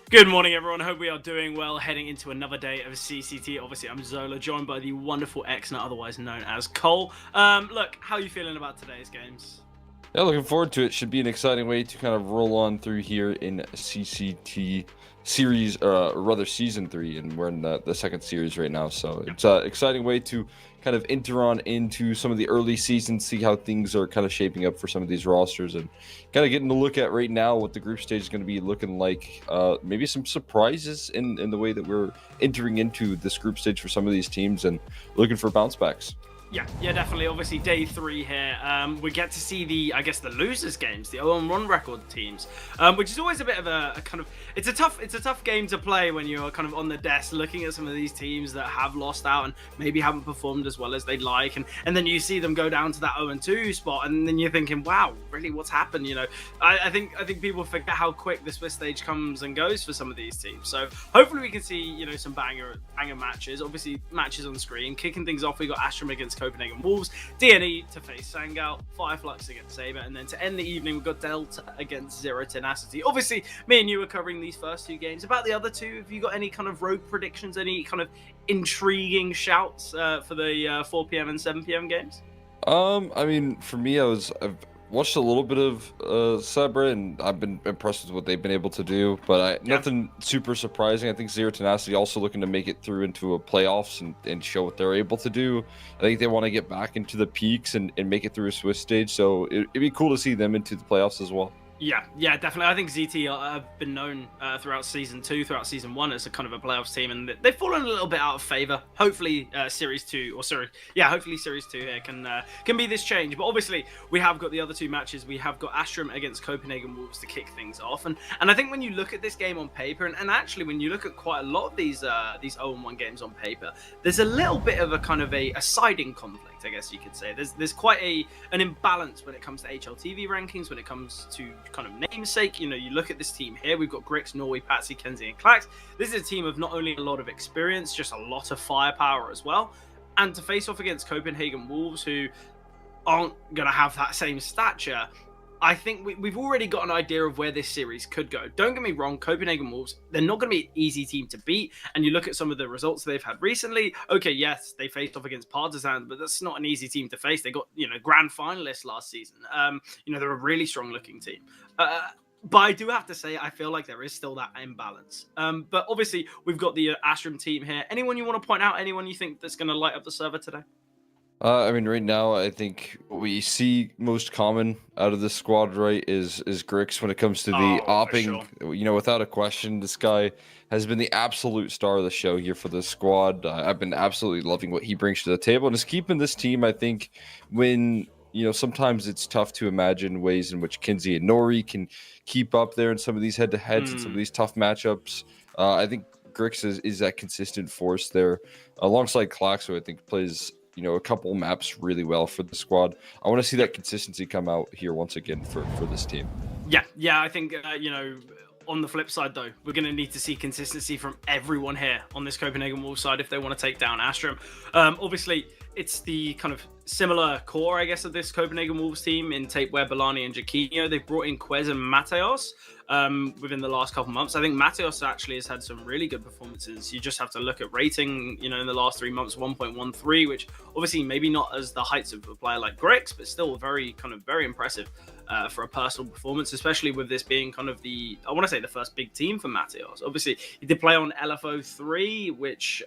Good morning, everyone. Hope we are doing well heading into another day of CCT. Obviously, I'm Zola, joined by the wonderful Exner, otherwise known as Cole. Look, how are you feeling about today's games? Yeah, looking forward to it. Should be an exciting way to kind of roll on through here in CCT series, or rather season 3, and we're in the second series right now. So Yep. it's an exciting way to kind of enter on into some of the early seasons, see how things are kind of shaping up for some of these rosters, and kind of getting to look at right now what the group stage is going to be looking like. Maybe some surprises in the way that we're entering into this group stage for some of these teams, and looking for bounce backs. Yeah, definitely. Obviously, day 3 here. We get to see the losers games, the 0-1 record teams, which is always a bit of a kind of it's a tough game to play when you're kind of on the desk looking at some of these teams that have lost out and maybe haven't performed as well as they'd like, and then you see them go down to that 0-2 spot, and then you're thinking, wow, really, what's happened? I think people forget how quick the Swiss stage comes and goes for some of these teams. So hopefully we can see some banger matches. Obviously, matches on screen. Kicking things off, we got Astrum against Copenhagen Wolves, DNE to face Sangal, Fireflux against Saber, and then to end the evening, we've got Delta against Zero Tenacity. Obviously, me and you are covering these first 2 games. About the other 2, have you got any kind of rogue predictions, any kind of intriguing shouts for the 4 p.m. and 7 p.m. games? I mean, for me, I've watched a little bit of Sabra, and I've been impressed with what they've been able to do. But nothing super surprising. I think Zero Tenacity also looking to make it through into a playoffs and show what they're able to do. I think they want to get back into the peaks and make it through a Swiss stage. So it'd be cool to see them into the playoffs as well. Yeah, definitely. I think ZT have been known throughout season 2, throughout season 1 as a kind of a playoffs team, and they've fallen a little bit out of favor. Hopefully, series 2, hopefully series 2 here can be this change. But obviously, we have got the other 2 matches. We have got Astrum against Copenhagen Wolves to kick things off, and I think when you look at this game on paper, and actually when you look at quite a lot of these 0-1 games on paper, there's a little bit of a kind of a siding conflict, I guess you could say. There's quite an imbalance when it comes to HLTV rankings, when it comes to kind of namesake. You look at this team here, we've got Grix, Norway, Patsy, Kenzie, and Clax. This is a team of not only a lot of experience, just a lot of firepower as well. And to face off against Copenhagen Wolves, who aren't going to have that same stature, I think we've already got an idea of where this series could go. Don't get me wrong, Copenhagen Wolves, they're not going to be an easy team to beat. And you look at some of the results they've had recently. Okay, yes, they faced off against Partizan, but that's not an easy team to face. They got, grand finalists last season. They're a really strong looking team. But I do have to say, I feel like there is still that imbalance. But obviously, we've got the Astrum team here. Anyone you want to point out? Anyone you think that's going to light up the server today? I mean, right now, I think what we see most common out of this squad, right, is Grix when it comes to the opping. Sure. Without a question, this guy has been the absolute star of the show here for this squad. I've been absolutely loving what he brings to the table, and is keeping this team, I think, when sometimes it's tough to imagine ways in which Kinsey and Nori can keep up there in some of these head-to-heads and some of these tough matchups. I think Grix is that consistent force there, alongside Clax, who I think plays a couple maps really well for the squad. I want to see that consistency come out here once again for this team. Yeah, I think, on the flip side, though, we're going to need to see consistency from everyone here on this Copenhagen Wolves side if they want to take down Astrum. Obviously, it's the kind of similar core, I guess, of this Copenhagen Wolves team in Tapeware, Balani, and Jaquinho. They've brought in Quez and Mateos within the last couple months. I think Mateos actually has had some really good performances. You just have to look at rating, in the last 3 months, 1.13, which obviously maybe not as the heights of a player like Grix, but still very impressive for a personal performance, especially with this being kind of the first big team for Mateos. Obviously, he did play on LFO 3, which,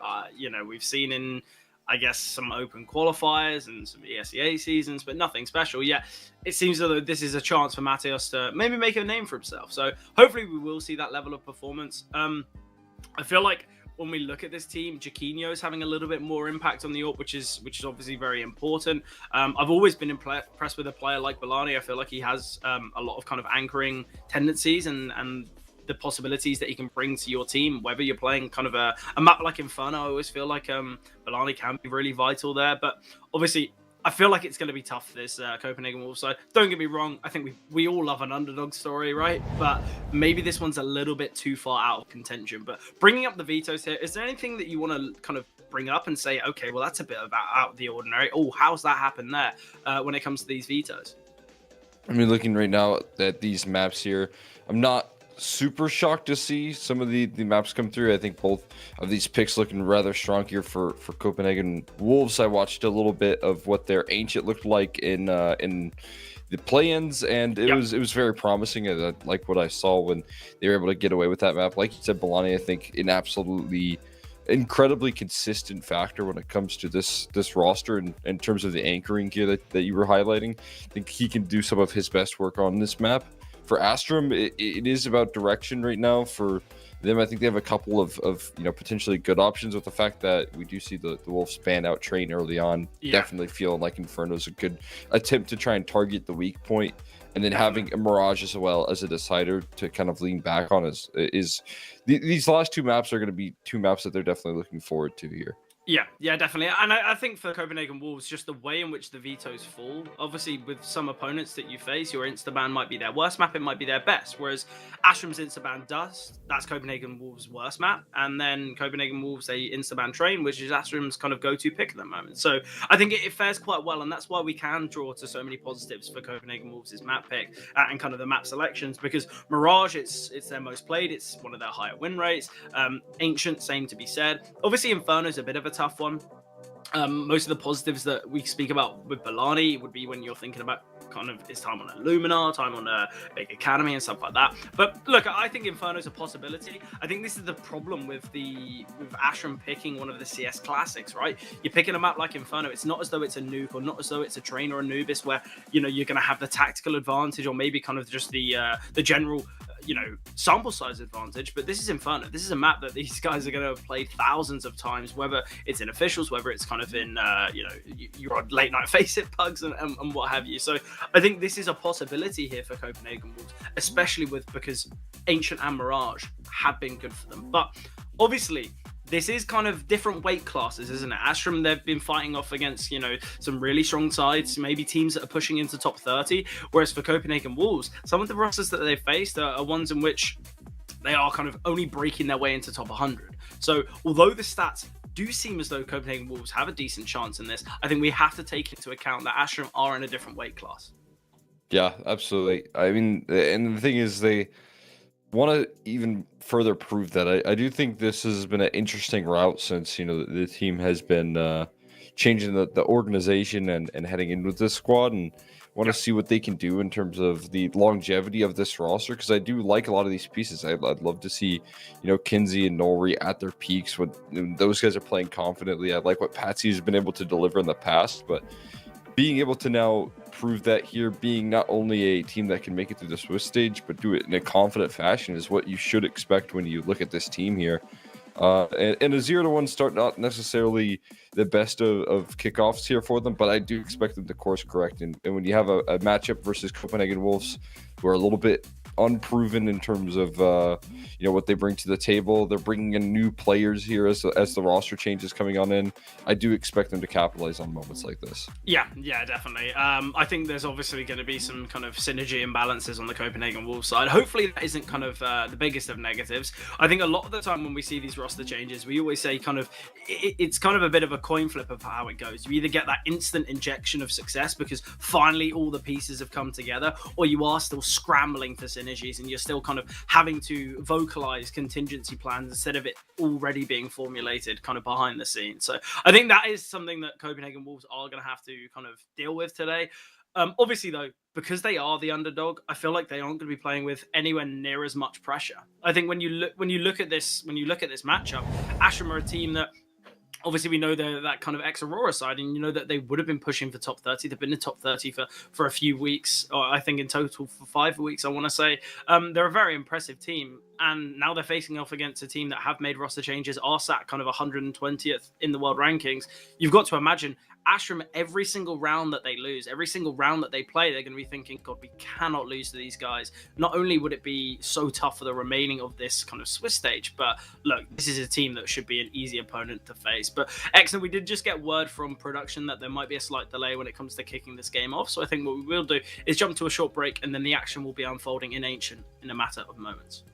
we've seen in, I guess, some open qualifiers and some ESEA seasons, but nothing special yet. It seems as though this is a chance for Mateos to maybe make a name for himself. So hopefully we will see that level of performance. I feel like when we look at this team, Jaquinho is having a little bit more impact on the AWP, which is obviously very important. I've always been impressed with a player like Balani. I feel like he has a lot of kind of anchoring tendencies and the possibilities that he can bring to your team, whether you're playing kind of a map like Inferno. I always feel like Balani can be really vital there, but obviously I feel like it's going to be tough, this Copenhagen Wolves side. Don't get me wrong, I think we all love an underdog story, right? But maybe this one's a little bit too far out of contention. But bringing up the vetoes here, is there anything that you want to kind of bring up and say, okay, well, that's a bit out of the ordinary? Oh, how's that happened there when it comes to these vetoes? I mean, looking right now at these maps here, I'm not super shocked to see some of the maps come through. I think both of these picks looking rather strong here for Copenhagen Wolves. I watched a little bit of what their ancient looked like in the play-ins, and it was very promising. I like what I saw when they were able to get away with that map. Like you said, Balani, I think an absolutely incredibly consistent factor when it comes to this roster in terms of the anchoring gear that you were highlighting. I think he can do some of his best work on this map. For Astrum, it is about direction right now for them. I think they have a couple of potentially good options, with the fact that we do see the Wolves ban out train early on. Definitely feeling like Inferno's a good attempt to try and target the weak point, and then having a Mirage as well as a decider to kind of lean back on is these last two maps are going to be two maps that they're definitely looking forward to here. Yeah, definitely. And I think for Copenhagen Wolves, just the way in which the vetoes fall, obviously with some opponents that you face, your insta-ban might be their worst map, it might be their best. Whereas Astrum's insta-ban Dust, that's Copenhagen Wolves' worst map. And then Copenhagen Wolves, they insta-ban Train, which is Astrum's kind of go-to pick at the moment. So I think it fares quite well, and that's why we can draw to so many positives for Copenhagen Wolves' map pick and kind of the map selections, because Mirage, it's their most played, it's one of their higher win rates. Ancient, same to be said. Obviously, Inferno's a bit of a tough one. Most of the positives that we speak about with Balani would be when you're thinking about kind of his time on Illumina, time on a big academy and stuff like that. But look, I think Inferno's a possibility. I think this is the problem with Astrum picking one of the CS classics, right? You're picking a map like Inferno. It's not as though it's a nuke, or not as though it's a Train or a Nubis, where you're going to have the tactical advantage, or maybe kind of just the general sample size advantage. But this is Inferno. This is a map that these guys are going to have played thousands of times, whether it's in officials, whether it's kind of in you're on late night face it pugs and what have you. So I think this is a possibility here for Copenhagen Wolves, especially because Ancient and Mirage have been good for them. But obviously, this is kind of different weight classes, isn't it? Astrum, they've been fighting off against, some really strong sides, maybe teams that are pushing into top 30. Whereas for Copenhagen Wolves, some of the rosters that they've faced are ones in which they are kind of only breaking their way into top 100. So although the stats do seem as though Copenhagen Wolves have a decent chance in this, I think we have to take into account that Astrum are in a different weight class. Yeah, absolutely. I mean, and the thing is, they want to even further prove that. I do think this has been an interesting route since the team has been changing the organization and heading in with this squad, and want to see what they can do in terms of the longevity of this roster, because I do like a lot of these pieces. I'd love to see Kinsey and Nori at their peaks when those guys are playing confidently. I like what Patsy has been able to deliver in the past, but being able to now prove that here, being not only a team that can make it through the Swiss stage, but do it in a confident fashion, is what you should expect when you look at this team here. And a 0-1 start, not necessarily the best of kickoffs here for them, but I do expect them to course correct. And when you have a matchup versus Copenhagen Wolves, who are a little bit unproven in terms of what they bring to the table, they're bringing in new players here as the roster changes coming on in. I do expect them to capitalize on moments like this. Yeah, definitely. I think there's obviously going to be some kind of synergy imbalances on the Copenhagen Wolves side. Hopefully that isn't kind of the biggest of negatives. I think a lot of the time when we see these roster changes, we always say it's kind of a bit of a coin flip of how it goes. You either get that instant injection of success because finally all the pieces have come together, or you are still scrambling for synergies and you're still kind of having to vocalize contingency plans instead of it already being formulated kind of behind the scenes. So I think that is something that Copenhagen Wolves are going to have to kind of deal with today. Obviously, though, because they are the underdog, I feel like they aren't going to be playing with anywhere near as much pressure. I think when you look at this matchup, Astrum are a team that, obviously, we know they're that kind of ex-Aurora side, and you know that they would have been pushing for top 30. They've been in top 30 for a few weeks, or I think in total for 5 weeks, I want to say. They're a very impressive team, and now they're facing off against a team that have made roster changes, are sat kind of 120th in the world rankings. You've got to imagine Astrum, every single round that they lose, every single round that they play, they're going to be thinking, God, we cannot lose to these guys. Not only would it be so tough for the remaining of this kind of Swiss stage, but look, this is a team that should be an easy opponent to face. But excellent, we did just get word from production that there might be a slight delay when it comes to kicking this game off. So I think what we will do is jump to a short break, and then the action will be unfolding in Ancient in a matter of moments.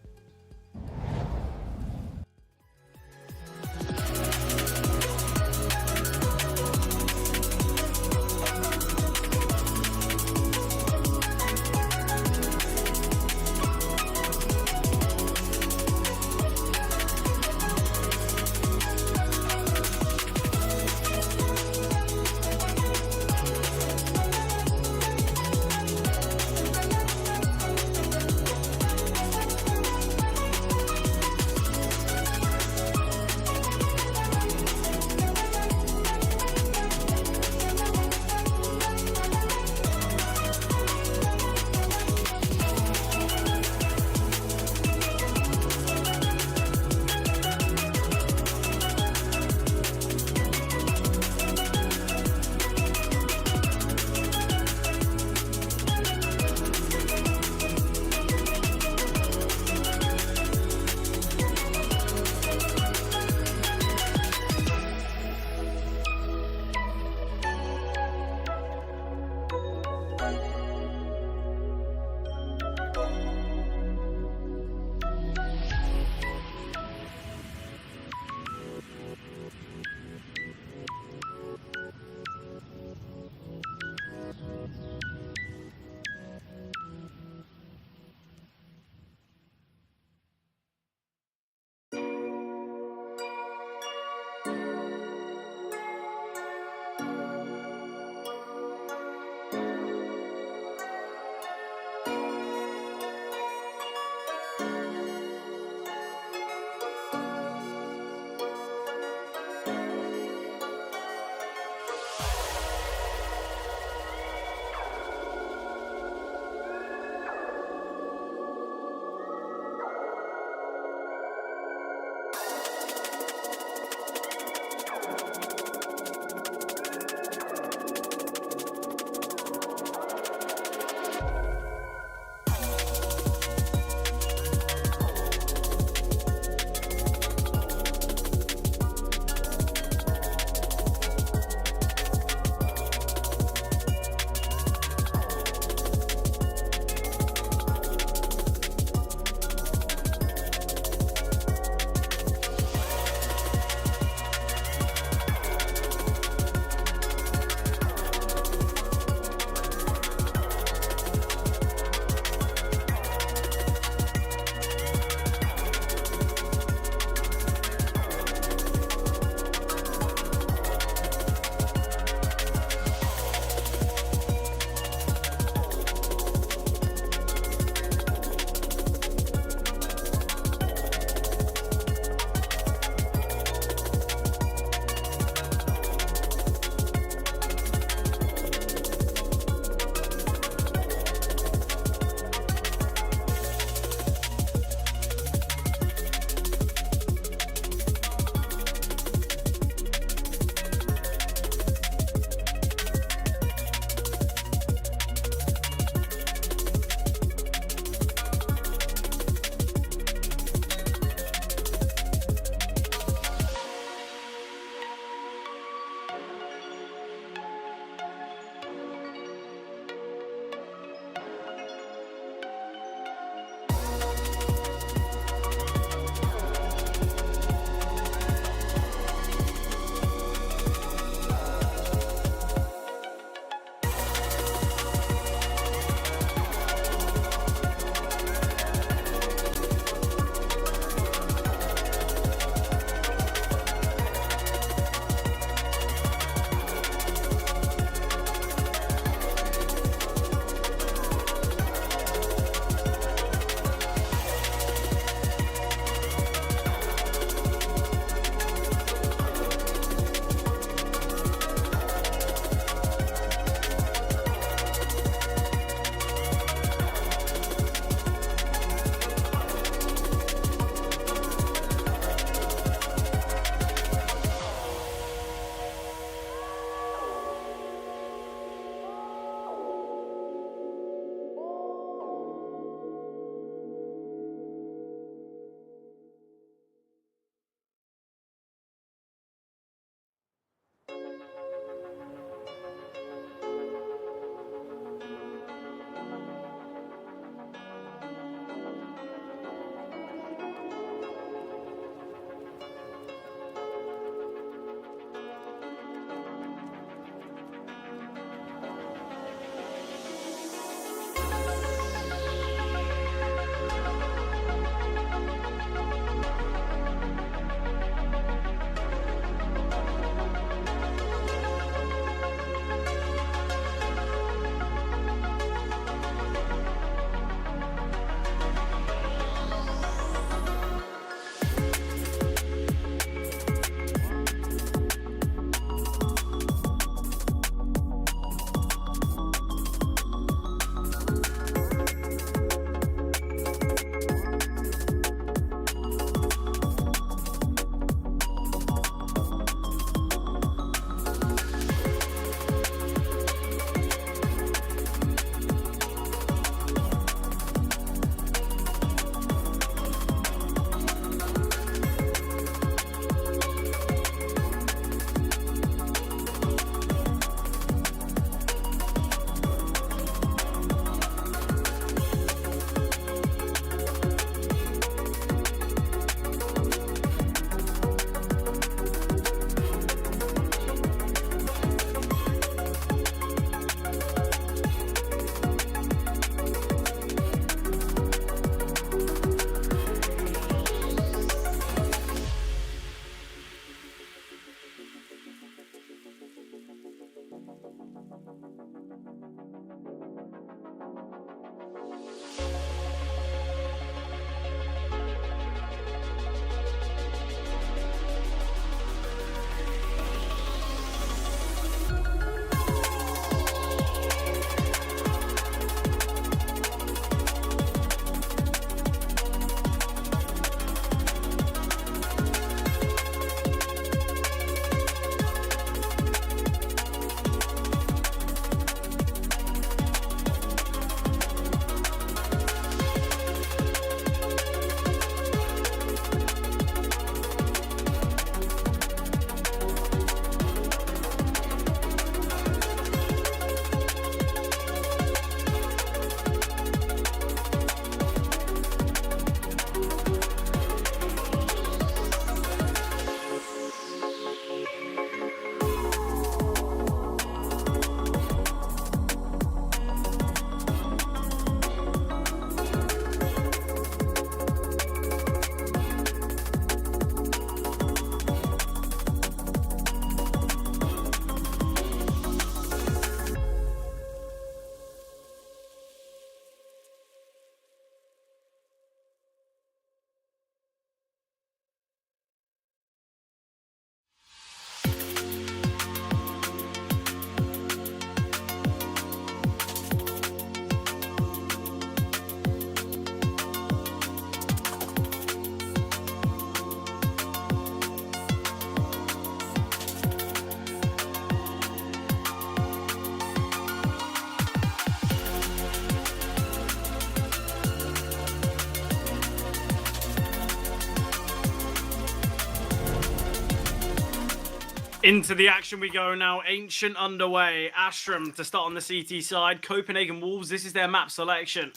Into the action we go now. Ancient underway. Astrum to start on the CT side. Copenhagen Wolves, this is their map selection.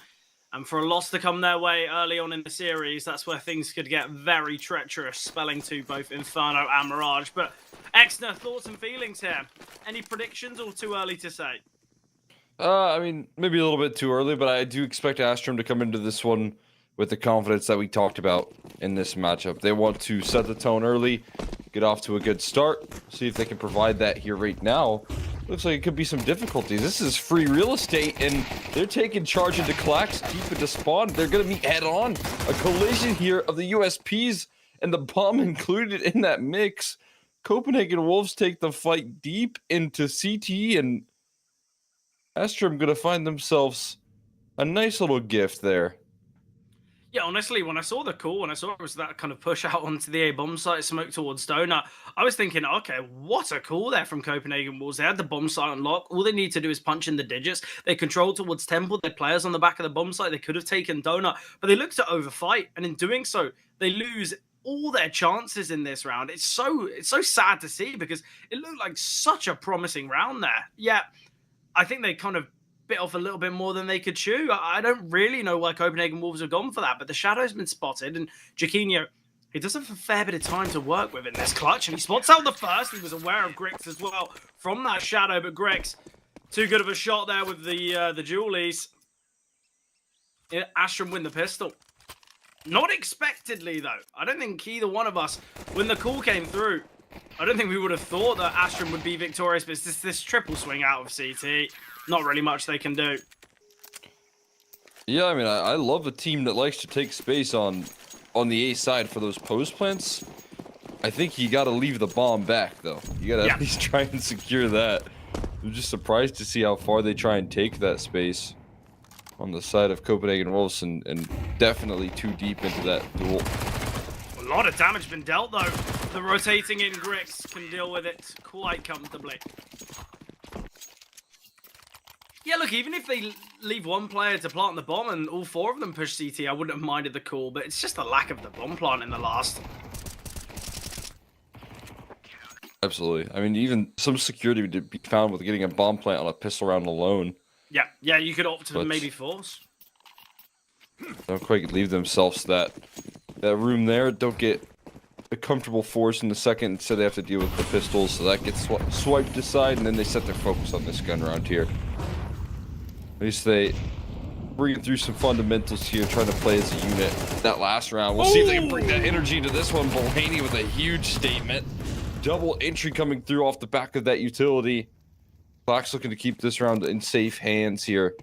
And for a loss to come their way early on in the series, that's where things could get very treacherous, spelling to both Inferno and Mirage. But Exner, thoughts and feelings here? Any predictions or too early to say? I mean, maybe a little bit too early, but I do expect Astrum to come into this one with the confidence that we talked about in this matchup. They want to set the tone early, get off to a good start, see if they can provide that here right now. Looks like it could be some difficulties. This is free real estate, and they're taking charge into Clax deep into spawn. They're going to meet head-on. A collision here of the USPs and the bomb included in that mix. Copenhagen Wolves take the fight deep into CT, and Astrum going to find themselves a nice little gift there. Yeah, honestly, when I saw the call, when I saw it was that kind of push out onto the A bomb site, smoke towards Donut, I was thinking, okay, what a call there from Copenhagen Wolves. They had the bomb site on lock. All they need to do is punch in the digits. They control towards Temple. Their players on the back of the bomb site. They could have taken Donut, but they looked to overfight, and in doing so, they lose all their chances in this round. It's so sad to see because it looked like such a promising round there. Yeah, I think they kind of bit off a little bit more than they could chew. I don't really know why Copenhagen Wolves have gone for that, but the Shadow's been spotted, and Jaquinho, he does have a fair bit of time to work with in this clutch, and he spots out the first. He was aware of Grix as well from that Shadow, but Grix, too good of a shot there with the Julies. Astrum win the pistol. Not expectedly, though. I don't think either one of us, when the call came through, I don't think we would have thought that Astrum would be victorious, but it's this triple swing out of CT. Not really much they can do. Yeah, I mean, I love a team that likes to take space on the A side for those post plants. I think you got to leave the bomb back, though. You got to at least try and secure that. I'm just surprised to see how far they try and take that space on the side of Copenhagen Wolves, and definitely too deep into that duel. A lot of damage been dealt, though. The rotating in Grix can deal with it quite comfortably. Yeah, look, even if they leave one player to plant the bomb and all four of them push CT, I wouldn't have minded the call, but it's just the lack of the bomb plant in the last. Absolutely. I mean, even some security would be found with getting a bomb plant on a pistol round alone. Yeah, you could opt to maybe force. Don't quite leave themselves that room there. Don't get a comfortable force in the second, instead they have to deal with the pistols, so that gets swiped aside, and then they set their focus on this gun round here. At least they bring through some fundamentals here, trying to play as a unit. That last round, we'll see if they can bring that energy into this one. Bolaney with a huge statement. Double entry coming through off the back of that utility. Clax looking to keep this round in safe hands here,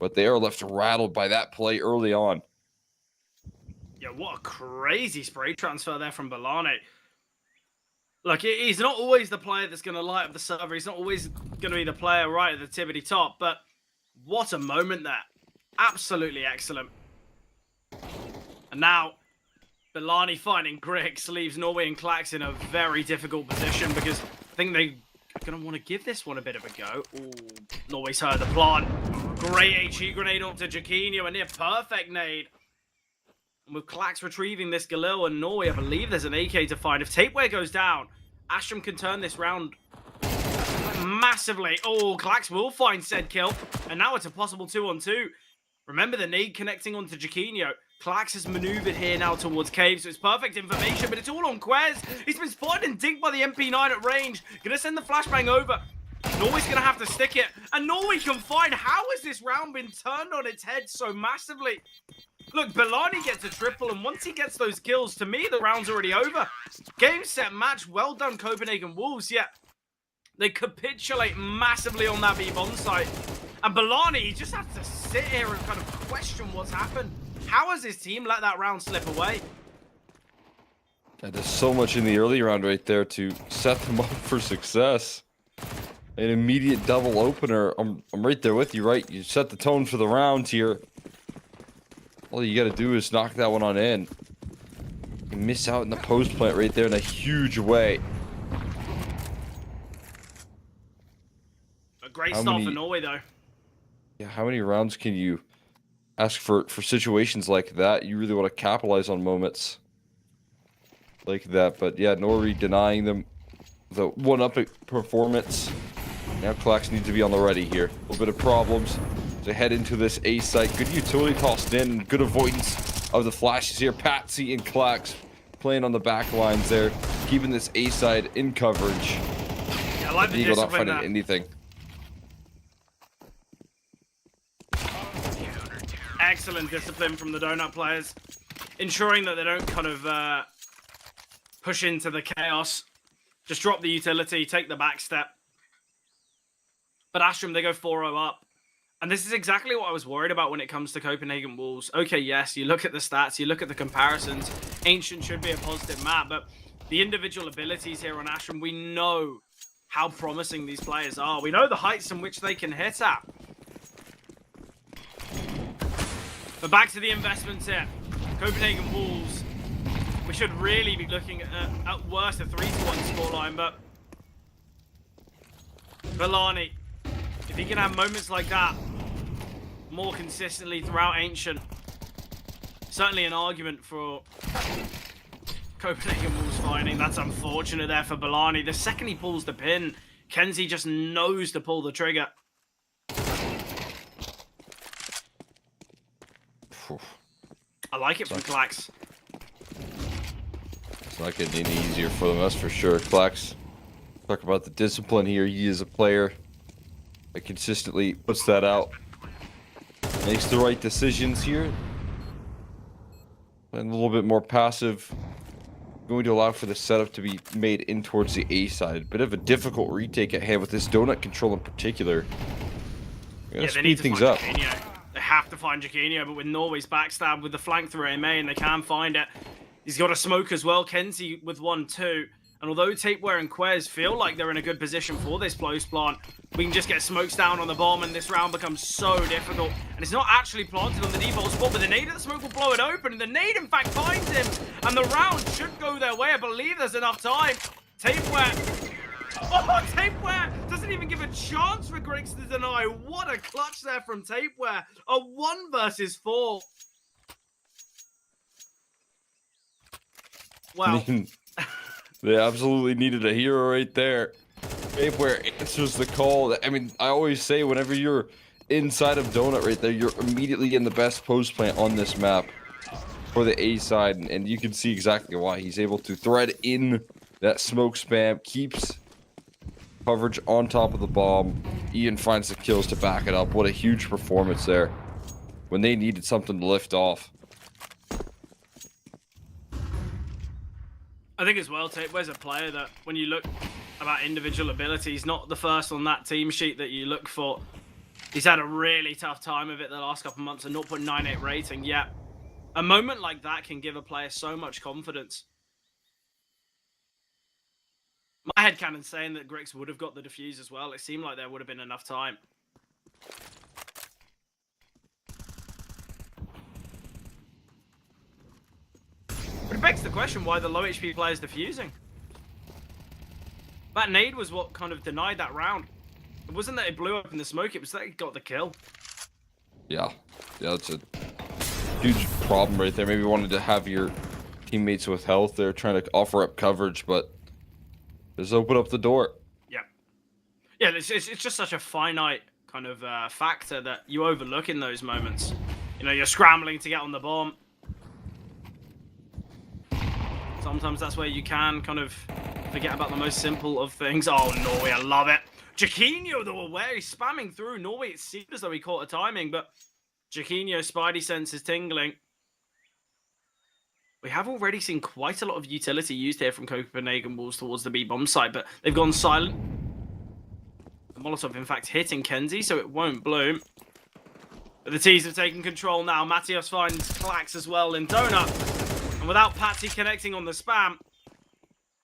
but they are left rattled by that play early on. Yeah, what a crazy spray transfer there from Bolani. Look, he's not always the player that's going to light up the server. He's not always going to be the player right at the tippity top, but what a moment there. Absolutely excellent. And now, Bolani finding Grix leaves Norway and Clax in a very difficult position, because I think they're going to want to give this one a bit of a go. Ooh, Norway's heard the plant. Great HE grenade onto Jaquinho, a near perfect nade. And with Clax retrieving this Galil and Norway, I believe there's an AK to find. If Tapeware goes down, Astrum can turn this round massively. Oh, Clax will find said kill. And now it's a possible 2-on-2. Remember the nade connecting onto Jaquinho. Clax has maneuvered here now towards Cave, so it's perfect information, but it's all on Quez. He's been spotted and dinked by the MP9 at range. Gonna send the flashbang over. Norway's gonna have to stick it. And Norway can find, how has this round been turned on its head so massively? Look, Bolani gets a triple, and once he gets those kills, to me, the round's already over. Game, set, match. Well done, Copenhagen Wolves. Yeah, they capitulate massively on that B-bomb site. And Bolani, he just has to sit here and kind of question what's happened. How has his team let that round slip away? Yeah, there's so much in the early round right there to set them up for success. An immediate double opener. I'm right there with you, right? You set the tone for the round here. All you got to do is knock that one on in. You miss out in the post plant right there in a huge way. A great start for Norway, though. Yeah, how many rounds can you ask for situations like that? You really want to capitalize on moments like that. But yeah, Norway denying them The one-up performance. Now Klax needs to be on the ready here. A little bit of problems to head into this A site. Good utility tossed in. Good avoidance of the flashes here. Patsy and Klax playing on the back lines there. Keeping this A side in coverage. Yeah, I like the Eagle not discipline finding anything. Excellent discipline from the Donut players. Ensuring that they don't kind of push into the chaos. Just drop the utility, take the back step. But Astrum, they go 4-0 up. And this is exactly what I was worried about when it comes to Copenhagen Wolves. Okay, yes, you look at the stats, you look at the comparisons. Ancient should be a positive map, but the individual abilities here on Astrum, we know how promising these players are. We know the heights in which they can hit at. But back to the investments here. Copenhagen Wolves, we should really be looking at worst a 3-1 scoreline, but Villani, if he can have moments like that more consistently throughout Ancient, certainly an argument for Copenhagen Wolves fighting. That's unfortunate there for Villani. The second he pulls the pin, Kenzie just knows to pull the trigger. I like it from Klax. It's not getting any easier for them, that's for sure. Klax, talk about the discipline here. He is a player that consistently puts that out. Makes the right decisions here. And a little bit more passive. Going to allow for the setup to be made in towards the A side. Bit of a difficult retake at hand with this donut control in particular. Yeah, they need to speed things up. They have to find Jaquinho, but with Norway's backstab with the flank through MA, and they can find it. He's got a smoke as well. Kenzie with 1-2. And although Tapeware and Quez feel like they're in a good position for this close plant, we can just get smokes down on the bomb, and this round becomes so difficult. And it's not actually planted on the default spot, but the nade of the smoke will blow it open, and the nade, in fact, finds him. And the round should go their way. I believe there's enough time. Tapeware. Oh, Tapeware doesn't even give a chance for Griggs to deny. What a clutch there from Tapeware. A 1 versus 4. Wow. They absolutely needed a hero right there. Tapeware answers the call. I mean, I always say whenever you're inside of Donut right there, you're immediately in the best post plant on this map for the A side. And you can see exactly why. He's able to thread in that smoke spam, keeps coverage on top of the bomb. Ian finds the kills to back it up. What a huge performance there when they needed something to lift off. I think as well, Tapeware's a player that when you look about individual abilities, not the first on that team sheet that you look for. He's had a really tough time of it the last couple of months, a 0.98 rating. Yeah, a moment like that can give a player so much confidence. My headcanon's saying that Grix would have got the defuse as well. It seemed like there would have been enough time. But it begs the question why the low HP player is defusing. That nade was what kind of denied that round. It wasn't that it blew up in the smoke, it was that it got the kill. Yeah, that's a huge problem right there. Maybe you wanted to have your teammates with health there trying to offer up coverage, but just open up the door. Yeah. Yeah, it's just such a finite kind of factor that you overlook in those moments. You know, you're scrambling to get on the bomb. Sometimes that's where you can kind of forget about the most simple of things. Oh, Norway, I love it. Jaquinho, though, aware, he's spamming through. Norway, it seemed as though he caught a timing, but Jaquinho, spidey sense is tingling. We have already seen quite a lot of utility used here from Copenhagen Wolves towards the B-bomb site, but they've gone silent. The Molotov, in fact, hitting Kenzie, so it won't bloom. But the T's have taken control now. Matios finds Klax as well in Donut. And without Patsy connecting on the spam,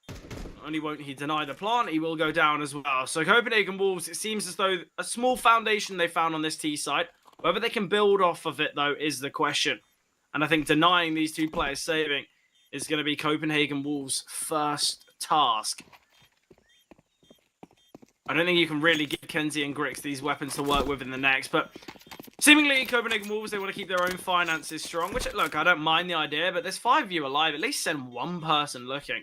not only won't he deny the plant, he will go down as well. So Copenhagen Wolves, it seems as though a small foundation they found on this T site. Whether they can build off of it, though, is the question. And I think denying these two players saving is going to be Copenhagen Wolves' first task. I don't think you can really give Kenzie and Grix these weapons to work with in the next, but seemingly Copenhagen Wolves, they want to keep their own finances strong, which, look, I don't mind the idea, but there's 5 of you alive. At least send one person looking.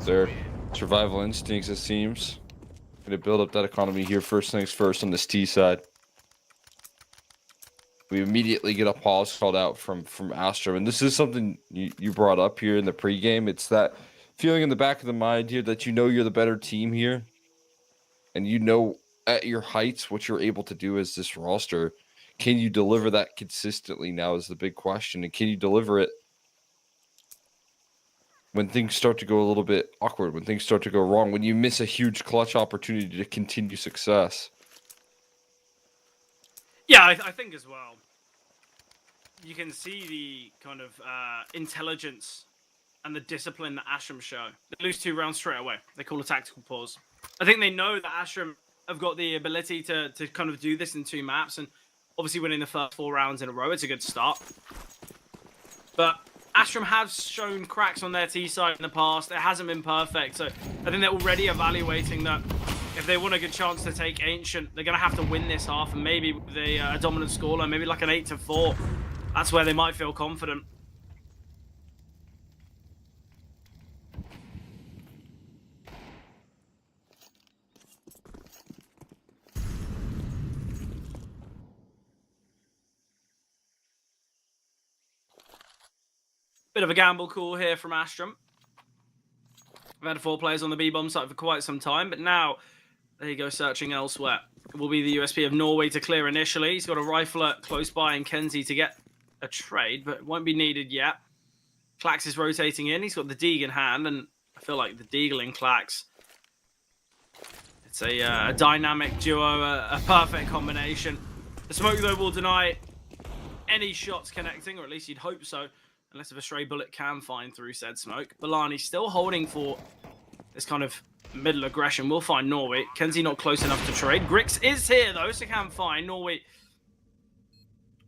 there. Survival instincts, it seems. Gonna build up that economy here. First things first on this T side. We immediately get a pause called out from Astro, and this is something you brought up here in the pregame. It's that feeling in the back of the mind here that you know you're the better team here, and you know at your heights what you're able to do as this roster. Can you deliver that consistently now is the big question, and can you deliver it when things start to go a little bit awkward, when things start to go wrong, when you miss a huge clutch opportunity to continue success? Yeah, I think as well. You can see the kind of intelligence and the discipline that Ashram show. They lose 2 rounds straight away. They call a tactical pause. I think they know that Ashram have got the ability to kind of do this in 2 maps, and obviously winning the first 4 rounds in a row, it's a good start. But Astrum have shown cracks on their T side in the past. It hasn't been perfect, so I think they're already evaluating that if they want a good chance to take Ancient, they're going to have to win this half, and maybe with a dominant scoreline, maybe like an 8-4. That's where they might feel confident. Bit of a gamble call here from Astrum. We've had 4 players on the B-bomb site for quite some time, but now they go searching elsewhere. It will be the USP of Norway to clear initially. He's got a rifler close by and Kenzie to get a trade, but it won't be needed yet. Klax is rotating in. He's got the Deeg in hand, and I feel like the Deagle and Klax, it's a dynamic duo, a perfect combination. The smoke, though, will deny any shots connecting, or at least you'd hope so, unless if a stray bullet can find through said smoke. Balani still holding for this kind of middle aggression. We'll find Norway. Kenzie not close enough to trade. Grix is here, though, so can find Norway.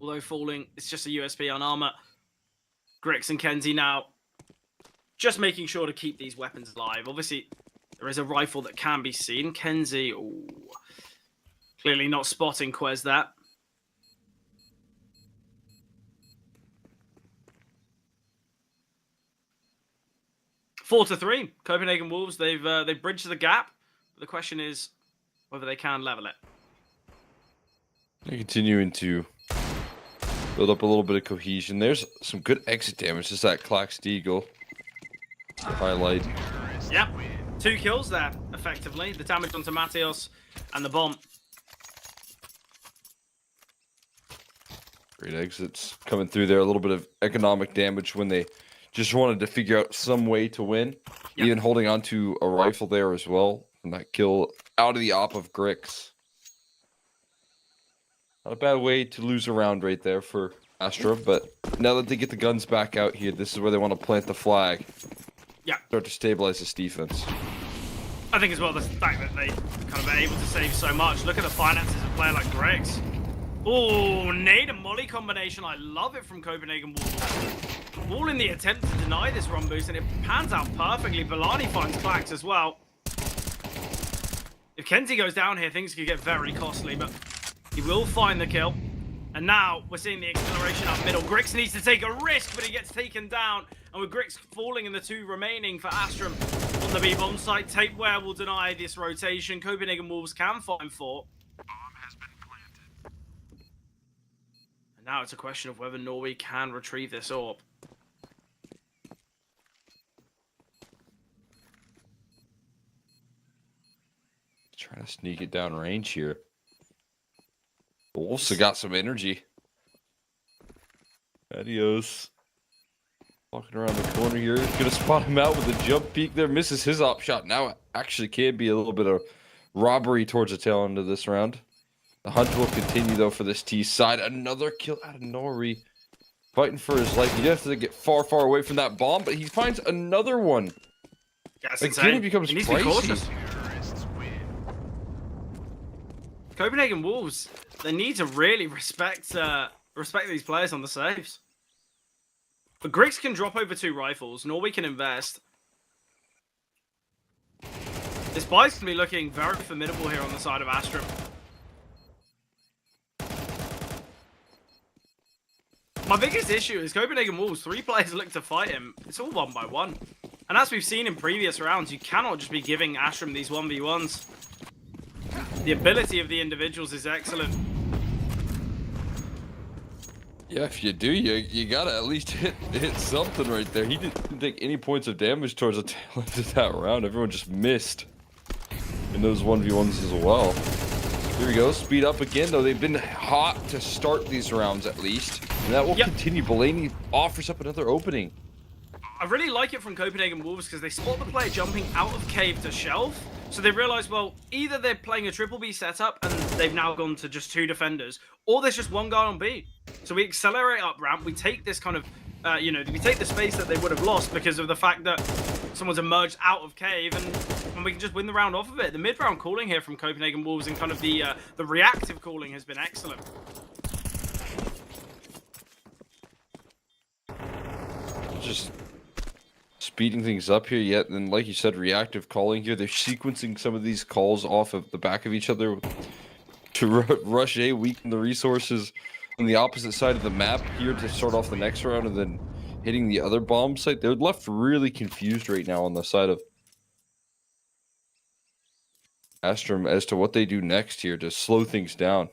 Although falling, it's just a USP on armor. Grix and Kenzie now just making sure to keep these weapons alive. Obviously, there is a rifle that can be seen. Kenzie, ooh, clearly not spotting Quez that. Four to 3. Copenhagen Wolves, they've bridged the gap. But the question is whether they can level it. They're continuing to build up a little bit of cohesion. There's some good exit damage. Just that Klax Deagle highlight. Yep. 2 kills there, effectively. The damage onto Mateos and the bomb. Great exits coming through there. A little bit of economic damage when they just wanted to figure out some way to win. Yep. Even holding on to a rifle there as well from that kill out of the op of Grix. Not a bad way to lose a round right there for Astra, but now that they get the guns back out here, this is where they want to plant the flag. Yeah. Start to stabilize this defense. I think as well the fact that they kind of are able to save so much. Look at the finances of a player like Grix. Oh, nade and molly combination. I love it from Copenhagen Wolves. All in the attempt to deny this run boost, and it pans out perfectly. Balani finds Klax as well. If Kenzie goes down here, things could get very costly, but he will find the kill. And now we're seeing the acceleration up middle. Grix needs to take a risk, but he gets taken down. And with Grix falling in the 2 remaining for Astrum on the B-bomb site, Tapeware will deny this rotation. Copenhagen Wolves can find 4. And now it's a question of whether Norway can retrieve this orb. Trying to sneak it down range here. Wolves have got some energy. Adios. Walking around the corner here. Gonna spot him out with a jump peek there. Misses his op shot. Now it actually can be a little bit of robbery towards the tail end of this round. The hunt will continue though for this T side. Another kill out of Nori. Fighting for his life. He has to get far, far away from that bomb, but he finds another one. That's like, insane. Becomes he needs to be pricey. cautious. Copenhagen Wolves, they need to really respect these players on the saves. But Grix can drop over 2 rifles. Norway can invest. This buy's going to be looking very formidable here on the side of Astrum. My biggest issue is Copenhagen Wolves, 3 players look to fight him. It's all 1 by 1. And as we've seen in previous rounds, you cannot just be giving Astrum these 1v1s. The ability of the individuals is excellent. Yeah, if you do, you gotta at least hit something right there. He didn't take any points of damage towards the tail end of that round. Everyone just missed in those 1v1s as well. Here we go, speed up again, though. They've been hot to start these rounds at least, and that will continue. Belaney offers up another opening. I really like it from Copenhagen Wolves because they spot the player jumping out of cave to shelf. So they realize, well, either they're playing a triple B setup and they've now gone to just 2 defenders, or there's just 1 guy on B. So we accelerate up ramp. We take this kind of, we take the space that they would have lost because of the fact that someone's emerged out of cave, and we can just win the round off of it. The mid-round calling here from Copenhagen Wolves and kind of the reactive calling has been excellent. Just speeding things up here yet, and like you said, reactive calling here. They're sequencing some of these calls off of the back of each other to rush A, weaken the resources on the opposite side of the map here to start off the next round, and then hitting the other bomb site. They're left really confused right now on the side of Astrum as to what they do next here to slow things down,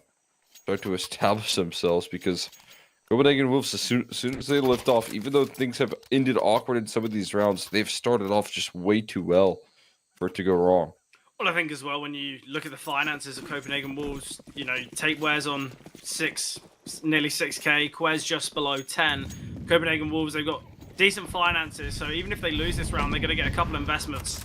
start to establish themselves, because Copenhagen Wolves, as soon as they lift off, even though things have ended awkward in some of these rounds, they've started off just way too well for it to go wrong. Well, I think as well, when you look at the finances of Copenhagen Wolves, Tapeware's on nearly 6k, Quez just below 10. Copenhagen Wolves, they've got decent finances, so even if they lose this round, they're going to get a couple investments.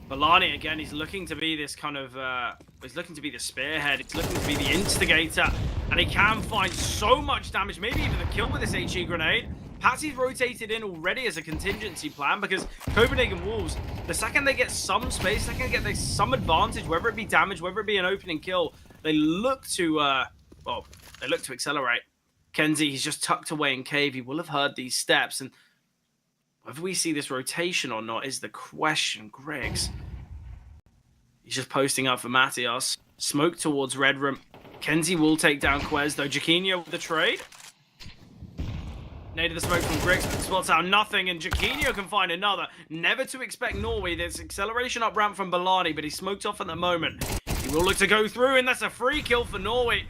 Balani, again, he's looking to be this kind of, he's looking to be the spearhead, he's looking to be the instigator, and he can find so much damage, maybe even the kill with this HE grenade. Patsy's rotated in already as a contingency plan because Copenhagen Wolves, the second they get some space, the second they get some advantage, whether it be damage, whether it be an opening kill, they look to, they look to accelerate. Kenzie, he's just tucked away in cave. He will have heard these steps, and whether we see this rotation or not is the question. Griggs, he's just posting up for Matias. Smoke towards Red Room. Kenzie will take down Quez, though. Jaquinho with the trade. Native the smoke from Griggs, spots out nothing, and Jaquinho can find another. Never to expect Norway. There's acceleration up ramp from Balani, but he's smoked off at the moment. He will look to go through, and that's a free kill for Norway.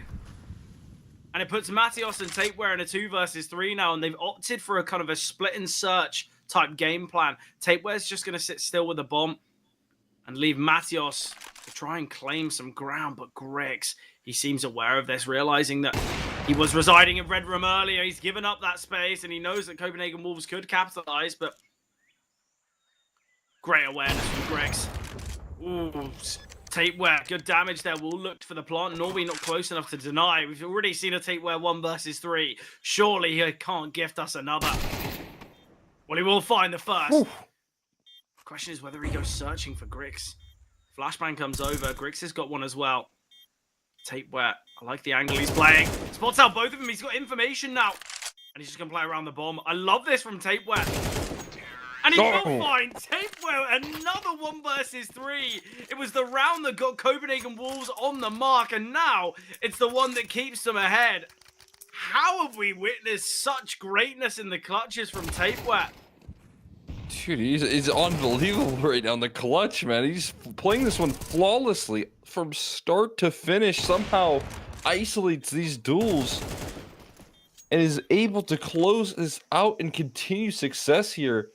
And it puts Matias and Tapeware in a 2 versus 3 now, and they've opted for a kind of a split and search type game plan. Tapeware's just going to sit still with the bomb and leave Matias to try and claim some ground, but Griggs, he seems aware of this, realizing that he was residing in Red Room earlier. He's given up that space, and he knows that Copenhagen Wolves could capitalize, but great awareness from Griggs. Ooh, Tapeware, good damage there. We'll look for the plant. Norway not close enough to deny. We've already seen a Tapeware 1 versus 3. Surely he can't gift us another. Well, he will find the first. Ooh. The question is whether he goes searching for Griggs. Flashbang comes over. Griggs has got one as well. Tapeware, I like the angle he's playing. Spots out both of them. He's got information now. And he's just going to play around the bomb. I love this from Tapeware. And he will find Tapeware another 1 versus 3. It was the round that got Copenhagen Wolves on the mark, and now it's the one that keeps them ahead. How have we witnessed such greatness in the clutches from Tapeware? Dude, he's unbelievable right now in the clutch, man. He's playing this one flawlessly from start to finish. Somehow isolates these duels and is able to close this out and continue success here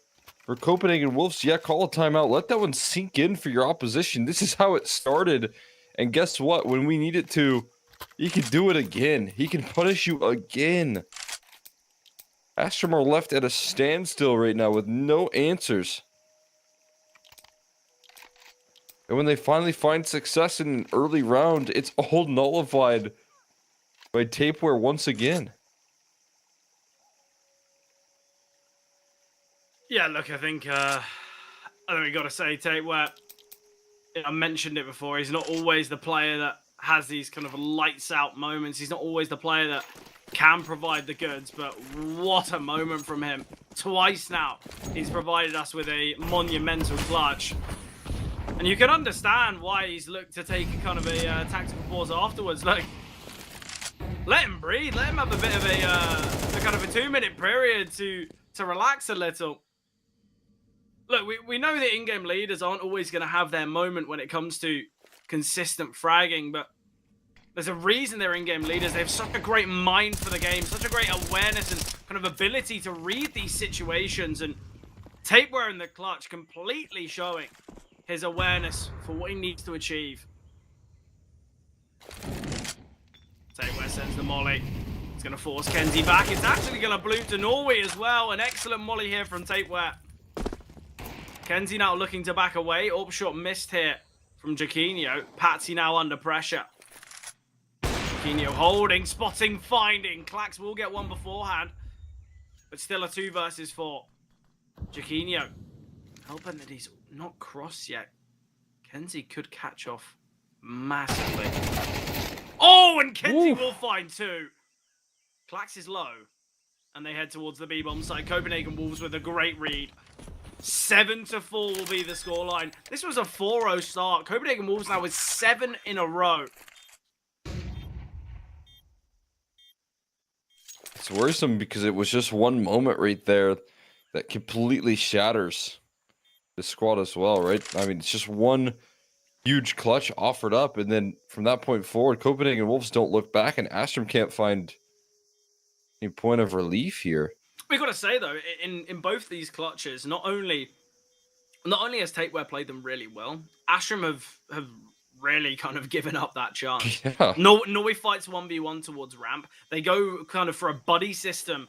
for Copenhagen Wolves. Yeah, call a timeout. Let that one sink in for your opposition. This is how it started. And guess what? When we need it to, he can do it again. He can punish you again. Astrum are left at a standstill right now with no answers. And when they finally find success in an early round, it's all nullified by Tapeware once again. Yeah, look, I think we got to say Tapeware, I mentioned it before, he's not always the player that has these kind of lights out moments. He's not always the player that can provide the goods, but what a moment from him. Twice now, he's provided us with a monumental clutch. And you can understand why he's looked to take a kind of a tactical pause afterwards. Like, let him breathe. Let him have a bit of a kind of a 2-minute period to relax a little. Look, we know that in-game leaders aren't always going to have their moment when it comes to consistent fragging, but there's a reason they're in-game leaders. They have such a great mind for the game, such a great awareness and kind of ability to read these situations. And Tapeware in the clutch completely showing his awareness for what he needs to achieve. Tapeware sends the molly. It's going to force Kenzie back. It's actually going to bloom to Norway as well. An excellent molly here from Tapeware. Kenzie now looking to back away. Orb shot missed here from Jaquinho. Patsy now under pressure. Jaquinho holding, spotting, finding. Clax will get one beforehand. But still a 2 versus 4. Jaquinho helping that he's not crossed yet. Kenzie could catch off massively. Oh, and Kenzie will find 2. Clax is low. And they head towards the B-bomb side. Copenhagen Wolves with a great read. 7-4 will be the scoreline. This was a 4-0 start. Copenhagen Wolves now with 7 in a row. It's worrisome because it was just one moment right there that completely shatters the squad as well, right? I mean, it's just one huge clutch offered up, and then from that point forward, Copenhagen Wolves don't look back, and Astrum can't find any point of relief here. We've got to say, though, in both these clutches, not only has Tapeware played them really well, Astrum have really kind of given up that chance. Yeah. Norway fights 1v1 towards ramp. They go kind of for a buddy system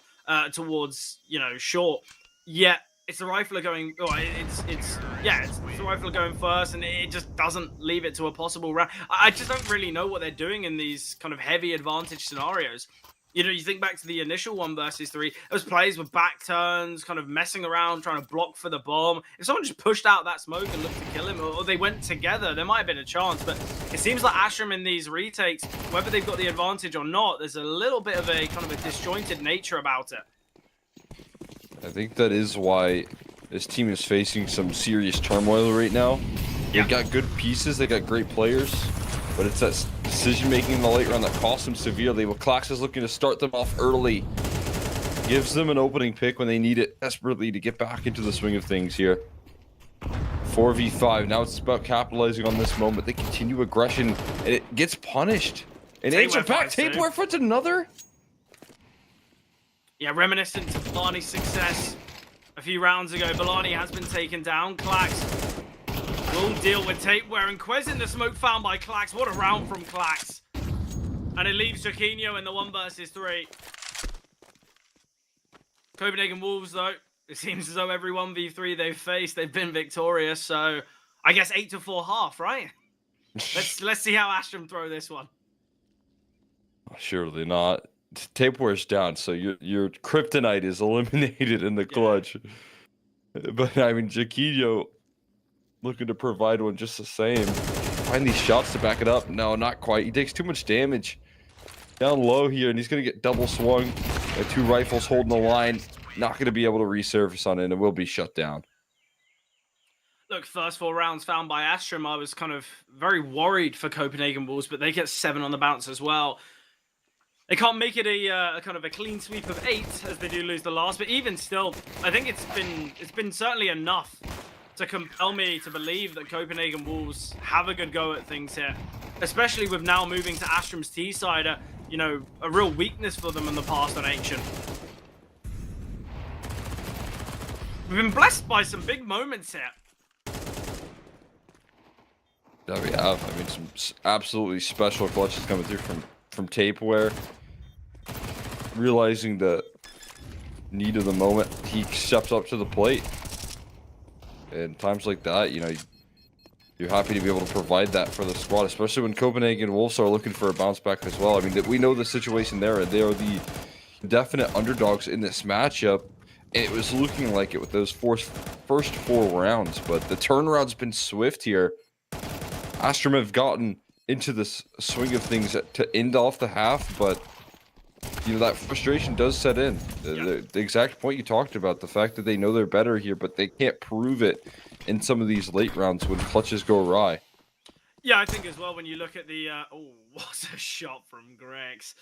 towards, short. Yet it's the rifler going. Oh, it's the rifler going first, and it just doesn't leave it to a possible round. I just don't really know what they're doing in these kind of heavy advantage scenarios. You think back to the initial 1 versus 3, those plays with back turns, kind of messing around, trying to block for the bomb. If someone just pushed out that smoke and looked to kill him, or they went together, there might have been a chance. But it seems like Astrum in these retakes, whether they've got the advantage or not, there's a little bit of a kind of a disjointed nature about it. I think that is why this team is facing some serious turmoil right now. They got good pieces, they got great players, but it's that decision-making in the late round that costs them severely. Well, Clax is looking to start them off early. Gives them an opening pick when they need it desperately to get back into the swing of things here. 4v5. Now it's about capitalizing on this moment. They continue aggression, and it gets punished. And answer back. Tapeware finds another. Yeah, reminiscent of Blarney's success a few rounds ago. Blarney has been taken down. Clax will deal with Tapeware, and Quez in the smoke found by Clax. What a round from Clax. And it leaves Jaquinho in the 1 versus 3. Copenhagen Wolves, though, it seems as though every 1v3 they've faced, they've been victorious. So I guess 8-4 half, right? Let's see how Astrum throw this one. Surely not. Tapeware's down, so your kryptonite is eliminated in the clutch. Yeah. But I mean, Jaquinho looking to provide one just the same. Find these shots to back it up. No, not quite. He takes too much damage. Down low here, and he's going to get double swung. 2 rifles holding the line. Not going to be able to resurface on it, and it will be shut down. Look, first 4 rounds found by Astrum. I was kind of very worried for Copenhagen Wolves, but they get 7 on the bounce as well. They can't make it a kind of a clean sweep of 8 as they do lose the last, but even still, I think it's been certainly enough to compel me to believe that Copenhagen Wolves have a good go at things here, especially with now moving to Astrum's T side, a real weakness for them in the past on Ancient. We've been blessed by some big moments here. Yeah, we have. I mean, some absolutely special clutches coming through from Tapeware. Realizing the need of the moment, he steps up to the plate. And times like that, you're happy to be able to provide that for the squad, especially when Copenhagen Wolves are looking for a bounce back as well. I mean, we know the situation there, and they are the definite underdogs in this matchup. And it was looking like it with those first 4 rounds, but the turnaround's been swift here. Astrum have gotten into this swing of things to end off the half, but that frustration does set in. The exact point you talked about, the fact that they know they're better here, but they can't prove it in some of these late rounds when clutches go awry. Yeah, I think as well, when you look at the oh, what a shot from Grex.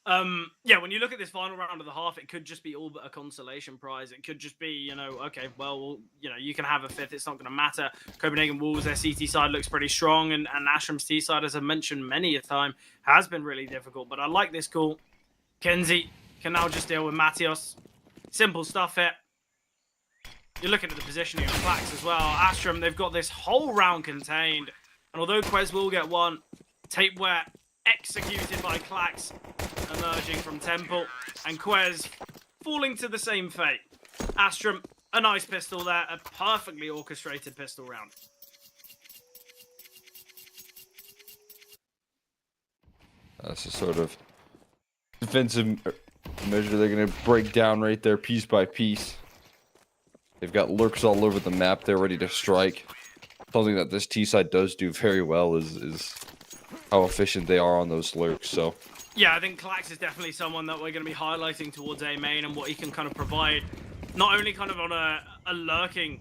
Yeah, when you look at this final round of the half, it could just be all but a consolation prize. It could just be, you know, okay, well, you know, you can have a fifth, it's not going to matter. Copenhagen Wolves, their CT side looks pretty strong, and Ashram's T side, as I've mentioned many a time, has been really difficult. But I like this call. Kenzie can now just deal with Matios. Simple stuff here. You're looking at the positioning of Clax as well. Astram, they've got this whole round contained. And although Quez will get one, Tapeware executed by Clax, emerging from Temple, and Quez falling to the same fate. Astram, a nice pistol there, a perfectly orchestrated pistol round. That's a sort of defensive measure they're going to break down right there, piece by piece. They've got lurks all over the map. They're ready to strike. Something that this T side does do very well is how efficient they are on those lurks. So yeah, I think Clax is definitely someone that we're going to be highlighting towards A main and what he can kind of provide, not only kind of on a lurking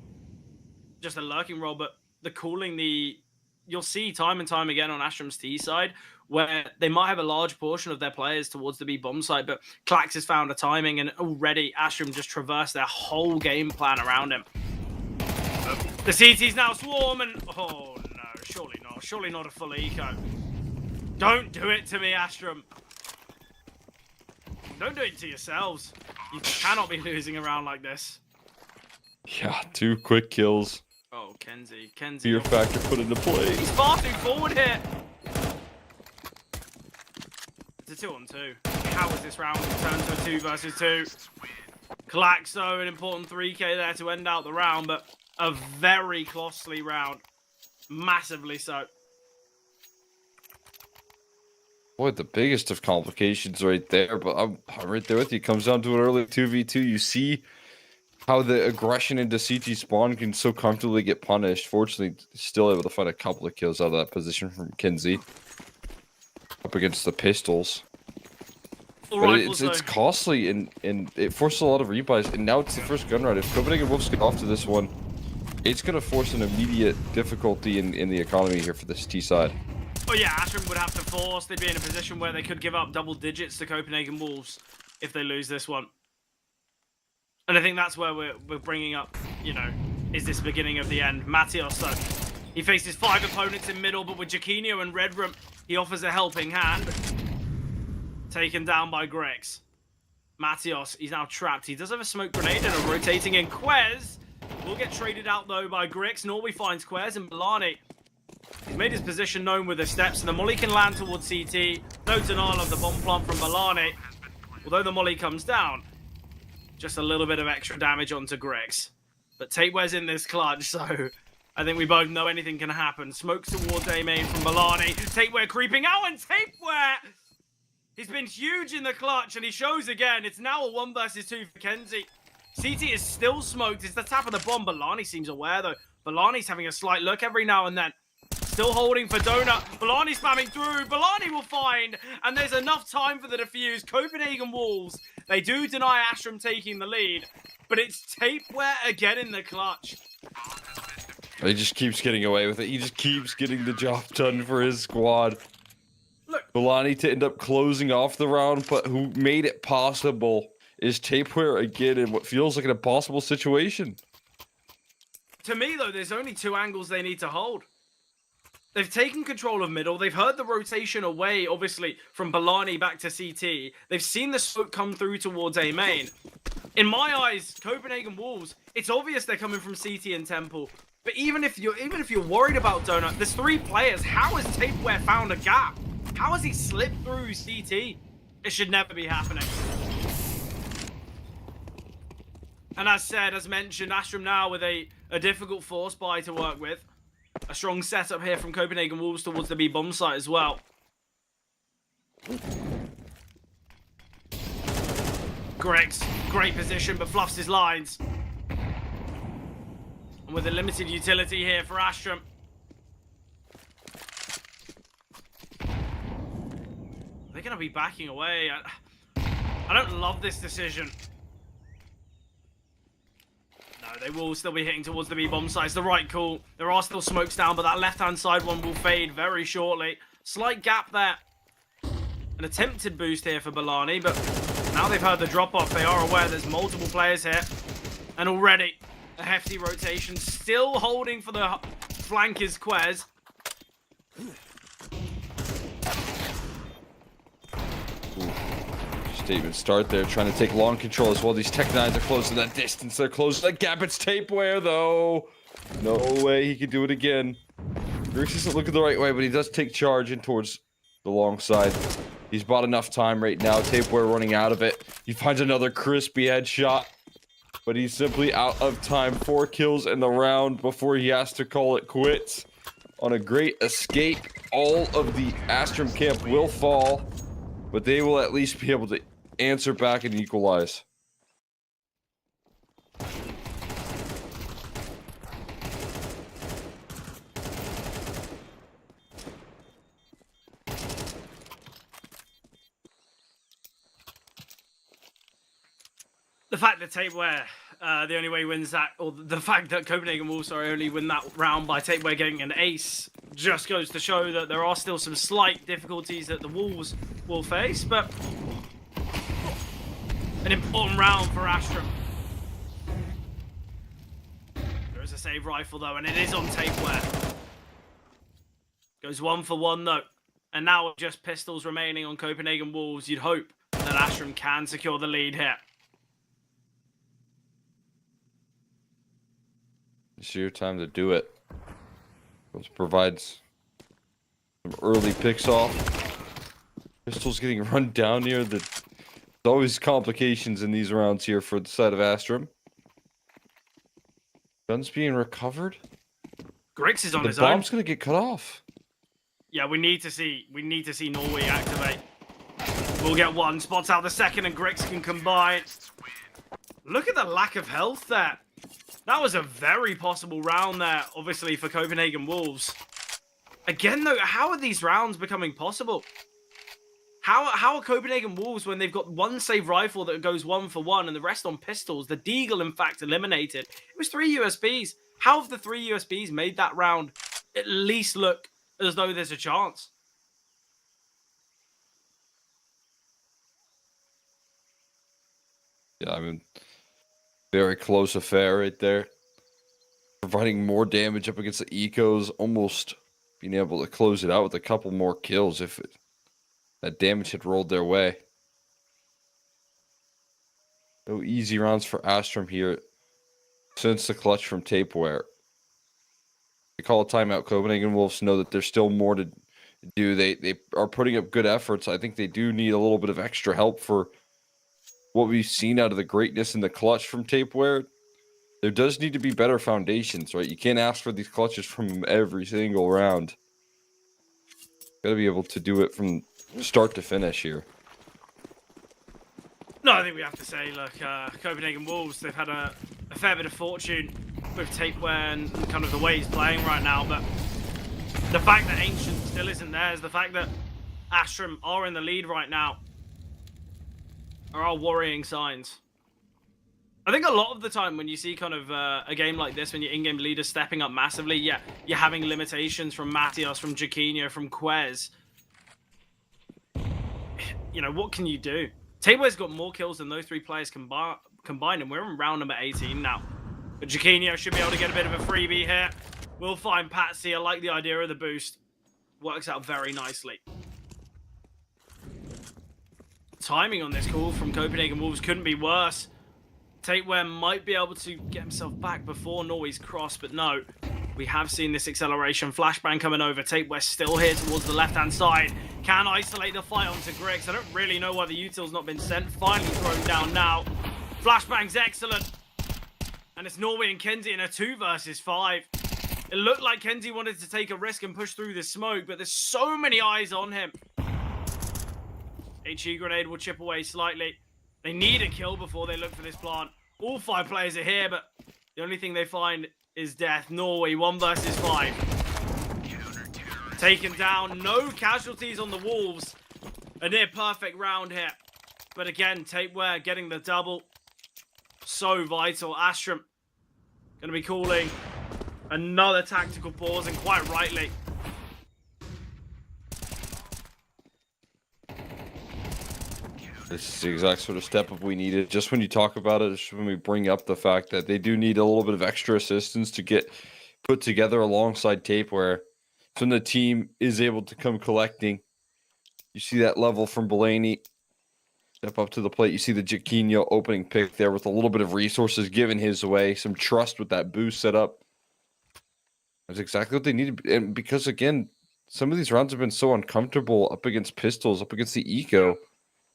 role, but the calling. You'll see time and time again on Ashram's T side where they might have a large portion of their players towards the B bomb side, but Clax has found a timing, and already Ashram just traversed their whole game plan around him. The CT's now swarm, and oh no, surely not a full eco. Don't do it to me, Astram. Don't do it to yourselves. You cannot be losing around like this. yeah, 2 quick kills. Oh, Kenzie. Fear factor put into play. He's far too forward here. It's a 2-on-2. How is this round turned to a 2 versus 2? Clax, though, an important 3k there to end out the round, but a very costly round. Massively so. Boy, the biggest of complications right there, but I'm right there with you. It comes down to an early 2v2. You see how the aggression into CT spawn can so comfortably get punished. Fortunately, still able to find a couple of kills out of that position from Kinsey. Up against the pistols. But it's costly, and it forces a lot of rebuys, and now it's the first gun round. If Copenhagen Wolves get off to this one, it's going to force an immediate difficulty in the economy here for this T side. Oh yeah, Astram would have to force. They'd be in a position where they could give up double digits to Copenhagen Wolves if they lose this one. And I think that's where we're bringing up, you know, is this beginning of the end? Matios, though, he faces 5 opponents in middle, but with Jaquinho and Redrum, he offers a helping hand. Taken down by Grex. Matios, he's now trapped. He does have a smoke grenade and a rotating in. Quez will get traded out, though, by Grix. Norway finds Quez, and Balani, he's made his position known with the steps, and the molly can land towards CT. No denial of the bomb plant from Balani. Although the molly comes down, just a little bit of extra damage onto Grix. But Tapeware's in this clutch, so I think we both know anything can happen. Smoke towards A main from Balani. Tapeware creeping out, and Tapeware, he's been huge in the clutch, and he shows again. It's now a 1 versus 2 for Kenzie. CT is still smoked. It's the tap of the bomb. Balani seems aware, though. Balani's having a slight look every now and then. Still holding for Donut. Balani spamming through. Balani will find, and there's enough time for the defuse. Copenhagen Wolves, they do deny Astram taking the lead, but it's Tapeware again in the clutch. He just keeps getting away with it. He just keeps getting the job done for his squad. Look, Balani to end up closing off the round, but who made it possible is Tapeware again in what feels like an impossible situation. To me, though, there's only 2 angles they need to hold. They've taken control of middle. They've heard the rotation away, obviously, from Balani back to CT. They've seen the smoke come through towards A main. In my eyes, Copenhagen Wolves, it's obvious they're coming from CT and Temple. But even if you're worried about Donut, there's 3 players. How has Tapeware found a gap? How has he slipped through CT? It should never be happening. And as said, as mentioned, Astram now with a difficult force buy to work with. A strong setup here from Copenhagen Wolves towards the B bomb site as well. Grex, great position, but fluffs his lines. And with a limited utility here for Astram. They're going to be backing away. I don't love this decision. No, they will still be hitting towards the B-bomb site. It's the right call. There are still smokes down, but that left-hand side one will fade very shortly. Slight gap there. An attempted boost here for Balani, but now they've heard the drop-off. They are aware there's multiple players here. And already, a hefty rotation. Still holding for the flank is Quez. Statement start there, trying to take long control as well. These Tech 9s are closing that distance. They're closing that gap. It's Tapeware, though. No way he can do it again. Grix isn't looking the right way, but he does take charge in towards the long side. He's bought enough time right now. Tapeware running out of it. He finds another crispy headshot, but he's simply out of time. 4 kills in the round before he has to call it quits. On a great escape, all of the Astrum camp will fall, but they will at least be able to answer back and equalize. The fact that Tapeware, the only way he wins that, or the fact that Copenhagen Wolves only win that round by Tapeware getting an ace, just goes to show that there are still some slight difficulties that the Wolves will face, but an important round for Astrum. There is a save rifle though, and it is on Tapeware. Goes 1 for 1 though, and now with just pistols remaining on Copenhagen Wolves, you'd hope that Astrum can secure the lead here. It's your time to do it. This provides some early picks off. Pistol's getting run down here. There's always complications in these rounds here for the side of Astrum. Guns being recovered. Grix is on the his own. bomb's gonna get cut off. Yeah, we need to see Norway activate. We'll get one. Spots out the second, and Grix can combine. Look at the lack of health there. That was a very possible round there, obviously, for Copenhagen Wolves. Again, though, how are these rounds becoming possible? How are Copenhagen Wolves, when they've got one save rifle that goes 1 for 1 and the rest on pistols? The Deagle, in fact, eliminated. It was 3 USBs. How have the 3 USBs made that round at least look as though there's a chance? Yeah, I mean, very close affair right there. Providing more damage up against the ecos, almost being able to close it out with a couple more kills if that damage had rolled their way. No easy rounds for Astrum here since the clutch from Tapeware. They call a timeout. Copenhagen Wolves know that there's still more to do. They are putting up good efforts. I think they do need a little bit of extra help for what we've seen out of the greatness in the clutch from Tapeware. There does need to be better foundations, right? You can't ask for these clutches from every single round. Got to be able to do it from start to finish here. No, I think we have to say, look, Copenhagen Wolves, they've had a fair bit of fortune with Tapeware and kind of the way he's playing right now, but the fact that Ancient still isn't there is the fact that Astrum are in the lead right now are all worrying signs. I think a lot of the time when you see kind of a game like this, when your in-game leader's stepping up massively, yeah, you're having limitations from Matias, from Jaquinho, from Quez. You know, what can you do? Tapeware's got more kills than those 3 players combined, and we're in round number 18 now. But Jaquinho should be able to get a bit of a freebie here. We'll find Patsy. I like the idea of the boost. Works out very nicely. Timing on this call from Copenhagen Wolves couldn't be worse. Tapeware might be able to get himself back before Norway's cross, but no. We have seen this acceleration. Flashbang coming over. Tapeware still here towards the left-hand side. Can isolate the fight onto Grix. I don't really know why the util's not been sent. Finally thrown down now. Flashbang's excellent. And it's Norway and Kenzie in a 2 versus 5. It looked like Kenzie wanted to take a risk and push through the smoke, but there's so many eyes on him. HE grenade will chip away slightly. They need a kill before they look for this plant. All 5 players are here, but the only thing they find is death. Norway, 1 versus 5. Taken down. No casualties on the Wolves. A near perfect round here. But again, Tapeware getting the double. So vital. Astrum Going to be calling another tactical pause, and quite rightly. This is the exact sort of step up we needed. Just when you talk about it, just when we bring up the fact that they do need a little bit of extra assistance to get put together alongside Tapeware. So when the team is able to come collecting, you see that level from Belaney. Step up to the plate. You see the Jaquinho opening pick there with a little bit of resources given his way. Some trust with that boost set up. That's exactly what they needed. And because, again, some of these rounds have been so uncomfortable up against pistols, up against the eco.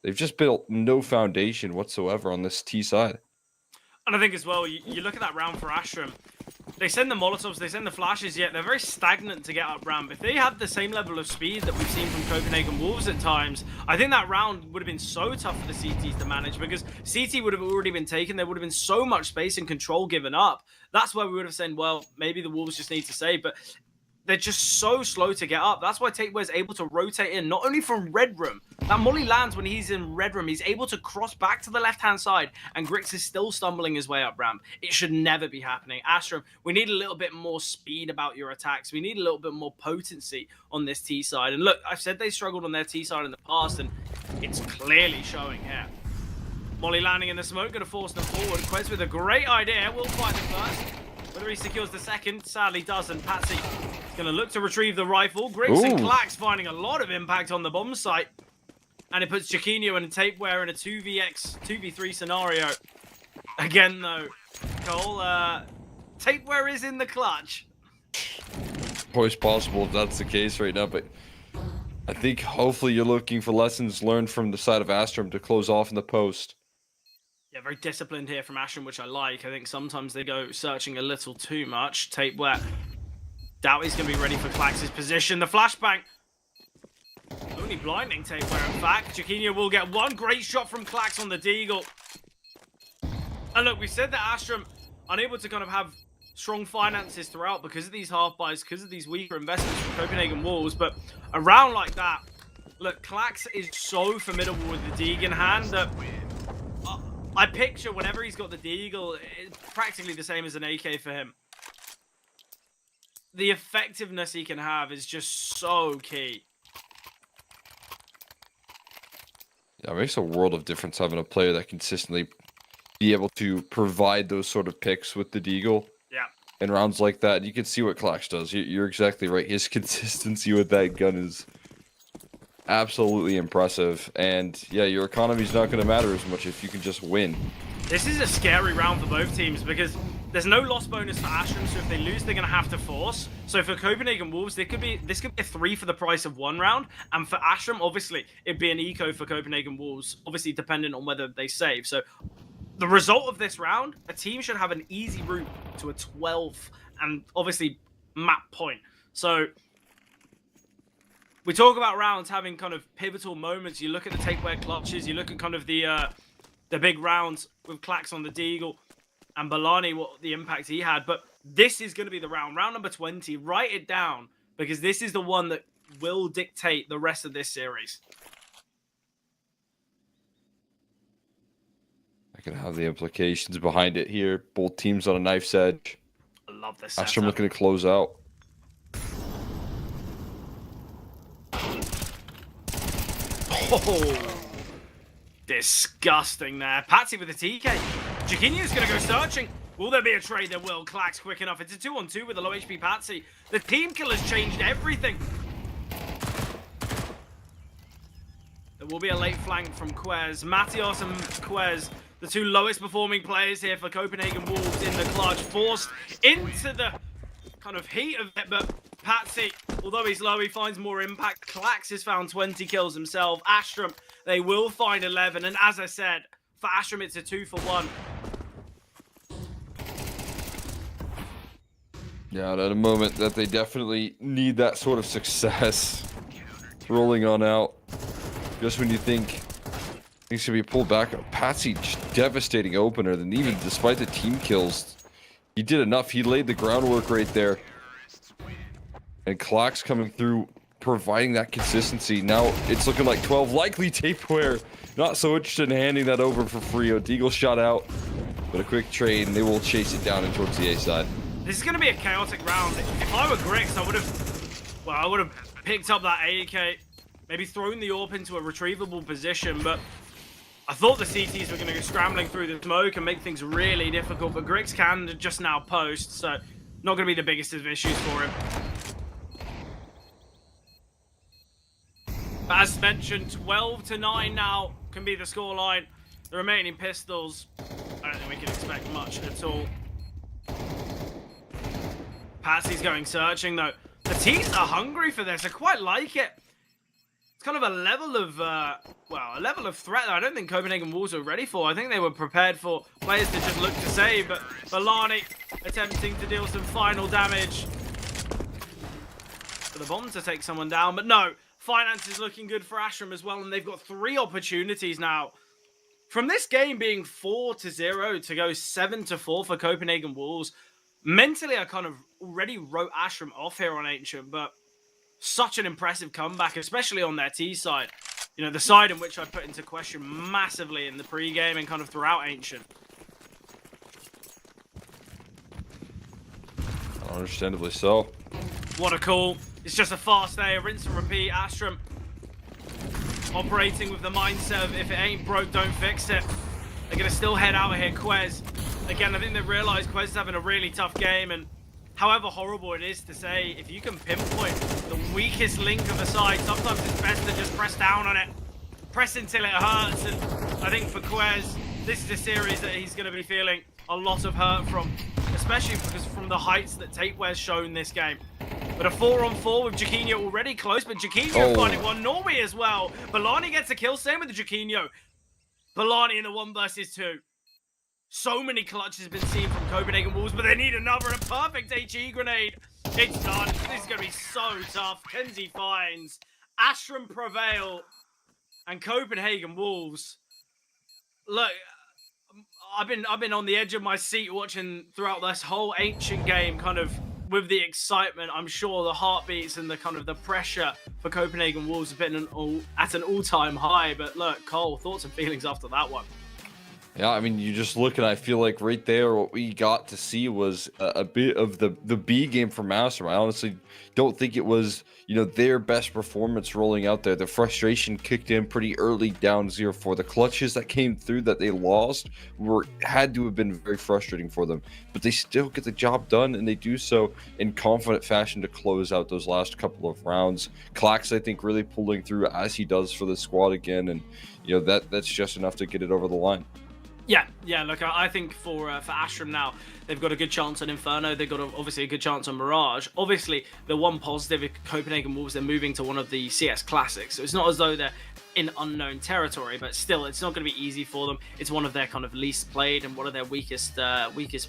They've just built no foundation whatsoever on this T side. And I think as well, you look at that round for Astrum. They send the Molotovs, they send the flashes, yet they're very stagnant to get up ramp. If they had the same level of speed that we've seen from Copenhagen Wolves at times, I think that round would have been so tough for the CTs to manage, because CT would have already been taken. There would have been so much space and control given up. That's why we would have said, well, maybe the Wolves just need to save, but they're just so slow to get up. That's why Tapeware is able to rotate in, not only from Red Room. That molly lands when he's in Red Room. He's able to cross back to the left-hand side, and Grix is still stumbling his way up ramp. It should never be happening. Astrum, we need a little bit more speed about your attacks. We need a little bit more potency on this T side. And look, I've said they struggled on their T side in the past, and it's clearly showing here. Molly landing in the smoke, going to force them forward. Quez with a great idea. We'll find the first. Whether he secures the second, sadly doesn't. Patsy is going to look to retrieve the rifle. Griggs and Clax finding a lot of impact on the bomb site. And it puts Jaquinho and Tapeware in a 2v3 scenario. Again, though, Cole, Tapeware is in the clutch. Always possible if that's the case right now, but I think hopefully you're looking for lessons learned from the side of Astrum to close off in the post. Yeah, very disciplined here from Ashton, which I like. I think sometimes they go searching a little too much. Tapeware. Doubt he's going to be ready for Clax's position. The flashbang. Only blinding Tapeware, in fact. Jaquinho will get one great shot from Clax on the Deagle. And look, we said that Astrum unable to kind of have strong finances throughout because of these half buys, because of these weaker investments from Copenhagen Wolves. But a round like that, look, Clax is so formidable with the Deagle in hand that I picture whenever he's got the Deagle, it's practically the same as an AK for him. The effectiveness he can have is just so key. Yeah, it makes a world of difference having a player that consistently be able to provide those sort of picks with the Deagle. Yeah. In rounds like that, you can see what Clax does. You're exactly right. His consistency with that gun is absolutely impressive. And yeah, your economy's not going to matter as much if you can just win. This is a scary round for both teams because there's no loss bonus for Astrum, so if they lose, they're going to have to force. So for Copenhagen Wolves, this could be a 3 for the price of 1 round. And for Astrum, obviously, it'd be an eco for Copenhagen Wolves, obviously dependent on whether they save. So the result of this round, a team should have an easy route to a 12 and obviously map point. So we talk about rounds having kind of pivotal moments. You look at the Tapeware clutches, you look at kind of the big rounds with Clax on the Deagle and Balani, what the impact he had. But this is going to be the round number 20. Write it down because this is the one that will dictate the rest of this series. I can have the implications behind it here. Both teams on a knife's edge. I love this. Astrum looking to close out. Oh, disgusting there. Patsy with the TK. Jaquinho's going to go searching. Will there be a trade? There will. Clax quick enough. It's a 2-on-2 with a low HP Patsy. The team kill has changed everything. There will be a late flank from Quez. Matios and Quez, the 2 lowest performing players here for Copenhagen Wolves in the clutch, forced into the kind of heat of it, but Patsy, although he's low, he finds more impact. Clax has found 20 kills himself. Astrum, they will find 11, and as I said, for Astrum, it's a 2 for 1. Yeah, at a moment that they definitely need that sort of success. Rolling on out. Just when you think things should be pulled back. Patsy, just devastating opener. Then even despite the team kills, he did enough. He laid the groundwork right there. And Clax coming through, providing that consistency. Now it's looking like 12. Likely Tapeware not so interested in handing that over for free. Deagle shot out. but a quick trade, and they will chase it down and towards the A side. This is going to be a chaotic round. If I were Grix, I would have picked up that AK, maybe thrown the AWP into a retrievable position, but I thought the CTs were going to go scrambling through the smoke and make things really difficult, but Grix can just now post, so not going to be the biggest of issues for him. But as mentioned, 12-9 now can be the scoreline. The remaining pistols, I don't think we can expect much at all. Patsy's going searching, though. The T's are hungry for this. I quite like it. It's kind of a level of, a level of threat that I don't think Copenhagen Wolves are ready for. I think they were prepared for players to just look to save, but Balani attempting to deal some final damage. For the bomb to take someone down, but no. Finance is looking good for Astrum as well, and they've got 3 opportunities now. From this game being 4-0 to go 7-4 for Copenhagen Wolves, mentally I kind of already wrote Astrum off here on Ancient, but such an impressive comeback, especially on their T side. You know, the side in which I put into question massively in the pre-game and kind of throughout Ancient. Understandably so. What a call. It's just a fast A, a rinse and repeat. Astrum operating with the mindset of if it ain't broke, don't fix it. They're going to still head out of here. Quez, again, I think they've realized Quez is having a really tough game, and however horrible it is to say, if you can pinpoint the weakest link of the side, sometimes it's best to just press down on it. Press until it hurts, and I think for Quez, this is a series that he's going to be feeling a lot of hurt from, especially because from the heights that Tapeware's shown this game. But a 4-on-4 with Jaquinho already close, but Jaquinho finding one. Norway as well. Balani gets a kill, same with Jaquinho. Balani in the 1 versus 2. So many clutches have been seen from Copenhagen Wolves, but they need another, and a perfect HE grenade. It's done. This is going to be so tough. Kenzie finds. Astrum prevail. And Copenhagen Wolves. Look, I've been on the edge of my seat watching throughout this whole Ancient game, kind of with the excitement. I'm sure the heartbeats and the kind of the pressure for Copenhagen Wolves have been at an all-time high. But look, Cole, thoughts and feelings after that one? Yeah, I mean, you just look, and I feel like right there, what we got to see was a bit of the B game for Master. I honestly don't think it was, their best performance rolling out there. The frustration kicked in pretty early down 0-4. The clutches that came through that they lost had to have been very frustrating for them, but they still get the job done, and they do so in confident fashion to close out those last couple of rounds. Clax, I think, really pulling through as he does for the squad again, and that's just enough to get it over the line. Yeah. Look, I think for Astrum now, they've got a good chance on Inferno. They've got obviously a good chance on Mirage. Obviously, the one positive with Copenhagen Wolves, they're moving to one of the CS Classics. So it's not as though they're in unknown territory, but still, it's not going to be easy for them. It's one of their kind of least played and one of their weakest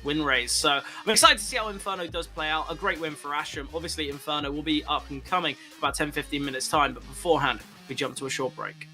win rates. So I'm excited to see how Inferno does play out. A great win for Astrum. Obviously, Inferno will be up and coming about 10-15 minutes time, but beforehand, we jump to a short break.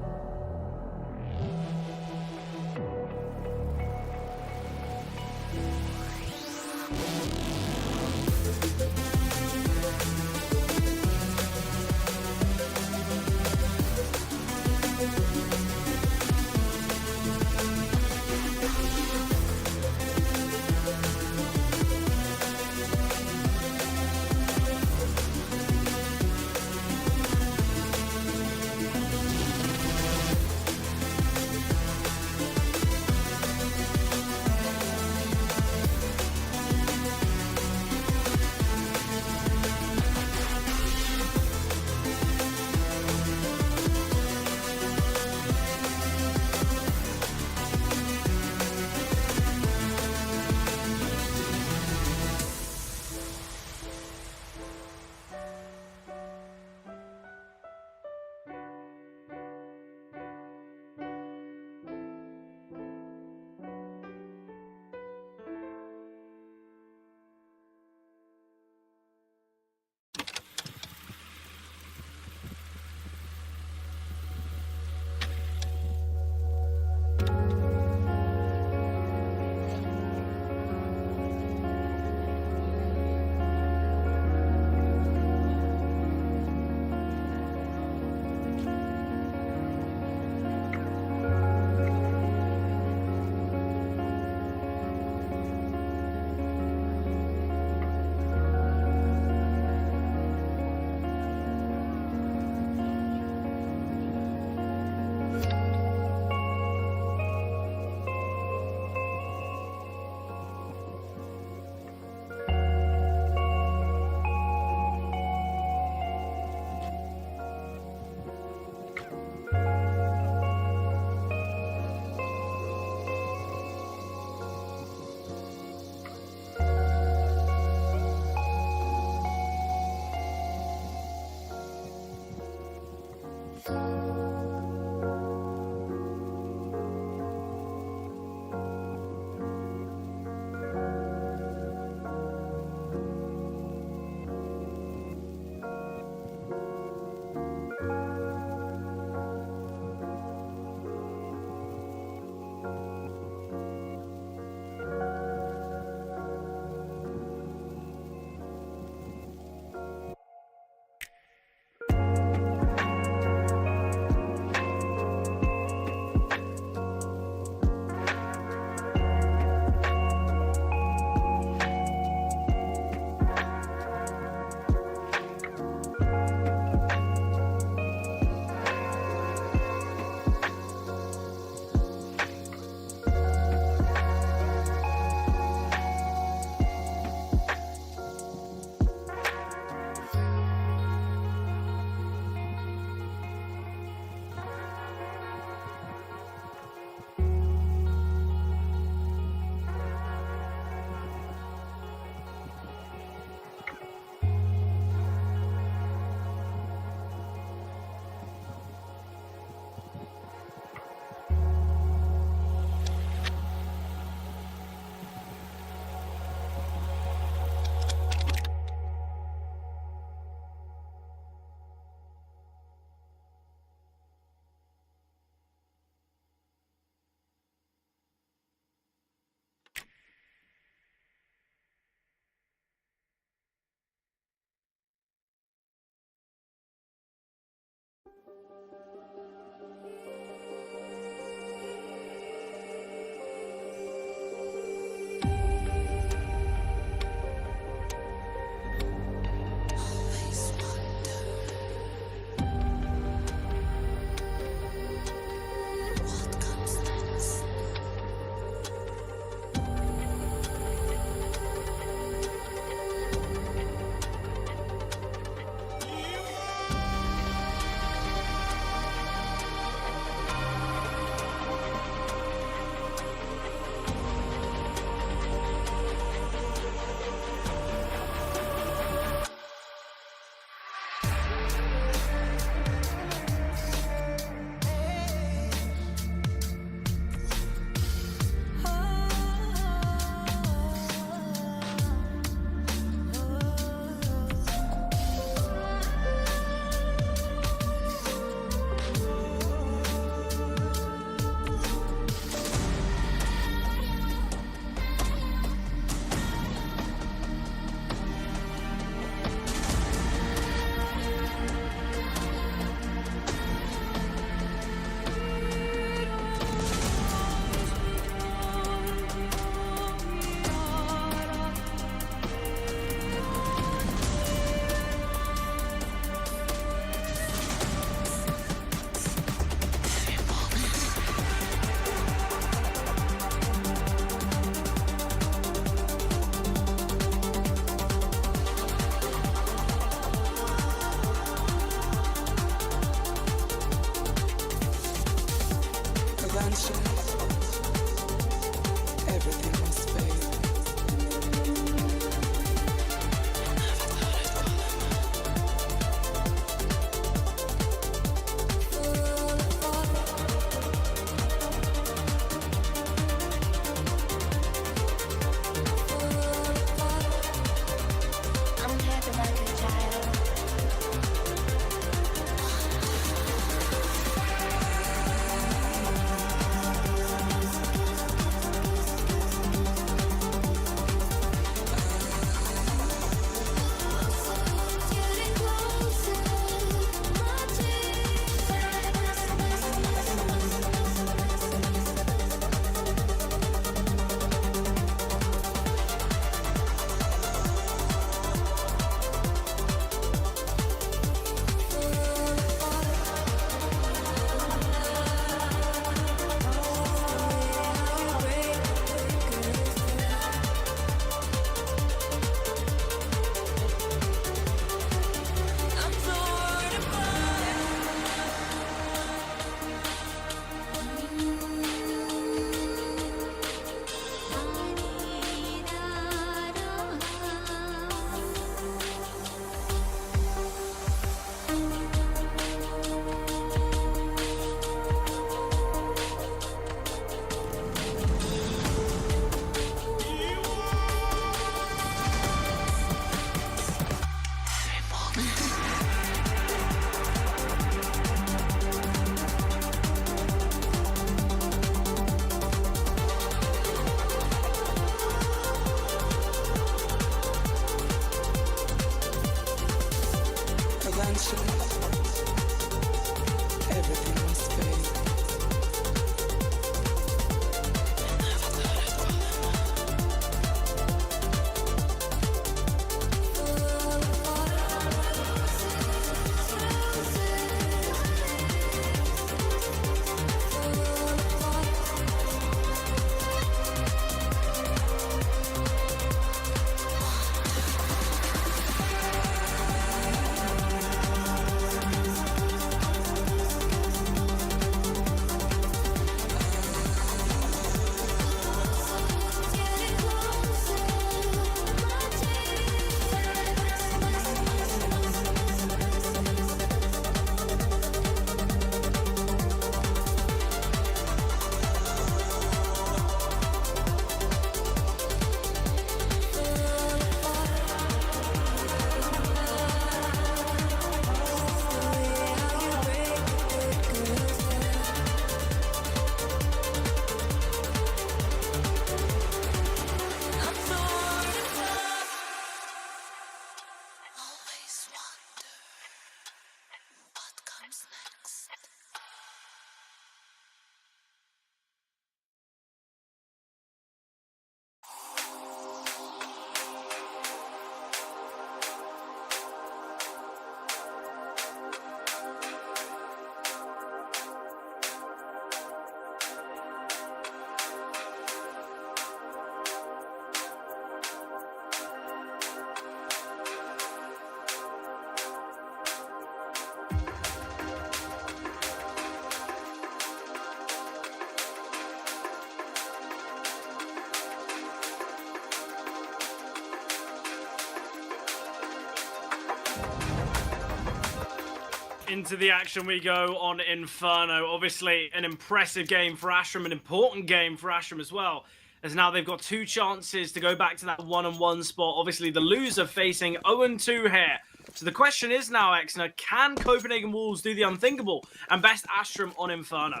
Into the action we go on Inferno. Obviously, an impressive game for Astrum, an important game for Astrum as well, as now they've got 2 chances to go back to that 1-1 spot. Obviously, the loser facing 0-2 here. So the question is now, Exner, can Copenhagen Wolves do the unthinkable and best Astrum on Inferno?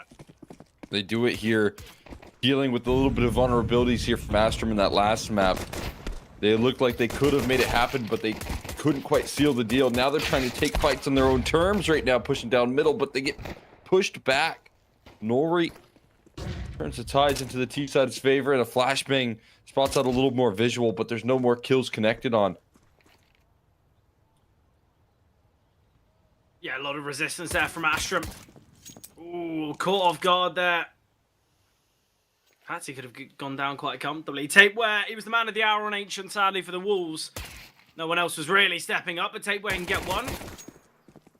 They do it here, dealing with a little bit of vulnerabilities here from Astrum in that last map. They looked like they could have made it happen, but they couldn't quite seal the deal. Now they're trying to take fights on their own terms right now, pushing down middle, but they get pushed back. Nori turns the tides into the T-side's favor, and a flashbang spots out a little more visual, but there's no more kills connected on. Yeah, a lot of resistance there from Astrum. Ooh, caught off guard there. Patsy could have gone down quite comfortably. Tapeware, he was the man of the hour on Ancient, sadly, for the Wolves. No one else was really stepping up, but Tapeware can get one.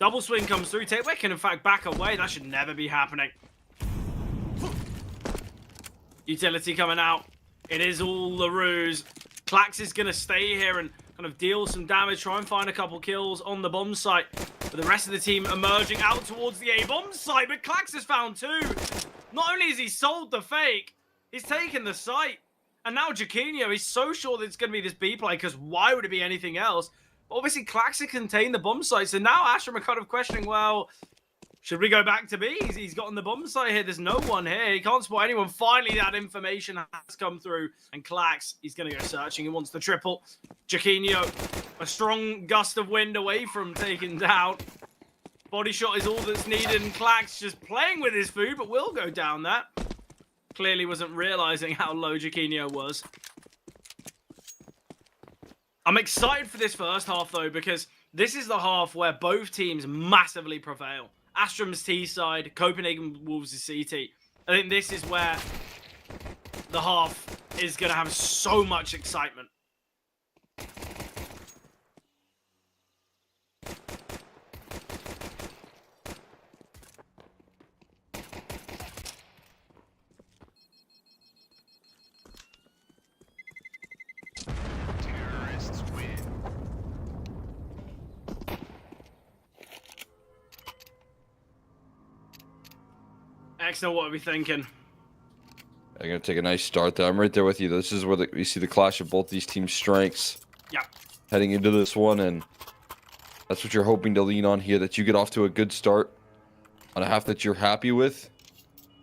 Double swing comes through. Tapeware can, in fact, back away. That should never be happening. Utility coming out. It is all the ruse. Klax is going to stay here and kind of deal some damage, try and find a couple kills on the bomb site. But the rest of the team emerging out towards the A-bomb site, but Klax has found 2. Not only has he sold the fake, he's taken the site. And now Jaquinho, he's so sure that it's going to be this B play, because why would it be anything else? But obviously, Klax had contained the bomb site, so now Astrum are kind of questioning, well, should we go back to B? He's gotten the bomb site here. There's no one here. He can't spot anyone. Finally, that information has come through. And Klax, he's going to go searching. He wants the triple. Jaquinho, a strong gust of wind away from taking down. Body shot is all that's needed. And Klax just playing with his food, but will go down that. Clearly wasn't realizing how low Jaquinho was. I'm excited for this first half, though, because this is the half where both teams massively prevail. Astrum's T side, Copenhagen Wolves' CT. I think this is where the half is going to have so much excitement. Excellent, what are we thinking? I'm going to take a nice start there. I'm right there with you. This is where we see the clash of both these teams' strengths. Yeah. Heading into this one, and that's what you're hoping to lean on here, that you get off to a good start on a half that you're happy with.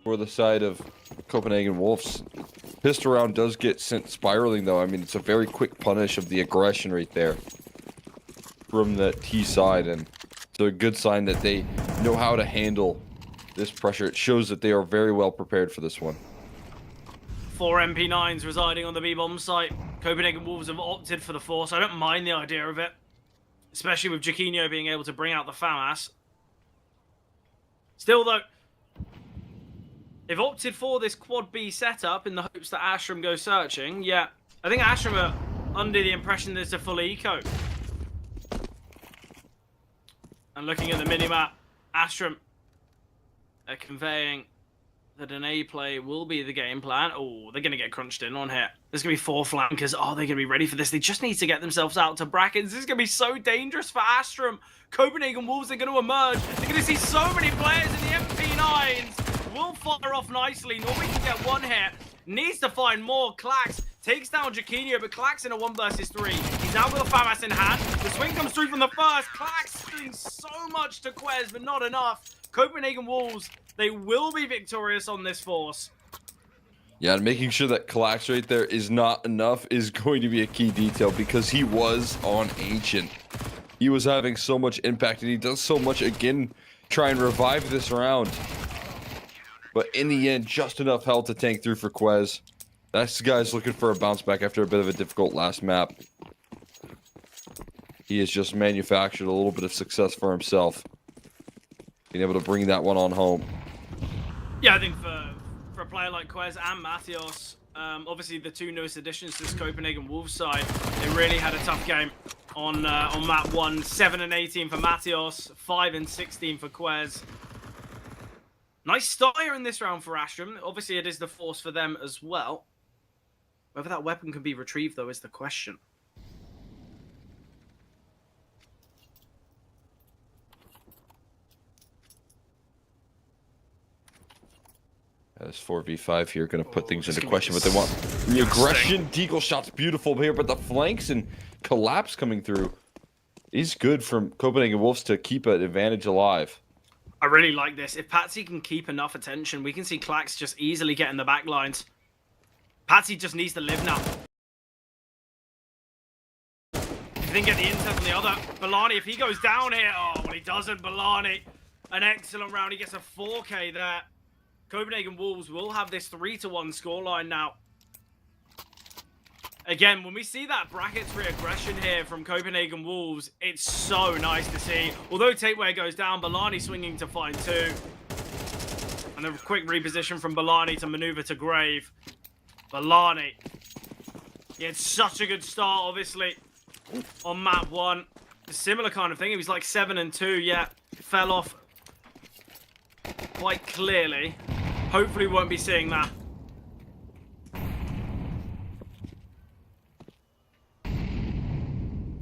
For the side of Copenhagen Wolves, pistol round does get sent spiraling, though. I mean, it's a very quick punish of the aggression right there from the T side, and it's a good sign that they know how to handle this pressure. It shows that they are very well prepared for this one. 4 MP9s residing on the B-bomb site. Copenhagen Wolves have opted for the Force. I don't mind the idea of it, especially with Jaquinho being able to bring out the FAMAS. Still, though, they've opted for this quad B setup in the hopes that Astrum go searching. Yeah, I think Astrum are under the impression that it's a full eco. And looking at the minimap, Astrum are conveying that an A play will be the game plan. Oh, they're going to get crunched in on here. There's going to be 4 flankers. Oh, they're going to be ready for this. They just need to get themselves out to brackets. This is going to be so dangerous for Astrum. Copenhagen Wolves are going to emerge. They're going to see so many players in the MP9s. Will fire off nicely. Normally can get one here. Needs to find more. Klax takes down Jaquinho, but Klax in a 1 versus 3. He's now got the FAMAS in hand. The swing comes through from the first. Klax doing so much to Quez, but not enough. Copenhagen Wolves, they will be victorious on this Force. Yeah, and making sure that Klax right there is not enough is going to be a key detail, because he was on Ancient. He was having so much impact, and he does so much again, try and revive this round. But in the end, just enough health to tank through for Quez. This guy's looking for a bounce back after a bit of a difficult last map. He has just manufactured a little bit of success for himself, being able to bring that one on home. Yeah, I think for a player like Quez and Mathios, obviously the 2 newest additions to this Copenhagen Wolves side, they really had a tough game on map 1. 7 and 18 for Mathios, 5 and 16 for Quez. Nice start here in this round for Astrum. Obviously it is the Force for them as well. Whether that weapon can be retrieved, though, is the question. As 4v5 here, going to put things into question, but be they want the aggression. Deagle shot's beautiful here, but the flanks and collapse coming through is good from Copenhagen Wolves to keep an advantage alive. I really like this. If Patsy can keep enough attention, we can see Clax just easily get in the back lines. Patsy just needs to live now. If he didn't get the intel from the other, Balani, if he goes down here, oh, well, he doesn't. Balani, an excellent round. He gets a 4K there. Copenhagen Wolves will have this 3-1 scoreline now. Again, when we see that bracketary aggression here from Copenhagen Wolves, it's so nice to see. Although Tateware goes down, Balani swinging to find 2. And a quick reposition from Balani to maneuver to Grave. Balani. He had such a good start, obviously, on map 1. A similar kind of thing. He was like 7-2, yeah. Fell off quite clearly. Hopefully we won't be seeing that.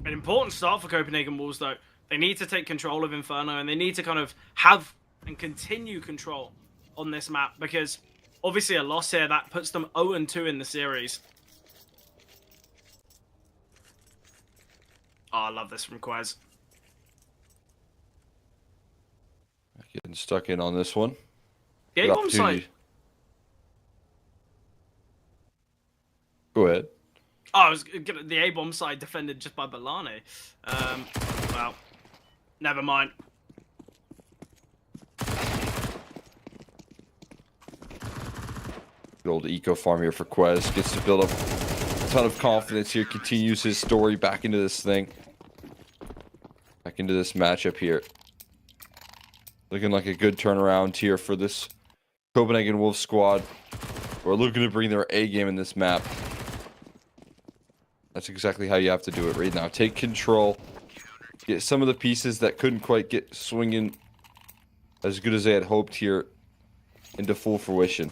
An important start for Copenhagen Wolves, though. They need to take control of Inferno, and they need to kind of have and continue control on this map, because obviously a loss here, that puts them 0-2 in the series. Oh, I love this from Quez. Getting stuck in on this one. The A-bomb side. Go ahead. Oh, I was gonna, the A-bomb side defended just by Balani. Well, never mind. Good old eco farm here for Quez. Gets to build up a ton of confidence here. Continues his story back into this thing. Back into this matchup here. Looking like a good turnaround here for this Copenhagen Wolves squad. We're looking to bring their A game in this map. That's exactly how you have to do it right now. Take control. Get some of the pieces that couldn't quite get swinging as good as they had hoped here into full fruition.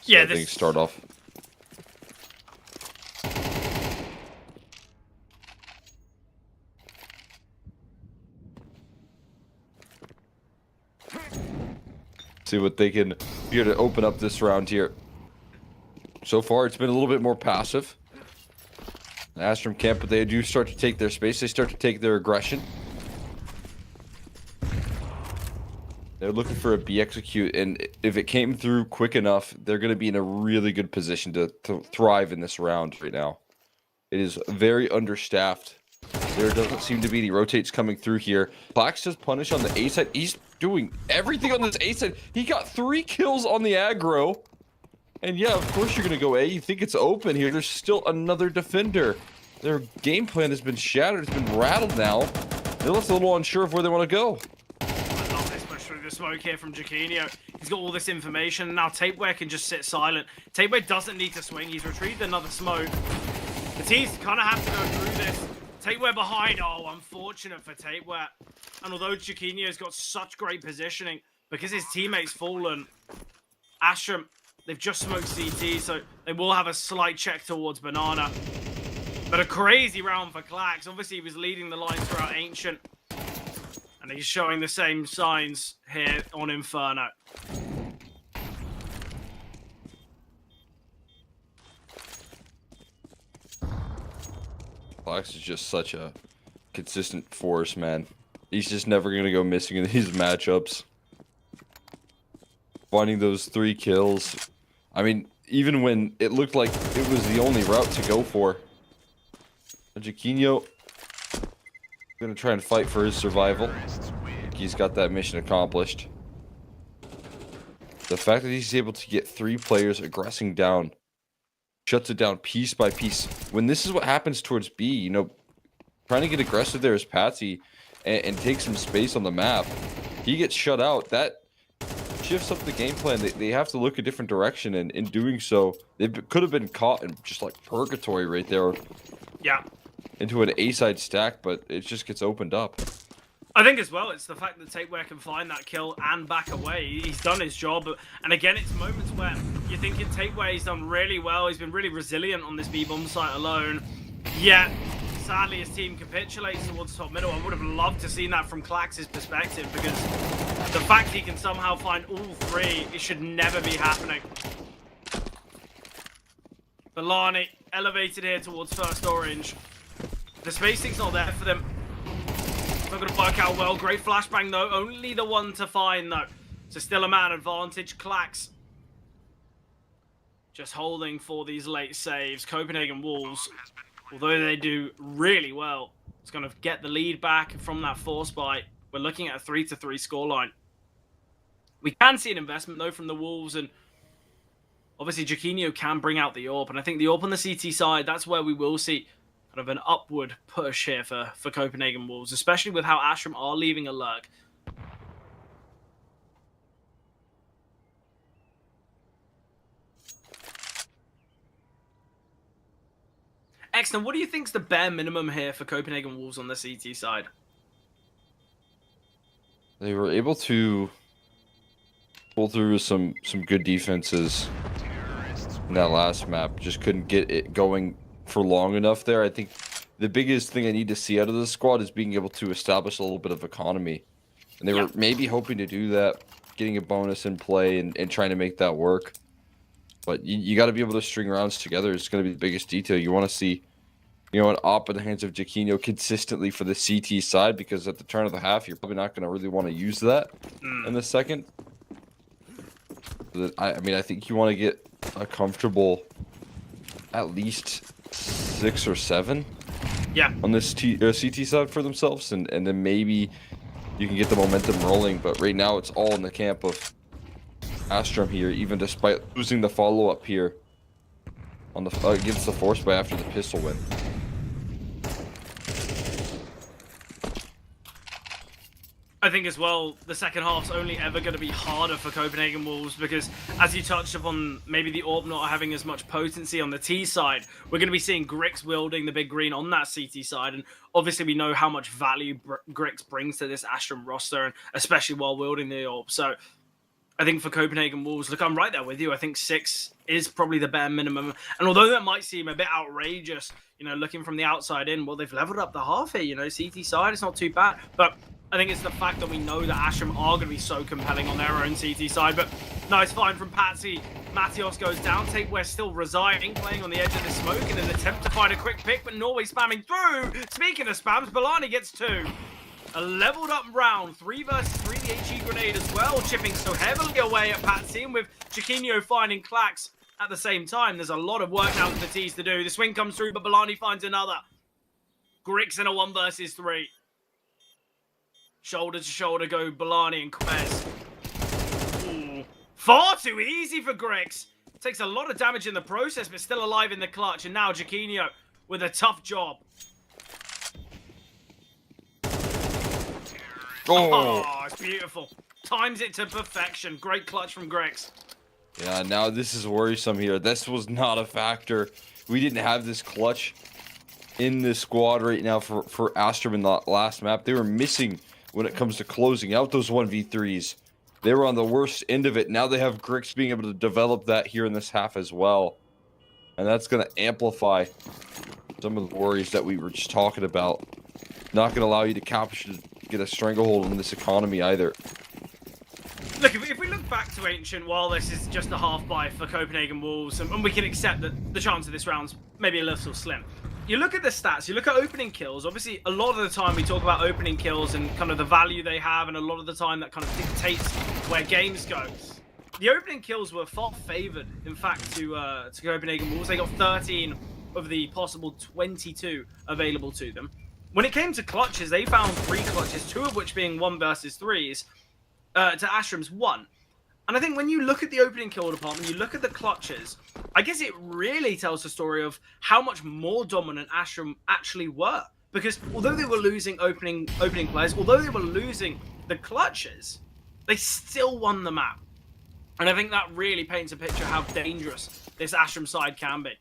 Yeah, this start off. See what they can here to open up this round here. So far, it's been a little bit more passive. Astrum camp, but they do start to take their space. They start to take their aggression. They're looking for a B execute, and if it came through quick enough, they're going to be in a really good position to thrive in this round right now. It is very understaffed. There doesn't seem to be any rotates coming through here. Plax just punished on the A side. He's doing everything on this A side. He got 3 kills on the aggro. And yeah, of course you're going to go A. You think it's open here. There's still another defender. Their game plan has been shattered. It's been rattled now. They're left a little unsure of where they want to go. Through the smoke here from Jaquinho. He's got all this information, and now Tapeware can just sit silent. Tapeware doesn't need to swing. He's retrieved another smoke. The teams kind of have to go through this. Tapeware behind. Oh, unfortunate for Tapeware. And although Jaquinho's got such great positioning, because his teammate's fallen, Astrum, they've just smoked CT, so they will have a slight check towards Banana. But a crazy round for Clax. Obviously, he was leading the line throughout Ancient. And he's showing the same signs here on Inferno. Plax is just such a consistent force, man. He's just never going to go missing in these matchups. Finding those 3 kills. I mean, even when it looked like it was the only route to go for. Jaquinho going to try and fight for his survival. He's got that mission accomplished. The fact that he's able to get 3 players aggressing down shuts it down piece by piece. When this is what happens towards B, you know, trying to get aggressive there is Patsy and take some space on the map. He gets shut out. That shifts up the game plan. They have to look a different direction, and in doing so, they could have been caught in just like purgatory right there. Yeah. Into an A-side stack, but it just gets opened up. I think as well, it's the fact that Tapeware can find that kill and back away. He's done his job. And again, it's moments where you're thinking Tapeware, he's done really well. He's been really resilient on this B-bomb site alone. Yet, sadly, his team capitulates towards top middle. I would have loved to seen that from Klax's perspective, because the fact he can somehow find all three, it should never be happening. Balani elevated here towards first orange. The spacing's not there for them. Not going to work out well. Great flashbang, though. Only the one to find, though. So still a man advantage. Klax just holding for these late saves. Copenhagen Wolves, although they do really well, it's going to get the lead back from that force bite. We're looking at a 3-3 scoreline. We can see an investment, though, from the Wolves, and obviously Jaquinho can bring out the AWP, and I think the AWP on the CT side, that's where we will see kind of an upward push here for Copenhagen Wolves, especially with how Astrum are leaving a lurk. Excellent. What do you think's the bare minimum here for Copenhagen Wolves on the CT side? They were able to pull through some good defenses in that last map. Just couldn't get it going for long enough there. I think the biggest thing I need to see out of this squad is being able to establish a little bit of economy. And they were maybe hoping to do that, getting a bonus in play and trying to make that work. But you got to be able to string rounds together. It's going to be the biggest detail. You want to see, you know, an op in the hands of Jaquinho consistently for the CT side, because at the turn of the half, you're probably not going to really want to use that in the second. I mean, I think you want to get a comfortable at least 6 or 7 on this CT side for themselves, and then maybe you can get the momentum rolling. But right now it's all in the camp of Astrum here, even despite losing the follow-up here on the against the force by after the pistol win. I think as well, the second half's only ever going to be harder for Copenhagen Wolves, because as you touched upon, maybe the AWP not having as much potency on the T side, we're going to be seeing Grix wielding the big green on that CT side, and obviously we know how much value Grix brings to this Astrum roster, and especially while wielding the AWP. So I think for Copenhagen Wolves, look, I'm right there with you. I think 6 is probably the bare minimum, and although that might seem a bit outrageous, you know, looking from the outside in, well, they've leveled up the half here, you know, CT side, it's not too bad, but I think it's the fact that we know that Astrum are going to be so compelling on their own CT side. But nice find from Patsy. Matios goes down. Tapeware still residing, playing on the edge of the smoke in an attempt to find a quick pick, but Norway spamming through. Speaking of spams, Balani gets 2. A leveled up round, 3 versus 3, the HE grenade as well, chipping so heavily away at Patsy, and with Jaquinho finding Klax at the same time. There's a lot of work now for the T's to do. The swing comes through, but Balani finds another. Grix in a 1 versus 3. Shoulder to shoulder go Balani and Quez. Ooh. Far too easy for Grix. Takes a lot of damage in the process, but still alive in the clutch. And now Jaquinho with a tough job. Oh, it's beautiful. Times it to perfection. Great clutch from Grix. Yeah, now this is worrisome here. This was not a factor. We didn't have this clutch in this squad right now for Astrum in the last map. They were missing when it comes to closing out those 1v3s. They were on the worst end of it. Now they have Grix being able to develop that here in this half as well. And that's going to amplify some of the worries that we were just talking about. Not going to allow you to capture, get a stranglehold on this economy either. Look, if we look back to Ancient, while this is just a half buy for Copenhagen Wolves, and we can accept that the chance of this round's maybe a little slim. You look at the stats, you look at opening kills. Obviously, a lot of the time we talk about opening kills and kind of the value they have, and a lot of the time that kind of dictates where games go. The opening kills were far favored, in fact, to Copenhagen Wolves. They got 13 of the possible 22 available to them. When it came to clutches, they found 3 clutches, 2 of which being 1 versus 3s, to Astrum's 1. And I think when you look at the opening kill department, you look at the clutches, I guess it really tells the story of how much more dominant Astrum actually were. Because although they were losing opening players, although they were losing the clutches, they still won the map. And I think that really paints a picture of how dangerous this Astrum side can be.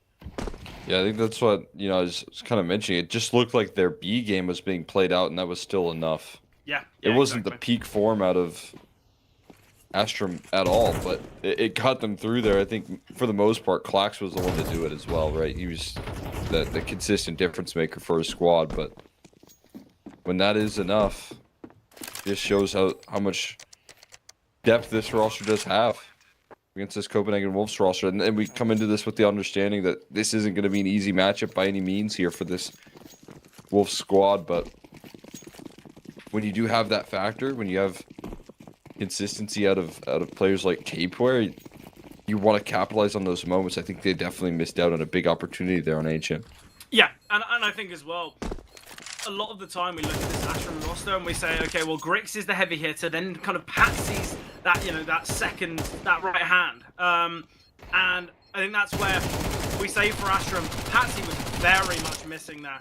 Yeah, I think that's what, you know, I was kind of mentioning. It just looked like their B game was being played out, and that was still enough. Yeah, It yeah, wasn't the exactly. peak form out of Astrum at all, but it got them through there. I think for the most part, Clax was the one to do it as well, right? He was the consistent difference maker for his squad, but when that is enough, it just shows how much depth this roster does have against this Copenhagen Wolves roster. And we come into this with the understanding that this isn't going to be an easy matchup by any means here for this Wolves squad, but when you do have that factor, when you have consistency out of players like Capeware, you want to capitalize on those moments. I think they definitely missed out on a big opportunity there on Ancient. Yeah, and I think as well, a lot of the time we look at this Ashram roster and we say, okay, well, Grix is the heavy hitter, then kind of Patsy's that, that second, that right hand. And I think that's where we say for Ashram, Patsy was very much missing there.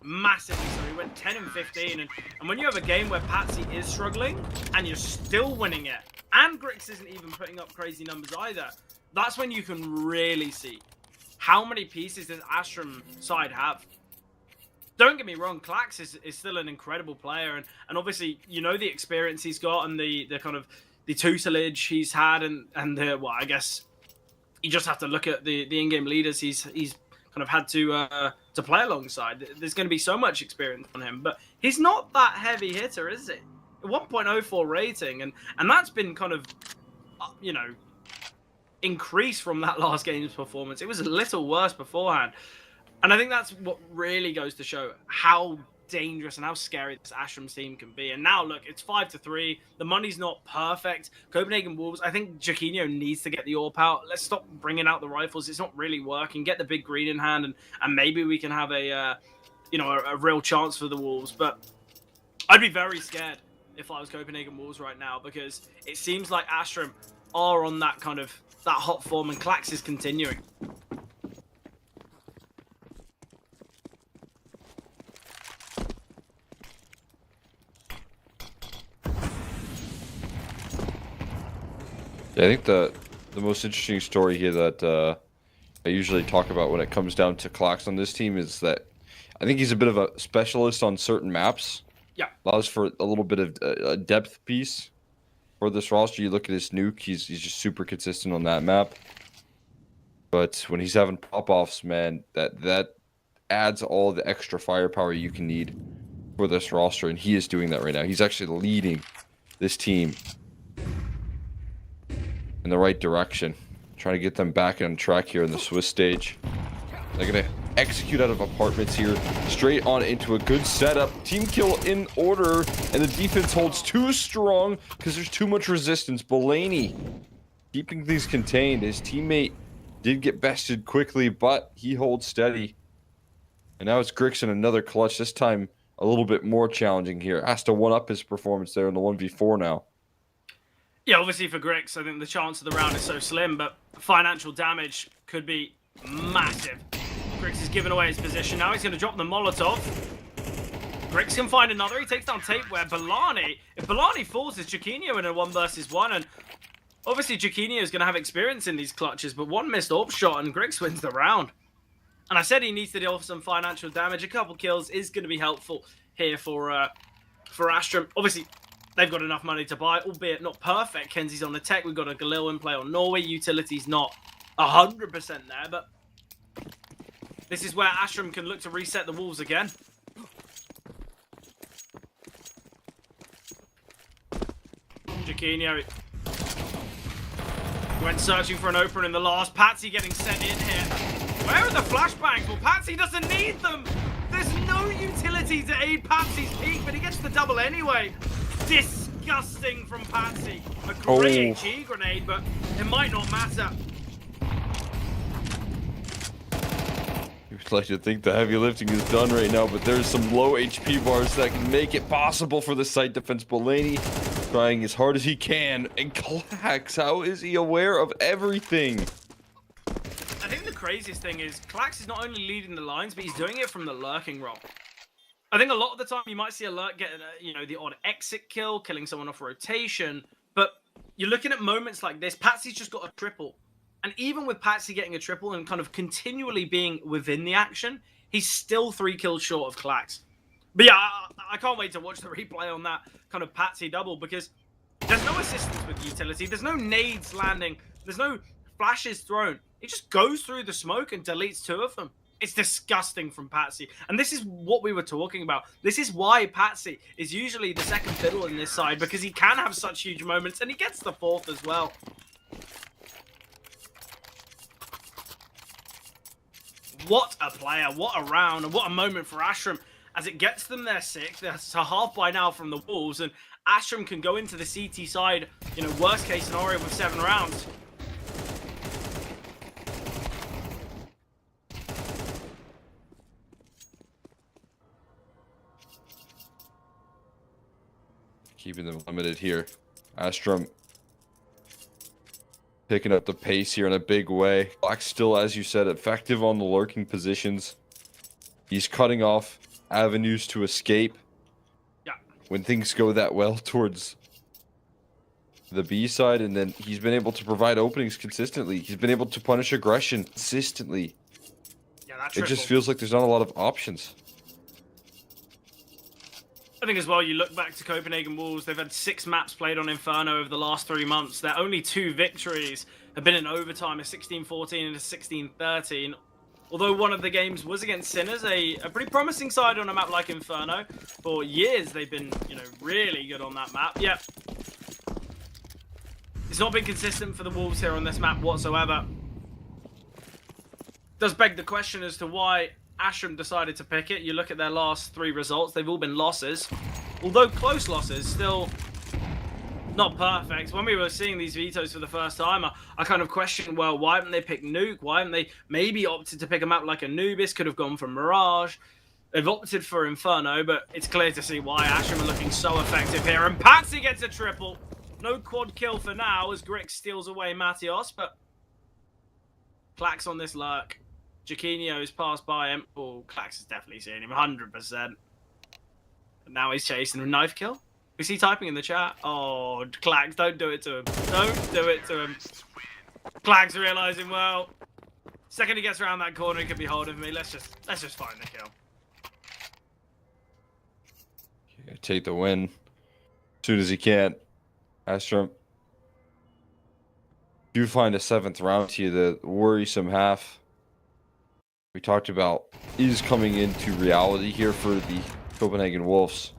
Massively so. He went 10 and 15, and when you have a game where Patsy is struggling and you're still winning it, and Grix isn't even putting up crazy numbers either, that's when you can really see how many pieces this Ashram side have. Don't get me wrong, Clax is still an incredible player, and obviously the experience he's got and the kind of the tutelage he's had, and the, well, I guess you just have to look at the in-game leaders he's kind of had to play alongside. There's going to be so much experience on him, but he's not that heavy hitter, is he? 1.04 rating, and that's been kind of increased from that last game's performance. It was a little worse beforehand, and I think that's what really goes to show how dangerous and how scary this Ashram team can be. And now look, it's 5-3. The money's not perfect. Copenhagen Wolves, I think Jaquinho needs to get the AWP out. Let's stop bringing out the rifles. It's not really working. Get the big green in hand, and maybe we can have a real chance for the Wolves. But I'd be very scared if I was Copenhagen Wolves right now, because it seems like Ashram are on that kind of that hot form, and Clax is continuing. Yeah, I think the most interesting story here that I usually talk about when it comes down to Clax on this team is that I think he's a bit of a specialist on certain maps. Yeah. Allows for a little bit of a depth piece for this roster. You look at his nuke, he's just super consistent on that map. But when he's having pop-offs, man, that adds all the extra firepower you can need for this roster, and he is doing that right now. He's actually leading this team in the right direction, trying to get them back on track here in the Swiss stage. They're gonna execute out of apartments here, straight on into a good setup. Team kill in order, and the defense holds too strong because there's too much resistance. Belaney keeping things contained. His teammate did get bested quickly, but he holds steady. And now it's Grix in another clutch, this time a little bit more challenging here. Has to one-up his performance there in the 1v4 now. Yeah, obviously for Grix, I think the chance of the round is so slim, but financial damage could be massive. Grix is giving away his position. Now he's going to drop the Molotov. Grix can find another. He takes down Tapeware. Belani, if Belani falls, it's Jaquinho in a 1 versus 1, and obviously Jaquinho is going to have experience in these clutches, but one missed AWP shot and Grix wins the round. And I said he needs to deal with some financial damage. A couple kills is going to be helpful here for Astrum. Obviously, they've got enough money to buy, albeit not perfect. Kenzie's on the tech. We've got a Galil in play on Norway. Utility's not 100% there, but this is where Astrum can look to reset the Wolves again. Jaquinho went searching for an opener in the last. Patsy getting sent in here. Where are the flashbangs? Well, Patsy doesn't need them. There's no utility to aid Patsy's peak, but he gets the double anyway. Disgusting from Patsy. A great HE grenade, but it might not matter. You'd like to think the heavy lifting is done right now, but there's some low HP bars that can make it possible for the site defense. Belaney trying as hard as he can, and Clax, how is he aware of everything? I think the craziest thing is Clax is not only leading the lines, but he's doing it from the lurking role. I think a lot of the time you might see Alert get, the odd exit kill, killing someone off rotation, but you're looking at moments like this. Patsy's just got a triple. And even with Patsy getting a triple and kind of continually being within the action, he's still 3 kills short of Clax. But yeah, I can't wait to watch the replay on that kind of Patsy double, because there's no assistance with utility. There's no nades landing. There's no flashes thrown. It just goes through the smoke and deletes 2 of them. It's disgusting from Patsy. And this is what we were talking about. This is why Patsy is usually the second fiddle in this side, because he can have such huge moments, and he gets the 4th as well. What a player, what a round, and what a moment for Ashram as it gets them their 6th. That's a half by now from the Wolves, and Ashram can go into the CT side, you know, worst case scenario with 7 rounds. Keeping them limited here. Astrum picking up the pace here in a big way. Black still, as you said, effective on the lurking positions. He's cutting off avenues to escape. Yeah. When things go that well towards the B side, and then he's been able to provide openings consistently. He's been able to punish aggression consistently. Yeah, that's it just feels like there's not a lot of options. I think as well, you look back to Copenhagen Wolves, they've had 6 maps played on Inferno over the last 3 months. Their only 2 victories have been in overtime, a 16-14 and a 16-13. Although one of the games was against Sinners, a pretty promising side on a map like Inferno. For years, they've been, you know, really good on that map. Yep. It's not been consistent for the Wolves here on this map whatsoever. Does beg the question as to why Ashram decided to pick it. You look at their last 3 results, they've all been losses. Although close losses, still not perfect. When we were seeing these vetoes for the first time, I kind of questioned, well, why haven't they picked Nuke? Why haven't they maybe opted to pick a map like Anubis? Could have gone for Mirage. They've opted for Inferno, but it's clear to see why Ashram are looking so effective here. And Patsy gets a triple. No quad kill for now as Grix steals away Matios, but Clax on this lurk. Jaquinho's passed by him. Oh, Clax is definitely seeing him, 100%. And now he's chasing a knife kill. Is he typing in the chat? Oh, Clax, don't do it to him. Don't do it to him. Clax realizing, well, second he gets around that corner, he could be holding me. Let's just find the kill. Yeah, take the win as soon as he can. Astrum. Do find a 7th round to you, the worrisome half we talked about is coming into reality here for the Copenhagen Wolves.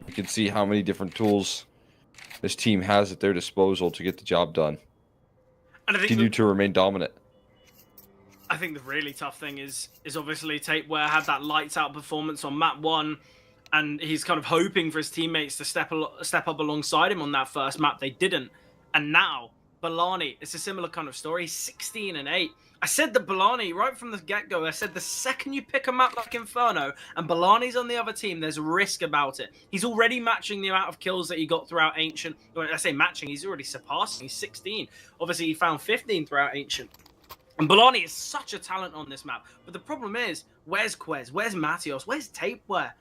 You can see how many different tools this team has at their disposal to get the job done. And I think continue to remain dominant. I think the really tough thing is obviously Tapeware had that lights out performance on map 1, and he's kind of hoping for his teammates to step up alongside him on that first map. They didn't. And now, Balani, it's a similar kind of story. 16-8. I said that Balani, right from the get-go, I said the second you pick a map like Inferno and Balani's on the other team, there's risk about it. He's already matching the amount of kills that he got throughout Ancient. When I say matching, he's already surpassing. He's 16. Obviously, he found 15 throughout Ancient. And Balani is such a talent on this map. But the problem is, where's Quez? Where's Matios? Where's Tapeware?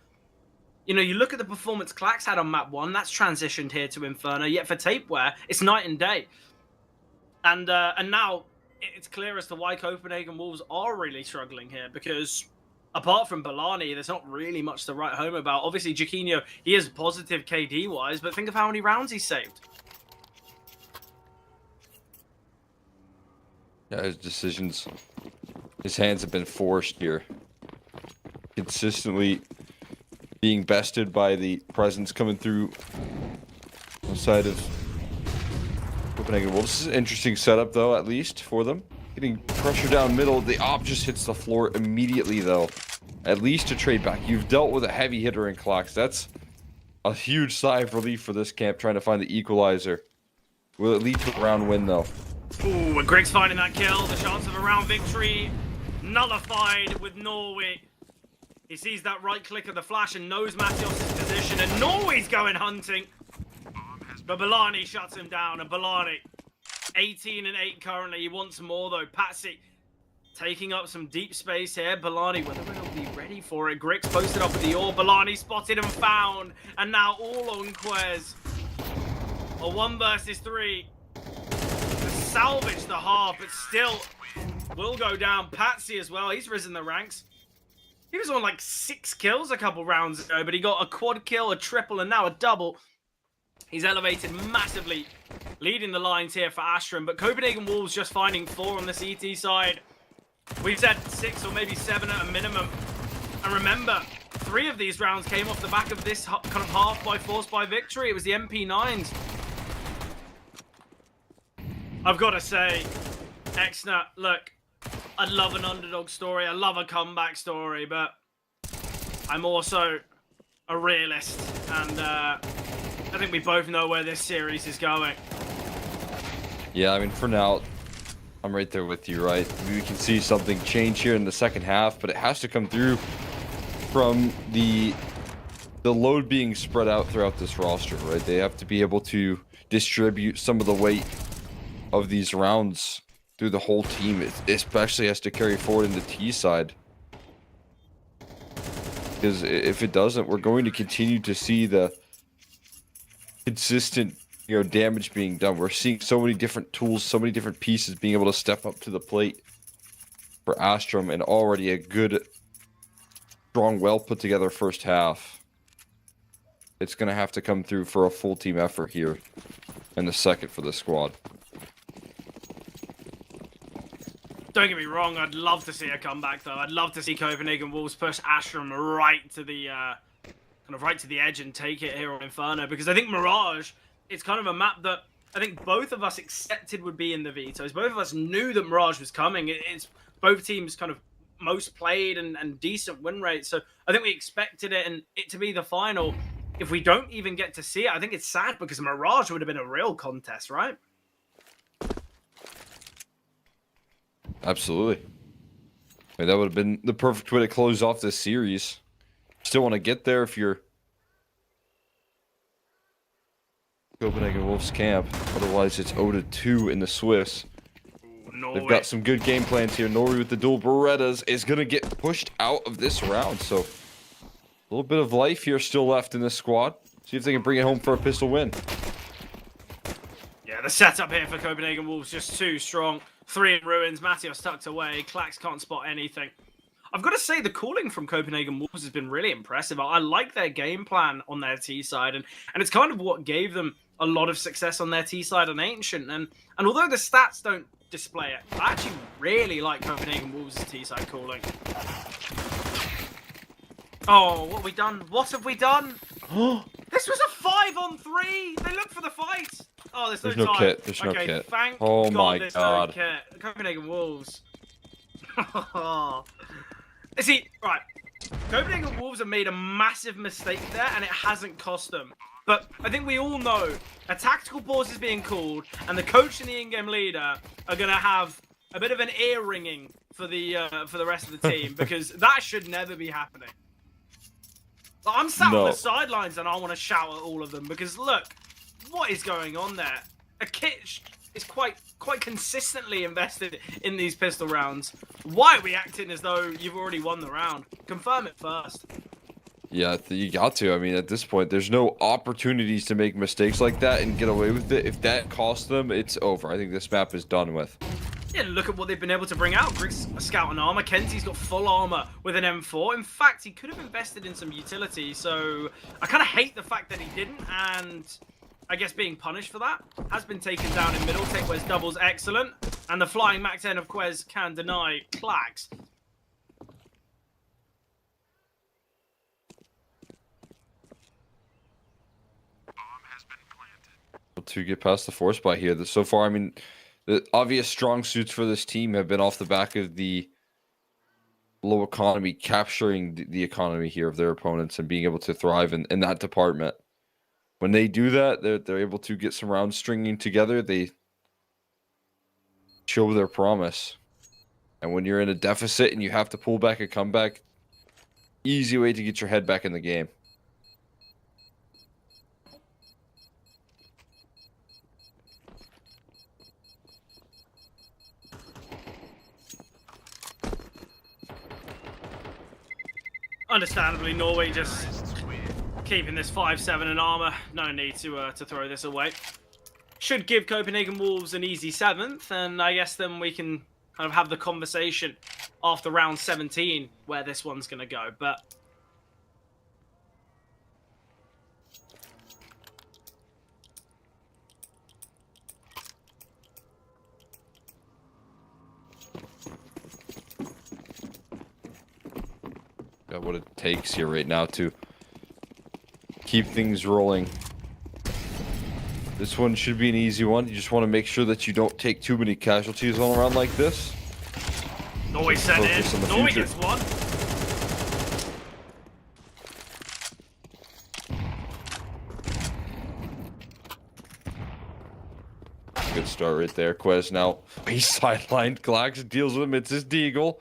You know, you look at the performance Clax had on map 1, that's transitioned here to Inferno, yet for Tapeware, it's night and day. And now, it's clear as to why Copenhagen Wolves are really struggling here, because apart from Balani, there's not really much to write home about. Obviously, Jaquinho, he is positive KD-wise, but think of how many rounds he's saved. Yeah, his decisions, his hands have been forced here. Consistently being bested by the presence coming through on the side of Copenhagen Wolves. This is an interesting setup, though, at least for them. Getting pressure down middle. The op just hits the floor immediately, though. At least a trade back. You've dealt with a heavy hitter in Clax. That's a huge sigh of relief for this camp, trying to find the equalizer. Will it lead to a round win, though? Ooh, and Greg's finding that kill. The chance of a round victory nullified with Norway. He sees that right click of the flash and knows Matios' position, and Norway's going hunting. But Balani shuts him down, and Balani, 18-8 currently. He wants more, though. Patsy taking up some deep space here. Balani, whether he'll be ready for it. Grix posted up with the orb. Balani spotted and found, and now all on Quez. A 1 versus 3. To salvage the half, but still will go down. Patsy as well. He's risen the ranks. He was on like 6 kills a couple rounds ago, but he got a quad kill, a triple, and now a double. He's elevated massively, leading the lines here for Astrum, but Copenhagen Wolves just finding 4 on the CT side. We said 6 or maybe 7 at a minimum. And remember, 3 of these rounds came off the back of this kind of half by force by victory. It was the MP9s. I've got to say, Exner, look, I love an underdog story. I love a comeback story, but I'm also a realist. And I think we both know where this series is going. Yeah, I mean, for now, I'm right there with you, right? We can see something change here in the second half, but it has to come through from the load being spread out throughout this roster, right? They have to be able to distribute some of the weight of these rounds through the whole team. It especially has to carry forward in the T side. Because if it doesn't, we're going to continue to see the consistent, damage being done. We're seeing so many different tools, so many different pieces being able to step up to the plate for Astrum, and already a good, strong, well put together first half. It's going to have to come through for a full team effort here in the second for the squad. Don't get me wrong, I'd love to see a comeback though. I'd love to see Copenhagen Wolves push Astrum right to the right to the edge and take it here on Inferno, because I think Mirage, it's kind of a map that I think both of us accepted would be in the vetoes. Both of us knew that Mirage was coming. It's both teams kind of most played and decent win rate. So I think we expected it and it to be the final. If we don't even get to see it, I think it's sad, because Mirage would have been a real contest, right? Absolutely. I mean, that would have been the perfect way to close off this series. Still want to get there if you're Copenhagen Wolves camp. Otherwise, it's 0-2 in the Swiss. They've got some good game plans here. Norway with the dual Berettas is going to get pushed out of this round. So a little bit of life here still left in this squad. See if they can bring it home for a pistol win. Yeah, the setup here for Copenhagen Wolves just too strong. 3 in ruins. Mattios tucked away. Klax can't spot anything. I've got to say, the calling from Copenhagen Wolves has been really impressive. I like their game plan on their T side, and it's kind of what gave them a lot of success on their T side on Ancient. And although the stats don't display it, I actually really like Copenhagen Wolves' T side calling. Oh, what have we done? What have we done? This was a 5-on-3. They look for the fight. Oh, there's no time. Kit. There's no kit. Thank oh God my there's God. no kit. Copenhagen Wolves. See, right. Copenhagen Wolves have made a massive mistake there, and it hasn't cost them. But I think we all know a tactical pause is being called, and the coach and the in-game leader are going to have a bit of an ear ringing for the rest of the team, because that should never be happening. I'm sat on the sidelines and I want to shout at all of them, because look, what is going on there? A kit is quite consistently invested in these pistol rounds. Why are we acting as though you've already won the round? Confirm it first. Yeah, you got to. I mean, at this point, there's no opportunities to make mistakes like that and get away with it. If that costs them, it's over. I think this map is done with. Yeah, look at what they've been able to bring out. Grig's a scout and armor. Kenzie's got full armor with an M4. In fact, he could have invested in some utility. So I kind of hate the fact that he didn't, and I guess being punished for that. Has been taken down in middle. Take Quez doubles, excellent. And the flying Mac 10 of Quez can deny Klax. To get past the force buy here. So far, I mean, the obvious strong suits for this team have been off the back of the low economy, capturing the economy here of their opponents and being able to thrive in that department. When they do that, they're able to get some rounds stringing together. They show their promise. And when you're in a deficit and you have to pull back a comeback, easy way to get your head back in the game. Understandably, Norway just keeping this 5-7 in armor. No need to throw this away. Should give Copenhagen Wolves an easy 7th, and I guess then we can kind of have the conversation after round 17 where this one's going to go. But got what it takes here right now to keep things rolling. This one should be an easy one. You just want to make sure that you don't take too many casualties on a round like this. Noise sent in. Noise gets one. Good start right there. Quez now. He's sidelined. Glax deals with him. It's his Deagle.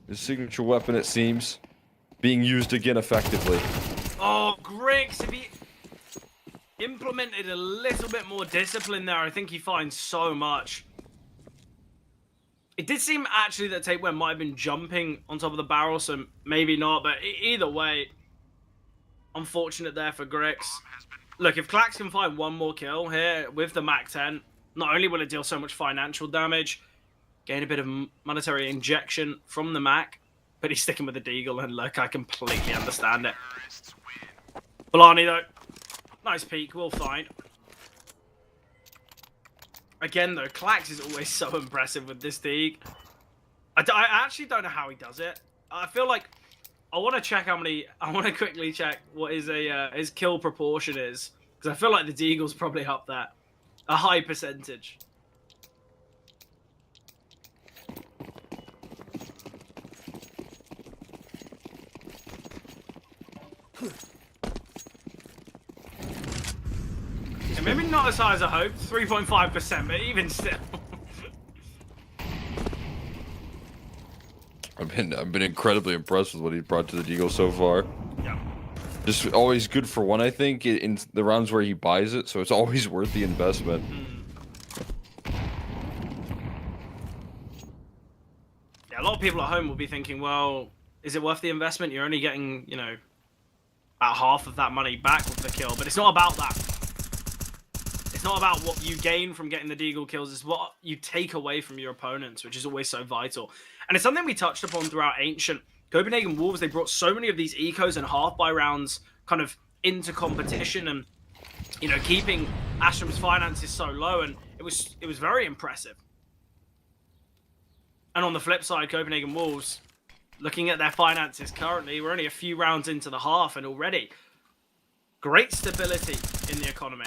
His signature weapon, it seems, being used again effectively. Oh, Griggs, if he implemented a little bit more discipline there, I think he finds so much. It did seem actually that Tapewear might have been jumping on top of the barrel, so maybe not, but either way, unfortunate there for Griggs. Look, if Clax can find one more kill here with the Mac 10, not only will it deal so much financial damage, gain a bit of monetary injection from the Mac, but he's sticking with the Deagle, and look, I completely understand it. Blarney, though, nice peek, we'll find. Again, though, Clax is always so impressive with this Deagle. I actually don't know how he does it. I feel like I want to check how many. I want to quickly check what his kill proportion is, because I feel like the Deagle's probably up there, a high percentage. Yeah, maybe not as high as I hoped, 3.5%, but even still. I've been incredibly impressed with what he's brought to the Deagle so far. Yeah. Just always good for one, I think, in the rounds where he buys it, so it's always worth the investment. Yeah, a lot of people at home will be thinking, well, is it worth the investment? You're only getting, you know, about half of that money back with the kill, but it's not about that. It's not about what you gain from getting the Deagle kills, it's what you take away from your opponents, which is always so vital. And it's something we touched upon throughout Ancient. Copenhagen Wolves, they brought so many of these ecos and half-buy rounds kind of into competition and, you know, keeping Astrom's finances so low, and it was very impressive. And on the flip side, Copenhagen Wolves, looking at their finances currently, we're only a few rounds into the half, and already great stability in the economy.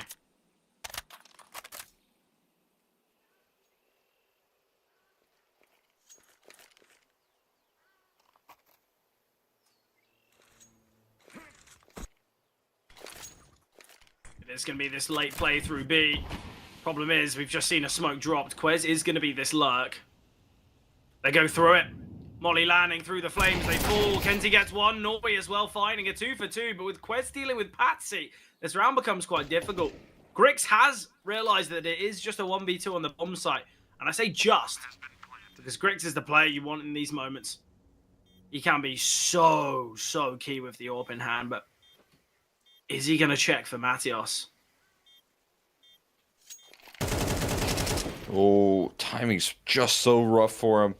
It's going to be this late play through B. Problem is, we've just seen a smoke dropped. Quez is going to be this lurk. They go through it. Molly landing through the flames. They fall. Kenty gets one. Norby as well finding a 2 for 2. But with Quez dealing with Patsy, this round becomes quite difficult. Grix has realized that it is just a 1v2 on the bomb site. And I say just, because Grix is the player you want in these moments. He can be so key with the AWP in hand, but is he going to check for Matios? Oh, timing's just so rough for him.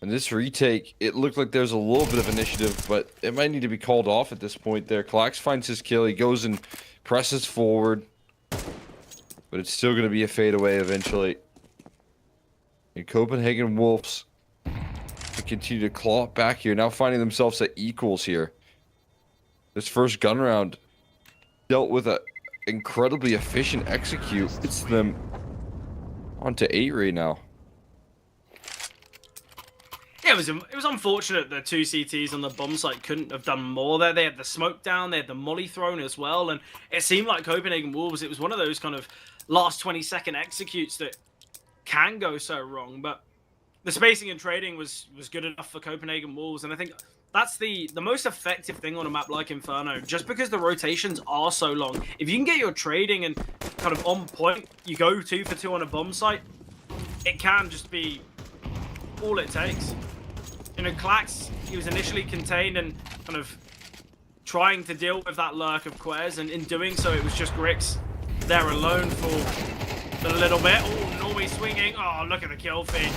And this retake, it looked like there's a little bit of initiative, but it might need to be called off at this point there. Klax finds his kill. He goes and presses forward. But it's still going to be a fadeaway eventually. And Copenhagen Wolves continue to claw it back here. Now finding themselves at equals here. This first gun round dealt with a incredibly efficient execute. It's them on to 8 right now. Yeah, it was unfortunate the 2 CTs on the bomb site couldn't have done more there. They had the smoke down, they had the molly thrown as well, and it seemed like Copenhagen Wolves, it was one of those kind of last 20-second executes that can go so wrong, but the spacing and trading was good enough for Copenhagen Wolves, and I think that's the most effective thing on a map like Inferno, just because the rotations are so long. If you can get your trading and kind of on point, you go 2 for 2 on a bomb site, it can just be all it takes. You know, Klax, he was initially contained and kind of trying to deal with that lurk of Quez, and in doing so, it was just Grix there alone for a little bit. Oh, Normie swinging. Oh, look at the kill feed.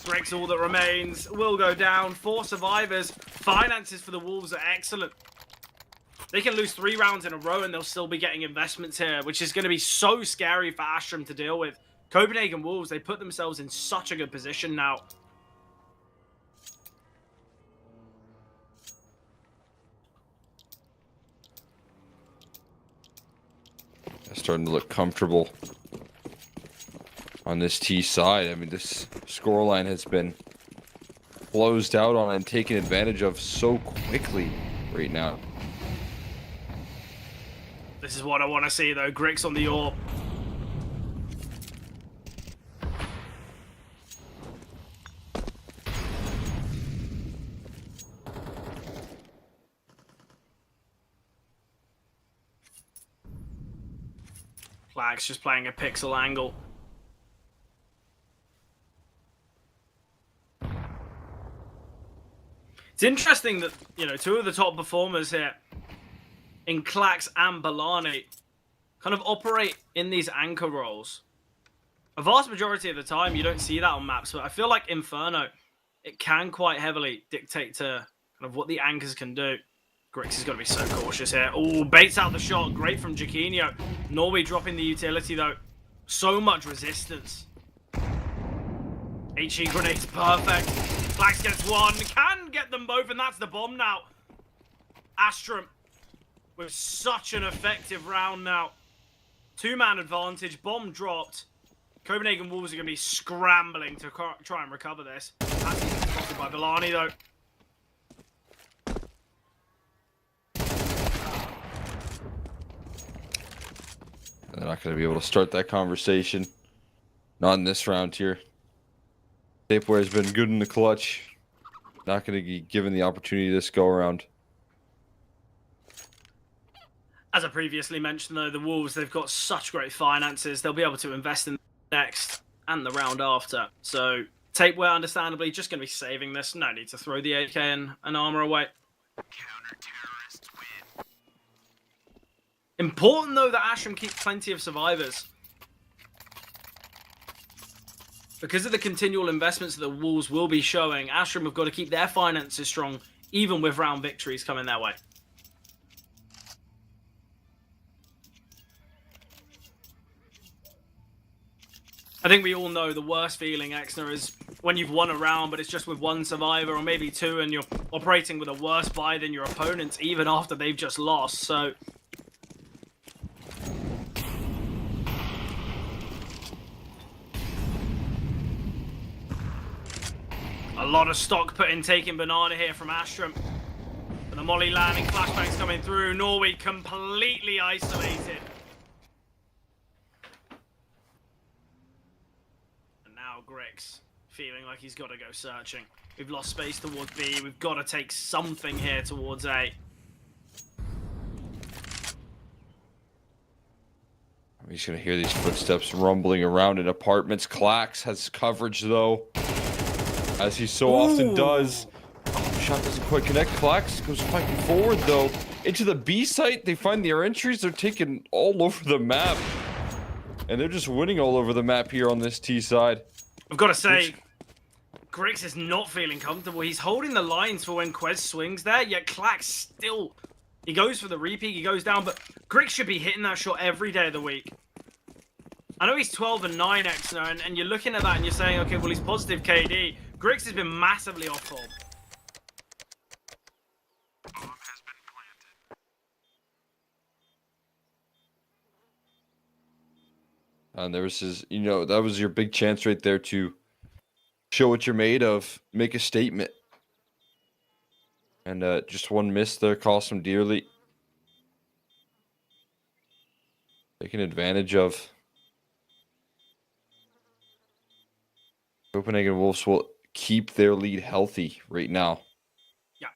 Breaks all that remains. Will go down. 4 survivors. Finances for the Wolves are excellent. They can lose 3 rounds in a row and they'll still be getting investments here, which is going to be so scary for Astrum to deal with. Copenhagen Wolves, they put themselves in such a good position now. They're starting to look comfortable on this T side. I mean, this scoreline has been closed out on and taken advantage of so quickly right now. This is what I want to see, though. Grix on the AWP. Flag's just playing a pixel angle. It's interesting that, you know, 2 of the top performers here in Klax and Balani kind of operate in these anchor roles. A vast majority of the time, you don't see that on maps, but I feel like Inferno, it can quite heavily dictate to kind of what the anchors can do. Grix has got to be so cautious here. Oh, baits out the shot. Great from Jaquinho. Norway dropping the utility, though. So much resistance. HE grenades perfect. Klax gets 1. Can get them both, and that's the bomb now. Astrum with such an effective round now. 2-man advantage. Bomb dropped. Copenhagen Wolves are going to be scrambling to try and recover this. That's easily spotted by Balani, though. They're not going to be able to start that conversation. Not in this round here. Tapeware has been good in the clutch. Not going to be given the opportunity this go around. As I previously mentioned, though, the Wolves, they've got such great finances. They'll be able to invest in the next and the round after. So, Tapeware, understandably, just going to be saving this. No need to throw the AK and armor away. Counter-terrorists win. Important, though, that Astrum keep plenty of survivors. Because of the continual investments that the Wolves will be showing, Astrum have got to keep their finances strong, even with round victories coming their way. I think we all know the worst feeling, Exner, is when you've won a round, but it's just with 1 survivor or maybe 2, and you're operating with a worse buy than your opponents, even after they've just lost. So, a lot of stock put in taking Banana here from Astrum. And the molly landing, flashbangs coming through. Norway completely isolated. Grix feeling like he's got to go searching. We've lost space towards B. We've got to take something here towards A. I'm just going to hear these footsteps rumbling around in apartments. Klax has coverage, though, as he so often does. Oh, shot doesn't quite connect. Klax goes fighting forward, though. Into the B site, they find their entries. They're taken all over the map. And they're just winning all over the map here on this T side. I've got to say, Grix is not feeling comfortable. He's holding the lines for when Quez swings there, yet Klax still... He goes for the repeat, he goes down, but Grix should be hitting that shot every day of the week. I know he's 12 and 9 Exner, and you're looking at that and you're saying, okay, well, he's positive KD. Grix has been massively off form. Bomb has been planted. And there was his, you know, that was your big chance right there to show what you're made of, make a statement. And just one miss there cost him dearly. Taking advantage of. Copenhagen Wolves will keep their lead healthy right now. Yeah.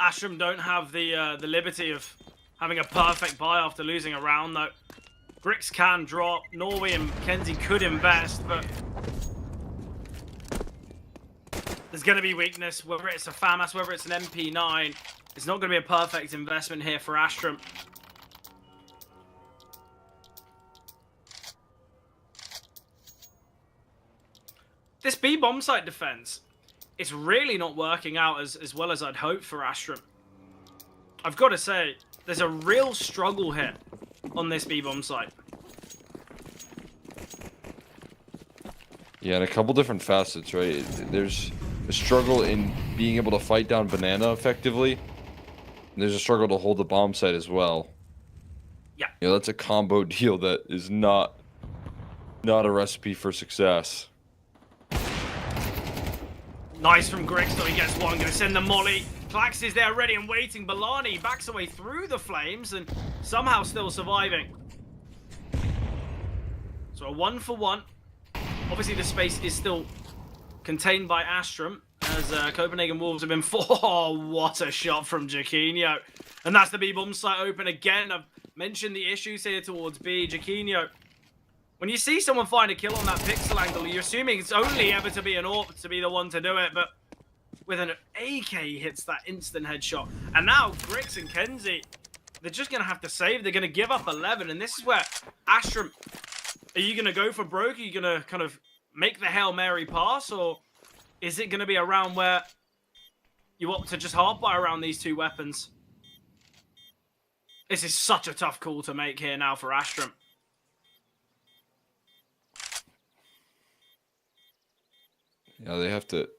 Astrum don't have the liberty of having a perfect buy after losing a round, though. Grix can drop. Norway and Kenzie could invest, but there's going to be weakness, whether it's a FAMAS, whether it's an MP9. It's not going to be a perfect investment here for Astrum. this B bomb site defense, it's really not working out as well as I'd hoped for Astrum. I've got to say, there's a real struggle here on this B bomb site. Yeah, and a couple different facets, right? There's a struggle in being able to fight down Banana effectively. And there's a struggle to hold the bomb site as well. Yeah. You know, that's a combo deal that is not a recipe for success. Nice from Grix, though he gets one. Going to send the molly. Klax is there ready and waiting. Balani backs away through the flames and somehow still surviving. So a 1-for-1. Obviously, the space is still contained by Astrum, as Copenhagen Wolves have been Oh, what a shot from Jaquinho. And that's the B-bomb site open again. I've mentioned the issues here towards B. Jaquinho, when you see someone find a kill on that pixel angle, you're assuming it's only ever to be an AWP to be the one to do it, but with an AK, he hits that instant headshot. And now, Grix and Kenzie, they're just going to have to save. They're going to give up 11, and this is where Astrum... Are you going to go for broke? Are you going to kind of make the Hail Mary pass? Or is it going to be a round where you opt to just hardfire around these two weapons? This is such a tough call to make here now for Astrum. Yeah, they have to...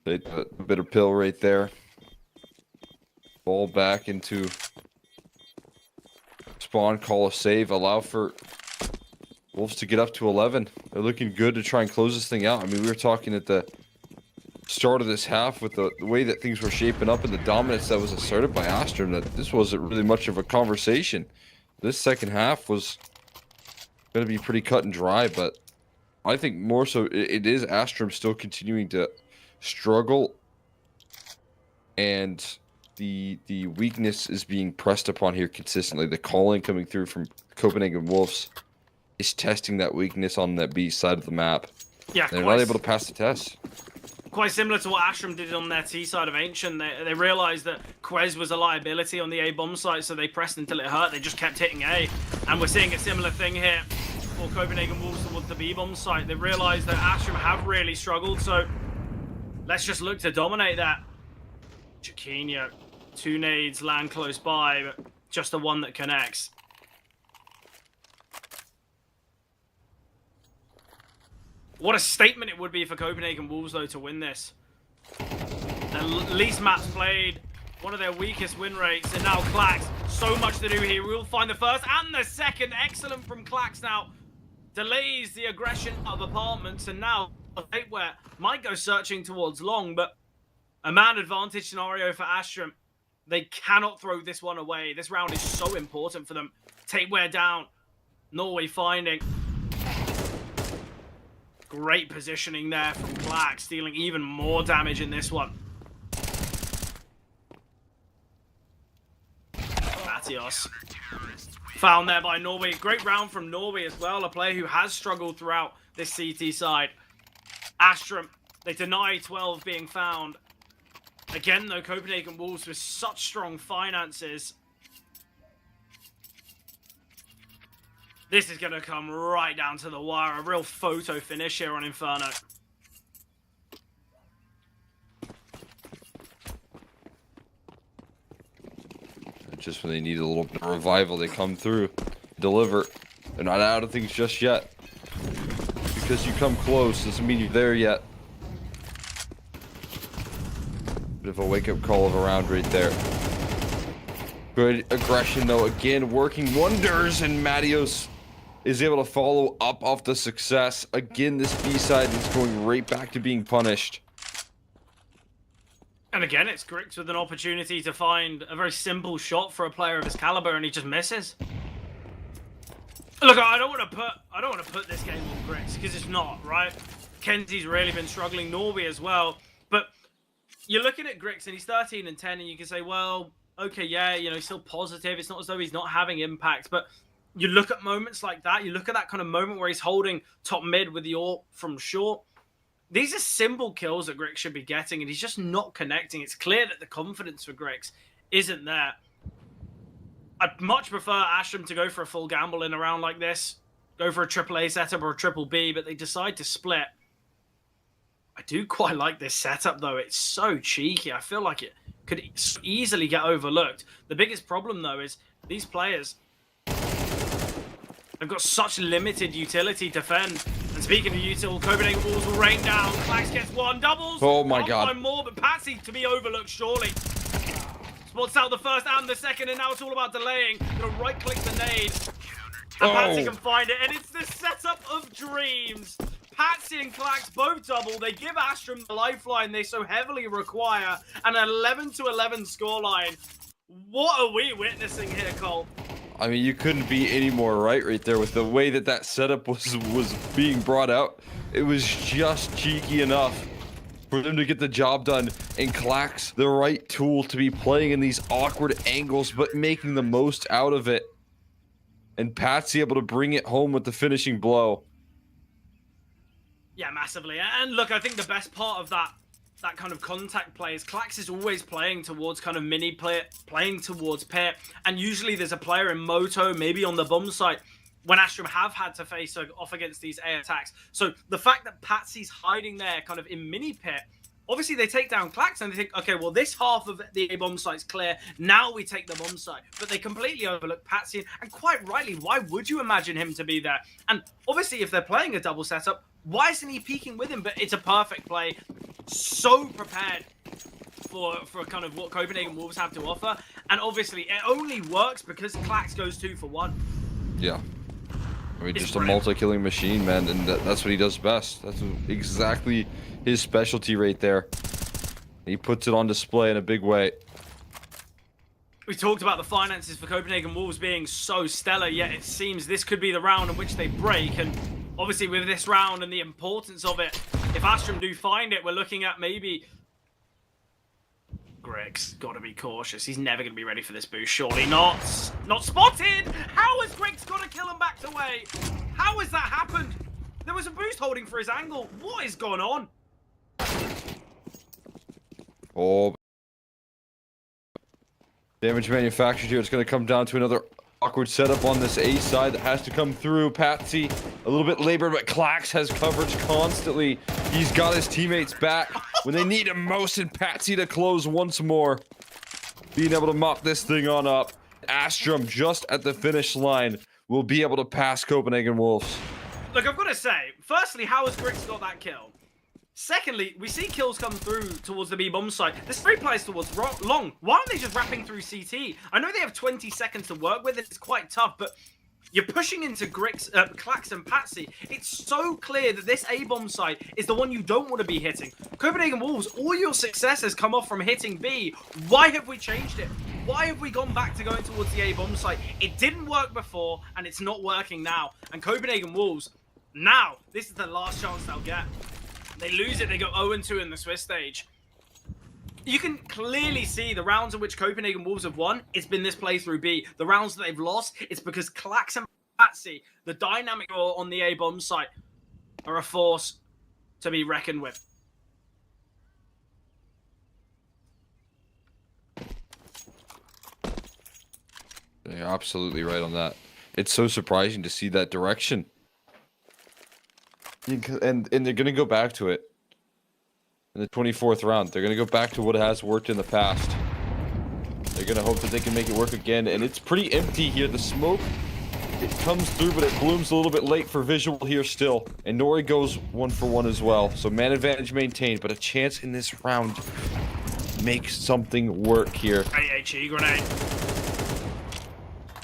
They put a bitter pill right there. Ball back into... Spawn, call a save, allow for Wolves to get up to 11. They're looking good to try and close this thing out. I mean, we were talking at the start of this half with the way that things were shaping up and the dominance that was asserted by Astrum, that this wasn't really much of a conversation. This second half was going to be pretty cut and dry, but I think more so it is Astrum still continuing to struggle, and the weakness is being pressed upon here consistently. The calling coming through from Copenhagen Wolves is testing that weakness on that B side of the map. Yeah, they're not able to pass the test. Quite similar to what Astrum did on their T side of Ancient. They realized that Quez was a liability on the A bomb site, so they pressed until it hurt. They just kept hitting A. And we're seeing a similar thing here for Copenhagen Wolves towards the B bomb site. They realized that Astrum have really struggled, so let's just look to dominate that. Jaquinho, 2 nades land close by, but just the one that connects. What a statement it would be for Copenhagen Wolves, though, to win this. Their least maps played, one of their weakest win rates, and now Klax. So much to do here. We'll find the first and the second. Excellent from Klax now. Delays the aggression of apartments, and now where might go searching towards long, but a man advantage scenario for Astrum. They cannot throw this one away. This round is so important for them. Tapeware down. Norway finding. Great positioning there from Klax, stealing even more damage in this one. Matios. Found there by Norway. Great round from Norway as well. A player who has struggled throughout this CT side. Astrum, they deny 12 being found. Again, though, Copenhagen Wolves with such strong finances. This is going to come right down to the wire. A real photo finish here on Inferno. Just when they need a little bit of revival, they come through, deliver. They're not out of things just yet. Because you come close doesn't mean you're there yet. Bit of a wake-up call of a round right there. Good aggression, though, again, working wonders, and Matios is able to follow up off the success. Again, this B-side is going right back to being punished. And again, it's Grix with an opportunity to find a very simple shot for a player of his caliber, and he just misses. Look, I don't want to put this game on Grix, because it's not, right? Kenzie's really been struggling, Norby as well. But you're looking at Grix, and he's 13 and 10, and you can say, well, okay, yeah, you know, he's still positive. It's not as though he's not having impact, but you look at moments like that, you look at that kind of moment where he's holding top mid with the AWP from short. These are simple kills that Grix should be getting, and he's just not connecting. It's clear that the confidence for Grix isn't there. I'd much prefer Astrum to go for a full gamble in a round like this. go for a triple A setup or a triple B, but they decide to split. I do quite like this setup, though. It's so cheeky. I feel like it could easily get overlooked. The biggest problem, though, is these players have got such limited utility to fend. And speaking of util, Copenhagen Wolves will rain down. Clax gets one, doubles. Oh my god. One more, but Patsy to be overlooked, surely. Spots out the first and the second, and now it's all about delaying. Gonna right-click the nade. And Patsy can find it, and it's the setup of dreams. Patsy and Clax both double. They give Astrum the lifeline they so heavily require. An 11-11 scoreline. What are we witnessing here, Cole? I mean, you couldn't be any more right there with the way that setup was being brought out. It was just cheeky enough for them to get the job done, and Clax the right tool to be playing in these awkward angles, but making the most out of it. And Patsy able to bring it home with the finishing blow. Yeah, massively. And look, I think the best part of that kind of contact play is Clax is always playing towards kind of mini play, playing towards Pit, and usually there's a player in Moto, maybe on the bomb site, when Astrum have had to face off against these A attacks. So the fact that Patsy's hiding there kind of in mini Pit, obviously they take down Clax and they think, okay, well, this half of the A bomb site's clear, now we take the bomb site. But they completely overlook Patsy, and quite rightly, why would you imagine him to be there? And obviously if they're playing a double setup, why isn't he peeking with him? But it's a perfect play. So prepared for kind of what Copenhagen Wolves have to offer. And obviously, it only works because Clax goes 2 for 1. Yeah. I mean, It's just brilliant. a multi-killing machine, man, and that's what he does best. That's exactly his specialty right there. He puts it on display in a big way. We talked about the finances for Copenhagen Wolves being so stellar, yet it seems this could be the round in which they break. And obviously with this round and the importance of it, if Astrum do find it, we're looking at maybe... Greg's got to be cautious. He's never going to be ready for this boost. Surely not. Not spotted! How has Greg's got to kill him backed away? How has that happened? There was a boost holding for his angle. What is going on? Oh. Damage manufactured here. It's going to come down to another awkward setup on this A side that has to come through. Patsy a little bit labored, but Clax has coverage constantly. He's got his teammates back when they need him most, and Patsy to close once more. Being able to mop this thing on up. Astrum just at the finish line will be able to pass Copenhagen Wolves. Look, I've got to say, firstly, how has Grix got that kill? Secondly, we see kills come through towards the B bomb site. There's 3 players towards long. Why aren't they just wrapping through CT? I know they have 20 seconds to work with. It's quite tough, but you're pushing into Clax and Patsy. It's so clear that this A bomb site is the one you don't want to be hitting. Copenhagen Wolves, all your success has come off from hitting B. Why have we changed it? Why have we gone back to going towards the A bomb site? It didn't work before, and it's not working now. And Copenhagen Wolves, now, this is the last chance they'll get. They lose it, they go 0-2 in the Swiss stage. You can clearly see the rounds in which Copenhagen Wolves have won, it's been this play through B. The rounds that they've lost, it's because Clax and Patsy, the dynamic on the A bomb site, are a force to be reckoned with. You're absolutely right on that. It's so surprising to see that direction. And they're going to go back to it in the 24th round. They're going to go back to what has worked in the past. They're going to hope that they can make it work again. And it's pretty empty here. The smoke, it comes through, but it blooms a little bit late for visual here still. And Nori goes 1 for 1 as well. So man advantage maintained, but a chance in this round to make something work here. AHE grenade.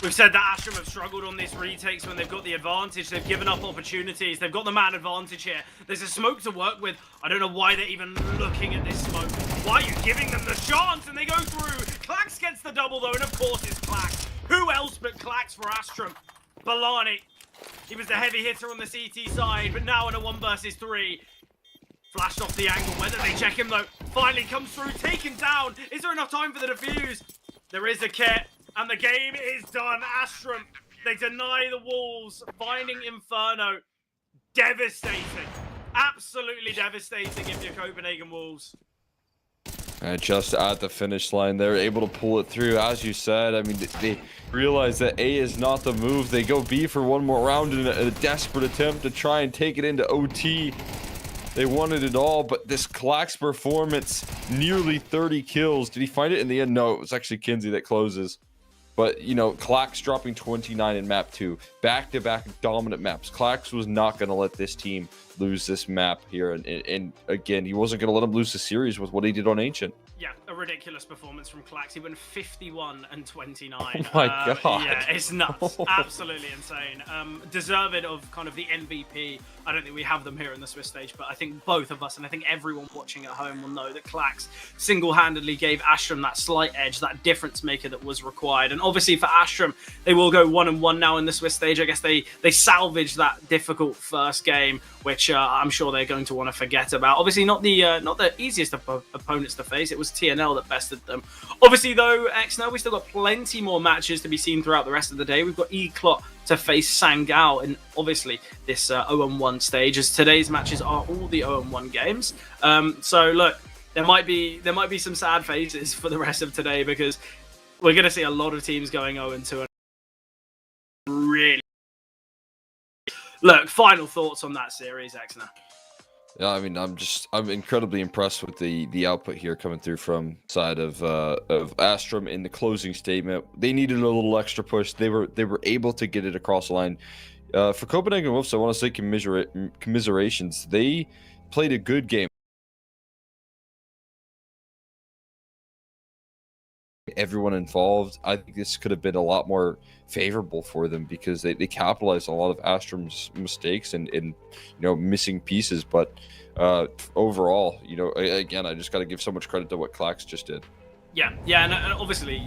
We've said that Astrum have struggled on these retakes when they've got the advantage. They've given up opportunities. They've got the man advantage here. There's a smoke to work with. I don't know why they're even looking at this smoke. Why are you giving them the chance? And they go through. Clax gets the double though, and of course it's Clax. Who else but Clax for Astrum? Balani. He was the heavy hitter on the CT side, but now in a 1 versus 3. Flashed off the angle. Whether they check him though. Finally comes through, taken down. Is there enough time for the defuse? There is a kit. And the game is done. Astrum, they deny the Wolves, finding Inferno. Devastating. Absolutely devastating if you're Copenhagen Wolves. And just at the finish line, they're able to pull it through. As you said, I mean, they realize that A is not the move. They go B for one more round in a desperate attempt to try and take it into OT. They wanted it all, but this Clack's performance, nearly 30 kills. Did he find it in the end? No, it was actually Kinsey that closes. But, you know, Clax dropping 29 in map 2. Back-to-back dominant maps. Clax was not going to let this team lose this map here. And again, he wasn't going to let him lose the series with what he did on Ancient. Yeah, a ridiculous performance from Clax. He went 51 and 29. Oh my god. Yeah, it's nuts. Absolutely insane. Deserved of kind of the MVP. I don't think we have them here in the Swiss stage, but I think both of us, and I think everyone watching at home will know that Clax single-handedly gave Astrum that slight edge, that difference maker that was required. And obviously for Astrum, they will go 1-1 now in the Swiss stage. I guess they salvaged that difficult first game, which I'm sure they're going to want to forget about. Obviously not the easiest opponents to face. It was TNL that bested them. Obviously though, XNL, we still got plenty more matches to be seen throughout the rest of the day. We've got Eclot to face Sangao in obviously this 0-1 stage, as today's matches are all the 0-1 games. So look, there might be some sad faces for the rest of today, because we're going to see a lot of teams going 0-2. Really, look, final thoughts on that series, XNL. Yeah, I mean, I'm incredibly impressed with the output here coming through from side of Astrum in the closing statement. They needed a little extra push. They were able to get it across the line. For Copenhagen Wolves, I want to say commiserations. They played a good game. Everyone involved, I think this could have been a lot more favorable for them, because they capitalized on a lot of Astrum's mistakes and missing pieces. But overall, again, I just got to give so much credit to what Clax just did. Yeah, and obviously,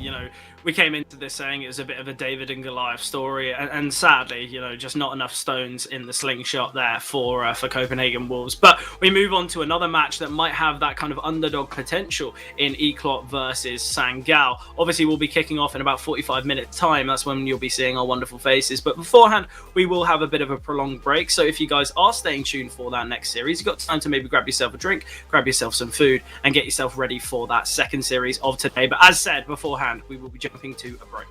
we came into this saying it was a bit of a David and Goliath story, and sadly, just not enough stones in the slingshot there for Copenhagen Wolves. But we move on to another match that might have that kind of underdog potential in Eclot versus Sangao. Obviously, we'll be kicking off in about 45 minutes time. That's when you'll be seeing our wonderful faces. But beforehand, we will have a bit of a prolonged break. So if you guys are staying tuned for that next series, you've got time to maybe grab yourself a drink, grab yourself some food, and get yourself ready for that second series of today. But as said beforehand, we will be jumping to a break.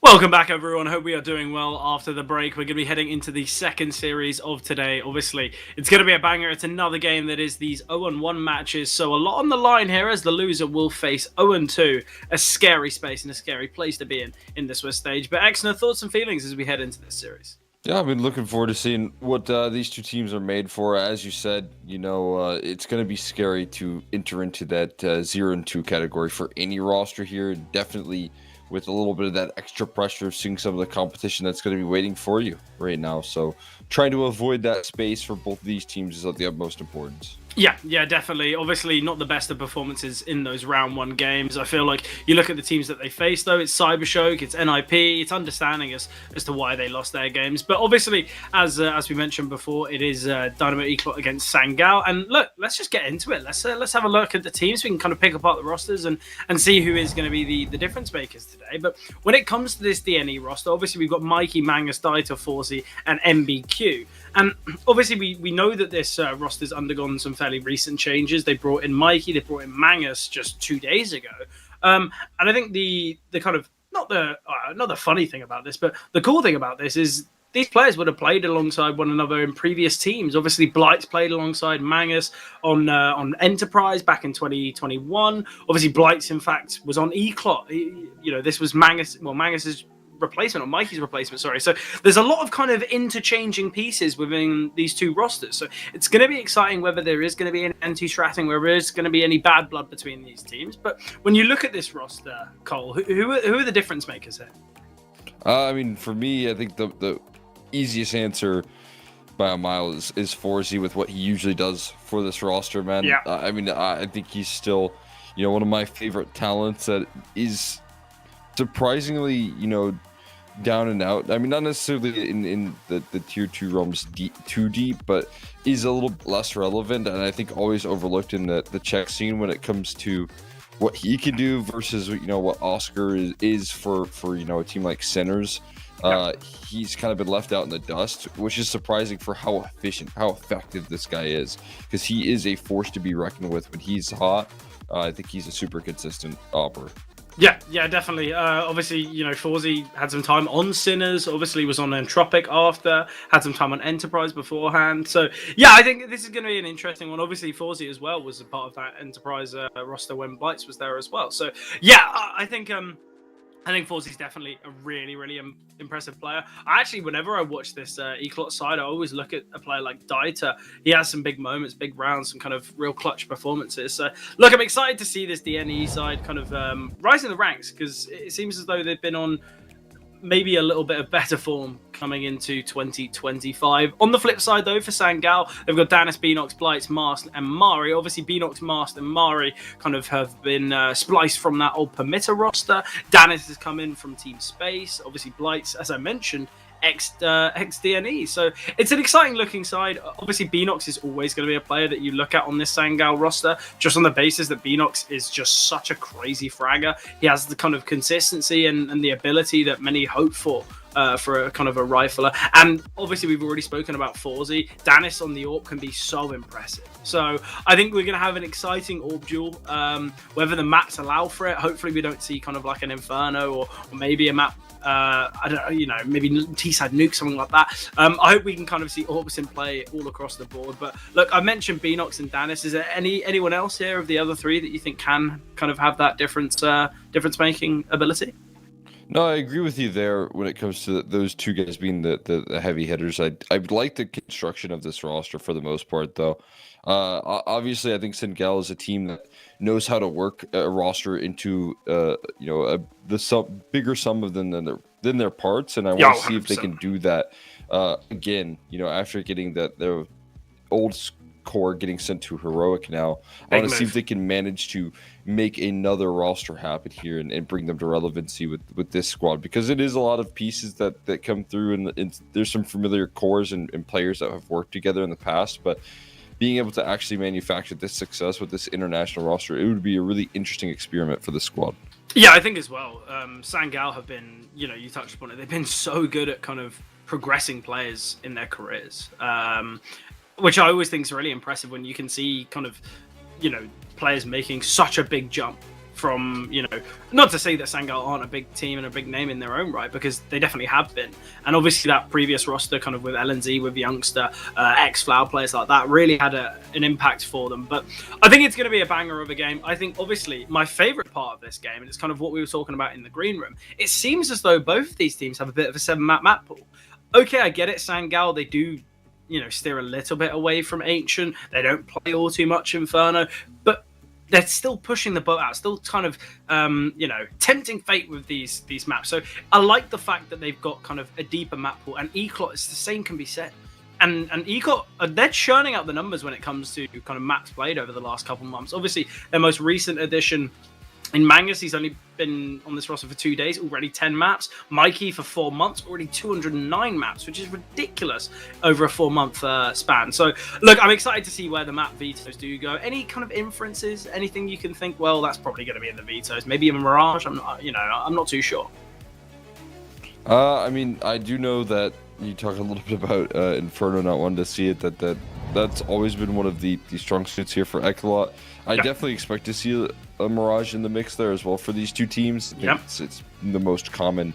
Welcome back, everyone. Hope we are doing well after the break. We're going to be heading into the second series of today. Obviously, it's going to be a banger. It's another game that is these 0-1 matches, so a lot on the line here as the loser will face 0-2, a scary space and a scary place to be in this Swiss stage. But Exner, thoughts and feelings as we head into this series? Yeah, I've been looking forward to seeing what these two teams are made for. As you said, it's going to be scary to enter into that 0-2 category for any roster here. Definitely with a little bit of that extra pressure of seeing some of the competition that's going to be waiting for you right now. So trying to avoid that space for both of these teams is of the utmost importance. Yeah, definitely. Obviously, not the best of performances in those round one games. I feel like you look at the teams that they face, though, it's Cybershock, it's NIP, it's understanding as to why they lost their games. But obviously, as we mentioned before, it is Dynamo Eclot against Sangao. And look, let's just get into it. Let's have a look at the teams. We can kind of pick apart the rosters and see who is going to be the difference makers today. But when it comes to this DNE roster, obviously, we've got Mikey, Mangus, Daito, Forzi, and MBQ. And obviously, we know that this roster's undergone some fairly recent changes. They brought in Mikey, they brought in Mangus just 2 days ago. And I think the kind of not the funny thing about this, but the cool thing about this is these players would have played alongside one another in previous teams. Obviously, Blight's played alongside Mangus on Enterprise back in 2021. Obviously, Blight's in fact was on Eclot. This was Mangus. Well, Mangus's replacement or Mikey's replacement, sorry. So there's a lot of kind of interchanging pieces within these two rosters. So it's going to be exciting whether there is going to be an anti-stratting, whether there is going to be any bad blood between these teams. But when you look at this roster, Cole, who are the difference makers here? I mean, for me, I think the easiest answer by a mile is Forzi with what he usually does for this roster, man. Yeah. I think he's still, one of my favorite talents that is surprisingly, down and out. I mean, not necessarily in the tier 2 realms too deep, but is a little less relevant and I think always overlooked in the Czech scene when it comes to what he can do versus what Oscar is for a team like Sinners. He's kind of been left out in the dust, which is surprising for how efficient, how effective this guy is, because he is a force to be reckoned with when he's hot. I think he's a super consistent opera. Yeah, definitely. Obviously, Forzi had some time on Sinners, obviously was on Entropic after, had some time on Enterprise beforehand. So, yeah, I think this is going to be an interesting one. Obviously, Forzi as well was a part of that Enterprise roster when Blights was there as well. So, yeah, I think Forzi's definitely a really, really impressive player. Whenever I watch this Eclot side, I always look at a player like Daita. He has some big moments, big rounds, some kind of real clutch performances. So, look, I'm excited to see this DNE side kind of rise in the ranks because it seems as though they've been on maybe a little bit of better form coming into 2025. On the flip side, though, for Sangao, they've got Danis, Beanox, Blights, Mast, and Mari. Obviously, Beanox, Mast, and Mari kind of have been spliced from that old Permitter roster. Danis has come in from Team Space. Obviously, Blights, as I mentioned, ex-DNE. So it's an exciting looking side. Obviously, Beanox is always going to be a player that you look at on this Sangao roster, just on the basis that Beanox is just such a crazy fragger. He has the kind of consistency and the ability that many hope for a kind of a rifler. And obviously, we've already spoken about Forzi. Danis on the AWP can be so impressive. So I think we're going to have an exciting AWP duel. Whether the maps allow for it, hopefully we don't see kind of like an Inferno or maybe a map, I don't know, maybe T-side nuke, something like that. I hope we can kind of see AWPs in play all across the board. But look, I mentioned Beanox and Danis. Is there anyone else here of the other three that you think can kind of have that difference-making ability? No, I agree with you there when it comes to those two guys being the heavy hitters. I like the construction of this roster for the most part, though. Obviously, I think Sengel is a team that knows how to work a roster into bigger sum of than their parts, and I want to see if they can do that again. After getting their old core getting sent to Heroic now, I want to see if they can manage to make another roster happen here and bring them to relevancy with this squad, because it is a lot of pieces that come through and there's some familiar cores and players that have worked together in the past, but being able to actually manufacture this success with this international roster, it would be a really interesting experiment for the squad. Yeah, I think as well. Sangao have been, you touched upon it, they've been so good at kind of progressing players in their careers, which I always think is really impressive when you can see kind of, players making such a big jump from, you know, not to say that Sangal aren't a big team and a big name in their own right, because they definitely have been. And obviously that previous roster kind of with LNZ, with Youngster, ex-Flower players like that really had an impact for them. But I think it's going to be a banger of a game. I think obviously my favorite part of this game, and it's kind of what we were talking about in the green room, it seems as though both of these teams have a bit of a 7-map pool. Okay, I get it, Sangal, they do, you know, steer a little bit away from Ancient. They don't play all too much Inferno, but they're still pushing the boat out, still kind of, you know, tempting fate with these maps. So I like the fact that they've got kind of a deeper map pool, and Eclot, it's the same can be said. And Eclot, they're churning out the numbers when it comes to kind of maps played over the last couple months. Obviously, their most recent addition in Mangus, he's only been on this roster for 2 days, already 10 maps. Mikey for 4 months, already 209 maps, which is ridiculous over a 4-month span. So, look, I'm excited to see where the map vetoes do go. Any kind of inferences, anything you can think, well, that's probably going to be in the vetoes. Maybe a Mirage, I'm not too sure. I mean, I do know that you talk a little bit about Inferno not wanting to see it, that's always been one of the strong suits here for Eclot. I definitely expect to see a Mirage in the mix there as well for these two teams. I think it's the most common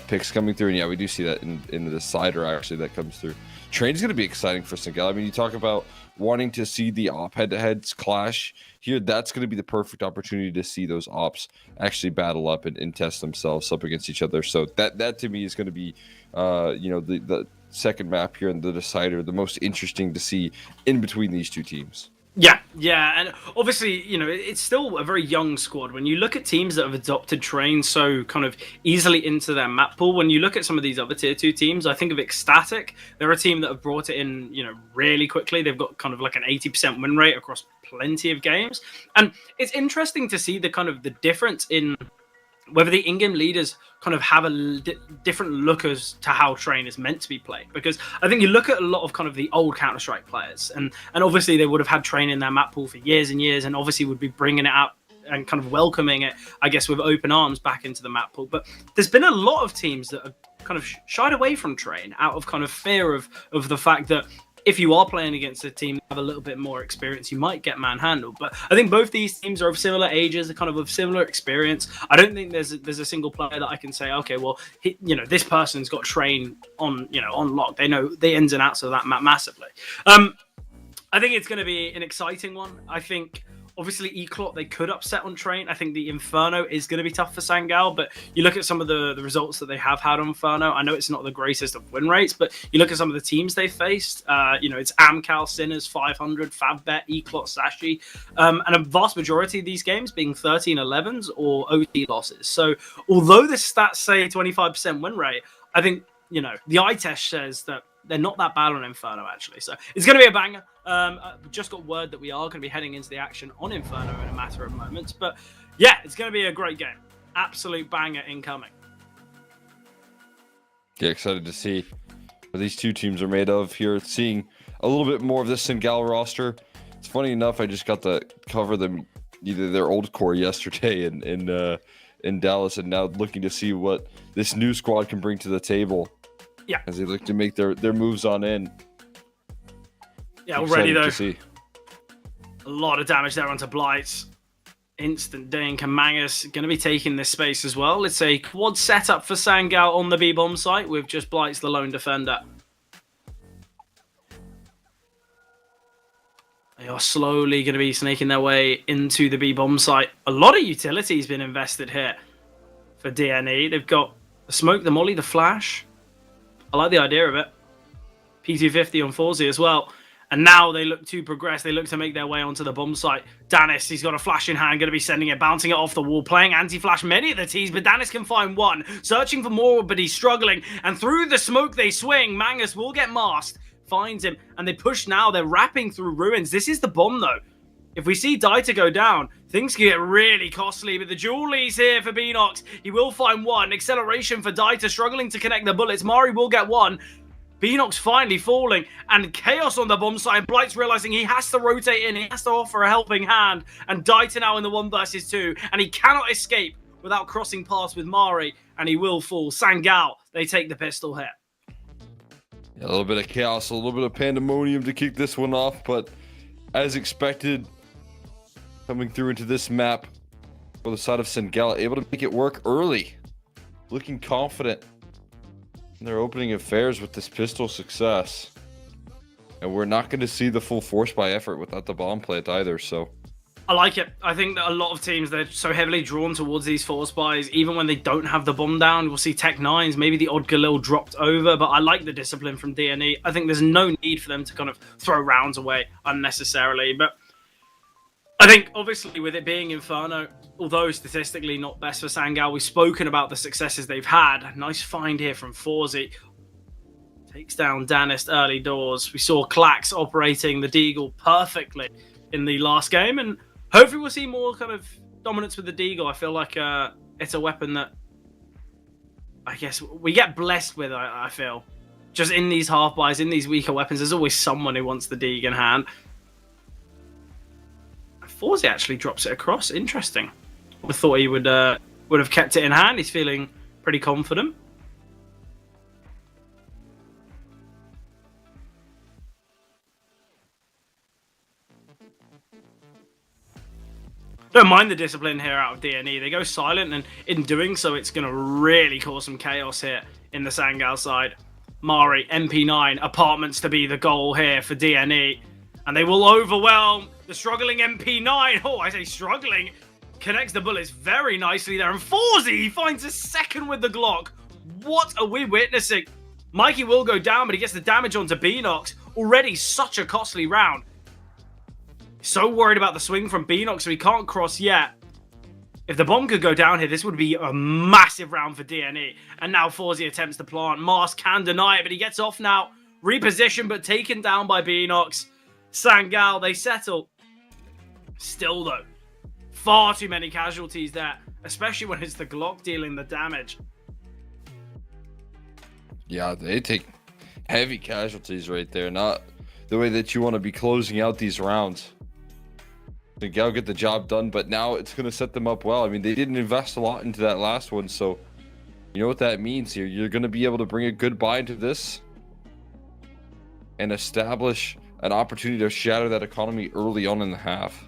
picks coming through, and yeah, we do see that in the cider actually that comes through. Train's going to be exciting for Sangal. I mean, you talk about wanting to see the op head-to-heads clash here. That's going to be the perfect opportunity to see those ops actually battle up and test themselves up against each other. So that to me is going to be, you know, the second map here and the decider, the most interesting to see in between these two teams. Yeah, and obviously, you know, it's still a very young squad. When you look at teams that have adopted Train so kind of easily into their map pool, when you look at some of these other tier 2 teams, I think of Ecstatic. They're a team that have brought it in, you know, really quickly. They've got kind of like an 80% win rate across plenty of games. And it's interesting to see the kind of the difference in whether the in-game leaders kind of have a different look as to how Train is meant to be played. Because I think you look at a lot of kind of the old Counter-Strike players, and obviously they would have had Train in their map pool for years and years, and obviously would be bringing it out and kind of welcoming it, I guess, with open arms back into the map pool. But there's been a lot of teams that have kind of shied away from Train out of kind of fear of the fact that if you are playing against a team that have a little bit more experience, you might get manhandled. But I think both these teams are of similar ages, kind of similar experience. I don't think there's a single player that I can say, okay, well, you know, this person's got Train on, you know, on lock. They know the ins and outs of that map massively. I think it's going to be an exciting one. I think obviously Eclot, they could upset on Train. I think the Inferno is going to be tough for Sangal, but you look at some of the results that they have had on Inferno. I know it's not the greatest of win rates, but you look at some of the teams they faced. You know, it's Amcal, Sinners, 500, Favbet, Eclot, Sashi, and a vast majority of these games being 13-11s or OT losses. So although the stats say 25% win rate, I think, you know, the eye test says that they're not that bad on Inferno, actually. So it's going to be a banger. I've just got word that we are going to be heading into the action on Inferno in a matter of moments. But yeah, it's going to be a great game. Absolute banger incoming. Yeah, excited to see what these two teams are made of here. Seeing a little bit more of this Sangal roster. It's funny enough, I just got to cover them, either their old core yesterday in Dallas, and now looking to see what this new squad can bring to the table. Yeah, as they look to make their moves on in. Yeah, already though. A lot of damage there onto Blights. Instant dink, and Mangus going to be taking this space as well. It's a quad setup for Sangal on the B-bomb site with just Blights the lone defender. They are slowly going to be snaking their way into the B-bomb site. A lot of utility has been invested here for DNE. They've got the smoke, the molly, the flash. I like the idea of it. P250 on Forzy as well. And now they look to progress. They look to make their way onto the bomb site. Danis, he's got a flash in hand, going to be sending it, bouncing it off the wall, playing anti-flash many of the tees, but Danis can find one. Searching for more, but he's struggling. And through the smoke they swing. Mangus will get masked. Finds him. And they push now. They're wrapping through ruins. This is the bomb, though. If we see Dita go down, things can get really costly, but the Julie's here for Beanox. He will find one. Acceleration for Dita, struggling to connect the bullets. Mari will get one. Beanox finally falling, and chaos on the bomb side. Blight's realizing he has to rotate in, he has to offer a helping hand, and Dita now in the 1 versus 2, and he cannot escape without crossing paths with Mari, and he will fall. Sangal, they take the pistol hit. Yeah, a little bit of chaos, a little bit of pandemonium to kick this one off, but as expected, coming through into this map, for the side of Sengel, able to make it work early. Looking confident in their opening affairs with this pistol success. And we're not going to see the full force by effort without the bomb plant either, so... I like it. I think that a lot of teams, they're so heavily drawn towards these force buys, even when they don't have the bomb down. We'll see Tech 9s, maybe the odd Galil dropped over, but I like the discipline from DNE. I think there's no need for them to kind of throw rounds away unnecessarily, but I think, obviously, with it being Inferno, although statistically not best for Sangal, we've spoken about the successes they've had. Nice find here from Forzy. Takes down Danist early doors. We saw Klax operating the Deagle perfectly in the last game, and hopefully we'll see more kind of dominance with the Deagle. I feel like it's a weapon that I guess we get blessed with, I feel. Just in these half buys, in these weaker weapons, there's always someone who wants the Deagle in hand. Forzy actually drops it across. Interesting. I thought he would have kept it in hand. He's feeling pretty confident. Don't mind the discipline here out of DNE. They go silent, and in doing so, it's going to really cause some chaos here in the Sangal side. Mari, MP9, apartments to be the goal here for DNE. And they will overwhelm the struggling MP9. Oh, I say struggling. Connects the bullets very nicely there. And Forzy finds a second with the Glock. What are we witnessing? Mikey will go down, but he gets the damage onto Beanox. Already such a costly round. So worried about the swing from Beanox, so he can't cross yet. If the bomb could go down here, this would be a massive round for DNE. And now Forzy attempts to plant. Mars can deny it, but he gets off now. Repositioned, but taken down by Beanox. Sangal, they settle. Still, though, far too many casualties there, especially when it's the Glock dealing the damage. Yeah, they take heavy casualties right there. Not the way that you want to be closing out these rounds. Sangal get the job done, but now it's going to set them up well. I mean, they didn't invest a lot into that last one, so you know what that means here. You're going to be able to bring a good buy into this and establish an opportunity to shatter that economy early on in the half.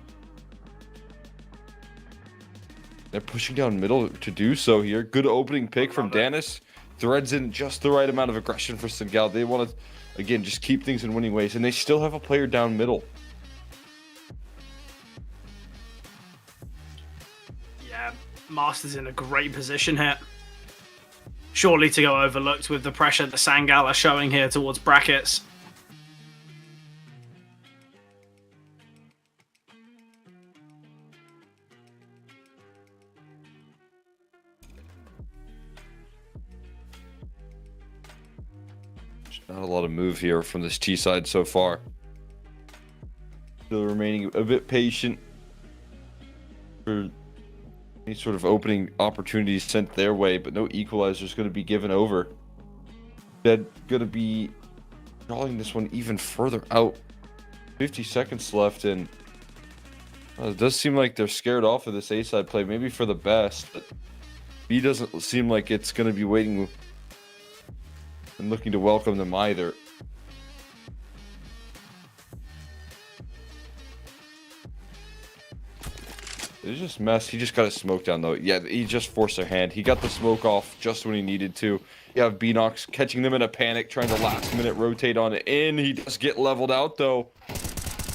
They're pushing down middle to do so here. Good opening pick from Danis. Threads in just the right amount of aggression for Sangal. They want to, again, just keep things in winning ways. And they still have a player down middle. Yeah, Master's in a great position here. Surely to go overlooked with the pressure that Sangal are showing here towards brackets. Not a lot of move here from this T side so far. Still remaining a bit patient for any sort of opening opportunities sent their way, but no equalizers going to be given over. They're going to be drawing this one even further out. 50 seconds left, and it does seem like they're scared off of this A side play, maybe for the best, but B doesn't seem like it's going to be waiting and looking to welcome them either. It's just mess. He just got his smoke down though. Yeah, he just forced their hand. He got the smoke off just when he needed to. You have Beanox catching them in a panic, trying to last minute rotate on it in. He does get leveled out though.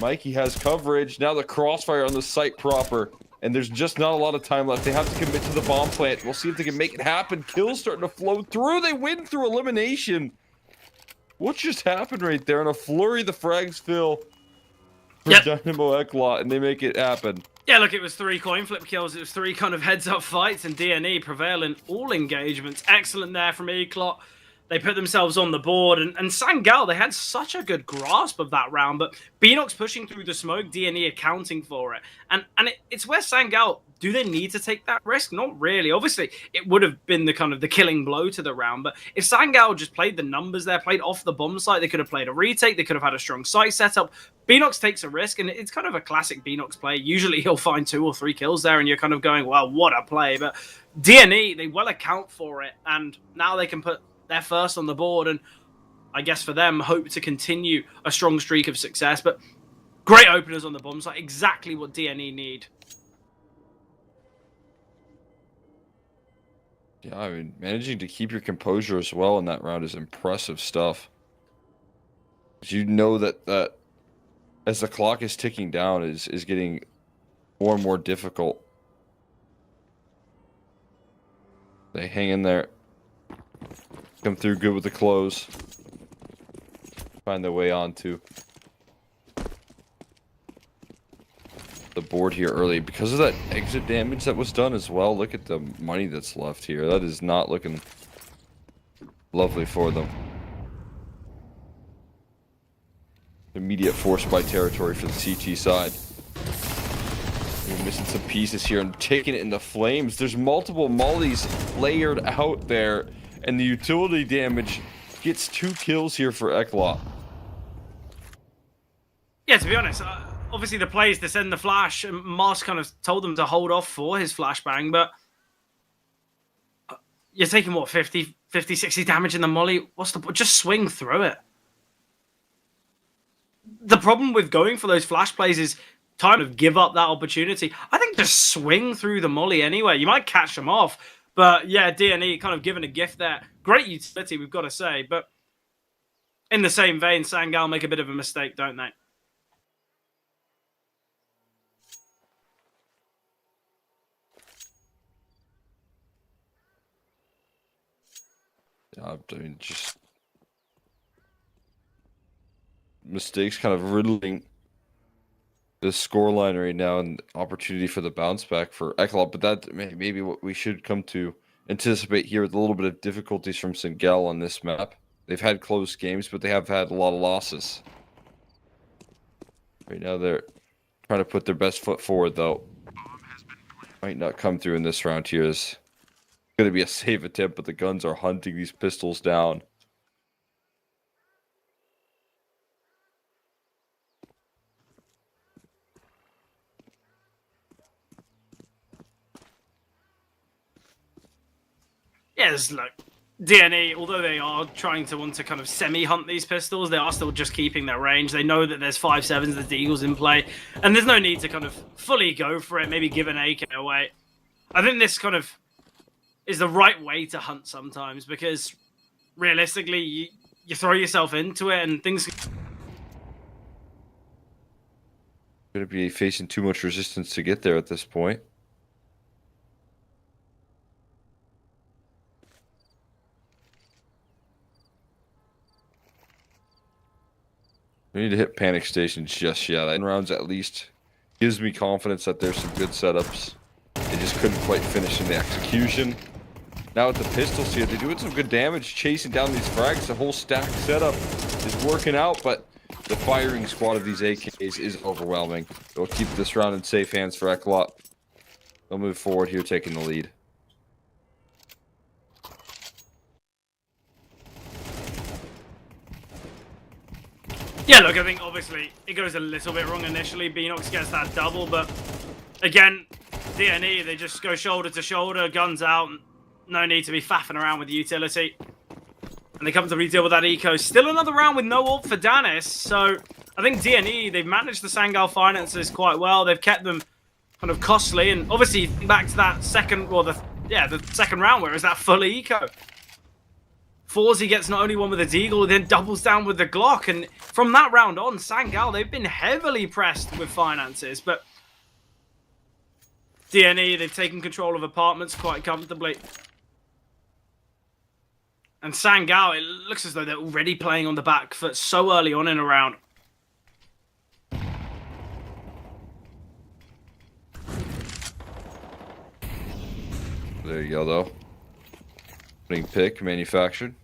Mikey has coverage. Now the crossfire on the site proper. And there's just not a lot of time left. They have to commit to the bomb plant. We'll see if they can make it happen. Kills starting to flow through. They win through elimination. What just happened right there? In a flurry, the frags fill for Dynamo Eklot, and they make it happen. Yeah, look, it was 3 coin flip kills. It was 3 kind of heads-up fights, and DNE prevail in all engagements. Excellent there from Eklot. They put themselves on the board, and Sangal, they had such a good grasp of that round, but Beanox pushing through the smoke, DNE accounting for it. And it's where Sangal, do they need to take that risk? Not really. Obviously, it would have been the kind of the killing blow to the round, but if Sangal just played the numbers there, played off the bomb site, they could have played a retake, they could have had a strong site setup. Beanox takes a risk, and it's kind of a classic Beanox play. Usually he'll find 2 or 3 kills there, and you're kind of going, well, what a play. But DNE, they well account for it, and now they can put their first on the board, and I guess for them, hope to continue a strong streak of success. But great openers on the bomb site, exactly what DNE need. Yeah, I mean, managing to keep your composure as well in that round is impressive stuff. You know that as the clock is ticking down is getting more and more difficult. They hang in there. Come through good with the close. Find their way onto the board here early. Because of that exit damage that was done as well, look at the money that's left here. That is not looking lovely for them. Immediate force by territory for the CT side. We're missing some pieces here and taking it in the flames. There's multiple mollies layered out there, and the utility damage gets 2 kills here for Eklot. Yeah, to be honest, obviously the play is to send the flash, and Mars kind of told them to hold off for his flashbang, but you're taking, what, 50, 60 damage in the molly? What's the point? Just swing through it. The problem with going for those flash plays is time to give up that opportunity. I think just swing through the molly anyway. You might catch them off, but yeah, D&E kind of given a gift there. Great utility, we've got to say, but in the same vein, Sangal make a bit of a mistake, don't they? I mean, just mistakes kind of riddling the scoreline right now, and opportunity for the bounce back for Eklot. But that maybe what we should come to anticipate here with a little bit of difficulties from Singel on this map. They've had close games, but they have had a lot of losses. Right now they're trying to put their best foot forward, though. Might not come through in this round here. Is going to be a safe attempt, but the guns are hunting these pistols down. Yeah, look, D&E, although they are trying to want to kind of semi-hunt these pistols, they are still just keeping their range. They know that there's 5.7s, there's Deagles in play, and there's no need to kind of fully go for it, maybe give an AK away. I think this kind of is the right way to hunt sometimes, because realistically, you throw yourself into it and things... Going to be facing too much resistance to get there at this point. We need to hit panic stations just yet. 9 rounds at least gives me confidence that there's some good setups. They just couldn't quite finish in the execution. Now with the pistols here, they're doing some good damage, chasing down these frags. The whole stack setup is working out, but the firing squad of these AKs is overwhelming. They'll keep this round in safe hands for Eklot. They'll move forward here, taking the lead. Yeah, look, I think obviously it goes a little bit wrong initially. Beanox gets that double, but again, D&E, they just go shoulder to shoulder, guns out. No need to be faffing around with the utility. And they come to redeal with that eco. Still another round with no ult for Danis. So I think D&E, they've managed the Sangal finances quite well. They've kept them kind of costly. And obviously back to that second, well, the second round where it was that full eco. Forzy gets not only one with a Deagle, then doubles down with the Glock. And from that round on, Sangal, they've been heavily pressed with finances. But D&E, they've taken control of apartments quite comfortably. And Sangal, it looks as though they're already playing on the back foot so early on in a round. There you go, though. Opening pick manufactured.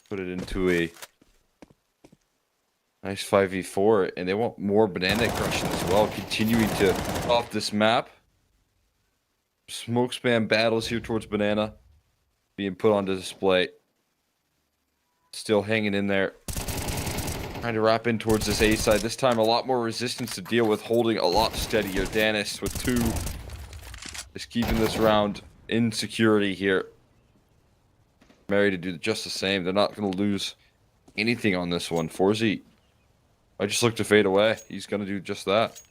Put it into a nice 5v4, and they want more banana crushing as well. Continuing to off this map. Smoke spam battles here towards banana being put on display. Still hanging in there. Trying to wrap in towards this A side. This time a lot more resistance to deal with, holding a lot steadier. Danis with 2 is keeping this round in security here. Mary to do just the same. They're not going to lose anything on this one. Forzy, I just look to fade away. He's going to do just that.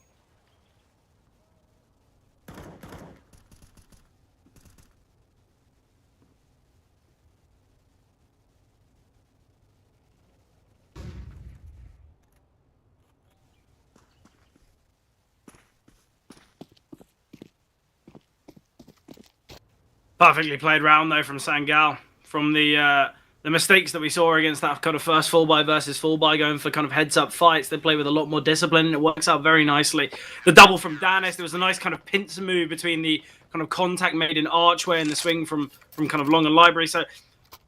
Perfectly played round though from Sangal. From the mistakes that we saw against that kind of first full buy versus full buy, going for kind of heads up fights, they play with a lot more discipline and it works out very nicely. The double from Danis, there was a nice kind of pincer move between the kind of contact made in archway and the swing from kind of long and library. So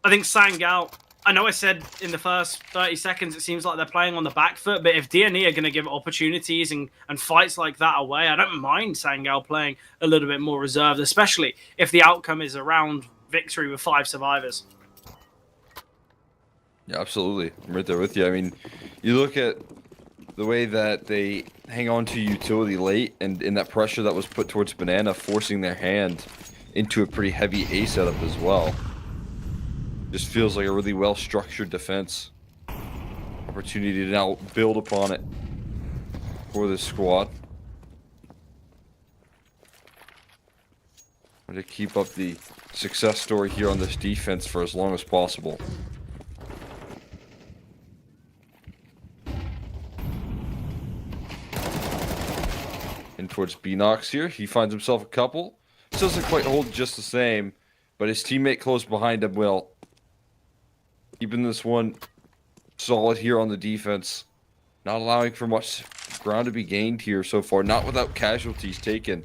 I think Sangal, I know I said in the first 30 seconds it seems like they're playing on the back foot, but if DNE are going to give opportunities and fights like that away, I don't mind Sangal playing a little bit more reserved, especially if the outcome is around victory with 5 survivors. Yeah, absolutely. I'm right there with you. I mean, you look at the way that they hang on to utility late and in that pressure that was put towards Banana, forcing their hand into a pretty heavy A setup as well. Just feels like a really well-structured defense. Opportunity to now build upon it for this squad. To keep up the success story here on this defense for as long as possible. In towards Beanox here. He finds himself a couple. Still doesn't quite hold just the same, but his teammate close behind him will. Keeping this one solid here on the defense. Not allowing for much ground to be gained here so far. Not without casualties taken.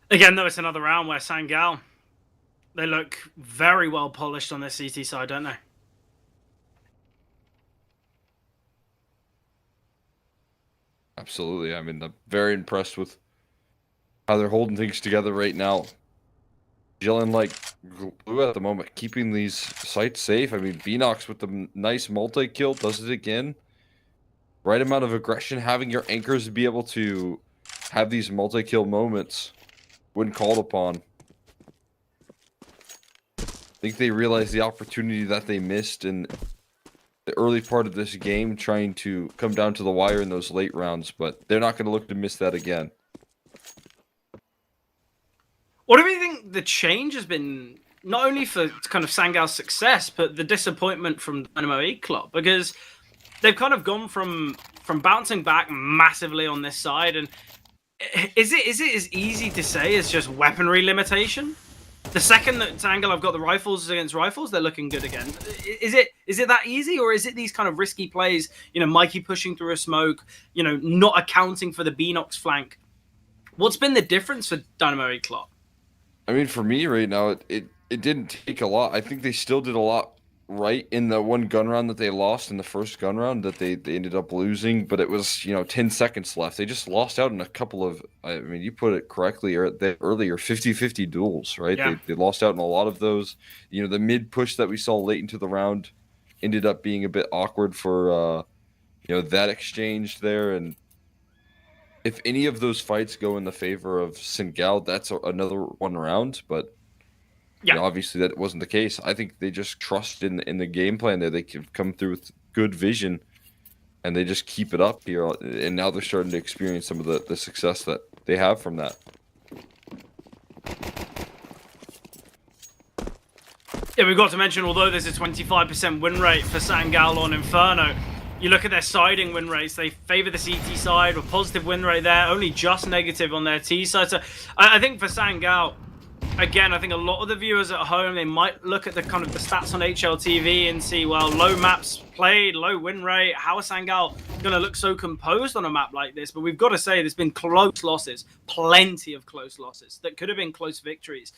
Again, though, it's another round where Sangal, they look very well polished on their CT side, don't they? Absolutely. I mean, I'm very impressed with how they're holding things together right now. Gelling like glue at the moment, keeping these sites safe. I mean, Beanox with the nice multi-kill does it again. Right amount of aggression, having your anchors be able to have these multi-kill moments when called upon. I think they realized the opportunity that they missed in the early part of this game, trying to come down to the wire in those late rounds, but they're not going to look to miss that again. What do you think the change has been, not only for kind of Sangal's success, but the disappointment from Dynamo E-Club? Because they've kind of gone from bouncing back massively on this side, and is it as easy to say as just weaponry limitation? The second that Sangal have got the rifles against rifles, they're looking good again. Is it that easy, or is it these kind of risky plays? You know, Mikey pushing through a smoke, you know, not accounting for the Beanox flank. What's been the difference for Dynamo E-Club? I mean, for me right now, it didn't take a lot. I think they still did a lot right in the one gun round that they lost in the first gun round that they ended up losing, but it was, 10 seconds left. They just lost out in a couple of, I mean, you put it correctly earlier, 50-50 duels, right? Yeah. They lost out in a lot of those. The mid push that we saw late into the round ended up being a bit awkward for, that exchange there. And if any of those fights go in the favor of Singal, that's another one round, but Yeah. obviously that wasn't the case. I think they just trust in the game plan there. They can come through with good vision, and they just keep it up here. And now they're starting to experience some of the success that they have from that. Yeah, we've got to mention, although there's a 25% win rate for Sangal on Inferno, you look at their siding win rates, they favour the CT side with positive win rate there, only just negative on their T side. So I think for Sangal, again, I think a lot of the viewers at home, they might look at the kind of the stats on HLTV and see, well, low maps played, low win rate. How is Sangal going to look so composed on a map like this? But we've got to say there's been close losses, plenty of close losses that could have been close victories.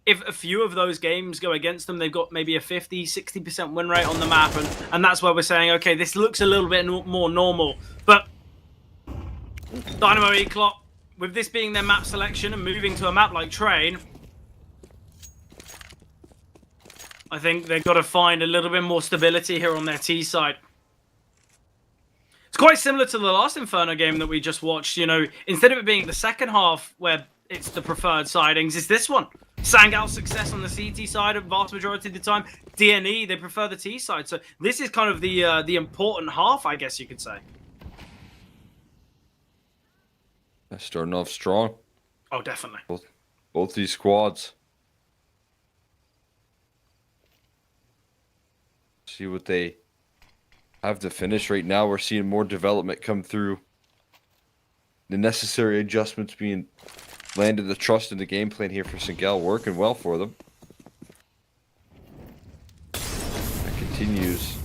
If a few of those games go against them, they've got maybe a 50-60% win rate on the map, and that's where we're saying, okay, this looks a little bit more normal. But Dynamo E-Club, with this being their map selection and moving to a map like Train, I think they've got to find a little bit more stability here on their T side. It's quite similar to the last Inferno game that we just watched. Instead of it being the second half where it's the preferred sidings, it's this one. Sangal's success on the CT side a vast majority of the time. DNE, they prefer the T side. So this is kind of the important half, I guess you could say. Starting off strong. Oh, definitely. Both these squads. See what they have to finish right now. We're seeing more development come through. The necessary adjustments being landed. The trust in the game plan here for Singal working well for them. That continues.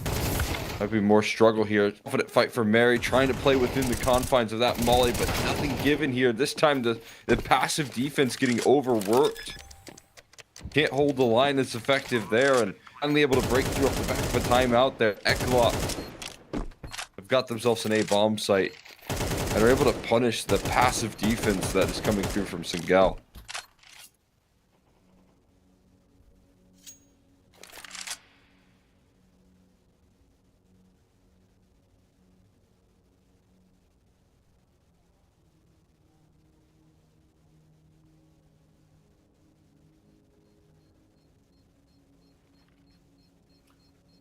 Might be more struggle here. Confident fight for Mary, trying to play within the confines of that molly, but nothing given here. This time the passive defense getting overworked. Can't hold the line that's effective there, and finally able to break through off the back of a timeout there. Eklot have got themselves an A-bomb site and are able to punish the passive defense that is coming through from Singal.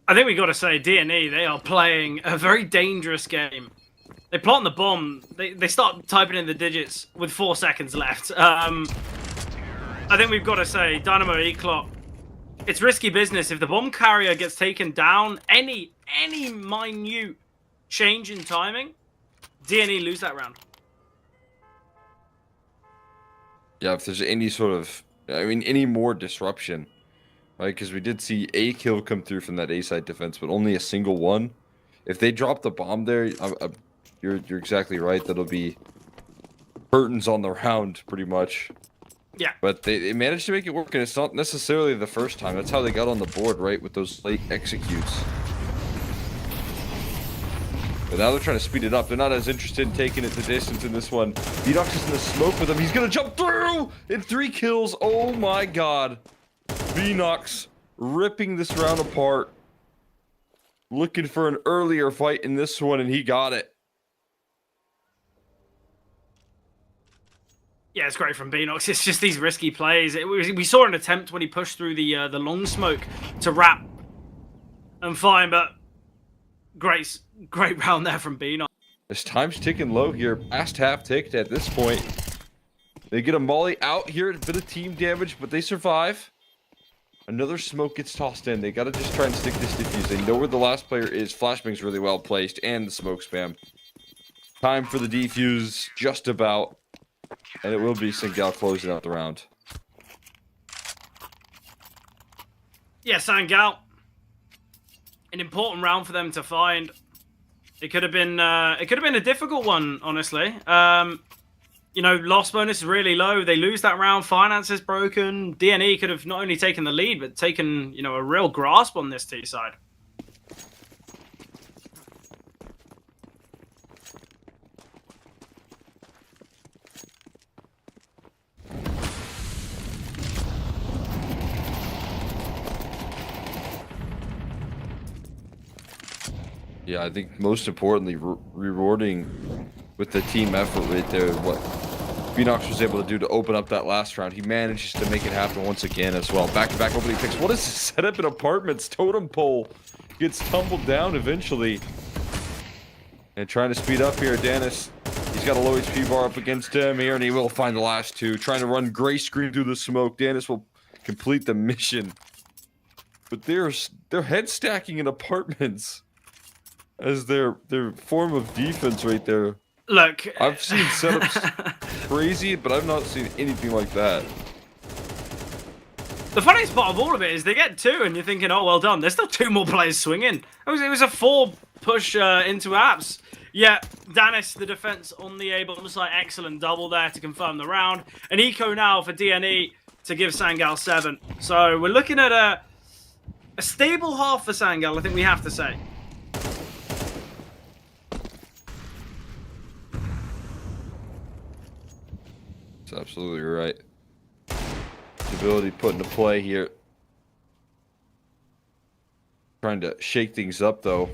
I think we got to say, D&E, they are playing a very dangerous game. They plant the bomb. They start typing in the digits with 4 seconds left. I think we've got to say, Dynamo Eclot, it's risky business. If the bomb carrier gets taken down, any minute change in timing, D&E lose that round. Yeah, if there's any sort of, any more disruption, right? Because we did see a kill come through from that A-side defense, but only a single one. If they drop the bomb there, you're exactly right. That'll be curtains on the round, pretty much. Yeah. But they managed to make it work, and it's not necessarily the first time. That's how they got on the board, right? With those late executes. But now they're trying to speed it up. They're not as interested in taking it the distance in this one. Vdox is in the smoke with him. He's going to jump through in 3 kills. Oh my god. Vnox ripping this round apart. Looking for an earlier fight in this one, and he got it. Yeah, it's great from Vnox. It's just these risky plays. We saw an attempt when he pushed through the long smoke to wrap and find, but great round there from Vnox. This time's ticking low here. Past half ticked at this point. They get a molly out here. A bit of team damage, but they survive. Another smoke gets tossed in. They gotta just try and stick this defuse. They know where the last player is. Flashbang's really well placed, and the smoke spam. Time for the defuse, just about. And it will be Singal closing out the round. Yeah, Singal. An important round for them to find. It could have been a difficult one, honestly. You know, loss bonus is really low. They lose that round. Finance is broken. D&E could have not only taken the lead, but taken, you know, a real grasp on this T side. Yeah, I think most importantly, rewarding with the team effort right there, what Vnox was able to do to open up that last round. He manages to make it happen once again as well. Back-to-back opening picks. What is this setup in apartments? Totem pole gets tumbled down eventually. And trying to speed up here, Dennis. He's got a low HP bar up against him here, and he will find the last 2. Trying to run gray screen through the smoke. Dennis will complete the mission. But they're head stacking in apartments as their form of defense right there. Look, I've seen setups crazy, but I've not seen anything like that. the funniest part of all of it is they get 2, and you're thinking, oh, well done. There's still 2 more players swinging. It was a 4 push into apps. Yeah, Danis, the defense on the A-bomb site, excellent double there to confirm the round. An eco now for D&E to give Singal 7. So we're looking at a stable half for Singal, I think we have to say. That's absolutely right. Stability put into play here. Trying to shake things up though.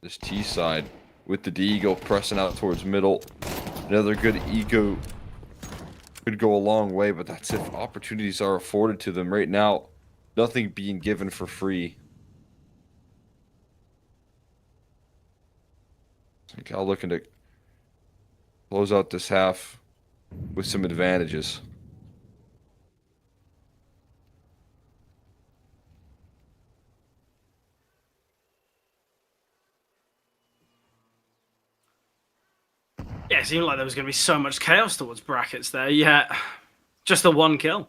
This T side with the D-Eagle pressing out towards middle. Another good eco could go a long way, but that's if opportunities are afforded to them right now. Nothing being given for free. Cal looking to close out this half with some advantages. Yeah, it seemed like there was going to be so much chaos towards brackets there. Yeah, just the one kill.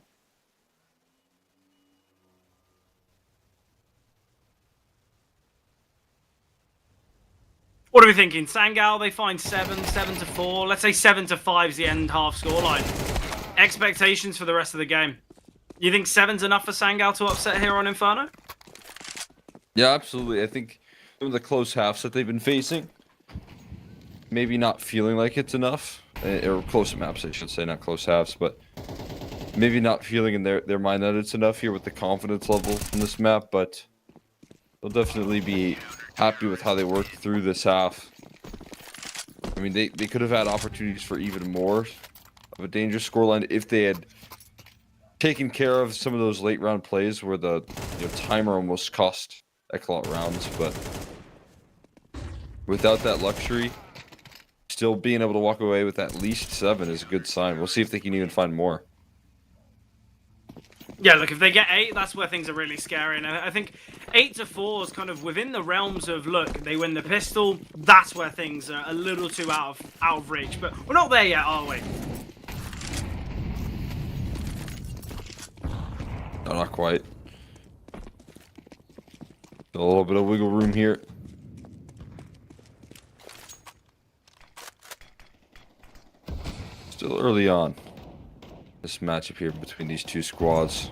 What are we thinking? Sangal, they find 7-4. Let's say 7-5 is the end half scoreline. Expectations for the rest of the game. You think 7's enough for Sangal to upset here on Inferno? Yeah, absolutely. I think some of the close halves that they've been facing, maybe not feeling like it's enough. Or close maps, I should say, not close halves, but maybe not feeling in their mind that it's enough here with the confidence level in this map, but they'll definitely be happy with how they worked through this half. I mean, they could have had opportunities for even more of a dangerous scoreline if they had taken care of some of those late round plays where the timer almost cost Eclot rounds, but without that luxury, still being able to walk away with at least 7 is a good sign. We'll see if they can even find more. Yeah, look, if they get 8, that's where things are really scary. And I think 8-4 is kind of within the realms of, look, they win the pistol. That's where things are a little too out of reach. But we're not there yet, are we? No, not quite. A little bit of wiggle room here. Still early on. This matchup here between these two squads.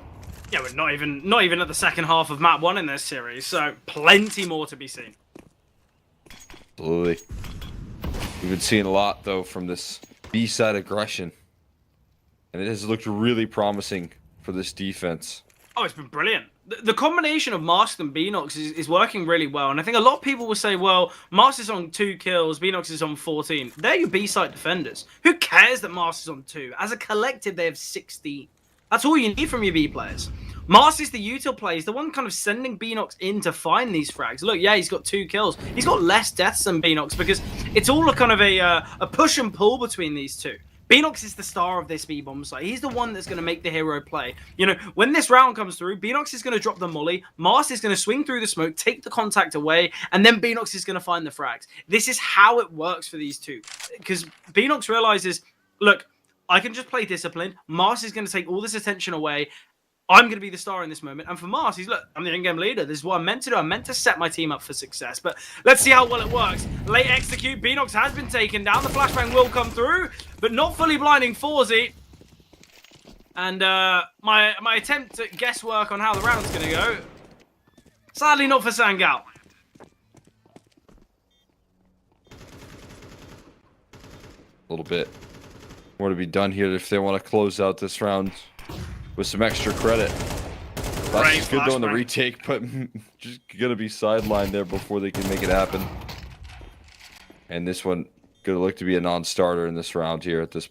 Yeah, we're not even at the second half of map 1 in this series, so plenty more to be seen. Absolutely. We've been seeing a lot though from this B-side aggression, and it has looked really promising for this defense. Oh, it's been brilliant. The combination of Mask and Beanox is working really well, and I think a lot of people will say, well, Mask is on 2 kills, Beanox is on 14. They're your B-side defenders. Who cares that Mask is on 2? As a collective, they have 16. That's all you need from your B players. Mask is the util play. He's the one kind of sending Beanox in to find these frags. Look, yeah, he's got 2 kills. He's got less deaths than Beanox because it's all a kind of a push and pull between these two. Beanox is the star of this B-bomb site. He's the one that's going to make the hero play. You know, when this round comes through, Beanox is going to drop the molly, Mars is going to swing through the smoke, take the contact away, and then Beanox is going to find the frags. This is how it works for these two. Because Beanox realizes, look, I can just play discipline. Mars is going to take all this attention away. I'm going to be the star in this moment. And for Mars, he's, look, I'm the in-game leader. This is what I'm meant to do. I'm meant to set my team up for success. But let's see how well it works. Late execute. Beanox has been taken down. The flashbang will come through, but not fully blinding Forzy. And my attempt at guesswork on how the round's going to go, sadly not for Sangal. A little bit more to be done here if they want to close out this round with some extra credit. That's just good though in the retake, but just gonna be sidelined there before they can make it happen. And this one gonna look to be a non-starter in this round here at this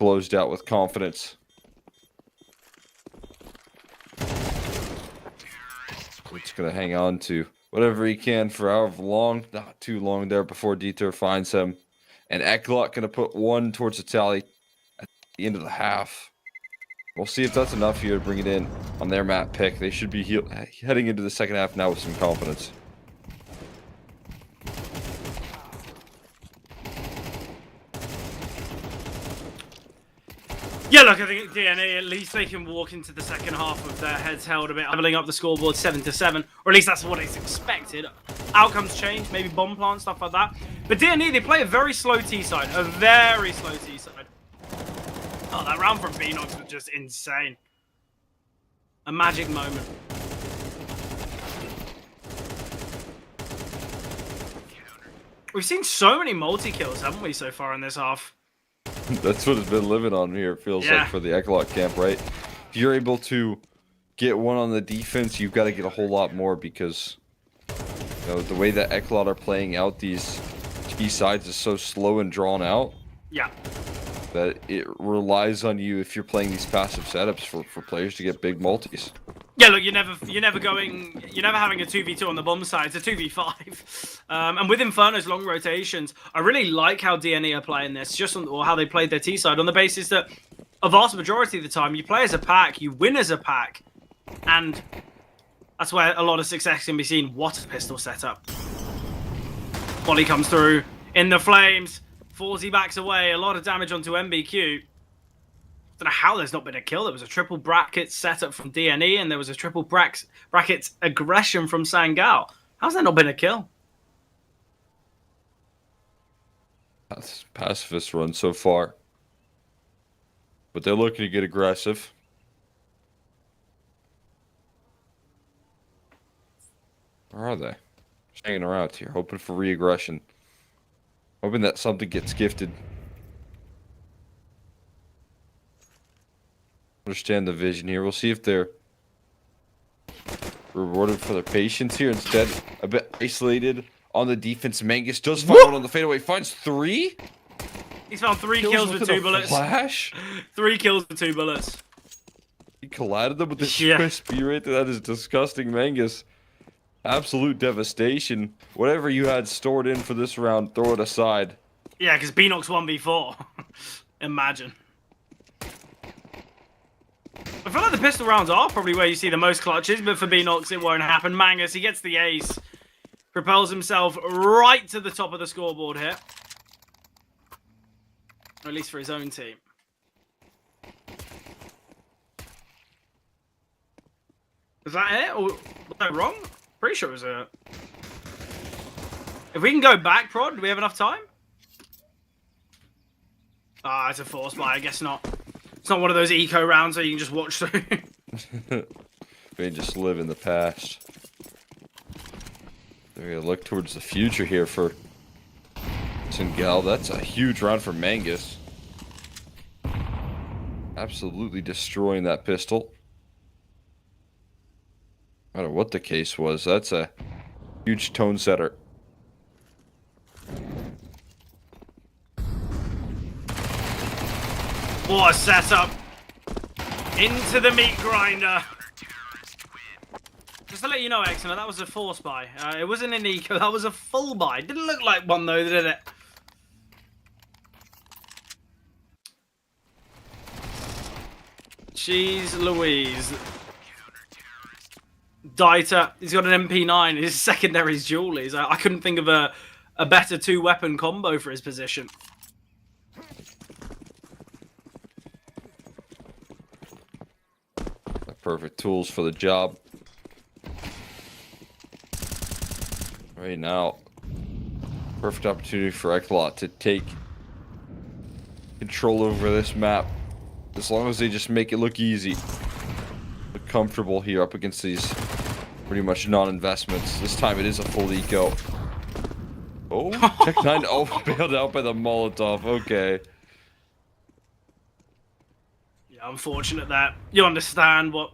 closed out with confidence. It's gonna hang on to whatever he can for however long, not too long there before Dieter finds him. And Eklot gonna put 1 towards the tally at the end of the half. We'll see if that's enough here to bring it in on their map pick. They should be heading into the second half now with some confidence. Yeah, look, I think DNA, at least they can walk into the second half with their heads held a bit, leveling up the scoreboard 7-7, or at least that's what is expected. Outcomes change, maybe bomb plant, stuff like that. But DNA, they play a very slow T-side, a very slow T-side. Oh, that round from Beanox was just insane. A magic moment. We've seen so many multi-kills, haven't we, so far in this half? That's what it's been living on here, it feels like, for the Eklot camp, right? If you're able to get 1 on the defense, you've got to get a whole lot more because the way that Eklot are playing out these T sides is so slow and drawn out. Yeah. That it relies on you if you're playing these passive setups for players to get big multis. Yeah, look, you're never having a 2v2 on the bomb side. It's a 2v5. And with Inferno's long rotations, I really like how DNA are playing this, or how they played their T side, on the basis that a vast majority of the time you play as a pack, you win as a pack, and that's where a lot of success can be seen. What a pistol setup. Molly comes through in the flames. Forzy backs away. A lot of damage onto MBQ. Don't know how there's not been a kill. There was a triple bracket setup from DNE, and there was a triple bracket aggression from Sangal. How's there not been a kill? That's pacifist run so far. But they're looking to get aggressive. Where are they? Just hanging around here, hoping for re-aggression. Hoping that something gets gifted. Understand the vision here. We'll see if they're rewarded for their patience here. Instead, a bit isolated on the defense. Mangus does find one on the fadeaway. Finds 3? He's found 3 kills with 2 bullets. Flash? 3 kills with 2 bullets. He collided them with this Yeah. crispy right there. That is disgusting, Mangus. Absolute devastation. Whatever you had stored in for this round, throw it aside. Yeah, because Beanox 1v4. Imagine. I feel like the pistol rounds are probably where you see the most clutches, but for Beanox it won't happen. Mangus, he gets the ace. Propels himself right to the top of the scoreboard here. Or at least for his own team. Was that it? Or was that wrong? Pretty sure it was it. If we can go back, Prod, do we have enough time? Ah, it's a force buy. I guess not. It's not one of those eco rounds where you can just watch through. They just live in the past. They're gonna look towards the future here for Singal. That's a huge round for Mangus. Absolutely destroying that pistol. No matter what the case was, that's a huge tone setter. What a setup. Into the meat grinder. Just to let you know, Excellent, that was a force buy. It wasn't an eco, that was a full buy. Didn't look like one though, did it? Jeez Louise. Dieter, he's got an MP9, his secondary's dualies. I couldn't think of a better 2-weapon combo for his position. Perfect tools for the job. Right now, perfect opportunity for Eklot to take control over this map. As long as they just make it look easy. Look comfortable here up against these pretty much non-investments. This time it is a full eco. Oh, Tech 9. Oh, bailed out by the Molotov. Okay. Yeah, unfortunate that. You understand what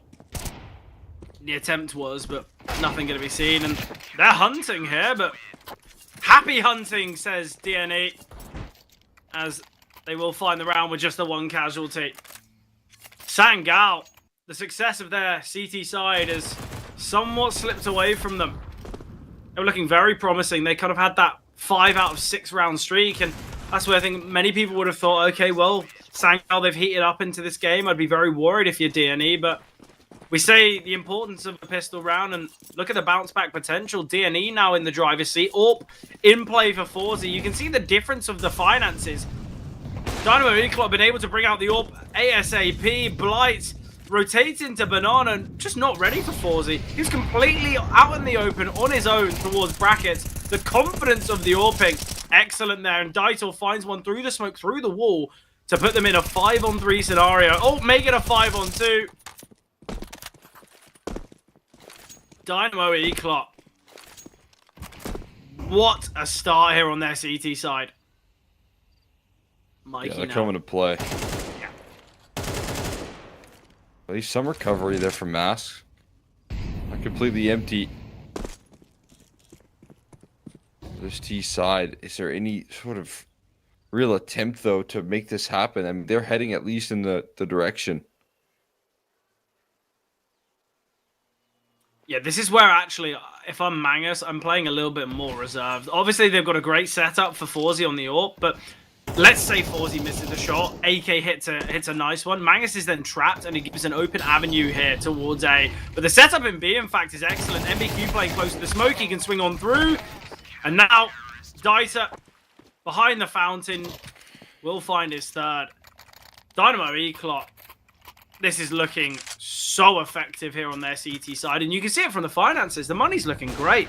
the attempt was, but nothing going to be seen. And they're hunting here, but happy hunting, says DNE, as they will find the round with just the 1 casualty. Sangal, the success of their CT side has somewhat slipped away from them. They were looking very promising. They kind of had that 5 out of 6 round streak, and that's where I think many people would have thought, okay, well, Sangal, they've heated up into this game. I'd be very worried if you're DNE, but we say the importance of a pistol round, and look at the bounce back potential. DNE now in the driver's seat. AWP in play for Forzy. You can see the difference of the finances. Dynamo Eclot have been able to bring out the AWP ASAP. Blight rotates into Banana, and just not ready for Forzy. He's completely out in the open on his own towards brackets. The confidence of the AWPing, excellent there. And Daitel finds one through the smoke, through the wall, to put them in a 5-on-3 scenario. Oh, make it a 5-on-2. Dynamo Eclot. What a start here on their CT side. Mikey, Yeah, they're now. coming to play. Yeah. At least some recovery there from masks. Not completely empty. This T side, is there any sort of real attempt though to make this happen? I mean, they're heading at least in the direction. Yeah, this is where actually, if I'm Mangus, I'm playing a little bit more reserved. Obviously, they've got a great setup for Forzy on the AWP, but let's say Forzy misses the shot. AK hits a nice one. Mangus is then trapped, and he gives an open avenue here towards A. But the setup in B, in fact, is excellent. MBQ playing close to the smoke. He can swing on through. And now, Dieter behind the fountain, will find his third. Dynamo Eclot. This is looking so effective here on their CT side, and you can see it from the finances. The money's looking great.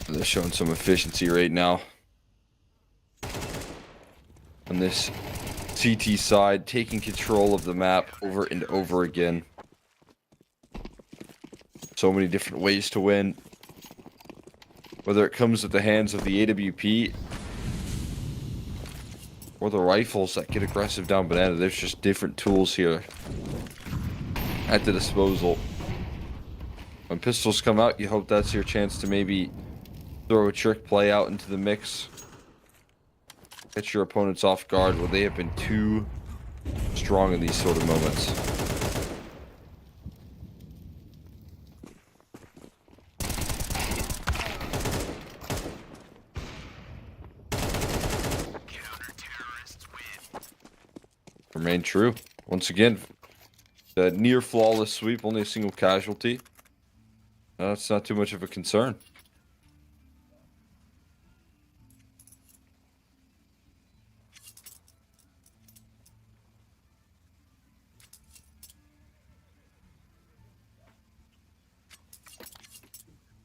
They're showing some efficiency right now. On this CT side, taking control of the map over and over again. So many different ways to win. Whether it comes at the hands of the AWP or the rifles that get aggressive down banana, there's just different tools here at the disposal. When pistols come out, you hope that's your chance to maybe throw a trick play out into the mix. Get your opponents off guard. Well, they have been too strong in these sort of moments. Remain true. Once again, the near flawless sweep, only a single casualty. That's not too much of a concern.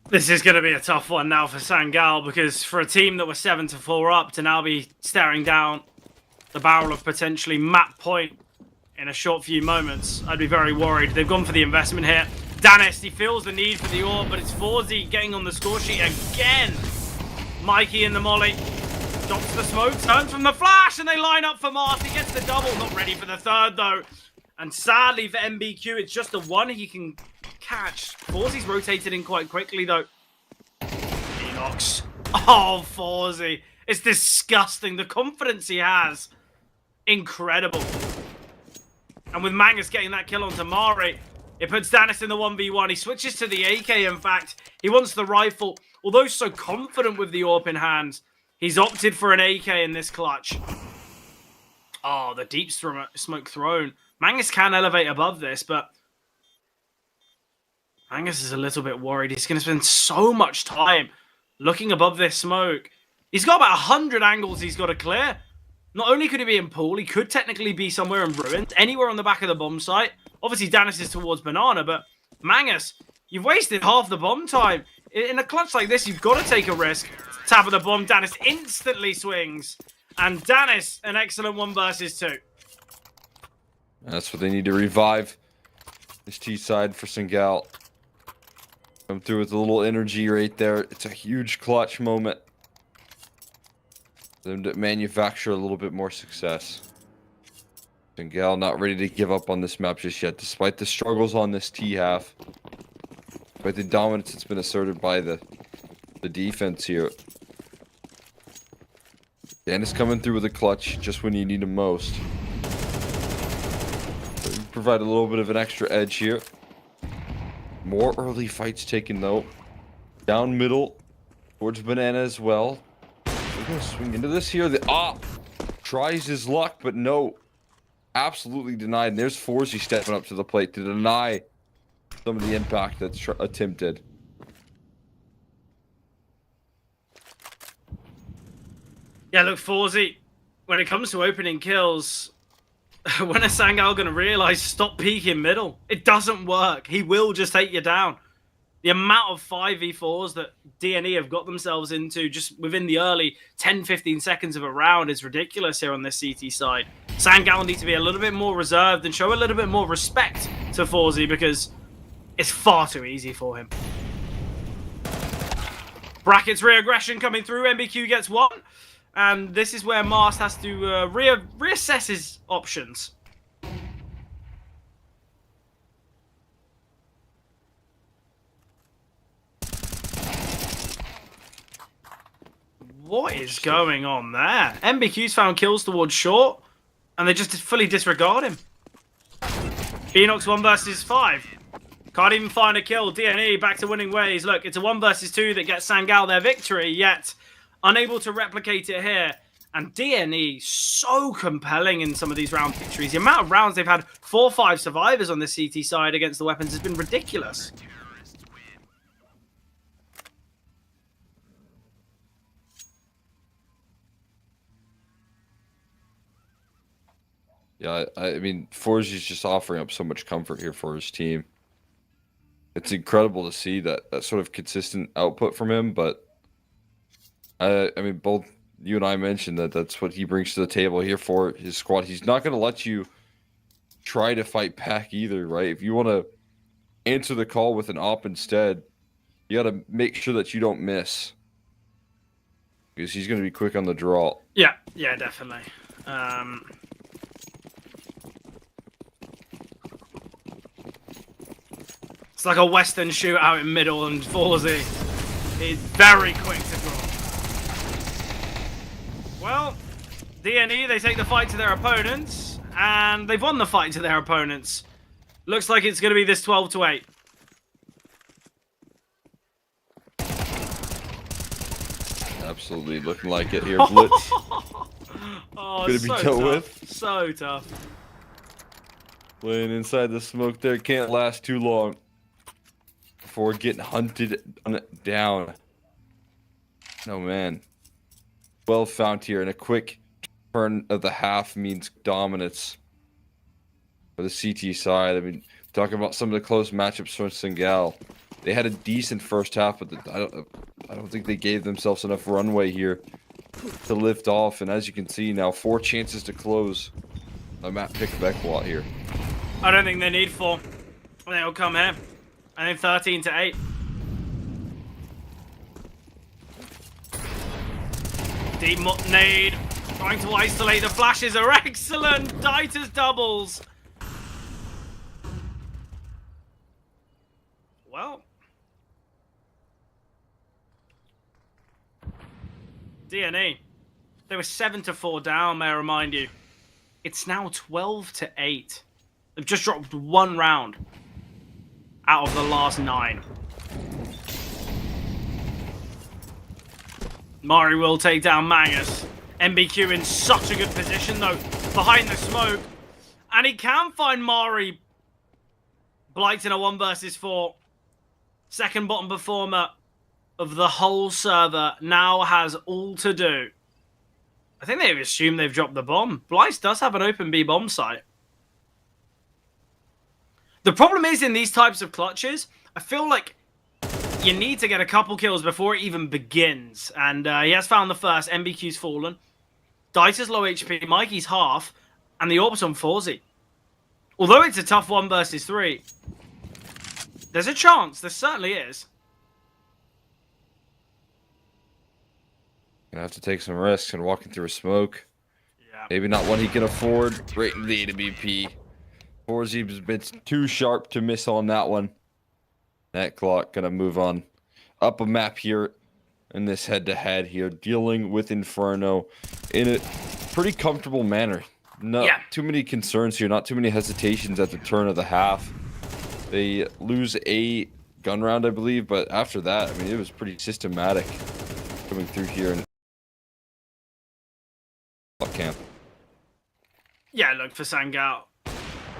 This is going to be a tough one now for Sangal, because for a team that was 7-4 up to now be staring down the barrel of potentially map point in a short few moments, I'd be very worried. They've gone for the investment here. Danis, he feels the need for the orb, but it's Forzy getting on the score sheet again. Mikey in the molly. Stops the smoke, turns from the flash, and they line up for Mars. He gets the double, not ready for the third though. And sadly for MBQ, it's just the one he can catch. Forzy's rotated in quite quickly though. Enox. Oh, Forzy. It's disgusting. The confidence he has. Incredible. And with Mangus getting that kill on Tamari, it puts Danis in the 1v1. He switches to the AK, in fact. He wants the rifle. Although so confident with the AWP in hand, he's opted for an AK in this clutch. Oh, the deep smoke thrown. Mangus can elevate above this, but Mangus is a little bit worried. He's going to spend so much time looking above this smoke. He's got about 100 angles he's got to clear. Not only could he be in pool, he could technically be somewhere in ruins, anywhere on the back of the bomb site. Obviously, Danis is towards Banana, but Mangus, you've wasted half the bomb time. In a clutch like this, you've got to take a risk. Tap of the bomb, Danis instantly swings. And Danis, an excellent 1 versus 2. That's what they need to revive. This T side for Singal. Come through with a little energy right there. It's a huge clutch moment. For them to manufacture a little bit more success. Singal not ready to give up on this map just yet, despite the struggles on this T half. Despite the dominance that's been asserted by the defense here. Dan is coming through with a clutch just when you need him most. Provide a little bit of an extra edge here. More early fights taken though. Down middle towards Banana as well. We're gonna swing into this here. The tries his luck, but no. Absolutely denied. And there's Forzy stepping up to the plate to deny some of the impact that's attempted. Yeah, look, Forzy, when it comes to opening kills, when is Sangal going to realize stop peeking middle? It doesn't work. He will just take you down. The amount of 5v4s that DNE have got themselves into just within the early 10-15 seconds of a round is ridiculous here on this CT side. Sangal needs to be a little bit more reserved and show a little bit more respect to Forzy, because it's far too easy for him. Brackets re-aggression coming through. MBQ gets one. And this is where Mars has to reassess his options. What is going on there? MBQ's found kills towards short, and they just fully disregard him. Phoenix 1 versus 5. Can't even find a kill. DNE back to winning ways. Look, it's a 1 versus 2 that gets Sangal their victory, yet unable to replicate it here. And DNE so compelling in some of these round victories. The amount of rounds they've had 4 or 5 survivors on the CT side against the weapons has been ridiculous. Yeah, I mean, Forzy's just offering up so much comfort here for his team. It's incredible to see that sort of consistent output from him, but I mean, both you and I mentioned that that's what he brings to the table here for his squad. He's not going to let you try to fight back either, right? If you want to answer the call with an op instead, you got to make sure that you don't miss because he's going to be quick on the draw. Yeah, definitely. It's like a Western shootout in middle, and Forzy is very quick to draw. Well, DNE, they take the fight to their opponents, and they've won the fight to their opponents. Looks like it's going to be this 12-8. Absolutely looking like it here, Blitz. Oh, Gonna be so dealt tough. with. So tough. Playing inside the smoke there can't last too long before getting hunted down. Oh man. Well found here, and a quick turn of the half means dominance for the CT side. I mean, talking about some of the close matchups for Singal. They had a decent first half, but I don't think they gave themselves enough runway here to lift off. And as you can see now, 4 chances to close a map pick of Ekwat here. I don't think they need 4. I think it'll come here. I think 13-8. Deep nade. Trying to isolate. The flashes are excellent. Dieter's doubles. Well. DNE. They were 7-4 down, may I remind you. It's now 12-8. They've just dropped 1 round out of the last 9. Mari will take down Magus. MBQ in such a good position, though, behind the smoke. And he can find Mari. Blight in a 1 versus 4. Second bottom performer of the whole server now has all to do. I think they've assumed they've dropped the bomb. Blight does have an open B bomb site. The problem is in these types of clutches, I feel like you need to get a couple kills before it even begins. And he has found the first. MBQ's fallen. Dieter's low HP. Mikey's half. And the orb's on Forzy. Although it's a tough 1 versus 3, there's a chance. There certainly is. Gonna have to take some risks and walking through a smoke. Yeah. Maybe not one he can afford. Right in the AWP. Forzy's been too sharp to miss on that one. That clock gonna move on up a map here in this head-to-head here, dealing with Inferno in a pretty comfortable manner. Not too many concerns here, not too many hesitations at the turn of the half. They lose a gun round, I believe, but after that, I mean, it was pretty systematic coming through here in camp. Yeah, look, for Sangal,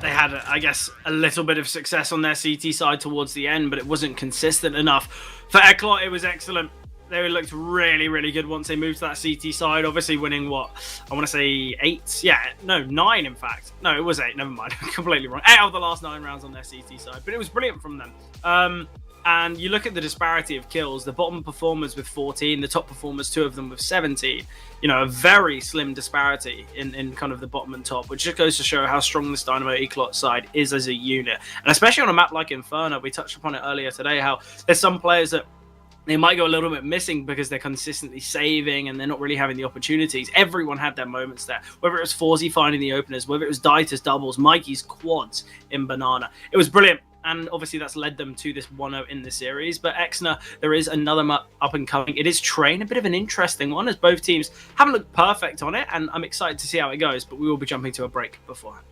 they had, I guess, a little bit of success on their CT side towards the end, but it wasn't consistent enough. For Eklot, it was excellent. They looked really, really good once they moved to that CT side. Obviously winning, what, I want to say 8? Yeah, no, 9 in fact. No, it was 8. Never mind. Completely wrong. 8 out of the last 9 rounds on their CT side. But it was brilliant from them. And you look at the disparity of kills. The bottom performers with 14, the top performers, 2 of them with 17. You know, a very slim disparity in kind of the bottom and top, which just goes to show how strong this Dynamo Eclot side is as a unit. And especially on a map like Inferno, we touched upon it earlier today, how there's some players that they might go a little bit missing because they're consistently saving and they're not really having the opportunities. Everyone had their moments there. Whether it was Forzy finding the openers, whether it was Dieter's doubles, Mikey's quads in Banana. It was brilliant. And obviously that's led them to this 1-0 in the series. But Exner, there is another map up and coming. It is Train, a bit of an interesting one as both teams haven't looked perfect on it. And I'm excited to see how it goes. But we will be jumping to a break beforehand.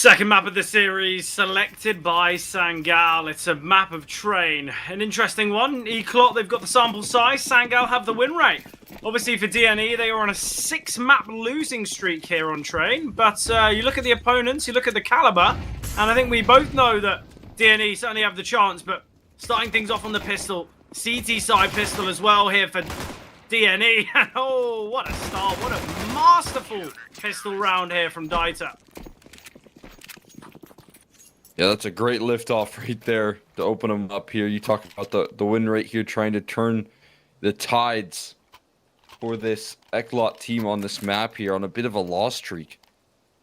Second map of the series selected by Sangal. It's a map of Train. An interesting one. Eclot, they've got the sample size. Sangal have the win rate. Obviously for DNE, they are on a 6-map losing streak here on Train. But you look at the opponents, you look at the caliber, and I think we both know that DNE certainly have the chance. But starting things off on the pistol, CT side pistol as well here for DNE. And oh, what a start. What a masterful pistol round here from Dieter. Yeah, that's a great liftoff right there to open them up here. You talk about the win rate here, trying to turn the tides for this Eclot team on this map here on a bit of a loss streak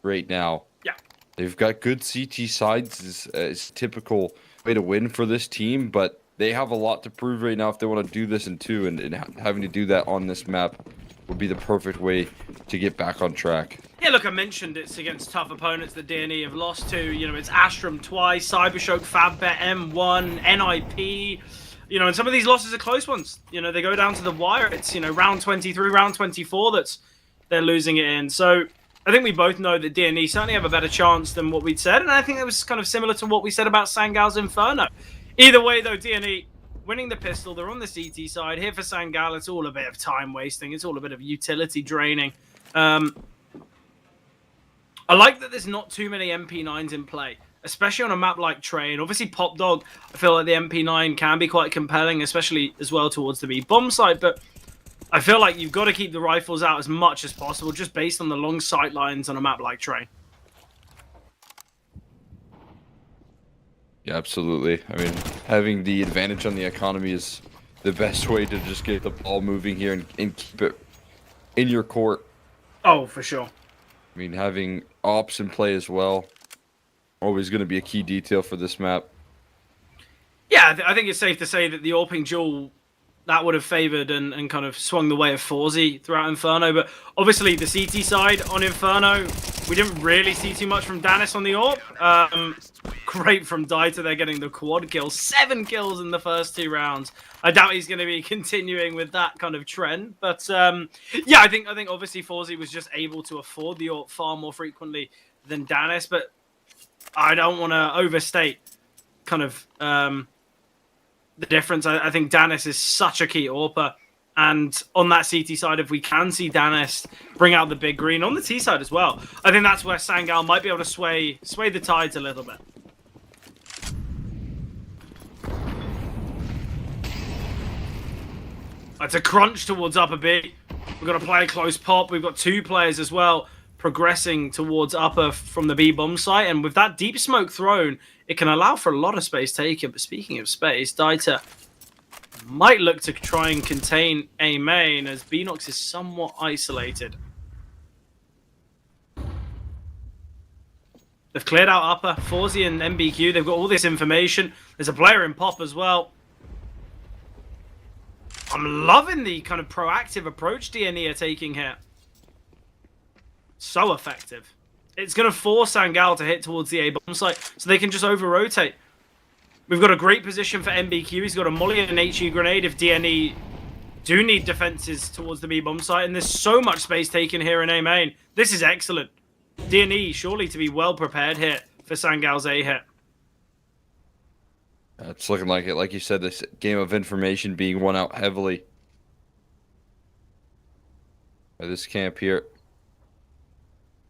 right now. Yeah. They've got good CT sides is typical way to win for this team, but they have a lot to prove right now if they want to do this in 2, and having to do that on this map would be the perfect way to get back on track. Yeah, look, I mentioned it's against tough opponents that DNE have lost to. You know, it's Astrum twice, Cybershock, Fabbet, M1, NIP. You know, and some of these losses are close ones. You know, they go down to the wire. It's, you know, round 23, round 24 they're losing it in. So I think we both know that DNE certainly have a better chance than what we'd said. And I think it was kind of similar to what we said about Sangal's Inferno. Either way, though, DNE winning the pistol. They're on the CT side. Here for Sangal, it's all a bit of time wasting. It's all a bit of utility draining. I like that there's not too many MP9s in play, especially on a map like Train. Obviously, Pop Dog, I feel like the MP9 can be quite compelling, especially as well towards the B-bomb site. But I feel like you've got to keep the rifles out as much as possible, just based on the long sight lines on a map like Train. Yeah, absolutely. I mean, having the advantage on the economy is the best way to just get the ball moving here and keep it in your court. Oh, for sure. I mean, having ops in play as well, always going to be a key detail for this map. Yeah, I think it's safe to say that the AWPing duel, that would have favoured and kind of swung the way of Forzy throughout Inferno. But obviously, the CT side on Inferno, we didn't really see too much from Danis on the AWP. Great from Dieter, they're getting the quad kill. 7 kills in the first 2 rounds. I doubt he's going to be continuing with that kind of trend. But yeah, I think obviously Forzy was just able to afford the AWP far more frequently than Danis. But I don't want to overstate kind of the difference. I think Danis is such a key AWPer. And on that CT side, if we can see Danis bring out the big green, on the T side as well, I think that's where Sangal might be able to sway the tides a little bit. It's a crunch towards upper B. We've got to play a close pop. We've got 2 players as well progressing towards upper from the B bomb site. And with that deep smoke thrown, it can allow for a lot of space taken. But speaking of space, Dieter might look to try and contain A main as Beenox is somewhat isolated. They've cleared out upper. Forzy and MBQ, they've got all this information. There's a player in pop as well. I'm loving the kind of proactive approach DNE are taking here. So effective. It's going to force Sangal to hit towards the A bomb site so they can just over-rotate. We've got a great position for MBQ. He's got a molly and an HE grenade if DNE do need defenses towards the B bomb site. And there's so much space taken here in A main. This is excellent. DNE surely to be well prepared here for Sangal's A hit. It's looking like it. Like you said, this game of information being won out heavily by this camp here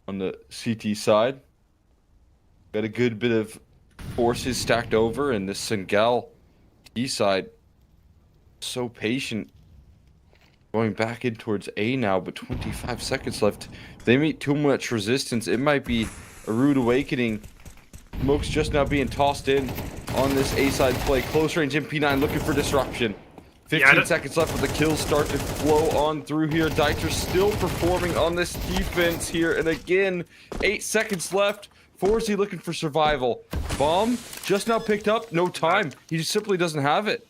on the CT side. Got a good bit of forces stacked over, and this Sangal T side so patient going back in towards A now, but 25 seconds left. If they meet too much resistance, it might be a rude awakening. Smoke's just now being tossed in on this A side play. Close range MP9 looking for disruption. 15 seconds left, but the kills start to flow on through here. Dieter's still performing on this defense here, and again, 8 seconds left. Forzy looking for survival. Bomb just now picked up. No time. He just simply doesn't have it.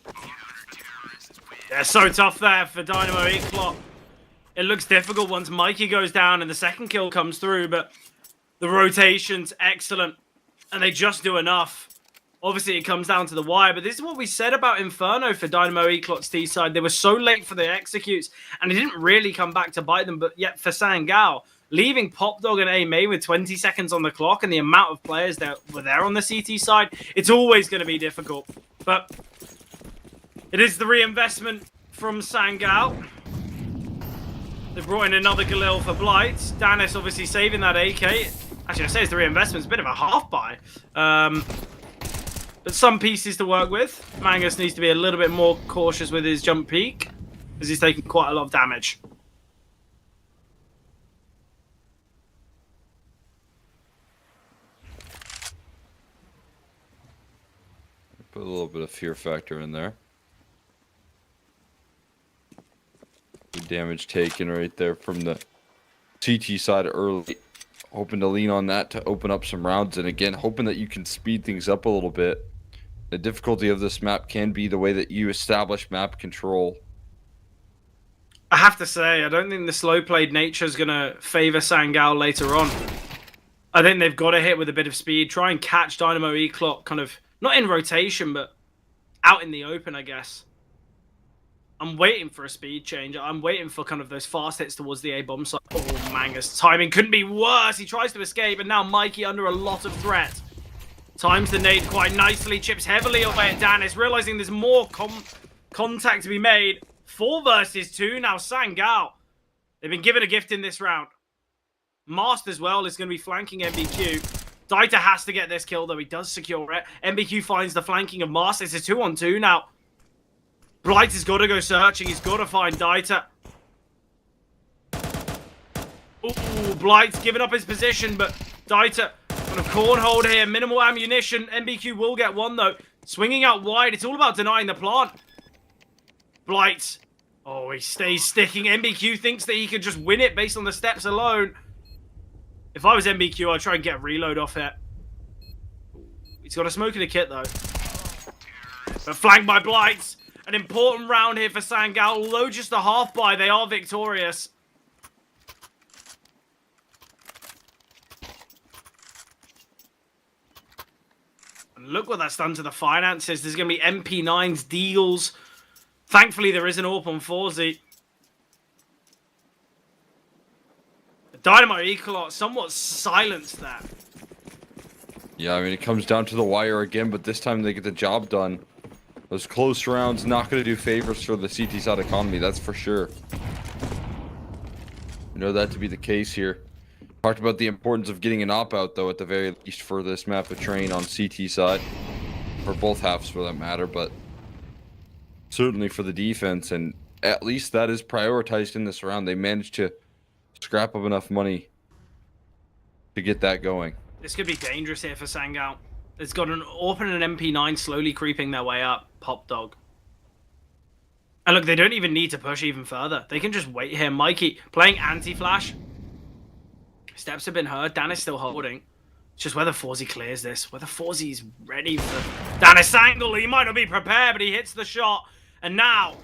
Yeah, so tough there for Dynamo Eclot. It looks difficult once Mikey goes down and the second kill comes through, but the rotation's excellent. And they just do enough Obviously, it comes down to the wire, but this is what we said about Inferno for Dynamo Eclot's T side. They were so late for the executes, and it didn't really come back to bite them. But yet, for Sangao, leaving Popdog and A May with 20 seconds on the clock and the amount of players that were there on the CT side, it's always going to be difficult. But it is the reinvestment from Sangao. They brought in another Galil for Blight. Danis obviously saving that AK. Actually, I say it's the reinvestment. It's a bit of a half-buy. But some pieces to work with. Mangus needs to be a little bit more cautious with his jump peak, because he's taking quite a lot of damage. Put a little bit of fear factor in there. Good damage taken right there from the CT side early. Hoping to lean on that to open up some rounds. And again, hoping that you can speed things up a little bit. The difficulty of this map can be the way that you establish map control. I have to say, I don't think the slow-played nature is going to favor Sangao later on. I think they've got to hit with a bit of speed. Try and catch Dynamo Eclot kind of, not in rotation, but out in the open, I guess. I'm waiting for a speed change. I'm waiting for kind of those fast hits towards the A-bomb side. Oh, Mangus. Timing couldn't be worse. He tries to escape, and now Mikey under a lot of threat. Times the nade quite nicely. Chips heavily away at Danis, realizing there's more contact to be made. 4 versus 2. Now Sangao. They've been given a gift in this round. Mast as well is going to be flanking MBQ. Dieter has to get this kill, though. He does secure it. MBQ finds the flanking of Mast. It's a 2-on-2 now. Blight has got to go searching. He's got to find Dieter. Ooh, Blight's giving up his position, but Dieter kind of corn hold here. Minimal ammunition. MBQ will get one, though. Swinging out wide. It's all about denying the plant. Blight. Oh, he stays sticking. MBQ thinks that he can just win it based on the steps alone. If I was MBQ, I'd try and get a reload off it. He's got a smoke in the kit, though. But flanked by Blight. An important round here for Sangao. Although just a half-buy, they are victorious. And look what that's done to the finances. There's going to be MP9s, deals. Thankfully, there is an AWP on 4Z. Dynamo Ecolot somewhat silenced that. Yeah, I mean, it comes down to the wire again, but this time they get the job done. Those close rounds not going to do favors for the CT side economy, that's for sure. We know that to be the case here. Talked about the importance of getting an op-out, though, at the very least for this map of train on CT side. For both halves, for that matter, but certainly for the defense, and at least that is prioritized in this round. They managed to scrap up enough money to get that going. This could be dangerous here for Sangao. It's got an AWP and an MP9 slowly creeping their way up. Pop Dog. And look, they don't even need to push even further. They can just wait here. Mikey playing anti-flash. Steps have been heard. Dan is still holding. It's just whether 4Z clears this. Whether 4Z's ready for Danis' angle. He might not be prepared, but he hits the shot. And now,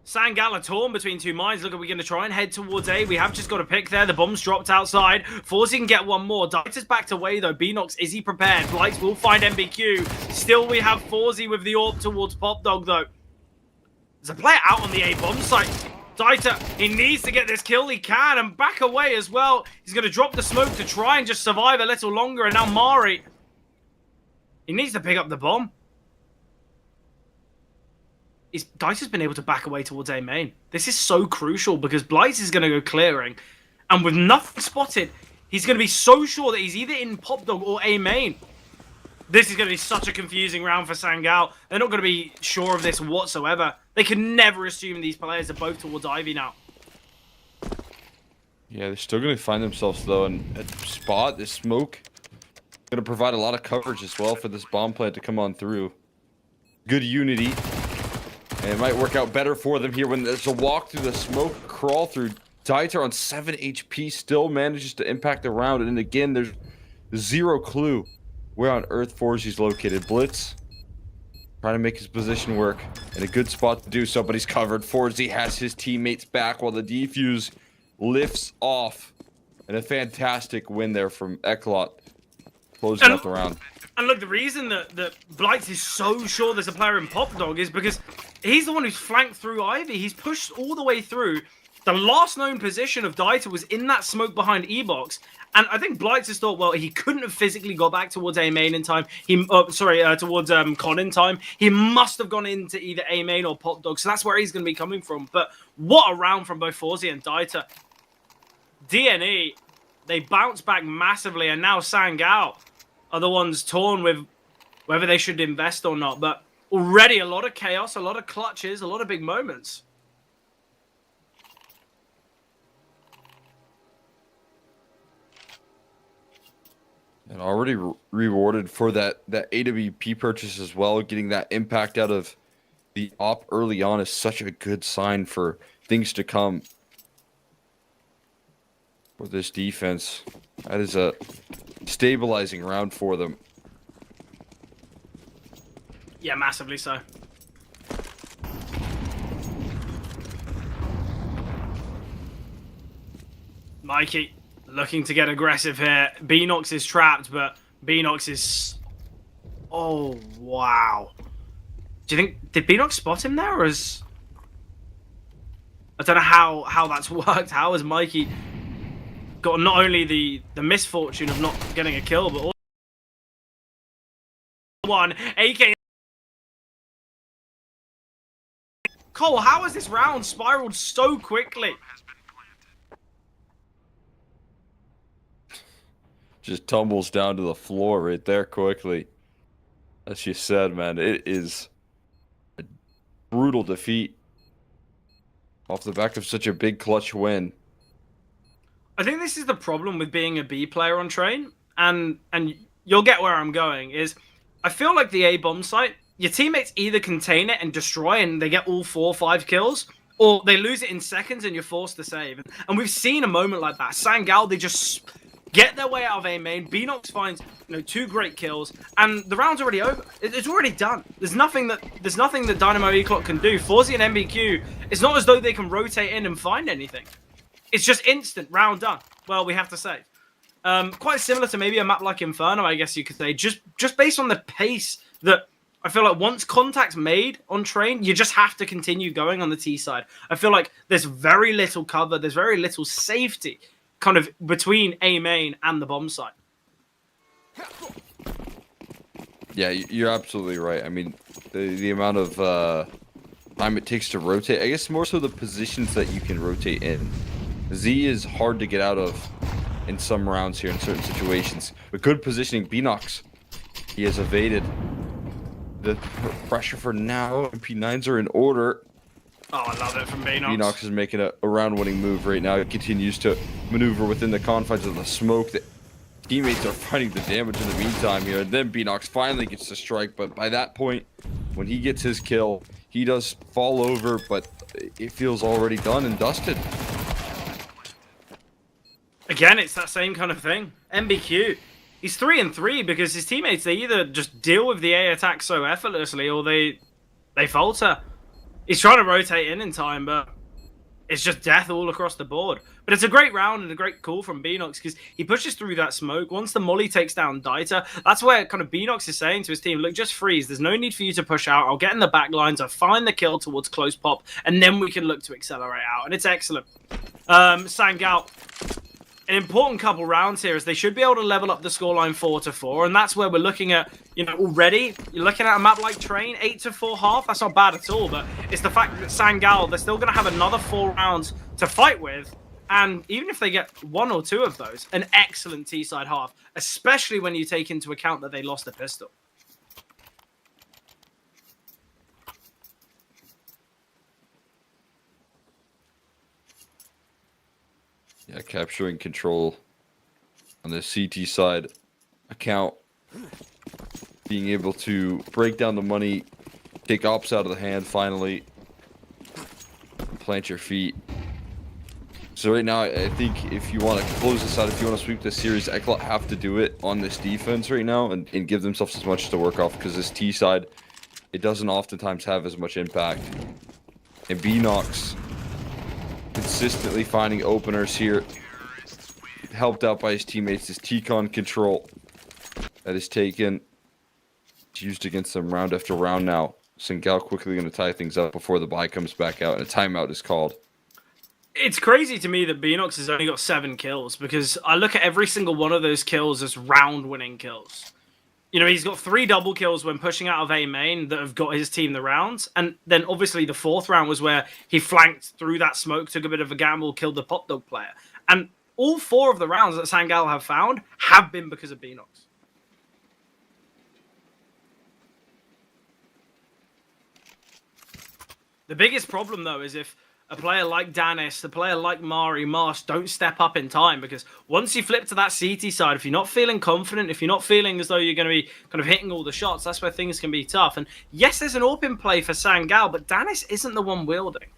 Sangao torn between 2 mines. Look, are we going to try and head towards A? We have just got a pick there. The bomb's dropped outside. 4Z can get one more. Dieter's backed away, though. Beanox, is he prepared? Blights will find MBQ. Still, we have 4Z with the AWP towards Pop Dog, though. There's a player out on the A bomb site. Dieter, he needs to get this kill. He can, and back away as well. He's going to drop the smoke to try and just survive a little longer. And now Mari, he needs to pick up the bomb. Dieter's been able to back away towards A main. This is so crucial because Blight is going to go clearing. And with nothing spotted, he's going to be so sure that he's either in Pop Dog or A main. This is going to be such a confusing round for Sangao. They're not going to be sure of this whatsoever. They can never assume these players are both towards Ivy now. Yeah, they're still going to find themselves, though, in a spot. This smoke going to provide a lot of coverage as well for this bomb plant to come on through. Good unity. And it might work out better for them here when there's a walk through the smoke, crawl through. Dieter on 7 HP still manages to impact the round. And again, there's zero clue where on earth 4Z's located. Blitz trying to make his position work in a good spot to do so, but he's covered. 4Z has his teammates back while the defuse lifts off. And a fantastic win there from Eklot. closing out the round. And look, the reason that Blights is so sure there's a player in Pop Dog is because he's the one who's flanked through Ivy. He's pushed all the way through. The last known position of Dieter was in that smoke behind E-Box. And I think Blights has thought, well, he couldn't have physically got back towards A main in time. Towards Con in time. He must have gone into either A main or Pop Dog. So that's where he's going to be coming from. But what a round from both Forzy and Dieter. DNE, they bounce back massively. And now Sangao are the ones torn with whether they should invest or not. But already a lot of chaos, a lot of clutches, a lot of big moments. And already rewarded for that AWP purchase as well. Getting that impact out of the op early on is such a good sign for things to come for this defense. That is a stabilizing round for them. Yeah, massively so. Mikey looking to get aggressive here. Beanox is trapped, but Beanox is... Oh, wow. Do you think... Did Beanox spot him there, or is... I don't know how that's worked. How has Mikey got not only the misfortune of not getting a kill, but also one, AK... Cole, how has this round spiraled so quickly? Just tumbles down to the floor right there quickly. As you said, man, it is a brutal defeat off the back of such a big clutch win. I think this is the problem with being a B player on train, and you'll get where I'm going, is I feel like the A bomb site, your teammates either contain it and destroy and they get all 4 or 5 kills, or they lose it in seconds and you're forced to save. And we've seen a moment like that. Sangao, they just get their way out of A main. Beanox finds 2 great kills, and the round's already over. It's already done. There's nothing that Dynamo Eclock can do. Forzy and MBQ, it's not as though they can rotate in and find anything. It's just instant, round done. Well, we have to say. Quite similar to maybe a map like Inferno, I guess you could say. Just based on the pace that I feel like once contact's made on train, you just have to continue going on the T side. I feel like there's very little cover, there's very little safety kind of between A main and the bomb site. Yeah, you're absolutely right. I mean, the amount of time it takes to rotate, I guess more so the positions that you can rotate in. Z is hard to get out of in some rounds here in certain situations. But good positioning, Beanox. He has evaded the pressure for now. P9s are in order. Oh, I love it from Beanox. Beanox is making a round-winning move right now. He continues to maneuver within the confines of the smoke. The teammates are fighting the damage in the meantime here. And then Beanox finally gets the strike. But by that point, when he gets his kill, he does fall over, but it feels already done and dusted. Again, it's that same kind of thing. MBQ. He's 3-3 because his teammates, they either just deal with the A attack so effortlessly or they falter. He's trying to rotate in time, but it's just death all across the board. But it's a great round and a great call from Beanox because he pushes through that smoke. Once the molly takes down Dieter, that's where kind of Beanox is saying to his team, look, just freeze. There's no need for you to push out. I'll get in the back lines. I'll find the kill towards close pop, and then we can look to accelerate out. And it's excellent. Sangao, an important couple rounds here is they should be able to level up the scoreline 4-4, and that's where we're looking at, already. You're looking at a map like Train, 8-4 half. That's not bad at all, but it's the fact that Sangao, they're still going to have another 4 rounds to fight with, and even if they get 1 or 2 of those, an excellent T-side half, especially when you take into account that they lost a pistol. Yeah, capturing control on the CT side account. Being able to break down the money, take ops out of the hand finally. Plant your feet. So right now, I think if you want to close this out, if you want to sweep this series, Eclat have to do it on this defense right now and give themselves as much to work off because this T side, it doesn't oftentimes have as much impact. And Beanox consistently finding openers here, helped out by his teammates, his T-con control. that is taken. It's used against them round after round now. Singal quickly going to tie things up before the buy comes back out and a timeout is called. It's crazy to me that Beanox has only got 7 kills because I look at every single one of those kills as round-winning kills. You know, he's got 3 double kills when pushing out of A main that have got his team the rounds. And then obviously the 4th round was where he flanked through that smoke, took a bit of a gamble, killed the Pop Dog player. And all 4 of the rounds that Sangal have found have been because of Beanox. The biggest problem, though, is if a player like Danis, a player like Mari, Marsh don't step up in time, because once you flip to that CT side, if you're not feeling confident, if you're not feeling as though you're going to be kind of hitting all the shots, that's where things can be tough. And yes, there's an AWP in play for Sangal, but Danis isn't the one wielding.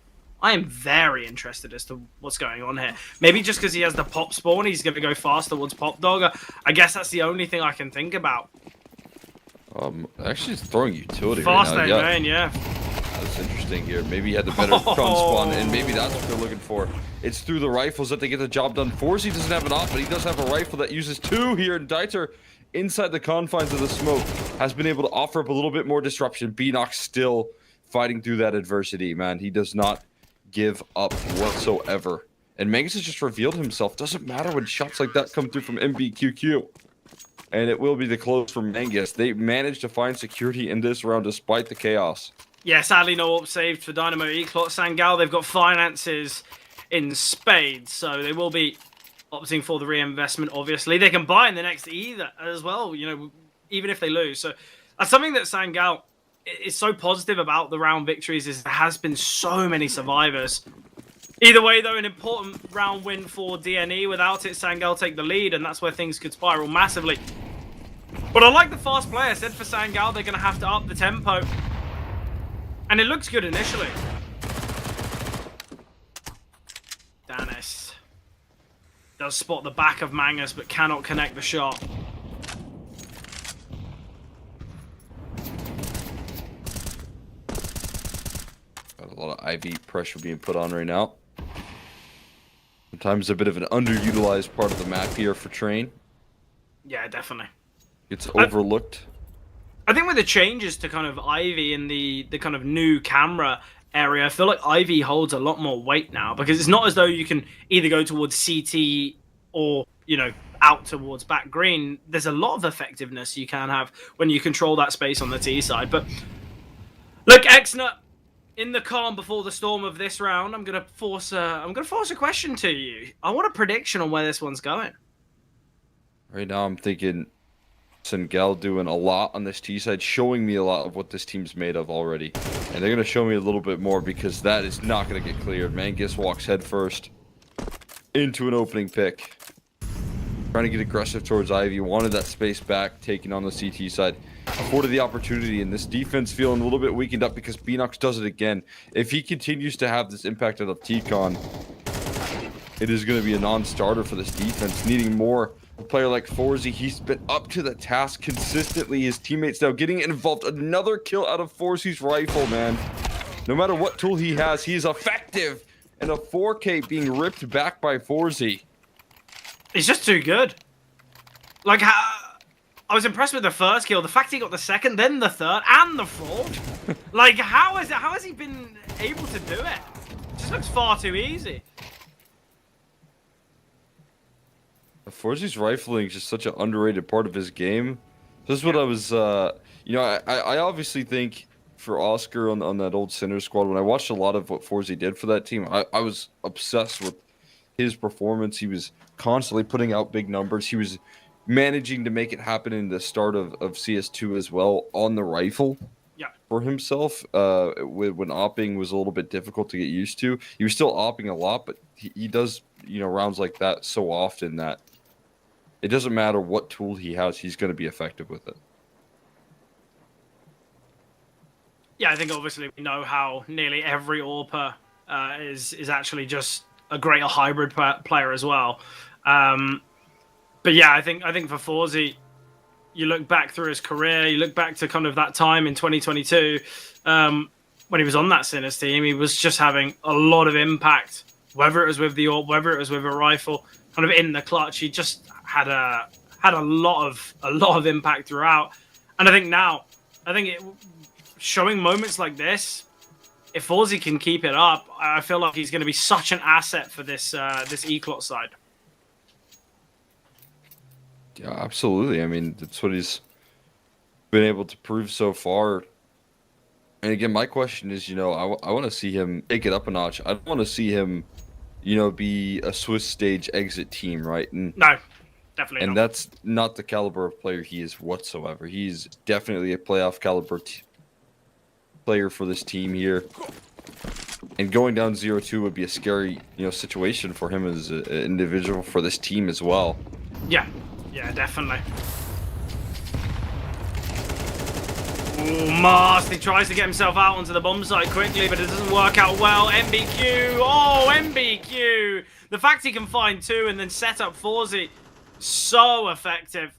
I am very interested as to what's going on here. Maybe just because he has the pop spawn, he's going to go fast towards Pop Dog. I guess that's the only thing I can think about. Actually, it's throwing utility Fast right now. main, yeah. That's interesting here. Maybe he had the better front spawn, and maybe that's what they're looking for. It's through the rifles that they get the job done. Forsey doesn't have an op, but he does have a rifle that uses 2 here, and Dieter, inside the confines of the smoke, has been able to offer up a little bit more disruption. Beanox still fighting through that adversity, man. He does not give up whatsoever. And Mangus has just revealed himself. Doesn't matter when shots like that come through from MBQQ. And it will be the close for Mangus. They managed to find security in this round despite the chaos. Yeah, sadly no up saved for Dynamo Eclot. Sangal, they've got finances in spades, so they will be opting for the reinvestment, obviously. They can buy in the next either as well, you know, even if they lose. So that's something that Sangal is so positive about the round victories, is there has been so many survivors. Either way, though, an important round win for DNE. Without it, Sangal take the lead, and that's where things could spiral massively. But I like the fast play. I said for Sangal, they're going to have to up the tempo. And it looks good initially. Danis does spot the back of Mangus, but cannot connect the shot. Got a lot of IV pressure being put on right now. Sometimes a bit of an underutilized part of the map here for Train. Yeah, definitely. It's overlooked. I think with the changes to kind of Ivy in the kind of new camera area, I feel like Ivy holds a lot more weight now, because it's not as though you can either go towards CT or, you know, out towards back green. There's a lot of effectiveness you can have when you control that space on the T side. But look, Exner, in the calm before the storm of this round, I'm gonna force a question to you. I want a prediction on where this one's going. Right now, I'm thinking Sangal doing a lot on this T side, showing me a lot of what this team's made of already. And they're going to show me a little bit more, because that is not going to get cleared. Mangus walks head first into an opening pick. Trying to get aggressive towards Ivy. Wanted that space back, taking on the CT side. Afforded the opportunity, and this defense feeling a little bit weakened up because Beanox does it again. If he continues to have this impact out of T-Con, it is going to be a non-starter for this defense, needing more. A player like Forsey, he's been up to the task consistently. His teammates now getting involved. Another kill out of Forsey's rifle, man. No matter what tool he has, he is effective. And a 4K being ripped back by Forsey. He's just too good. Like, I was impressed with the first kill. The fact he got the second, then the third, and the fourth. Like, how has he been able to do it? It just looks far too easy. Forsey's rifling is just such an underrated part of his game. This is what I was, you know, I obviously think for Oscar on that old center squad, when I watched a lot of what Forsey did for that team, I was obsessed with his performance. He was constantly putting out big numbers. He was managing to make it happen in the start of CS2 as well on the rifle. Yeah. For himself, when opping was a little bit difficult to get used to. He was still opping a lot, but he does, you know, rounds like that so often that it doesn't matter what tool he has, he's going to be effective with it. Yeah, I think obviously we know how nearly every AWPer is actually just a greater hybrid player as well. But yeah, I think for Forsey, you look back through his career, you look back to kind of that time in 2022 when he was on that Sinners team, he was just having a lot of impact, whether it was with the AWP, whether it was with a rifle, kind of in the clutch. He just had had a lot of impact throughout. And I think showing moments like this, if Forzy can keep it up, I feel like he's going to be such an asset for this this Eclot side. Yeah, absolutely. I mean, that's what he's been able to prove so far. And again, my question is, I want to see him take it up a notch. I don't want to see him, be a Swiss stage exit team, right? And No, definitely and not. that's not the caliber of player he is whatsoever. He's definitely a playoff caliber player for this team here. And going down 0-2 would be a scary, situation for him as an individual, for this team as well. Yeah, definitely. Ooh, Mast, he tries to get himself out onto the bomb site quickly, but it doesn't work out well. MBQ, oh, MBQ! The fact he can find two and then set up Forzy, so effective.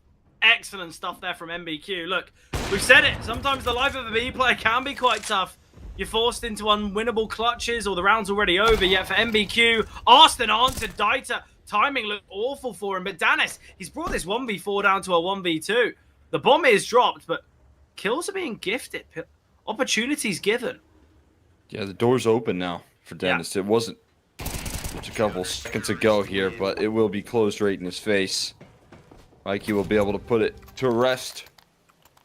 Excellent stuff there from MBQ. Look, we've said it, sometimes the life of a B player can be quite tough. You're forced into unwinnable clutches or the round's already over, yet for MBQ, Austin answered Dieter. Timing looked awful for him, but Danis, he's brought this 1v4 down to a 1v2. The bomb is dropped, but kills are being gifted. Opportunities given. Yeah, the door's open now for Dennis. Yeah. It wasn't just a couple seconds ago here, but it will be closed right in his face. Mikey will be able to put it to rest.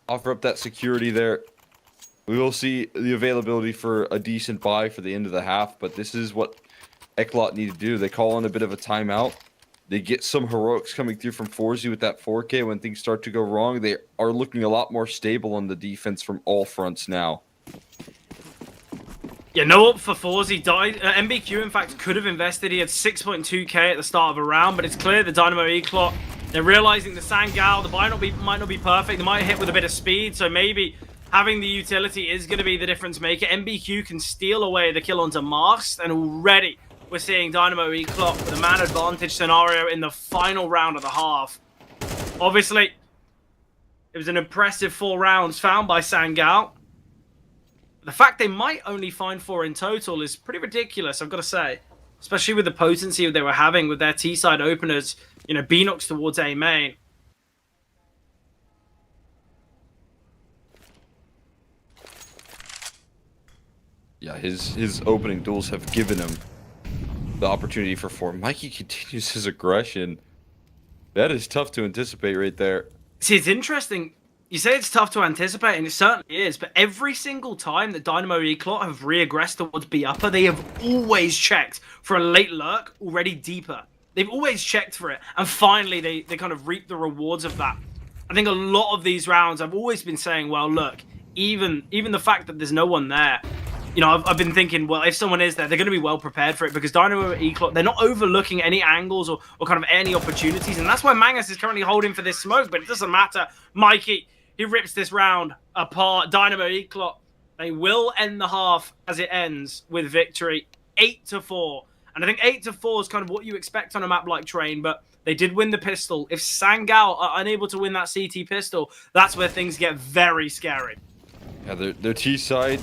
Offer up that security there. We will see the availability for a decent buy for the end of the half, but this is what Eclot need to do. They call in a bit of a timeout. They get some heroics coming through from Forzy with that 4K when things start to go wrong. They are looking a lot more stable on the defense from all fronts now. Yeah, no up for Forzy. MBQ, in fact, could have invested. He had 6.2k at the start of a round, but it's clear the Dynamo Eclot, they're realizing the Sangal, the buy might not be perfect. They might hit with a bit of speed, so maybe having the utility is going to be the difference maker. MBQ can steal away the kill onto Mast, and already we're seeing Dynamo Eclot with a man advantage scenario in the final round of the half. Obviously, it was an impressive 4 rounds found by Sangal. The fact they might only find 4 in total is pretty ridiculous, I've got to say. Especially with the potency they were having with their T-side openers, B-Nox towards A main. Yeah, his opening duels have given him the opportunity for 4. Mikey continues his aggression. That is tough to anticipate right there. See, it's interesting. You say it's tough to anticipate, and it certainly is, but every single time that Dynamo Eclot have re-aggressed towards B upper, they have always checked for a late lurk already deeper. They've always checked for it, and finally they kind of reap the rewards of that. I think a lot of these rounds, I've always been saying, well, look, even the fact that there's no one there, I've been thinking, well, if someone is there, they're going to be well prepared for it because Dynamo Eclot, they're not overlooking any angles or kind of any opportunities. And that's why Mangus is currently holding for this smoke, but it doesn't matter. Mikey, he rips this round apart. Dynamo Eclot, they will end the half as it ends with victory 8-4. And I think 8-4 is kind of what you expect on a map like Train, but they did win the pistol. If Sangal are unable to win that CT pistol, that's where things get very scary. Yeah, their T-side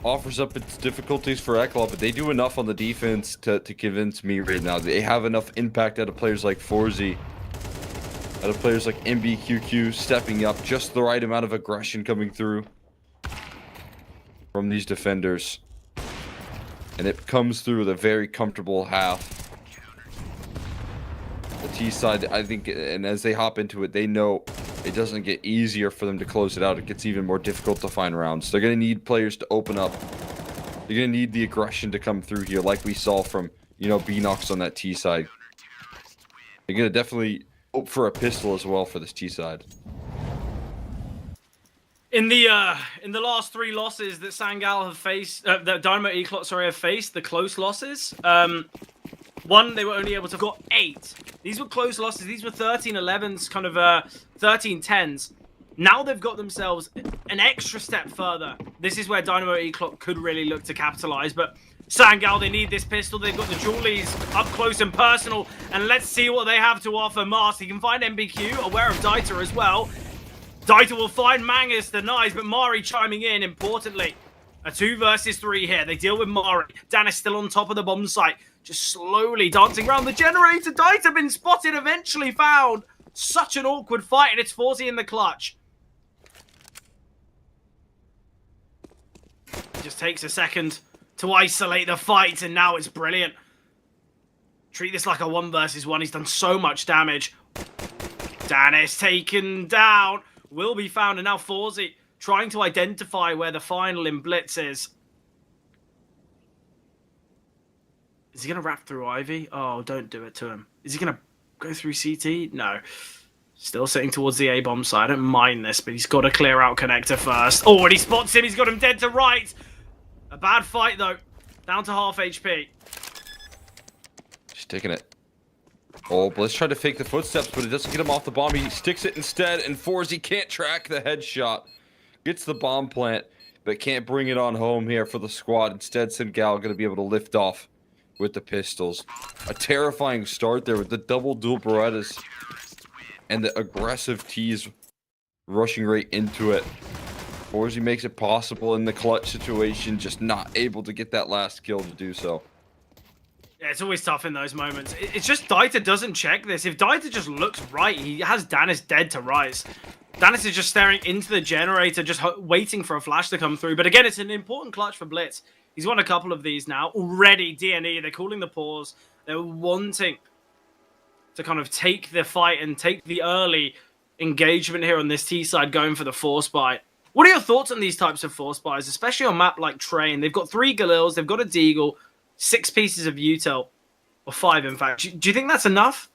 offers up its difficulties for Eclot, but they do enough on the defense to convince me right now. They have enough impact out of players like Forzy, out of players like MBQQ stepping up, just the right amount of aggression coming through from these defenders. And it comes through with a very comfortable half. The T side, I think, and as they hop into it, they know it doesn't get easier for them to close it out. It gets even more difficult to find rounds. They're going to need players to open up. They're going to need the aggression to come through here, like we saw from, B-Nox on that T side. They're going to definitely hope for a pistol as well for this T side. In the last 3 losses that Sangal have faced, that Dynamo Eclot, have faced, the close losses. One, they were only able to have got 8. These were close losses. These were 13-11s, kind of 13-10s. Now they've got themselves an extra step further. This is where Dynamo Eclot could really look to capitalize. But Sangal, they need this pistol. They've got the Julies up close and personal. And let's see what they have to offer. Mars, he can find MBQ, aware of Dieter as well. Dieter will find Mangus, denies, but Mari chiming in, importantly. A 2 versus 3 here. They deal with Mari. Dan is still on top of the bomb site. Just slowly dancing around the generator. Dieter been spotted, eventually found. Such an awkward fight, and it's Forzy in the clutch. Just takes a second to isolate the fight, and now it's brilliant. Treat this like a 1 versus 1. He's done so much damage. Danis taken down. Will be found, and now Forzy trying to identify where the final in Blitz is. Is he going to wrap through Ivy? Oh, don't do it to him. Is he going to go through CT? No. Still sitting towards the A-bomb side. I don't mind this, but he's got to clear out connector first. Oh, and he spots him. He's got him dead to right. A bad fight, though. Down to half HP. Just taking it. Oh, Blitz tried to fake the footsteps, but it doesn't get him off the bomb. He sticks it instead, and Forzy can't track the headshot. Gets the bomb plant, but can't bring it on home here for the squad. Instead, Singal going to be able to lift off with the pistols. A terrifying start there with the double dual Berettas and the aggressive T's rushing right into it. Forzy makes it possible in the clutch situation, just not able to get that last kill to do so. Yeah, it's always tough in those moments. It's just Dieter doesn't check this. If Dieter just looks right, he has Danis dead to rise. Danis is just staring into the generator, just waiting for a flash to come through. But again, it's an important clutch for Blitz. He's won a couple of these now. Already, DNE, they're calling the pause. They're wanting to kind of take the fight and take the early engagement here on this T side, going for the force buy. What are your thoughts on these types of force buys, especially on a map like Train? They've got 3 Galils, they've got a Deagle, 6 pieces of util, or 5 in fact. Do you think that's enough?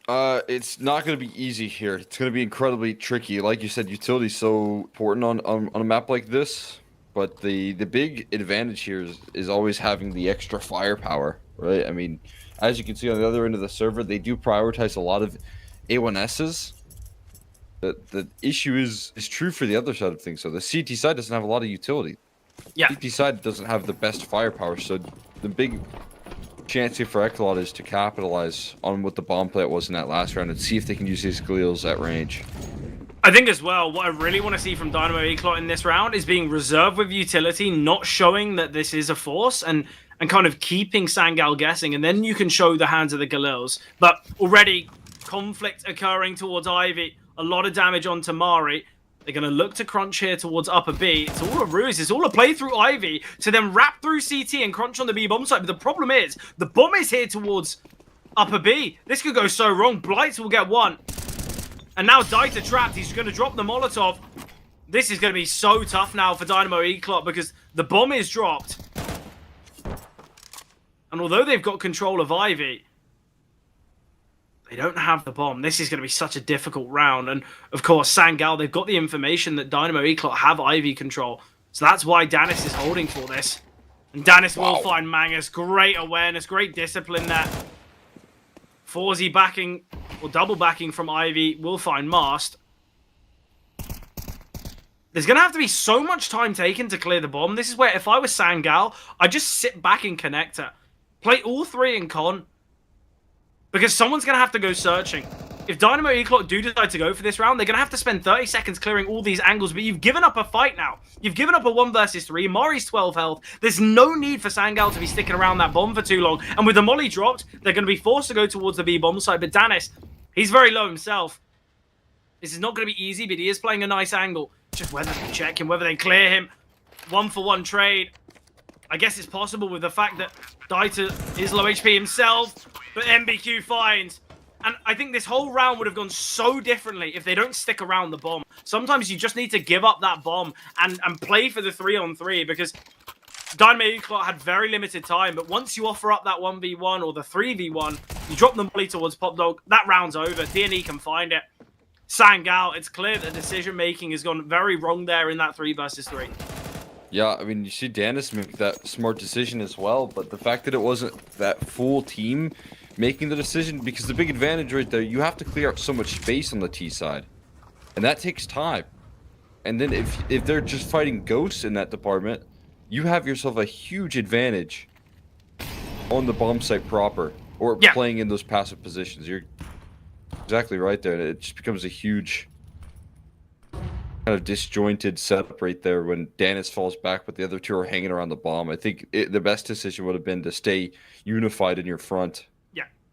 It's not going to be easy here. It's going to be incredibly tricky. Like you said, utility's so important on a map like this. But the big advantage here is always having the extra firepower, right? I mean, as you can see on the other end of the server, they do prioritize a lot of A1Ss. The issue is true for the other side of things. So the CT side doesn't have a lot of utility. Yeah. CT side doesn't have the best firepower. So the big chance here for Eclot is to capitalize on what the bomb plant was in that last round and see if they can use these Gleals at range. I think as well, what I really want to see from Dynamo Eclot in this round is being reserved with utility, not showing that this is a force, and kind of keeping Sangal guessing, and then you can show the hands of the Galils. But already, conflict occurring towards Ivy, a lot of damage on Tamari. They're going to look to crunch here towards upper B. It's all a ruse. It's all a play through Ivy to then wrap through CT and crunch on the B bomb site. But the problem is, the bomb is here towards upper B. This could go so wrong. Blights will get one. And now Dieter trapped. He's going to drop the Molotov. This is going to be so tough now for Dynamo Eclot because the bomb is dropped. And although they've got control of Ivy, they don't have the bomb. This is going to be such a difficult round. And of course, Sangal, they've got the information that Dynamo Eclot have Ivy control. So that's why Danis is holding for this. And Danis will find Mangus. Great awareness, great discipline there. Forzy backing, or double backing from Ivy, will find Mast. There's going to have to be so much time taken to clear the bomb. This is where, if I was Sangal, I'd just sit back in connector. Play all 3 in con. Because someone's going to have to go searching. If Dynamo Eclot do decide to go for this round, they're going to have to spend 30 seconds clearing all these angles. But you've given up a fight now. You've given up a 1 versus 3. Mari's 12 health. There's no need for Sangal to be sticking around that bomb for too long. And with the molly dropped, they're going to be forced to go towards the B bomb site. But Danis, he's very low himself. This is not going to be easy, but he is playing a nice angle. Just whether they check him, whether they clear him. 1-for-1 trade. I guess it's possible with the fact that Dieter is low HP himself. But MBQ finds. And I think this whole round would have gone so differently if they don't stick around the bomb. Sometimes you just need to give up that bomb and play for the 3-on-3 because Dynamo Eclot had very limited time. But once you offer up that 1v1 or the 3v1, you drop the molly towards Pop Dog, that round's over. DNE can find it. Sangal, it's clear that decision-making has gone very wrong there in that 3 versus 3. Yeah, I mean, you see Danis make that smart decision as well, but the fact that it wasn't that full team making the decision, because the big advantage right there, you have to clear out so much space on the T side, and that takes time. And then if they're just fighting ghosts in that department, you have yourself a huge advantage on the bomb site proper, or playing in those passive positions. You're exactly right there. It just becomes a huge kind of disjointed setup right there when Danis falls back, but the other 2 are hanging around the bomb. I think the best decision would have been to stay unified in your front.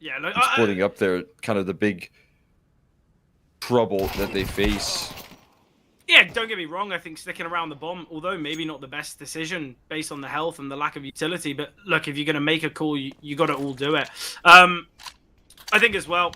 Yeah, splitting up there, kind of the big trouble that they face. Yeah, don't get me wrong. I think sticking around the bomb, although maybe not the best decision based on the health and the lack of utility, but look, if you're going to make a call, you got to all do it. I think as well,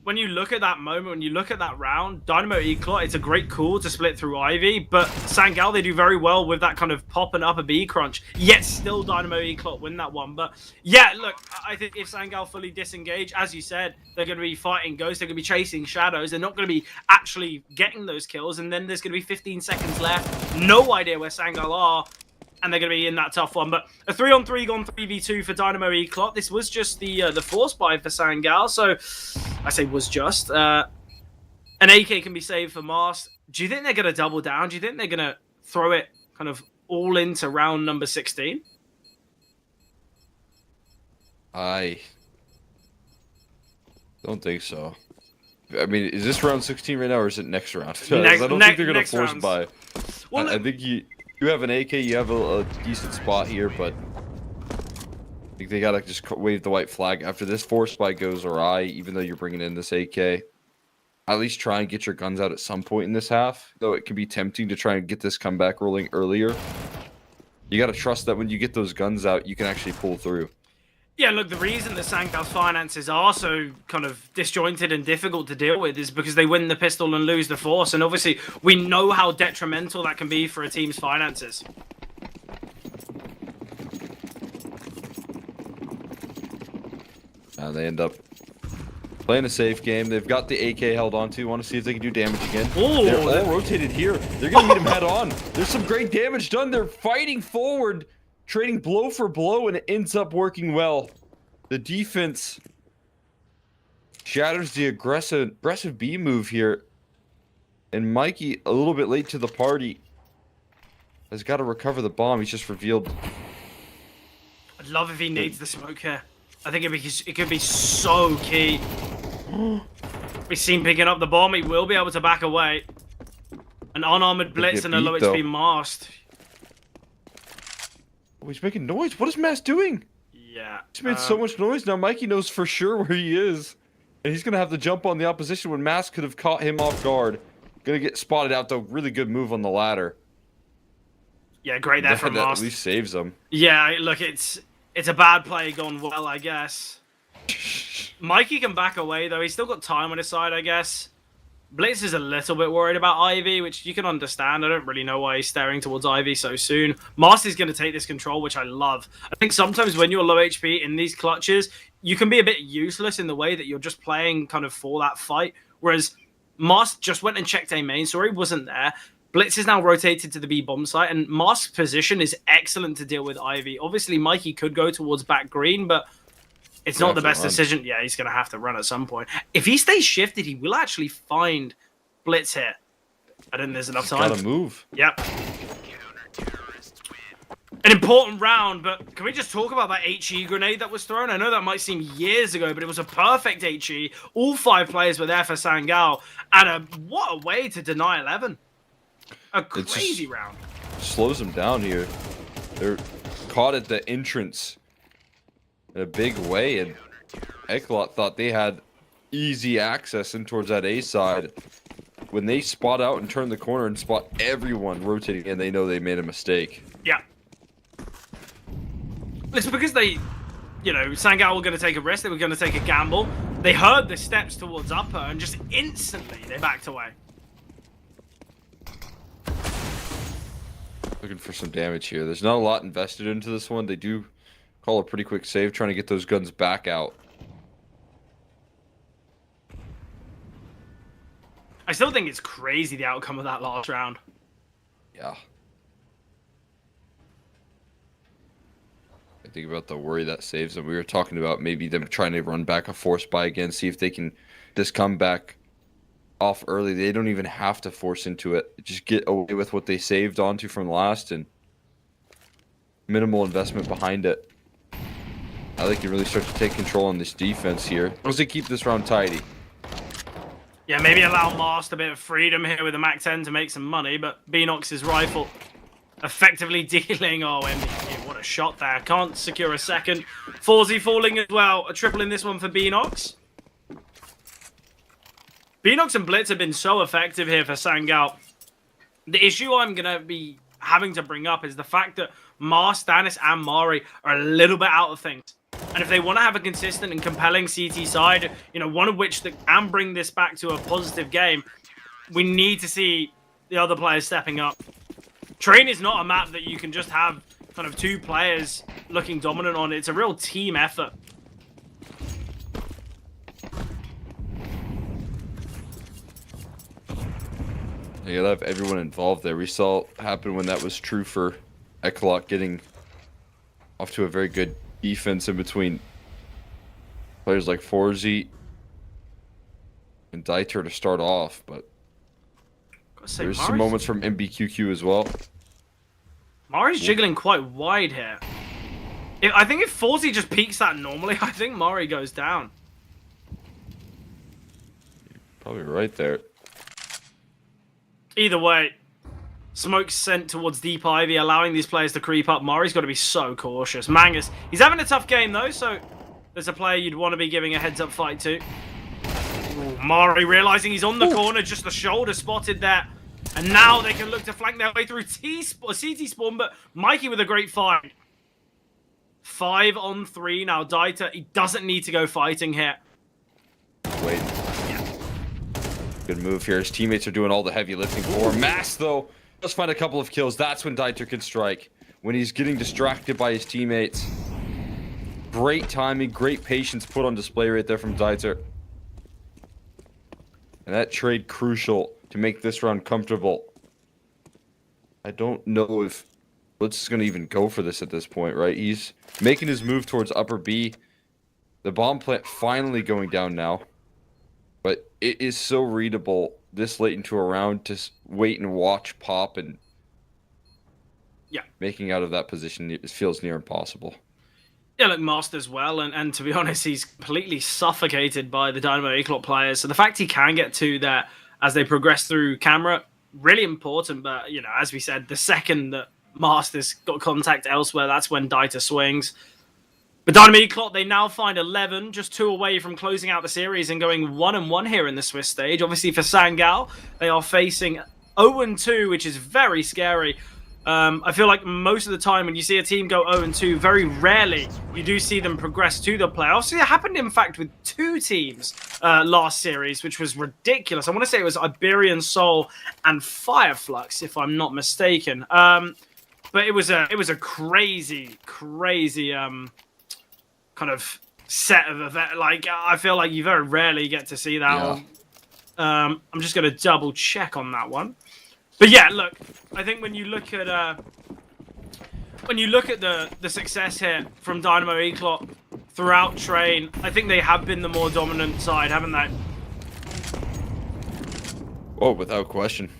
when you look at that moment, when you look at that round, Dynamo Eclot, it's a great call to split through Ivy, but Sangal, they do very well with that kind of popping up a B crunch, yet still Dynamo Eclot win that one. But yeah, look, I think if Sangal fully disengage, as you said, they're going to be fighting ghosts, they're going to be chasing shadows, they're not going to be actually getting those kills, and then there's going to be 15 seconds left, no idea where Sangal are, and they're going to be in that tough one. But a 3-on-3 gone 3v2 for Dynamo Eclot. This was just the force buy for Sangal, so I say was just. An AK can be saved for Mast. Do you think they're going to double down? Do you think they're going to throw it kind of all into round number 16? I don't think so. I mean, is this round 16 right now, or is it next round? I don't think they're going to force buy. Well, I think you have an AK, you have a decent spot here, but I think they gotta just wave the white flag after this force buy goes awry. Even though you're bringing in this AK, at least try and get your guns out at some point in this half. Though it can be tempting to try and get this comeback rolling earlier. You gotta trust that when you get those guns out, you can actually pull through. Yeah, look, the reason that Sangal's finances are so kind of disjointed and difficult to deal with is because they win the pistol and lose the force. And obviously, we know how detrimental that can be for a team's finances. They end up playing a safe game. They've got the AK held onto. Want to see if they can do damage again. Ooh, they're all rotated here. They're going to meet him head on. There's some great damage done. They're fighting forward, trading blow for blow, and it ends up working well. The defense shatters the aggressive B move here. And Mikey, a little bit late to the party, has got to recover the bomb. He's just revealed. I'd love if he needs the smoke here. I think it could be so key. We see him picking up the bomb. He will be able to back away. An unarmored blitz and a low HP Mast. Oh, he's making noise. What is Mast doing? Yeah. He's made so much noise. Now Mikey knows for sure where he is. And he's going to have to jump on the opposition when Mast could have caught him off guard. Going to get spotted out, though. Really good move on the ladder. Yeah, great there from Mast. At least saves him. Yeah, look, it's a bad play gone well, I guess. Mikey can back away, though. He's still got time on his side, I guess. Blitz is a little bit worried about Ivy, which you can understand. I don't really know why he's staring towards Ivy so soon. Master's going to take this control, which I love. I think sometimes when you're low HP in these clutches, you can be a bit useless in the way that you're just playing kind of for that fight. Whereas Mask just went and checked A main, so he wasn't there. Blitz is now rotated to the B bomb site, and Mask's position is excellent to deal with Ivy. Obviously, Mikey could go towards back green, but it's not the best decision. Yeah, he's going to have to run at some point. If he stays shifted, he will actually find Blitz here. I don't think there's enough time. Gotta move. Yep. An important round, but can we just talk about that HE grenade that was thrown? I know that might seem years ago, but it was a perfect HE. All 5 players were there for Sangal, and what a way to deny 11. A crazy round. Slows them down here. They're caught at the entrance in a big way, and Eclot thought they had easy access in towards that A side. When they spot out and turn the corner and spot everyone rotating in, they know they made a mistake. Yeah. It's because they, Sangal were going to take a risk. They were going to take a gamble. They heard the steps towards upper, and just instantly they backed away. Looking for some damage here. There's not a lot invested into this one. They do call a pretty quick save, trying to get those guns back out. I still think it's crazy, the outcome of that last round. Yeah. I think about the worry that saves them. We were talking about maybe them trying to run back a force buy again, see if they can just come back off early. They don't even have to force into it. Just get away with what they saved onto from last and minimal investment behind it. I think you really start to take control on this defense here. As long as they keep this round tidy. Yeah, maybe allow Mast a bit of freedom here with the MAC-10 to make some money, but Beanox's rifle effectively dealing. Oh, MVP, what a shot there. Can't secure a second. Forzy falling as well. A triple in this one for Beanox. Beanox and Blitz have been so effective here for Sangal. The issue I'm going to be having to bring up is the fact that Mars, Stannis, and Mari are a little bit out of things. And if they want to have a consistent and compelling CT side, one of which that can bring this back to a positive game, we need to see the other players stepping up. Train is not a map that you can just have kind of two players looking dominant on. It's a real team effort. You gotta have everyone involved there. We saw it happen when that was true for Eklot getting off to a very good defense in between players like Forzy and Dieter to start off, but there's some moments from MBQQ as well. Mari's jiggling quite wide here. I think if Forzy just peeks that normally, I think Mari goes down. Probably right there. Either way, smoke's sent towards Deep Ivy, allowing these players to creep up. Mari's got to be so cautious. Mangus, he's having a tough game though, so there's a player you'd want to be giving a heads-up fight to. Ooh, Mari realizing he's on the corner, just the shoulder spotted there. And now they can look to flank their way through CT spawn, but Mikey with a great fight. 5 on 3 now. Dieter, he doesn't need to go fighting here. Wait. Good move here. His teammates are doing all the heavy lifting for him. Mass, though, does find a couple of kills. That's when Dieter can strike. When he's getting distracted by his teammates. Great timing, great patience put on display right there from Dieter. And that trade crucial to make this round comfortable. I don't know if Blitz is going to even go for this at this point, right? He's making his move towards upper B. The bomb plant finally going down now. But it is so readable this late into a round to wait and watch pop, and making out of that position feels near impossible. Yeah, look, Master's well, and to be honest, he's completely suffocated by the Dynamo Eclot players. So the fact he can get to that as they progress through camera, really important. But, as we said, the second that Master's got contact elsewhere, that's when Dieter swings. But Dynamo Eclot, they now find 11, just 2 away from closing out the series and going 1-1 here in the Swiss stage. Obviously for Sangal, they are facing 0-2, which is very scary. I feel like most of the time when you see a team go 0-2, very rarely you do see them progress to the playoffs. It happened, in fact, with 2 teams last series, which was ridiculous. I want to say it was Iberian Soul and Fireflux, if I'm not mistaken. But it was a crazy kind of set of event. Like, I feel like you very rarely get to see that one. I'm just going to double check on that one. But yeah, look, I think when you look at the success here from Dynamo Eclot throughout Train, I think they have been the more dominant side, haven't they? Oh, without question.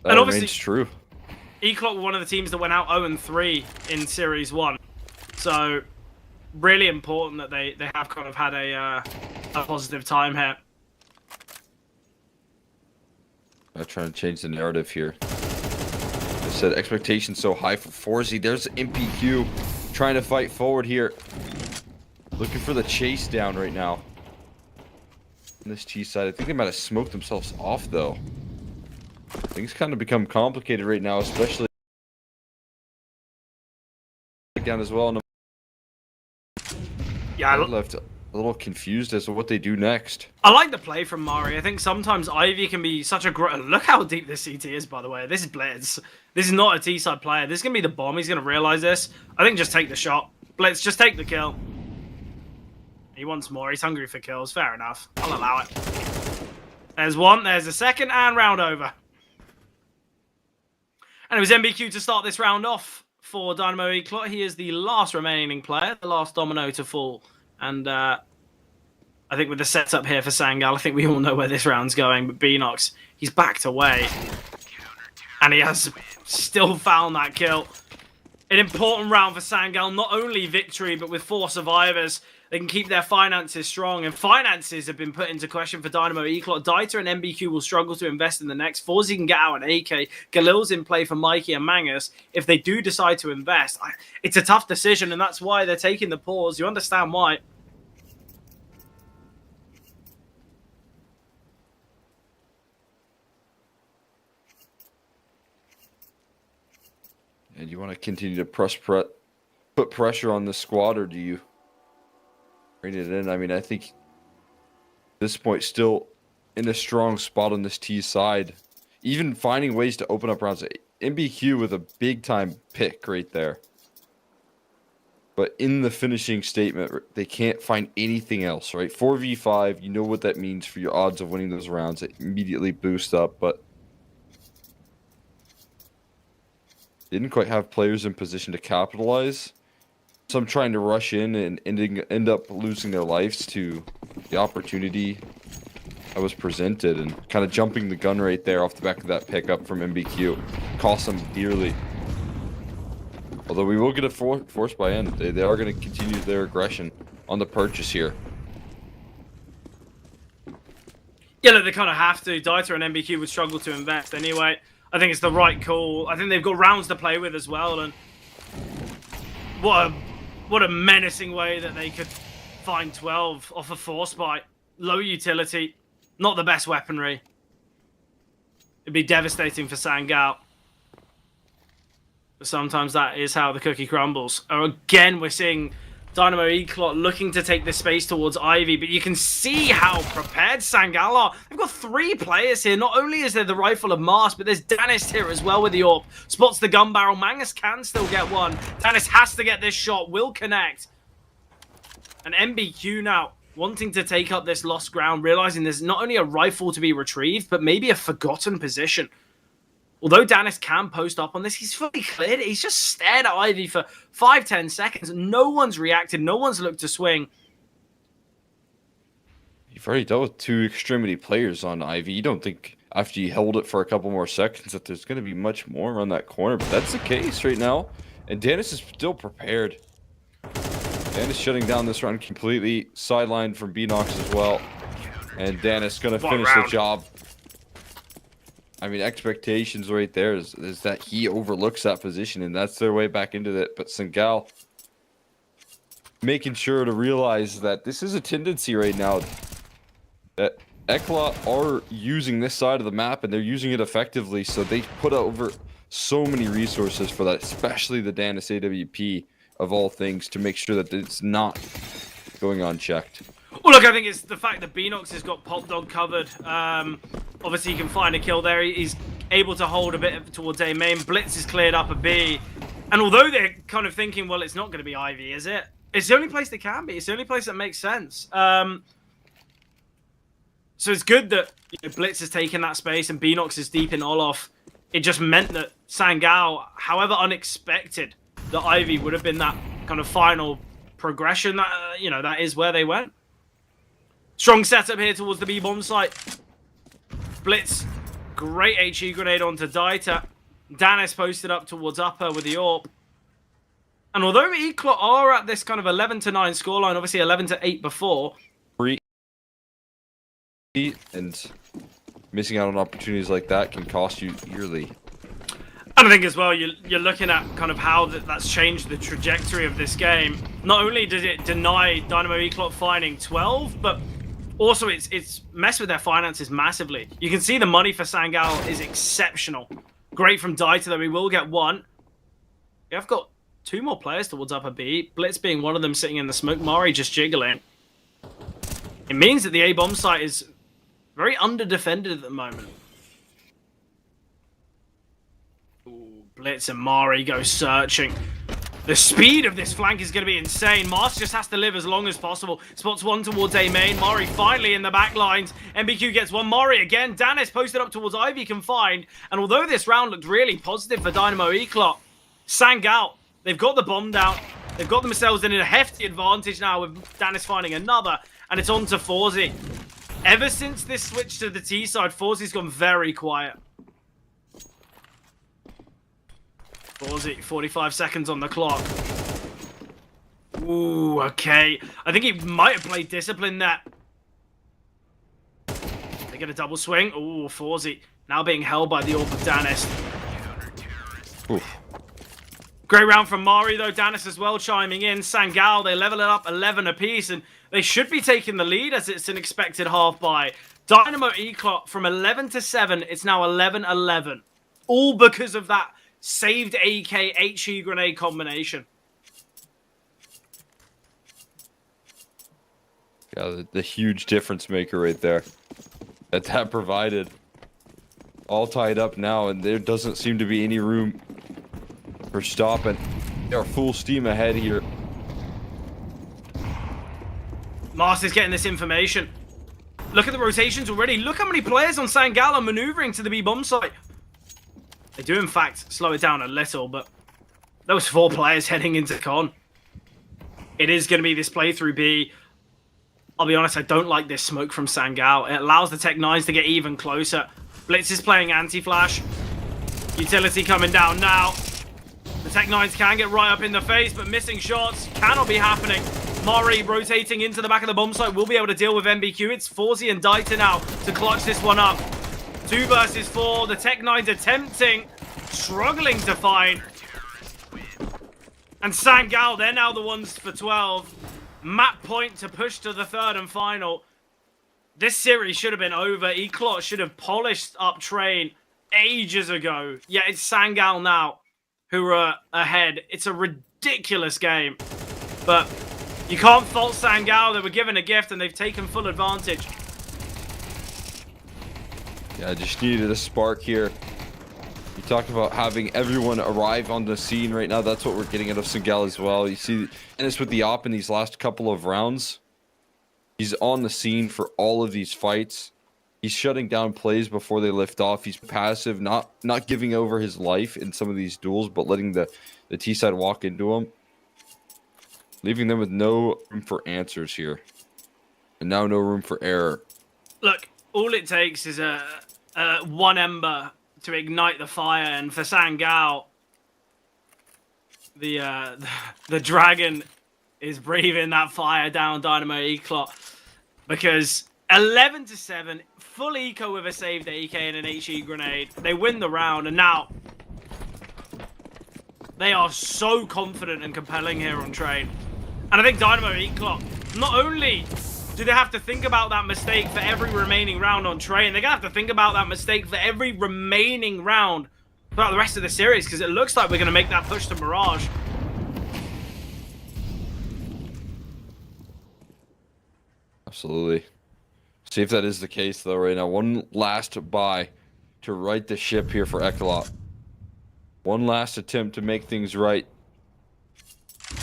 That and obviously, remains true. Eclot were one of the teams that went out 0-3 in Series 1. So really important that they have kind of had a positive time here. I'm trying to change the narrative here. I said expectations so high for Forzy. There's MPQ trying to fight forward here. Looking for the chase down right now. On this T side, I think they might have smoked themselves off though. Things kind of become complicated right now, especially down as well. Yeah, I'm left a little confused as to what they do next. I like the play from Mari. I think sometimes Ivy can be such a great... Look how deep this CT is, by the way. This is Blitz. This is not a T-side player. This is going to be the bomb. He's going to realize this. I think just take the shot. Blitz, just take the kill. He wants more. He's hungry for kills. Fair enough. I'll allow it. There's one. There's a second. And round over. And it was MBQ to start this round off for Dynamo Eclot. He is the last remaining player, the last domino to fall. And I think with the setup here for Sangal, I think we all know where this round's going. But Beanox, he's backed away. And he has still found that kill. An important round for Sangal. Not only victory, but with 4 survivors. They can keep their finances strong. And finances have been put into question for Dynamo Eclot. Dieter and MBQ will struggle to invest in the next. Forzy can get out an AK. Galil's in play for Mikey and Mangus. If they do decide to invest, it's a tough decision. And that's why they're taking the pause. You understand why. And you want to continue to put pressure on the squad, or do you bring it in? I mean, I think at this point still in a strong spot on this T side. Even finding ways to open up rounds. MBQ with a big time pick right there. But in the finishing statement, they can't find anything else, right? 4v5, you know what that means for your odds of winning those rounds. It immediately boost up, but didn't quite have players in position to capitalize. Some trying to rush in and end up losing their lives to the opportunity that was presented, and kind of jumping the gun right there off the back of that pickup from MBQ. Cost them dearly. Although we will get a force by end. They are going to continue their aggression on the purchase here. Yeah, look, they kind of have to. Dieter and MBQ would struggle to invest anyway. I think it's the right call. I think they've got rounds to play with as well. And what a menacing way that they could find 12 off a force buy. Low utility. Not the best weaponry. It'd be devastating for Sangao. But sometimes that is how the cookie crumbles. Again, we're seeing Dynamo Eclot looking to take the space towards Ivy, but you can see how prepared Sangao are. They've got 3 players here. Not only is there the Rifle of Mars, but there's Danist here as well with the AWP. Spots the gun barrel. Mangus can still get one. Danist has to get this shot. Will connect. And MBQ now wanting to take up this lost ground, realizing there's not only a rifle to be retrieved, but maybe a forgotten position. Although Danis can post up on this, he's fully cleared. He's just stared at Ivy for 5-10 seconds. No one's reacted. No one's looked to swing. You've already dealt with 2 extremity players on Ivy. You don't think after you held it for a couple more seconds that there's going to be much more around that corner. But that's the case right now. And Danis is still prepared. Danis shutting down this round completely. Sidelined from Beanox as well. And Danis going to finish the job. I mean, expectations right there is that he overlooks that position, and that's their way back into it. But Sangao making sure to realize that this is a tendency right now that Eclot are using this side of the map, and they're using it effectively. So they put over so many resources for that, especially the Danis AWP of all things, to make sure that it's not going unchecked. Well, look, I think it's the fact that Beanox has got Pop Dog covered. Obviously, he can find a kill there. He's able to hold a bit towards A main. Blitz is cleared up a B. And although they're kind of thinking, well, it's not going to be Ivy, is it? It's the only place they can be. It's the only place that makes sense. So it's good that Blitz has taken that space and Beanox is deep in Olof. It just meant that Sangao, however unexpected, that Ivy would have been that kind of final progression. That that is where they went. Strong setup here towards the B-bomb site. Blitz, great HE grenade onto Dieter. Danis posted up towards upper with the AWP. And although Eclot are at this kind of 11-9 scoreline, obviously 11-8 before. And missing out on opportunities like that can cost you yearly. And I think as well, you're looking at kind of how that's changed the trajectory of this game. Not only does it deny Dynamo Eclot finding 12, but also it's messed with their finances massively. You can see the money for Sangao is exceptional. Great from Dieter, though. We will get one. We have got 2 more players towards upper B. Blitz being one of them sitting in the smoke. Mari just jiggling. It means that the A-bomb site is very under-defended at the moment. Ooh, Blitz and Mari go searching. The speed of this flank is going to be insane. Mars just has to live as long as possible. Spots one towards A main. Mari finally in the back lines. MBQ gets one. Mari again. Danis posted up towards Ivy confined. And although this round looked really positive for Dynamo Eclot, Sangao, they've got the bomb down. They've got themselves in a hefty advantage now with Danis finding another. And it's on to Forzi. Ever since this switch to the T side, Forzi's gone very quiet. Forzi, 45 seconds on the clock. Ooh, okay. I think he might have played discipline there. They get a double swing. Ooh, Forzi now being held by the AWP of Danis. Oof. Great round from Mari, though. Danis as well chiming in. Sangao, they level it up 11 apiece, and they should be taking the lead as it's an expected half by. Dynamo Eclot from 11-7, it's now 11-11. All because of that saved AK HE grenade combination. Yeah, the huge difference maker right there that provided. All tied up now, and there doesn't seem to be any room for stopping. They're full steam ahead here. Master's getting this information. Look at the rotations already. Look how many players on Sangal are maneuvering to the B bomb site. They do, in fact, slow it down a little, but those 4 players heading into con. It is going to be this playthrough B. I'll be honest, I don't like this smoke from Sangal. It allows the Tech-9s to get even closer. Blitz is playing anti-flash. Utility coming down now. The Tech-9s can get right up in the face, but missing shots cannot be happening. Mori rotating into the back of the bomb site will be able to deal with MBQ. It's Forzi and Dieter now to clutch this one up. 2 versus 4. The Tech-9s attempting, struggling to find. And Sangal, they're now the ones for 12. Map point to push to the 3rd and final. This series should have been over. Eclot should have polished up Train ages ago. Yeah, it's Sangal now who are ahead. It's a ridiculous game. But you can't fault Sangal. They were given a gift and they've taken full advantage. Yeah, just needed a spark here. You talk about having everyone arrive on the scene right now. That's what we're getting out of Sangal as well. You see, and it's with the op in these last couple of rounds. He's on the scene for all of these fights. He's shutting down plays before they lift off. He's passive, not giving over his life in some of these duels, but letting the T-side walk into him. Leaving them with no room for answers here. And now no room for error. Look, all it takes is a one ember to ignite the fire, and for Sangal, the dragon is breathing that fire down Dynamo Eclot, because 11-7, full eco with a saved AK and an HE grenade. They win the round, and now they are so confident and compelling here on Train. And I think Dynamo Eclot, not only do they have to think about that mistake for every remaining round on Train, they're going to have to think about that mistake for every remaining round throughout the rest of the series, because it looks like we're going to make that push to Mirage. Absolutely. See if that is the case, though, right now. One last buy to right the ship here for Ecolot. One last attempt to make things right.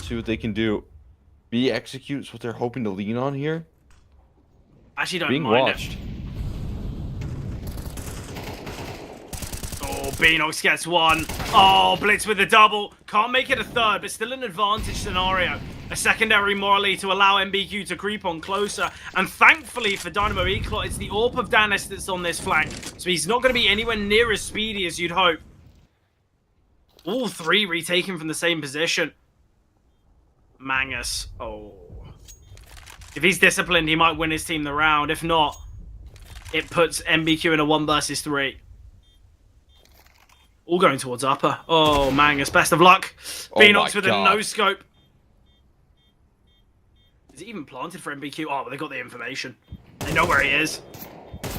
See what they can do. B executes what they're hoping to lean on here. Actually, don't Being mind watched. it. Oh, Beanox gets one. Oh, Blitz with the double. Can't make it a 3rd, but still an advantage scenario. A secondary Morley to allow MBQ to creep on closer. And thankfully for Dynamo Eclot, it's the AWP of Danis that's on this flank. So he's not going to be anywhere near as speedy as you'd hope. All 3 retaken from the same position. Mangus. Oh. If he's disciplined, he might win his team the round. If not, it puts MBQ in a 1 versus 3. All going towards upper. Oh, Mangus, best of luck. Oh Beanox with God. a no-scope. Is he even planted for MBQ? Oh, but they got the information. They know where he is.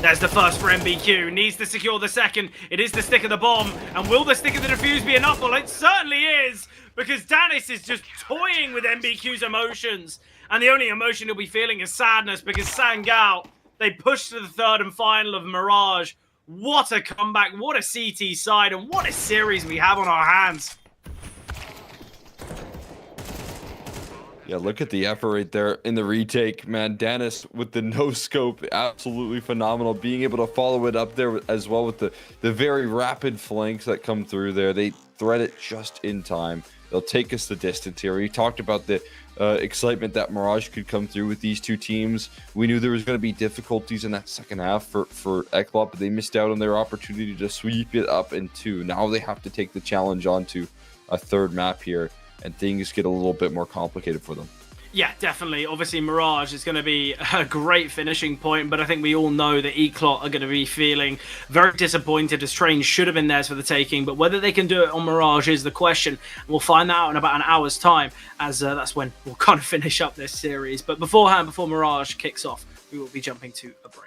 There's the first for MBQ. Needs to secure the second. It is the stick of the bomb. And will the stick of the defuse be enough? Well, it certainly is. Because Danis is just toying with MBQ's emotions. And the only emotion he'll be feeling is sadness, because Sangal, they pushed to the 3rd and final of Mirage. What a comeback. What a CT side. And what a series we have on our hands. Yeah, look at the effort right there in the retake, man. Danis with the no scope, absolutely phenomenal. Being able to follow it up there as well with the very rapid flanks that come through there. They thread it just in time. They'll take us the distance here. We talked about the excitement that Mirage could come through with these 2 teams. We knew there was going to be difficulties in that second half for Ecolot, but they missed out on their opportunity to sweep it up in 2. Now they have to take the challenge onto a 3rd map here, and things get a little bit more complicated for them. Yeah, definitely. Obviously, Mirage is going to be a great finishing point, but I think we all know that Eclot are going to be feeling very disappointed, as Train should have been theirs for the taking, but whether they can do it on Mirage is the question. We'll find that out in about an hour's time, as that's when we'll kind of finish up this series. But beforehand, before Mirage kicks off, we will be jumping to a break.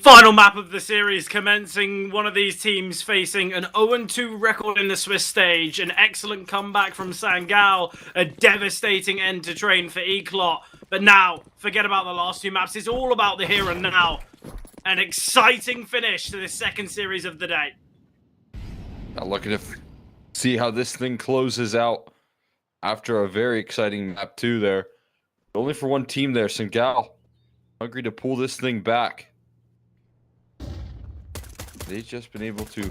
Final map of the series commencing one of these teams facing an 0-2 record in the Swiss stage, an excellent comeback from Sangal, a devastating end to train for Eclot. But now, forget about the last two maps, it's all about the here and now. An exciting finish to this second series of the day. Now looking to see how this thing closes out after a very exciting map 2 there. Only for one team there, Sangal. Hungry to pull this thing back. They've just been able to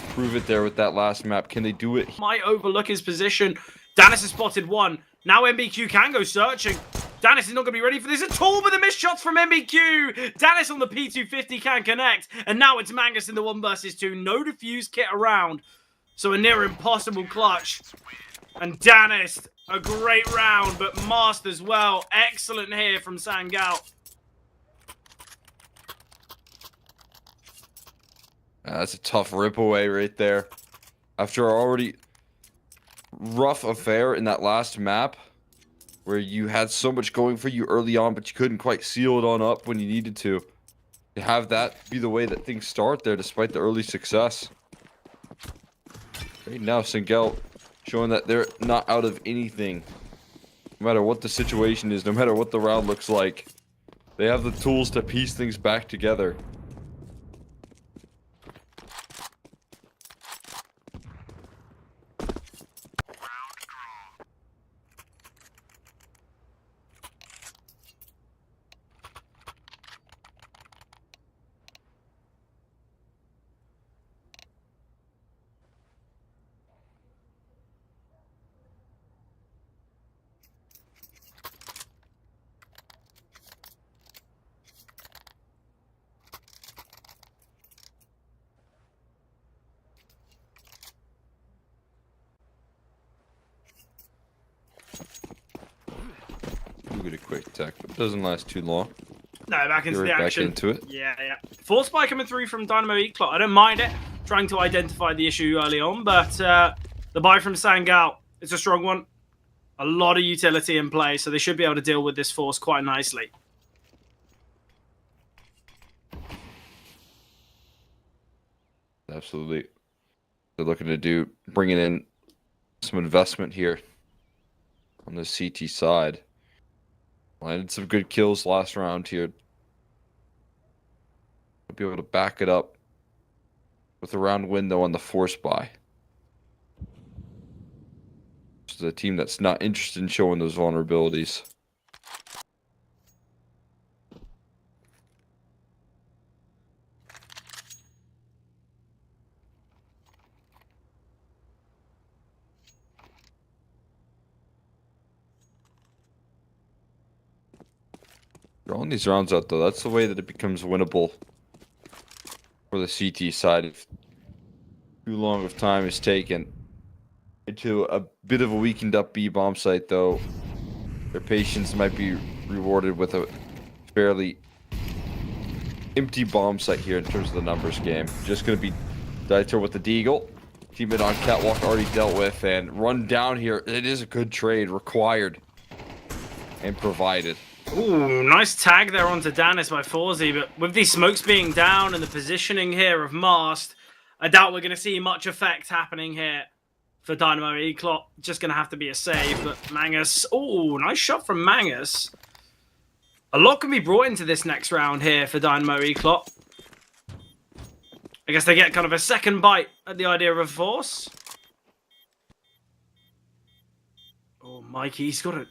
prove it there with that last map. Can they do it? Might overlook his position. Danis has spotted one. Now MBQ can go searching. Danis is not going to be ready for this at all, but the missed shots from MBQ. Danis on the P250 can connect. And now it's Mangus in the 1 versus 2. No defuse kit around. So a near impossible clutch. And Danis, a great round, but Mast as well. Excellent here from Sangal. That's a tough rip away right there. After an already rough affair in that last map, where you had so much going for you early on, but you couldn't quite seal it on up when you needed to. To have that be the way that things start there, despite the early success. Right now, Sangal showing that they're not out of anything. No matter what the situation is, no matter what the round looks like. They have the tools to piece things back together. We'll get a quick attack, but it doesn't last too long. No, back into the action. Back into it. Yeah. Force spy coming through from Dynamo Eclot. I don't mind it. Trying to identify the issue early on, but the buy from Sangal, it's a strong one. A lot of utility in play, so they should be able to deal with this force quite nicely. Absolutely. They're looking to bringing in some investment here on the CT side. Landed some good kills last round here. I'll be able to back it up with a round window on the force buy. This is a team that's not interested in showing those vulnerabilities. Drawing these rounds out, though, that's the way that it becomes winnable for the CT side. If too long of time is taken into a bit of a weakened up B bomb site, though, their patience might be rewarded with a fairly empty bomb site here in terms of the numbers game. Just going to be Dieter with the Deagle. Teammate on Catwalk already dealt with, and run down here. It is a good trade, required and provided. Ooh, nice tag there onto Danis by Forzy, but with these smokes being down and the positioning here of Mast, I doubt we're going to see much effect happening here for Dynamo Eclot. Just going to have to be a save, but Mangus... Ooh, nice shot from Mangus. A lot can be brought into this next round here for Dynamo Eclot. I guess they get kind of a second bite at the idea of a force. Oh, Mikey, he's got a...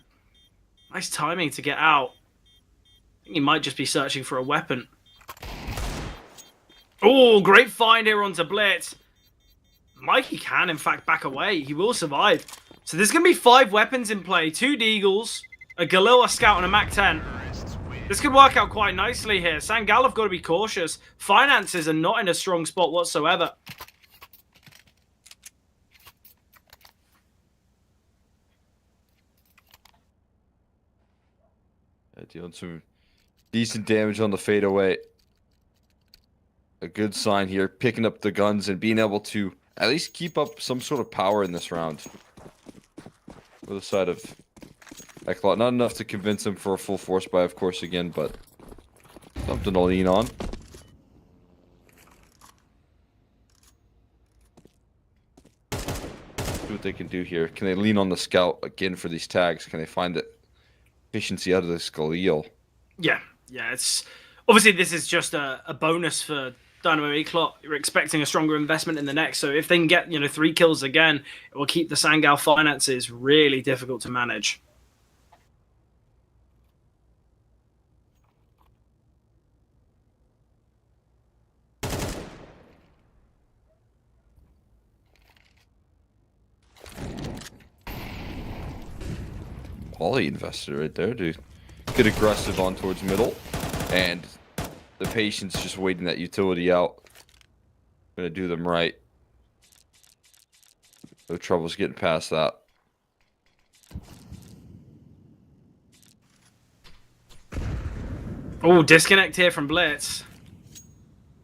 Nice timing to get out. I think he might just be searching for a weapon. Oh, great find here onto Blitz. Mikey can, in fact, back away. He will survive. So there's going to be 5 weapons in play. 2 Deagles, a Galil, a Scout, and a MAC-10. This could work out quite nicely here. Sangal have got to be cautious. Finances are not in a strong spot whatsoever. Dealing some decent damage on the fadeaway. A good sign here, picking up the guns and being able to at least keep up some sort of power in this round. For the side of Eclot, not enough to convince him for a full force buy, of course, again, but something to lean on. what they can do here. Can they lean on the scout again for these tags? Can they find the efficiency out of this Galil? Yeah, it's obviously this is just a bonus for Dynamo Eclot. You're expecting a stronger investment in the next, so if they can get 3 kills again, it will keep the Sangal finances really difficult to manage. Quality investor right there to get aggressive on towards middle, and the patience just waiting that utility out. Gonna do them right. No troubles getting past that. Oh, disconnect here from Blitz.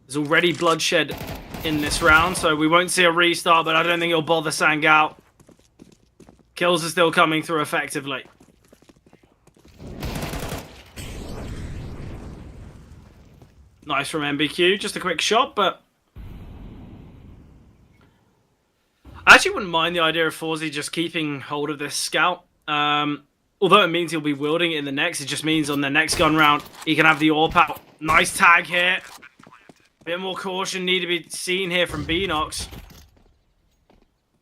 There's already bloodshed in this round, so we won't see a restart, but I don't think it'll bother Sangal. Kills are still coming through effectively. Nice from MBQ, just a quick shot, but I actually wouldn't mind the idea of Forzy just keeping hold of this scout. Although it means he'll be wielding it in the next, it just means on the next gun round, he can have the AWP out. Nice tag here. Bit more caution need to be seen here from Beanox.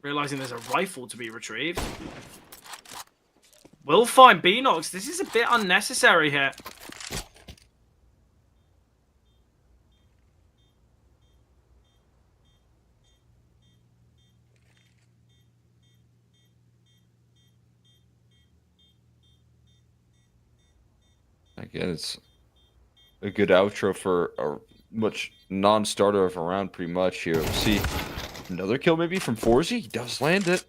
Realizing there's a rifle to be retrieved. We'll find Beanox. This is a bit unnecessary here. Again, it's a good outro for a much non-starter of a round, pretty much here. We'll see another kill maybe from Forzy. He does land it.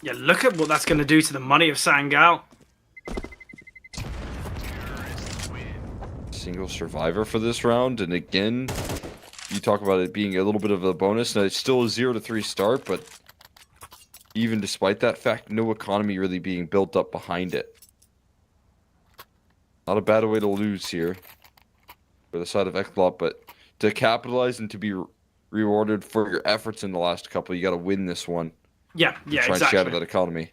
Yeah, look at what that's going to do to the money of Sangal. Single survivor for this round, and again, you talk about it being a little bit of a bonus. Now, it's still a 0-3 start, but even despite that fact, no economy really being built up behind it. Not a bad way to lose here for the side of Eclot, but to capitalize and to be rewarded for your efforts in the last couple, you got to win this one. Yeah, Try exactly. and shatter that economy.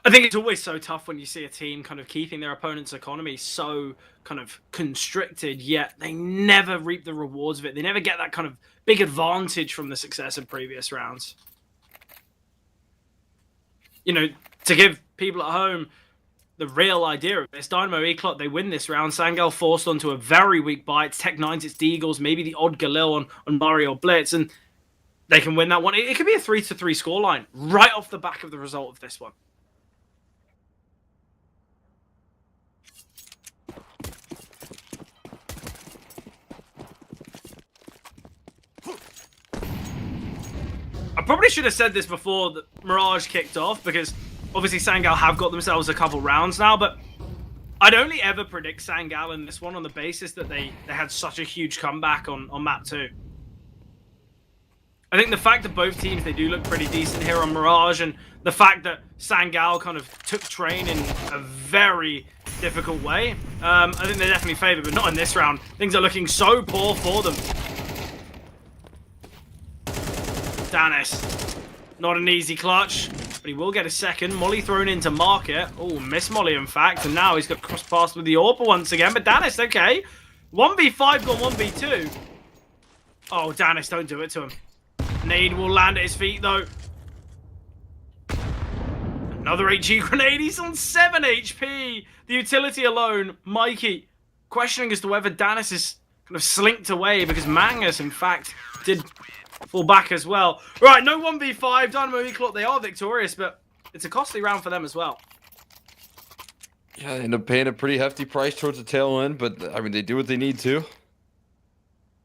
I think it's always so tough when you see a team kind of keeping their opponent's economy so kind of constricted, yet they never reap the rewards of it. They never get that kind of big advantage from the success of previous rounds. To give people at home the real idea of this, Dynamo Eclot, they win this round. Sangal forced onto a very weak buy. It's Tech 9s, it's Deagles, maybe the odd Galil on Mario Blitz, and they can win that one. It could be a 3-3 scoreline right off the back of the result of this one. I probably should have said this before the Mirage kicked off, because obviously Sangal have got themselves a couple rounds now, but I'd only ever predict Sangal in this one on the basis that they had such a huge comeback on map 2. I think the fact that both teams, they do look pretty decent here on Mirage, and the fact that Sangal kind of took train in a very difficult way, I think they're definitely favored, but not in this round. Things are looking so poor for them. Danis, not an easy clutch, but he will get a second. Molly thrown into market. Oh, miss Molly, in fact. And now he's got cross pass with the AWP once again. But Danis, okay. 1v5 got 1v2. Oh, Danis, don't do it to him. Nade will land at his feet, though. Another HE grenade. He's on 7 HP. The utility alone. Mikey questioning as to whether Danis is kind of slinked away, because Mangus, in fact, did fall back as well. Right, no 1v5. Dynamo Eclot, they are victorious, but it's a costly round for them as well. Yeah, they end up paying a pretty hefty price towards the tail end, but I mean, they do what they need to.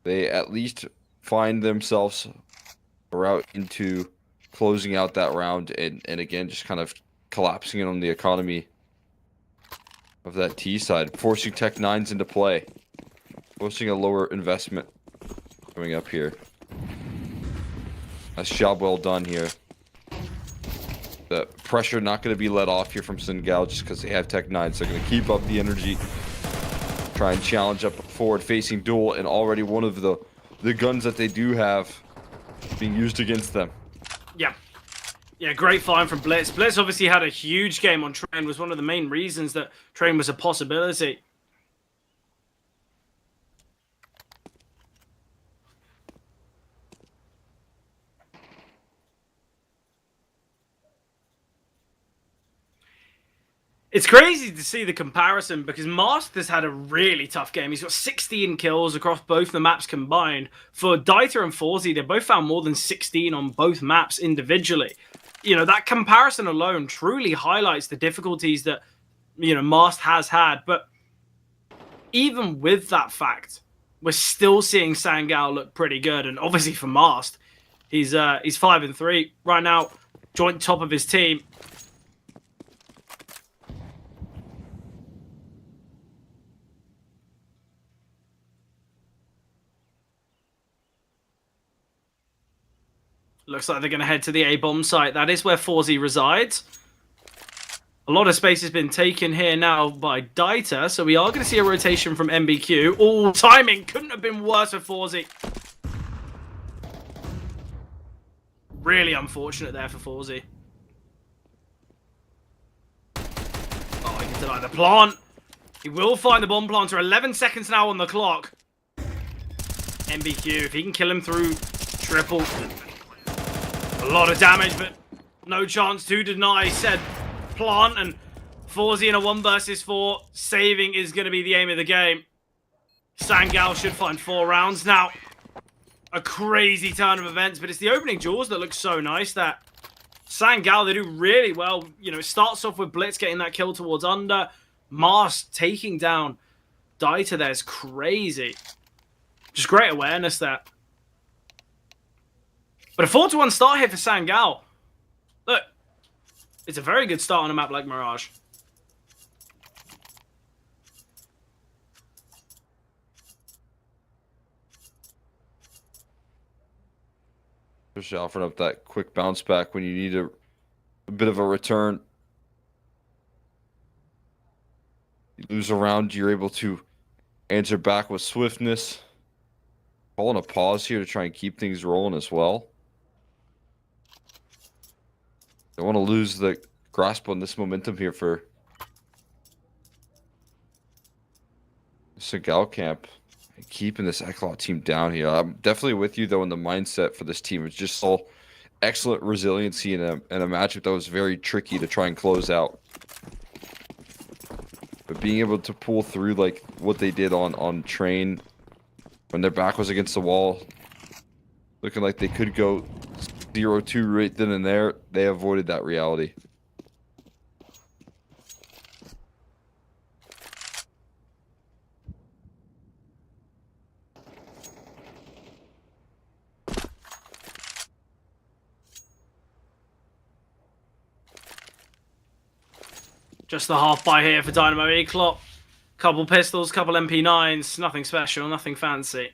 They at least find themselves a route into closing out that round, and again, just kind of collapsing it on the economy of that T side, forcing Tech 9s into play, forcing a lower investment coming up here. Nice job well done here. The pressure not going to be let off here from Sangal just because they have Tech 9, so they're going to keep up the energy, try and challenge up forward facing duel, and already one of the guns that they do have being used against them. Yeah. Yeah, great find from Blitz. Blitz obviously had a huge game on Train, was one of the main reasons that Train was a possibility. It's crazy to see the comparison because Mask has had a really tough game. He's got 16 kills across both the maps combined. For Dieter and Forzy, they both found more than 16 on both maps individually. You know, that comparison alone truly highlights the difficulties that, you know, Mask has had. But even with that fact, we're still seeing Sangao look pretty good. And obviously for Mask, he's 5-3 right now, joint top of his team. Looks like they're going to head to the A-bomb site. That is where Forzy resides. A lot of space has been taken here now by Dieter, so we are going to see a rotation from MBQ. Oh, timing couldn't have been worse for Forzy. Really unfortunate there for Forzy. Oh, he can deny the plant. He will find the bomb planter. 11 seconds now on the clock. MBQ, if he can kill him through triple... A lot of damage, but no chance to deny said plant. And Forzy in a 1 versus 4. Saving is going to be the aim of the game. Sangao should find 4 rounds. Now, a crazy turn of events, but it's the opening jaws that looks so nice. That Sangao, they do really well. You know, it starts off with Blitz getting that kill towards under. Mars taking down Dieter there is crazy. Just great awareness there. But a 4-1 start here for Sangao. Look, it's a very good start on a map like Mirage. Just offering up that quick bounce back when you need a bit of a return. You lose a round, you're able to answer back with swiftness. Calling a pause here to try and keep things rolling as well. Don't want to lose the grasp on this momentum here for Sangao camp. Keeping this Eclot team down here. I'm definitely with you, though, in the mindset for this team. It's just all excellent resiliency in a matchup that was very tricky to try and close out. But being able to pull through like what they did on Train when their back was against the wall, looking like they could go 0-2 right then and there, they avoided that reality. Just the half buy here for Dynamo Eclot. Couple pistols, couple MP9s. Nothing special, nothing fancy.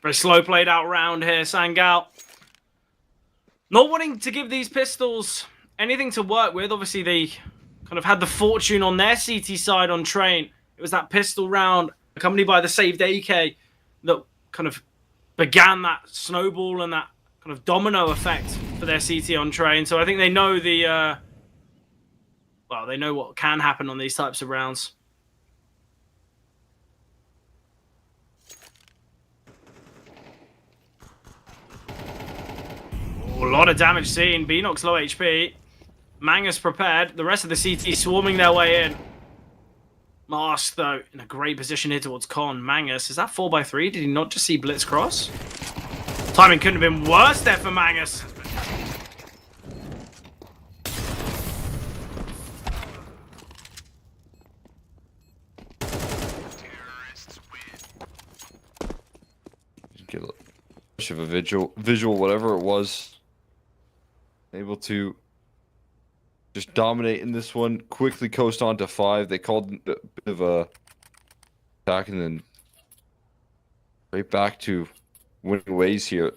Very slow played out round here, Sangao. Not wanting to give these pistols anything to work with. Obviously, they kind of had the fortune on their CT side on Train. It was that pistol round, accompanied by the saved AK, that kind of began that snowball and that kind of domino effect for their CT on Train. So I think they know the, well, they know what can happen on these types of rounds. Oh, a lot of damage seen. Beanox low HP. Mangus prepared. The rest of the CT swarming their way in. Mask, though, in a great position here towards Con. Mangus, is that 4x3? Did he not just see Blitz cross? Timing couldn't have been worse there for Mangus. Terrorists win. Get a bunch of a visual, whatever it was. Able to just dominate in this one. Quickly coast on to 5. They called a bit of a attack and then right back to winning ways here.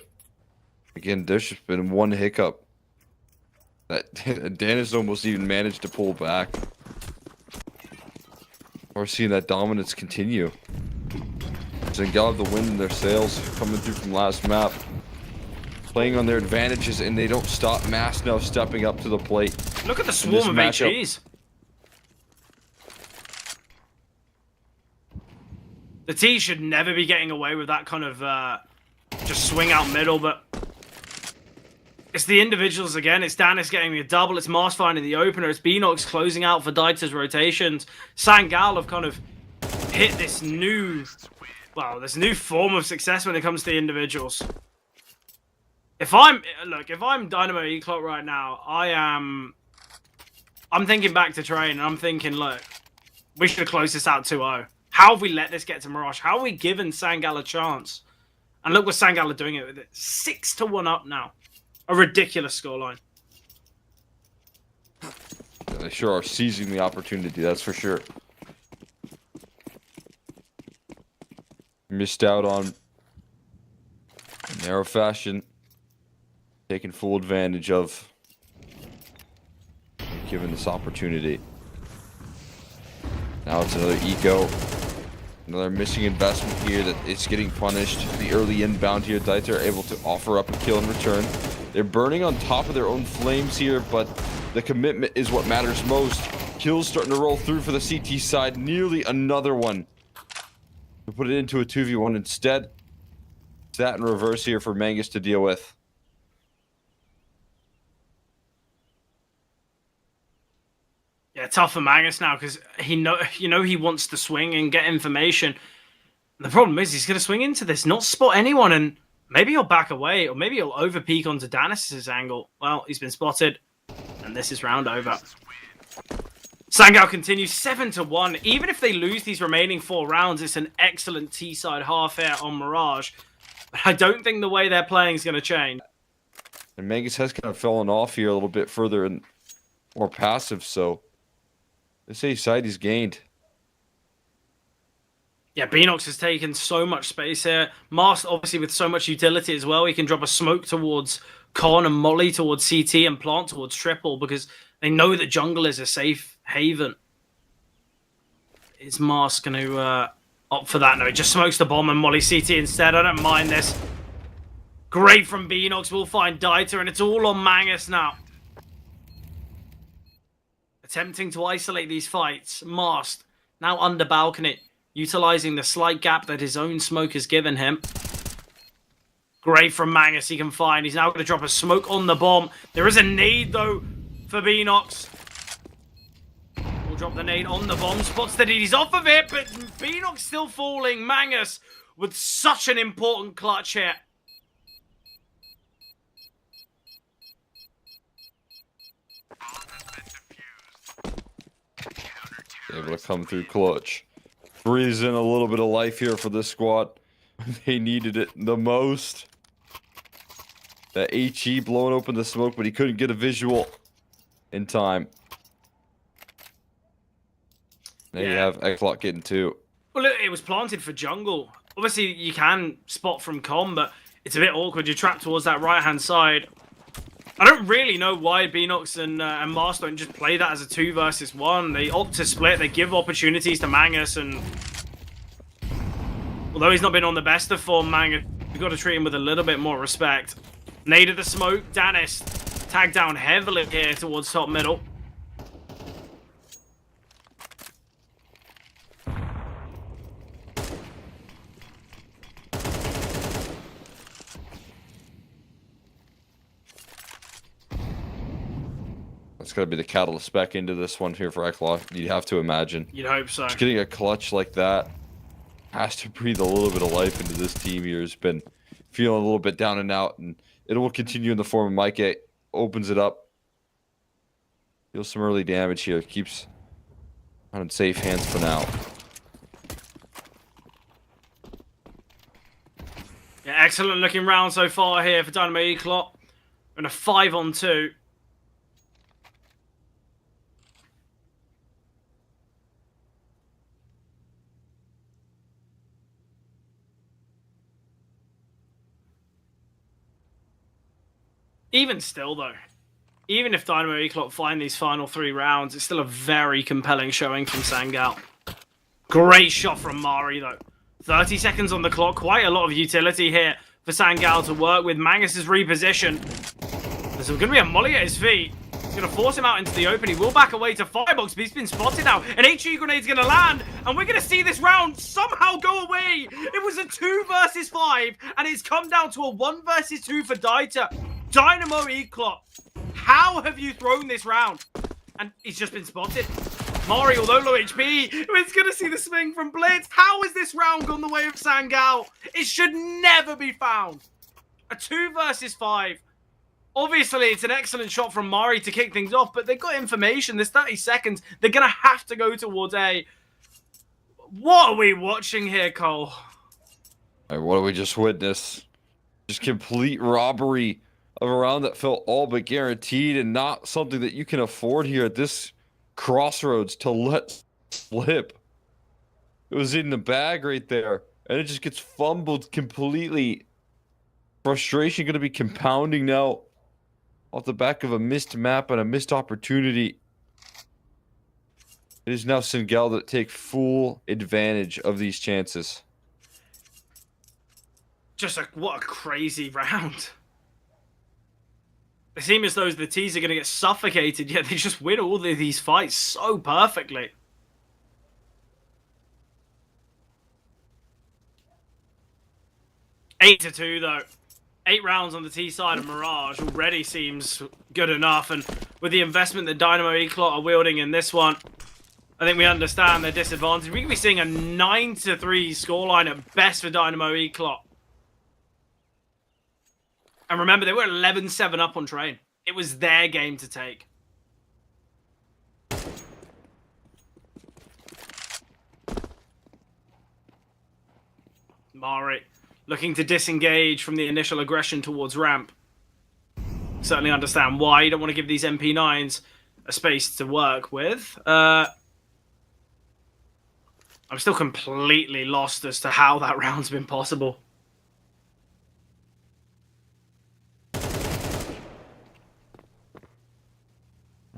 Again, there's just been one hiccup that Dan has almost even managed to pull back. We're seeing that dominance continue. Zengal have the wind in their sails coming through from last map. Playing on their advantages, and they don't stop. Mass now stepping up to the plate. Look at the swarm of HEs. The T should never be getting away with that kind of just swing out middle, but it's the individuals again. It's Danis getting the double. It's Mars finding the opener. It's Beanox closing out for Dieter's rotations. Sangal have kind of hit this new, well, this new form of success when it comes to the individuals. If I'm Dynamo Eclot right now, I'm thinking back to train, and I'm thinking, look, we should have closed this out 2-0. How have we let this get to Mirage? How have we given Sangal a chance? And look what Sangal are doing it with it. 6-1 up now. A ridiculous scoreline. Yeah, they sure are seizing the opportunity, that's for sure. Missed out on narrow fashion. Taking full advantage of given this opportunity. Now it's another eco. Another missing investment here that it's getting punished. The early inbound here, Dieter are able to offer up a kill in return. They're burning on top of their own flames here, but the commitment is what matters most. Kills starting to roll through for the CT side. Nearly another one. We put it into a 2v1 instead. It's that in reverse here for Mangus to deal with. Yeah, tough for Magnus now because he wants to swing and get information. The problem is he's going to swing into this, not spot anyone, and maybe he'll back away, or maybe he'll overpeak onto Danis' angle. Well, he's been spotted, and this is round over. Sangal continues 7-1. Even if they lose these remaining 4 rounds, it's an excellent T-side half here on Mirage. But I don't think the way they're playing is going to change. And Mangus has kind of fallen off here a little bit further and more passive, so this A side is gained. Yeah, Beanox has taken so much space here. Mast, obviously, with so much utility as well. He can drop a smoke towards Con and Molly towards CT and plant towards Triple because they know that jungle is a safe haven. Is Mast going to opt for that? No, he just smokes the bomb and Molly CT instead. I don't mind this. Great from Beanox. We'll find Dieter, and it's all on Mangus now. Attempting to isolate these fights. Mast now under balcony, utilizing the slight gap that his own smoke has given him. Great from Mangus, he can find. He's now going to drop a smoke on the bomb. There is a nade, though, for Beanox. We'll drop the nade on the bomb. Spots that he's off of it, but Beanox still falling. Mangus with such an important clutch here. Able to come through clutch. Breathes in a little bit of life here for this squad. They needed it the most. That HE blowing open the smoke, but he couldn't get a visual in time. There you have X-Lock getting 2. Well, it was planted for jungle. Obviously, you can spot from com, but it's a bit awkward. You're trapped towards that right-hand side. I don't really know why Beanox and Mars don't just play that as a 2 versus 1. They opt to split. They give opportunities to Mangus, and although he's not been on the best of form, Mangus, you've got to treat him with a little bit more respect. Nade of the smoke. Danis tagged down heavily here towards top middle. That's got to be the catalyst back into this one here for Ekla. You'd have to imagine. You'd hope so. Just getting a clutch like that has to breathe a little bit of life into this team here. Has been feeling a little bit down and out, and it will continue in the form of Mike. Opens it up. Deals some early damage here. Keeps on in safe hands for now. Yeah, excellent looking round so far here for Dynamo Eclot. And a 5-on-2. Even still, though, even if Dynamo Eclot find these final 3 rounds, it's still a very compelling showing from Sangal. Great shot from Mari, though. 30 seconds on the clock. Quite a lot of utility here for Sangal to work with. Mangus is repositioned. There's going to be a molly at his feet. It's going to force him out into the open. He will back away to Firebox, but he's been spotted now. An HE grenade's going to land, and we're going to see this round somehow go away. It was a 2 versus 5, and it's come down to a 1 versus 2 for Dieter. Dynamo Eclot, how have you thrown this round? And he's just been spotted. Mari, although low HP, is going to see the swing from Blitz. How has this round gone the way of Sangal? It should never be found. A 2 versus 5. Obviously, it's an excellent shot from Mari to kick things off, but they've got information. There's 30 seconds. They're going to have to go towards A. What are we watching here, Cole? Right, what do we just witness? Just complete robbery of a round that felt all but guaranteed and not something that you can afford here at this crossroads to let slip. It was in the bag right there, and it just gets fumbled completely. Frustration going to be compounding now off the back of a missed map and a missed opportunity. It is now Sangal that take full advantage of these chances. Just what a crazy round. It seems as though the T's are going to get suffocated, yet they just win all of these fights so perfectly. Eight to 2, though. 8 rounds on the T side of Mirage already seems good enough, and with the investment that Dynamo Eclot are wielding in this one, I think we understand their disadvantage. We could be seeing a 9 to 3 scoreline at best for Dynamo Eclot. And remember, they were 11-7 up on Train. It was their game to take. Mari looking to disengage from the initial aggression towards ramp. Certainly understand why. You don't want to give these MP9s a space to work with. I'm still completely lost as to how that round's been possible.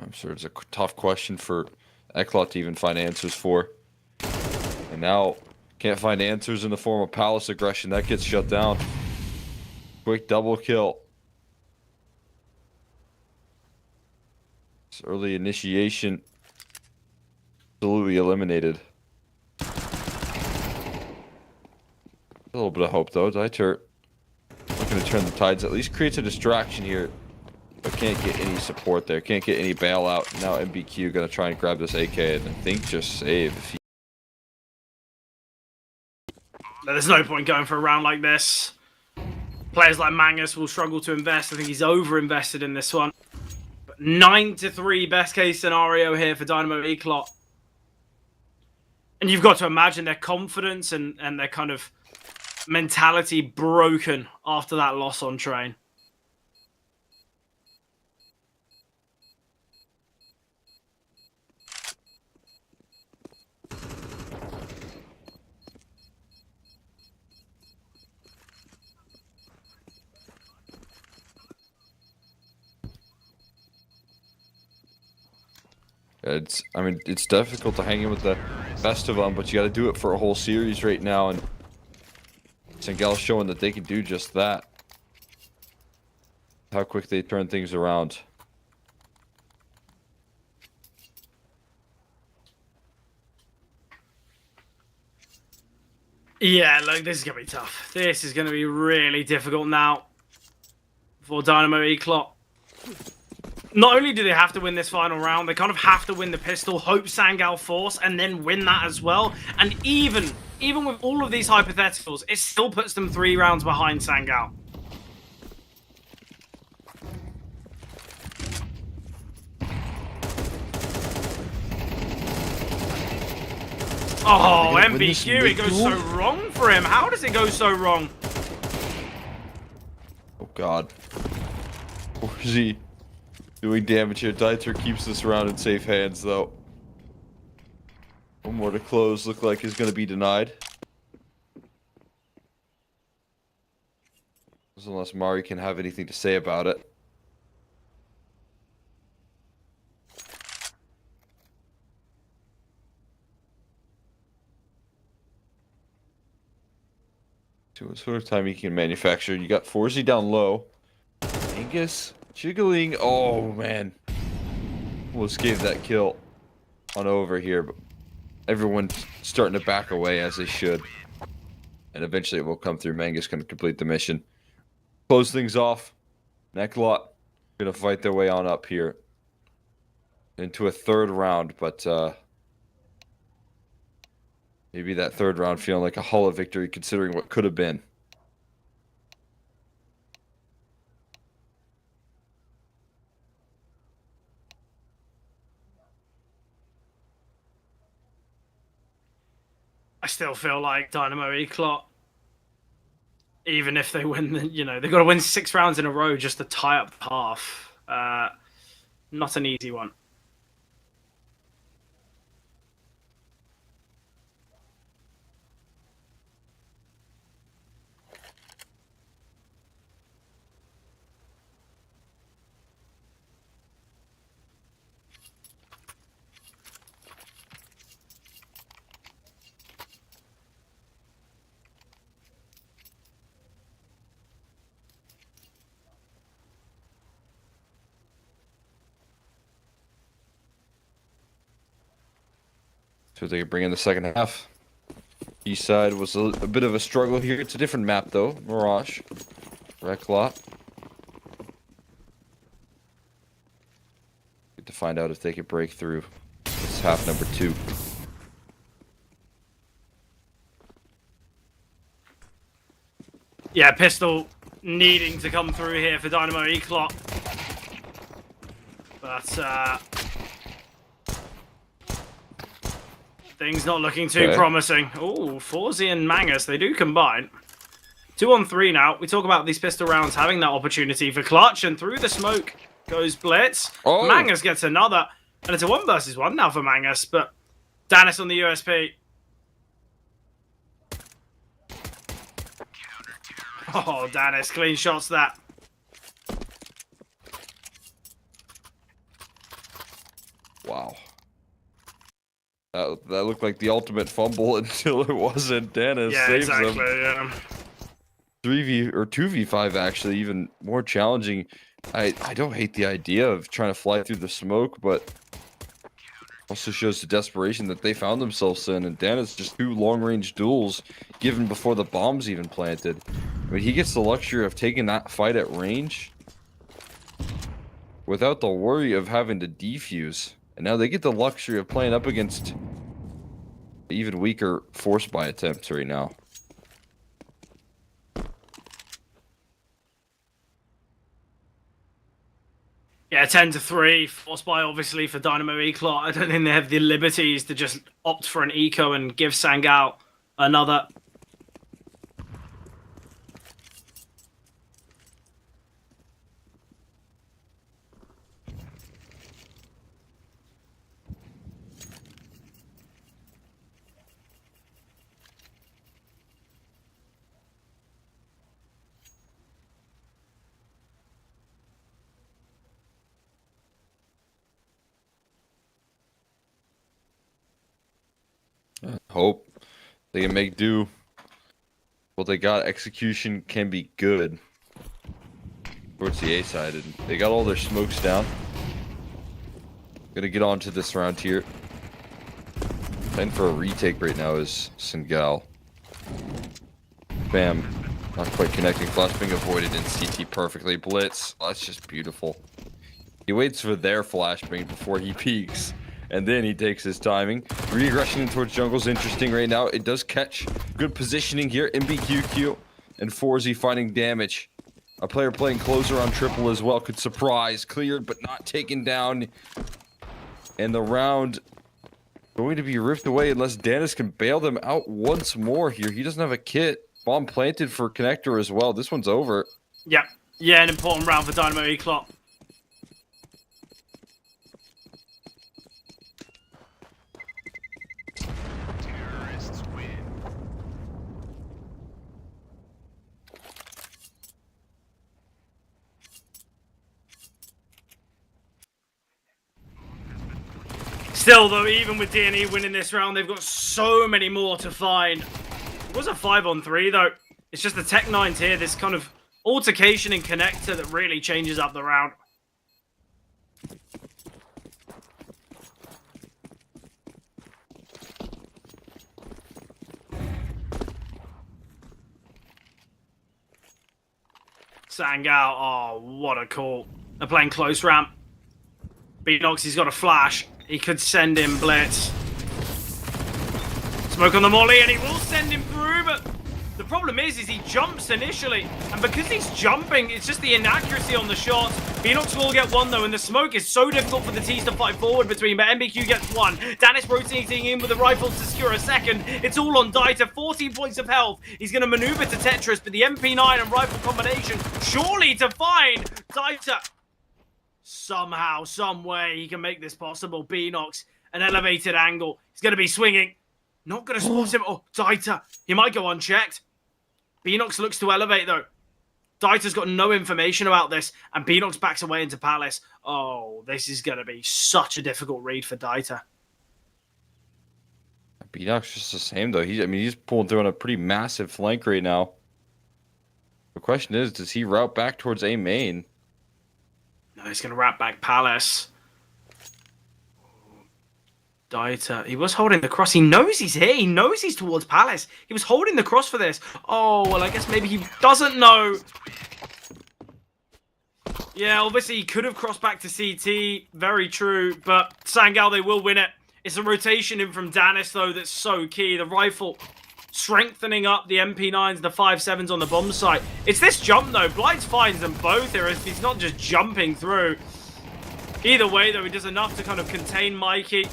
I'm sure it's a tough question for Eclot to even find answers for. And now, can't find answers in the form of Palace aggression. That gets shut down. Quick double kill. This early initiation. Absolutely eliminated. A little bit of hope though. Dieter looking to turn the tides. At least creates a distraction here. But can't get any support there. Can't get any bailout. Now MBQ gonna try and grab this AK and I think just save. If he... There's no point going for a round like this. Players like Mangus will struggle to invest. I think he's over-invested in this one. But 9 to 3 best case scenario here for Dynamo Eclot. And you've got to imagine their confidence and their kind of mentality broken after that loss on Train. It's difficult to hang in with the best of them, but you got to do it for a whole series right now, and Sangal's showing that they can do just that. How quick they turn things around. Yeah, look, this is going to be tough. This is going to be really difficult now for Dynamo Eclot. Not only do they have to win this final round, they kind of have to win the pistol, hope Sangal force, and then win that as well. And even with all of these hypotheticals, it still puts them 3 rounds behind Sangal. Oh, MBQ, it goes so wrong for him. How does it go so wrong? Oh god. Or is he doing damage here? Dieter keeps this round in safe hands though. One more to close, look like is going to be denied. Unless Mari can have anything to say about it. To a sort of time he can manufacture. You got Forzy down low. Angus jiggling. Oh man. Almost gave that kill on over here, but everyone's starting to back away as they should. And eventually it will come through. Mangus can complete the mission. Close things off. Necklot gonna fight their way on up here into a third round, but maybe that third round feeling like a hollow victory considering what could have been. I still feel like Dynamo Eclot, even if they win, they've got to win 6 rounds in a row just to tie up half. Not an easy one. So they could bring in the second half. East side was a bit of a struggle here. It's a different map though. Mirage. Recklot. Good to find out if they could break through. It's half number 2. Yeah, Pistol needing to come through here for Dynamo Eclot. But things not looking too promising. Oh, Forzy and Mangus, they do combine. 2 on 3 now. We talk about these pistol rounds having that opportunity for clutch, and through the smoke goes Blitz. Oh. Mangus gets another, and it's a 1 versus 1 now for Mangus, but Danis on the USP. Oh, Danis, clean shots that. Wow. That looked like the ultimate fumble until it wasn't. Danis saves exactly, them. Yeah. 3v or 2v5 actually, even more challenging. I don't hate the idea of trying to fly through the smoke, but also shows the desperation that they found themselves in. And Danis just 2 long-range duels given before the bombs even planted. I mean, he gets the luxury of taking that fight at range without the worry of having to defuse. And now they get the luxury of playing up against even weaker force buy attempts right now. Yeah, 10-3. Force buy obviously for Dynamo Eclot. I don't think they have the liberties to just opt for an eco and give Sangal another. Hope they can make do. What they got, execution can be good towards the A side, and they got all their smokes down. Gonna get on to this round here. Playing for a retake right now is Singal. Bam. Not quite connecting. Flash being avoided in CT perfectly. Blitz. Oh, that's just beautiful. He waits for their flashbang before he peeks. And then he takes his timing. Re-aggression towards jungle's interesting right now. It does catch good positioning here. MBQQ and Forzy finding damage. A player playing closer on triple as well could surprise. Cleared but not taken down. And the round going to be ripped away unless Danis can bail them out once more here. He doesn't have a kit. Bomb planted for Connector as well. This one's over. Yeah. Yeah, an important round for Dynamo Eclot. Terrorists win. Still, though, even with D&E winning this round, they've got so many more to find. It was a 5-on-3, though. It's just the Tech Nines here, this kind of altercation and connector that really changes up the round. Sangao, oh, what a call. They're playing close ramp. Beanox, he's got a flash. He could send him Blitz. Smoke on the molly, and he will send him through, but the problem is he jumps initially, and because he's jumping, it's just the inaccuracy on the shots. Beanox will get one, though, and the smoke is so difficult for the T's to fight forward between, but MBQ gets one. Danis rotating in with the rifle to secure a second. It's all on Dieter, 14 points of health. He's going to maneuver to Tetris, but the MP9 and rifle combination, surely to find Dieter. Somehow, some way, he can make this possible. Beanox, an elevated angle. He's going to be swinging. Not going to spot him. Oh, Dieter. He might go unchecked. Beanox looks to elevate, though. Dieter's got no information about this, and Beanox backs away into Palace. Oh, this is going to be such a difficult read for Dieter. Beanox just the same, though. He's pulling through on a pretty massive flank right now. The question is, does he route back towards A main? No, he's going to wrap back Palace. Dieter, he was holding the cross. He knows he's here. He knows he's towards Palace. He was holding the cross for this. Oh, well, I guess maybe he doesn't know. Yeah, obviously he could have crossed back to CT. Very true. But Sangao, they will win it. It's a rotation in from Danis, though, that's so key. The rifle strengthening up the MP9s, the 5.7s on the bomb site. It's this jump, though. Blights finds them both here. He's not just jumping through. Either way, though, he does enough to kind of contain Mikey.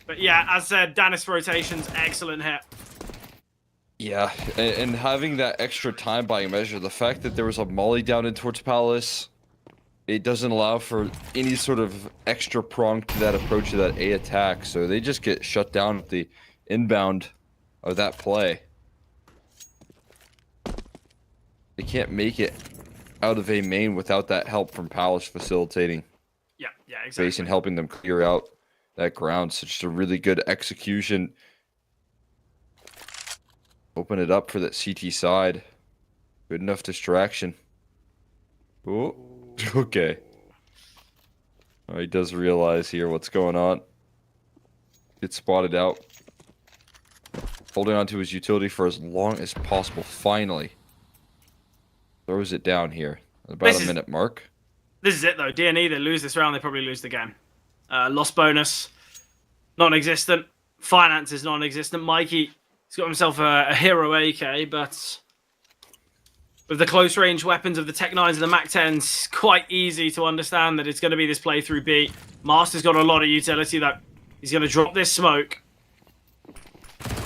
But yeah, as said, Danis rotations, excellent hit. Yeah, and having that extra time buying measure, the fact that there was a molly down in towards Palace, it doesn't allow for any sort of extra prong to that approach to that A attack. So they just get shut down at the inbound of that play. They can't make it out of A main without that help from Palace facilitating. Yeah, exactly. Base and helping them clear out that ground. So just a really good execution. Open it up for that CT side. Good enough distraction. Oh, okay. Oh, he does realize here what's going on. Gets spotted out. Holding on to his utility for as long as possible. Finally. Throws it down here. About a minute mark. This is it, though. DNE, they lose this round, they probably lose the game. Loss bonus, non-existent. Finance is non-existent. Mikey, he's got himself a hero AK, but with the close-range weapons of the Tech 9s and the Mac 10s, quite easy to understand that it's going to be this play through B. Master's got a lot of utility, though. He's going to drop this smoke.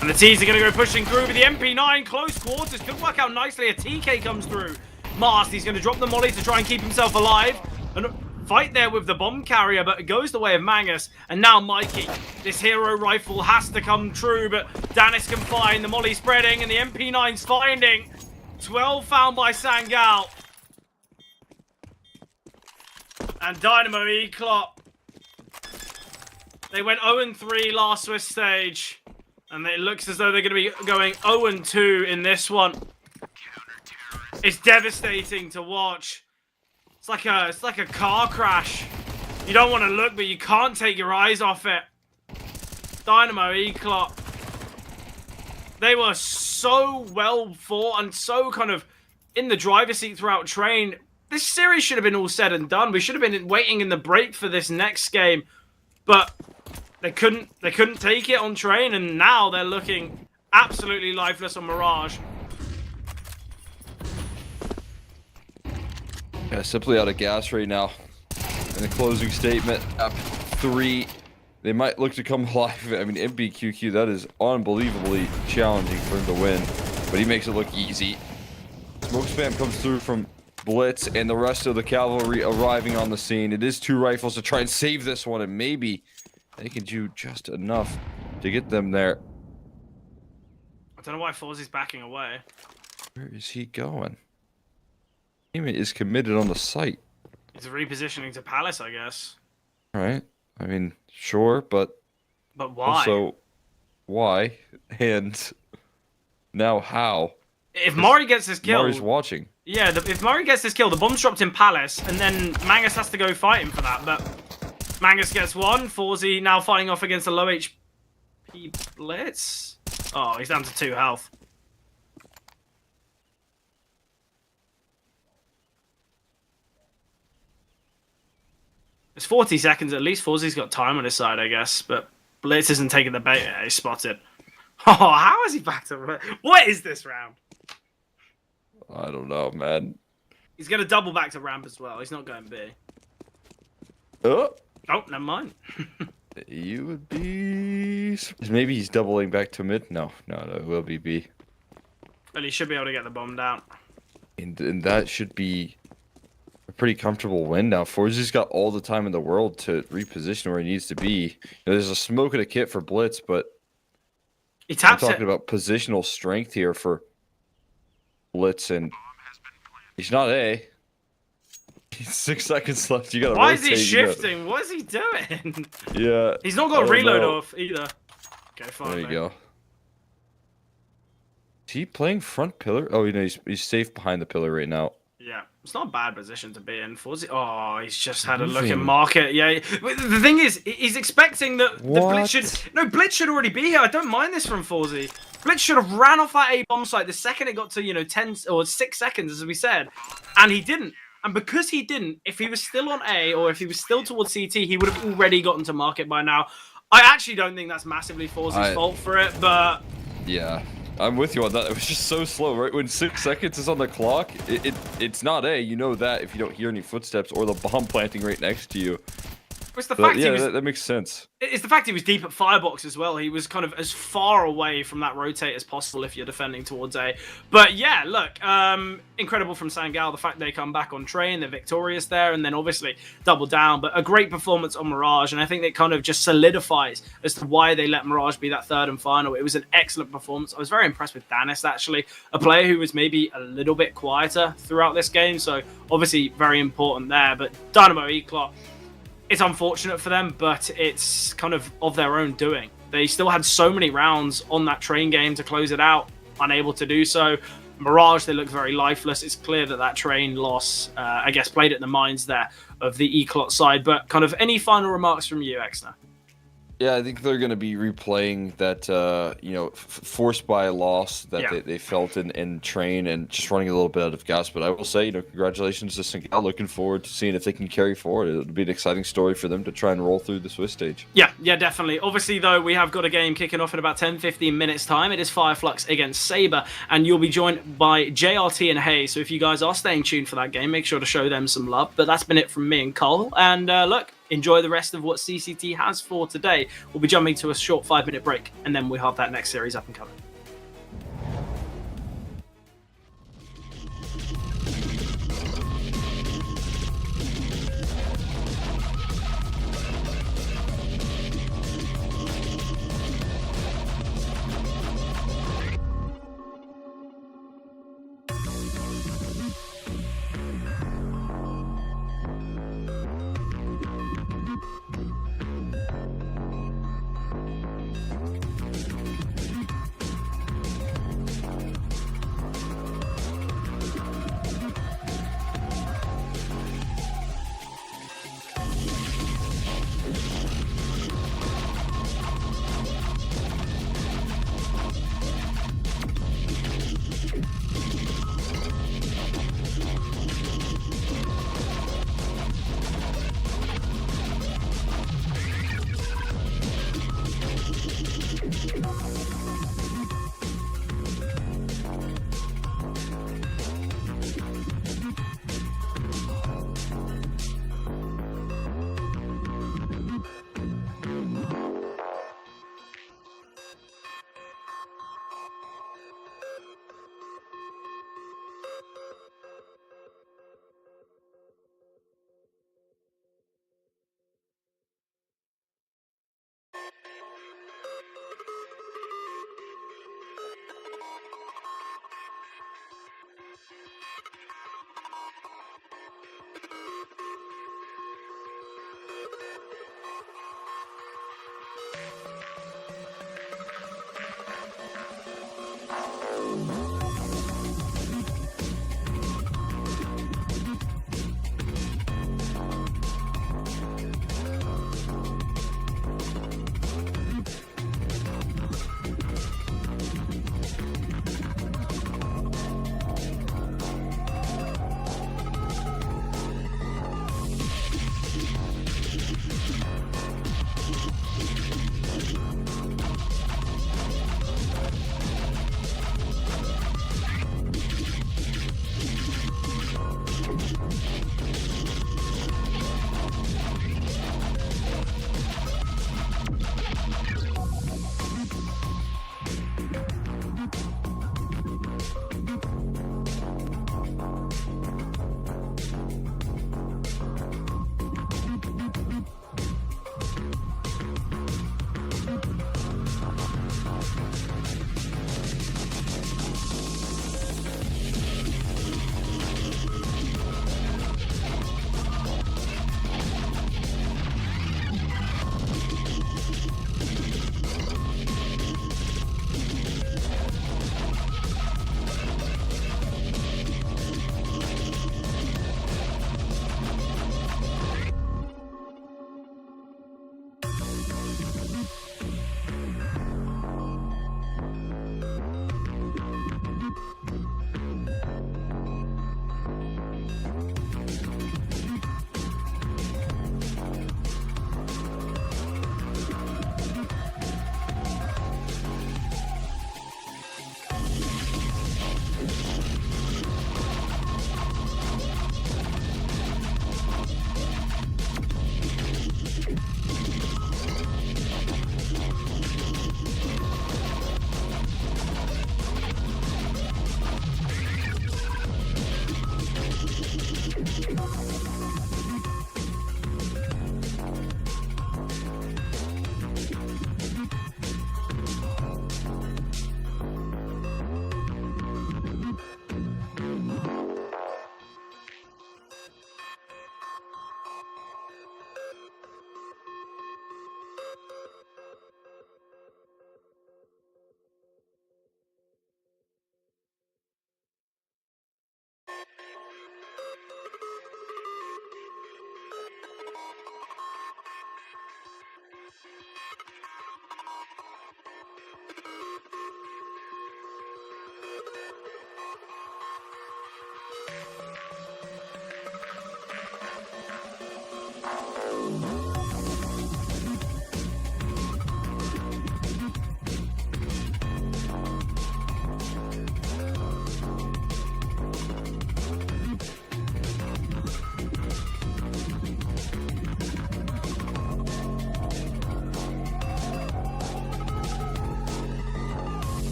And the T's are going to go pushing through, but the MP9, close quarters, could work out nicely. A TK comes through. Master, he's going to drop the molly to try and keep himself alive. And fight there with the bomb carrier, but it goes the way of Mangus. And now Mikey, this hero rifle has to come true, but Danis can find the molly spreading, and the MP9's finding. 12 found by Sangao. And Dynamo Eclop. They went 0-3 last Swiss stage. And it looks as though they're going to be going 0-2 in this one. It's devastating to watch. It's like a car crash. You don't want to look, but you can't take your eyes off it. Dynamo Eclop. They were so well fought and so kind of in the driver's seat throughout train. This series should have been all said and done. We should have been waiting in the break for this next game, but they couldn't take it on train, and now they're looking absolutely lifeless on Mirage. Yeah, simply out of gas right now. In the closing statement, up 3. They might look to come alive. I mean, MBQQ, that is unbelievably challenging for him to win. But he makes it look easy. Smoke spam comes through from Blitz and the rest of the cavalry arriving on the scene. It is 2 rifles to try and save this one, and maybe they can do just enough to get them there. I don't know why Fozzie's backing away. Where is he going? Teammate is committed on the site. He's repositioning to Palace, I guess. Right. I mean, sure, but why? Also, why? And now how? If Mori gets this kill, Mari's watching. yeah, if Mori gets this kill, the bomb's dropped in Palace, and then Mangus has to go fight him for that. But Mangus gets one. Forzy now fighting off against a low HP Blitz. Oh, he's down to 2 health. It's 40 seconds at least. Forzy's got time on his side, I guess, but Blitz isn't taking the bait. Yeah, he's spotted. Oh, how is he back to... What is this round? I don't know, man. He's going to double back to ramp as well. He's not going B. Oh, Never mind. you would be... Maybe he's doubling back to mid? No, it will be B. But he should be able to get the bomb down. And that should be a pretty comfortable win now. Forzy's got all the time in the world to reposition where he needs to be. You know, there's a smoke and a kit for Blitz, but He I'm taps talking it. about positional strength here for Blitz, and he's not A. 6 seconds left. You gotta Why is rotate, he you gotta- shifting? What is he doing? Yeah. He's not I got don't reload know. off either. Okay, fine. There you mate. go. Is he playing front pillar? Oh, you know, he's safe behind the pillar right now. Yeah, it's not a bad position to be in. Forzy. Oh, he's just had a look at Moving. market. Yeah, but the thing is, he's expecting that the Blitz should. What? No, Blitz should already be here. I don't mind this from Forzy. Blitz should have ran off that A bomb site the second it got to 10 or 6 seconds, as we said, and he didn't. And because he didn't, if he was still on A or if he was still towards CT, he would have already gotten to market by now. I actually don't think that's massively Forzy's fault for it, but Yeah, I'm with you on that. It was just so slow, right? When 6 seconds is on the clock, it's not A. You know that if you don't hear any footsteps or the bomb planting right next to you. it's the But fact yeah, he was. that makes sense. It's the fact he was deep at firebox as well. He was kind of as far away from that rotate as possible if you're defending towards A. But yeah, look, incredible from Sangal. The fact they come back on train, they're victorious there, and then obviously double down. But a great performance on Mirage, and I think it kind of just solidifies as to why they let Mirage be that third and final. It was an excellent performance. I was very impressed with Danis, actually, a player who was maybe a little bit quieter throughout this game. So obviously very important there. But Dynamo Eclot, it's unfortunate for them, but it's kind of their own doing. They still had so many rounds on that train game to close it out, unable to do so. Mirage, they look very lifeless. It's clear that train loss, I guess, played at the minds there of the Eclot side. But kind of any final remarks from you, Exner? Yeah, I think they're going to be replaying that, forced by a loss that they felt in train and just running a little bit out of gas. But I will say, congratulations to Sangal. Looking forward to seeing if they can carry forward. It'll be an exciting story for them to try and roll through the Swiss stage. Yeah, definitely. Obviously, though, we have got a game kicking off in about 10-15 minutes' time. It is Fireflux against Saber, and you'll be joined by JRT and Hayes. So if you guys are staying tuned for that game, make sure to show them some love. But that's been it from me and Cole. And look, enjoy the rest of what CCT has for today. We'll be jumping to a short 5-minute break, and then we have that next series up and coming.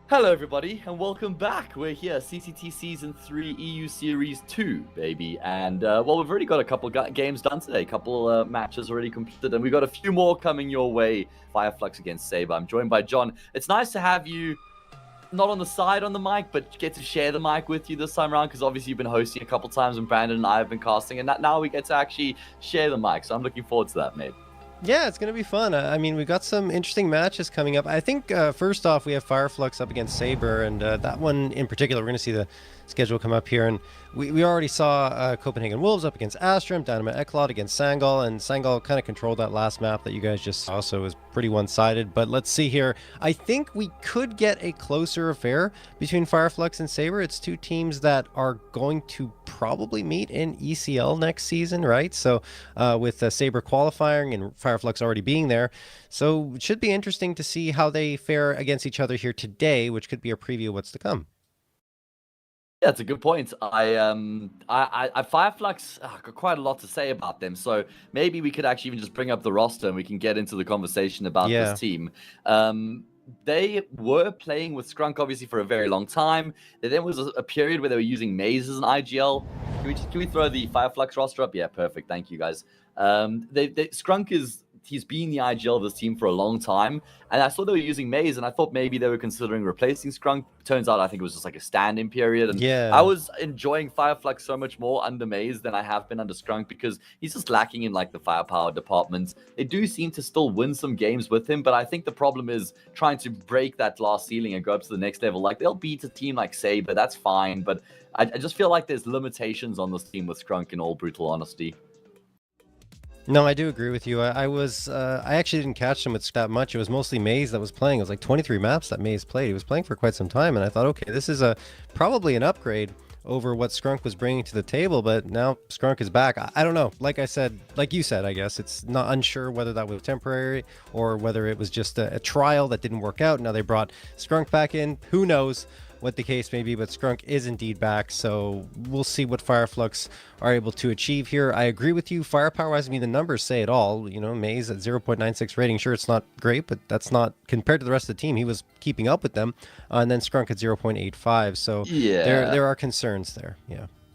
Hello, everybody, and welcome back. We're here, CCT Season 3 EU Series 2, baby. And, well, we've already got a couple games done today, a couple matches already completed, and we've got a few more coming your way. Fireflux against Saber. I'm joined by John. It's nice to have you not on the side on the mic, but get to share the mic with you this time around, because obviously you've been hosting a couple times, and Brandon and I have been casting, and now we get to actually share the mic, so I'm looking forward to that, mate. Yeah, it's going to be fun. I mean, we've got some interesting matches coming up. I think, first off, we have Fireflux up against Saber, and that one in particular, we're going to see the schedule come up here. And we already saw Copenhagen Wolves up against Astrum, Dynamo Eklot against Sangal, and Sangal kind of controlled that last map that you guys just saw, so it was pretty one-sided. But let's see here. I think we could get a closer affair between Fireflux and Saber. It's two teams that are going to probably meet in ECL next season, right? So with Saber qualifying and Fireflux already being there. So it should be interesting to see how they fare against each other here today, which could be a preview of what's to come. Yeah, it's a good point. I Fireflux, got quite a lot to say about them. So maybe we could actually even just bring up the roster and we can get into the conversation about this team. They were playing with Skrunk obviously for a very long time. There was a period where they were using Maze as an IGL. Can we throw the Fireflux roster up? Yeah, perfect. Thank you, guys. Skrunk he's been the IGL of this team for a long time, and I saw they were using Maze, and I thought maybe they were considering replacing Skrunk. Turns out I think it was just like a stand-in period, and I was enjoying Fireflux so much more under Maze than I have been under Skrunk, because he's just lacking in like the firepower department. They do seem to still win some games with him, but I think the problem is trying to break that glass ceiling and go up to the next level. Like, they'll beat a team like Saber, that's fine, but I just feel like there's limitations on this team with Skrunk, in all brutal honesty. No, I do agree with you. I actually didn't catch him with that much. It was mostly Maze that was playing. It was like 23 maps that Maze played. He was playing for quite some time, and I thought, okay, this is probably an upgrade over what Skrunk was bringing to the table, but now Skrunk is back. I don't know. Like I said, like you said, I guess it's not unsure whether that was temporary or whether it was just a trial that didn't work out. Now they brought Skrunk back in. Who knows what the case may be, but Skrunk is indeed back, so we'll see what Fireflux are able to achieve here. I agree with you, firepower-wise. I mean, the numbers say it all. You know, Maze at 0.96 rating, sure, it's not great, but that's not, compared to the rest of the team, he was keeping up with them, and then Skrunk at 0.85, so there are concerns there.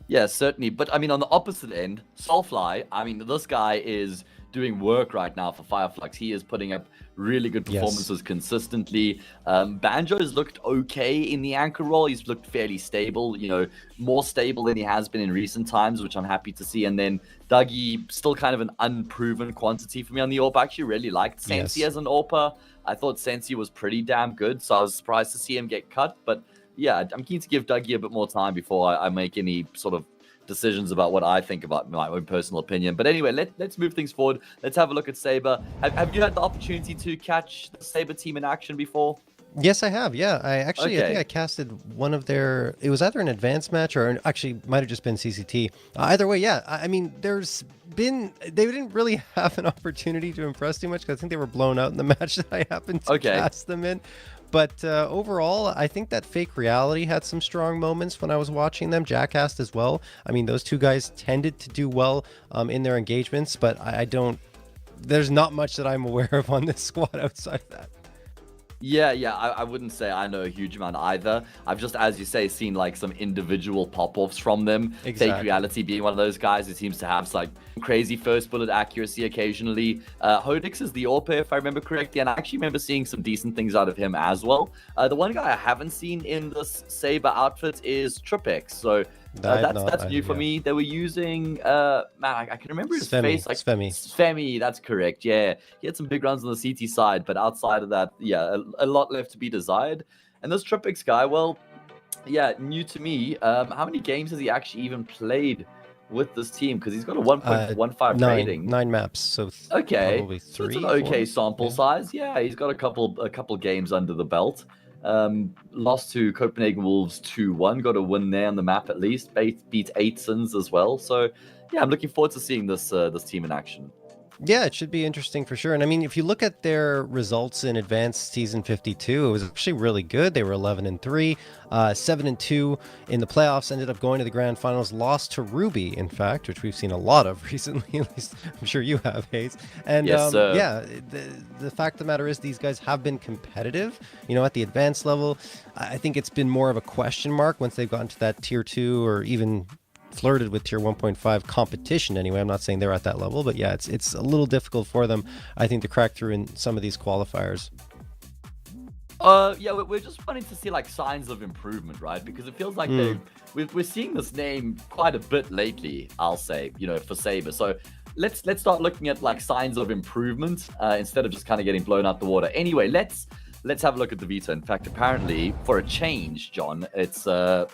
Yeah, certainly. But I mean, on the opposite end, Soulfly, I mean, this guy is doing work right now for Fireflux. He is putting up really good performances consistently. Banjo has looked okay in the anchor role. He's looked fairly stable, you know, more stable than he has been in recent times, which I'm happy to see. And then Dougie, still kind of an unproven quantity for me on the AWP. I actually really liked Sensi as an AWPer. I thought Sensi was pretty damn good, so I was surprised to see him get cut. But yeah, I'm keen to give Dougie a bit more time before I make any sort of decisions about what I think about my own personal opinion. But anyway, let's move things forward. Let's have a look at Saber. Have you had the opportunity to catch the Saber team in action before? Yes, I have. Yeah, I think I casted one of their. It was either an advanced match or actually might have just been CCT. Either way, yeah. I mean, they didn't really have an opportunity to impress too much because I think they were blown out in the match that I happened to cast them in. But overall, I think that Fake Reality had some strong moments when I was watching them. Jackass as well. I mean, those two guys tended to do well in their engagements, but I don't. There's not much that I'm aware of on this squad outside of that. Yeah, I wouldn't say I know a huge amount either. I've just, as you say, seen like some individual pop-offs from them. Fake Reality being one of those guys who seems to have like crazy first bullet accuracy occasionally. Hodix is the AWPer, if I remember correctly, and I actually remember seeing some decent things out of him as well. The one guy I haven't seen in this Saber outfit is Tripex, so that's new for me. They were using man, I can remember his face, like Femi, that's correct. Yeah, he had some big runs on the CT side, but outside of that, yeah, a lot left to be desired. And this Tripex guy, well, yeah, new to me. How many games has he actually even played with this team? Because he's got a 1.15 rating. 9 maps, so probably 3. So it's an okay sample size. Yeah, he's got a couple games under the belt. Lost to Copenhagen Wolves 2-1, got a win there on the map at least. Beat 8 Sins as well. So yeah, I'm looking forward to seeing this team in action. Yeah, it should be interesting for sure. And I mean, if you look at their results in advanced season 52, it was actually really good. They were 11-3, 7-2 in the playoffs, ended up going to the grand finals, lost to Ruby, in fact, which we've seen a lot of recently, at least I'm sure you have, Hayes. And Yes, yeah, the fact of the matter is these guys have been competitive, at the advanced level. I think it's been more of a question mark once they've gotten to that tier 2 or even flirted with tier 1.5 competition anyway. I'm not saying they're at that level, but yeah, it's a little difficult for them, I think, to crack through in some of these qualifiers. Yeah, we're just wanting to see like signs of improvement, right? Because it feels like we're seeing this name quite a bit lately, I'll say, for Saber. So let's start looking at like signs of improvement instead of just kind of getting blown out the water. Anyway, let's have a look at the Vita. In fact, apparently, for a change, John, it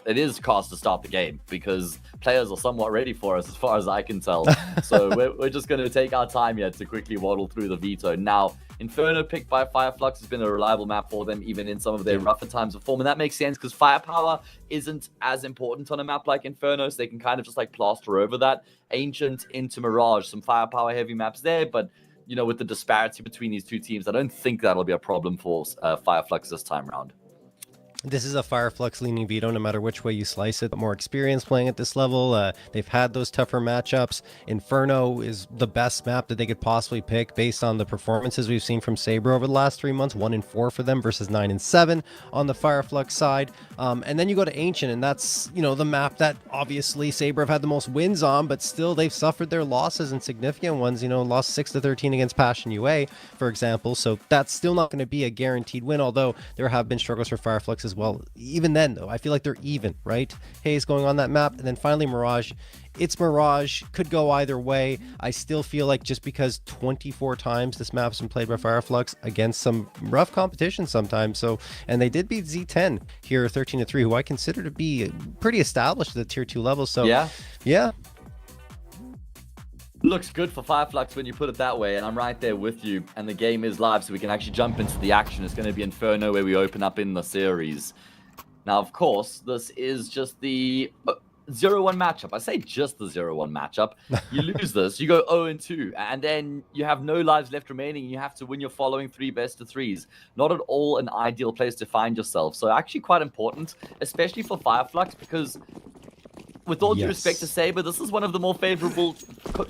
is cast to start the game because players are somewhat ready for us, as far as I can tell. So we're just going to take our time here to quickly waddle through the Vito. Now, Inferno picked by Fireflux has been a reliable map for them, even in some of their rougher times of form. And that makes sense because firepower isn't as important on a map like Inferno, so they can kind of just like plaster over that. Ancient into Mirage, some firepower heavy maps there, but with the disparity between these two teams, I don't think that'll be a problem for Fireflux this time around. This is a Fireflux leaning veto no matter which way you slice it. More experience playing at this level. They've had those tougher matchups. Inferno is the best map that they could possibly pick based on the performances we've seen from Saber over the last 3 months. 1-4 for them versus 9-7 on the Fireflux side. And then you go to Ancient, and that's, the map that obviously Saber have had the most wins on, but still they've suffered their losses and significant ones. Lost 6-13 against Passion UA, for example. So that's still not going to be a guaranteed win, although there have been struggles for Fireflux as well. Even then, though, I feel like they're even, right? Hayes going on that map, and then finally Mirage. It's Mirage, could go either way. I still feel like just because 24 times this map's been played by Fireflux against some rough competition sometimes. So, and they did beat Z10 here 13-3, who I consider to be pretty established at the tier 2 level. So yeah. Looks good for Fireflux when you put it that way, and I'm right there with you. And the game is live, so we can actually jump into the action. It's going to be Inferno where we open up in the series. Now, of course, this is just the 0-1 matchup. I say just the 0-1 matchup. You lose this, you go 0-2, and then you have no lives left remaining. You have to win your following 3 best-of-3s. Not at all an ideal place to find yourself. So actually quite important, especially for Fireflux, because with all due respect to Saber, this is one of the more favorable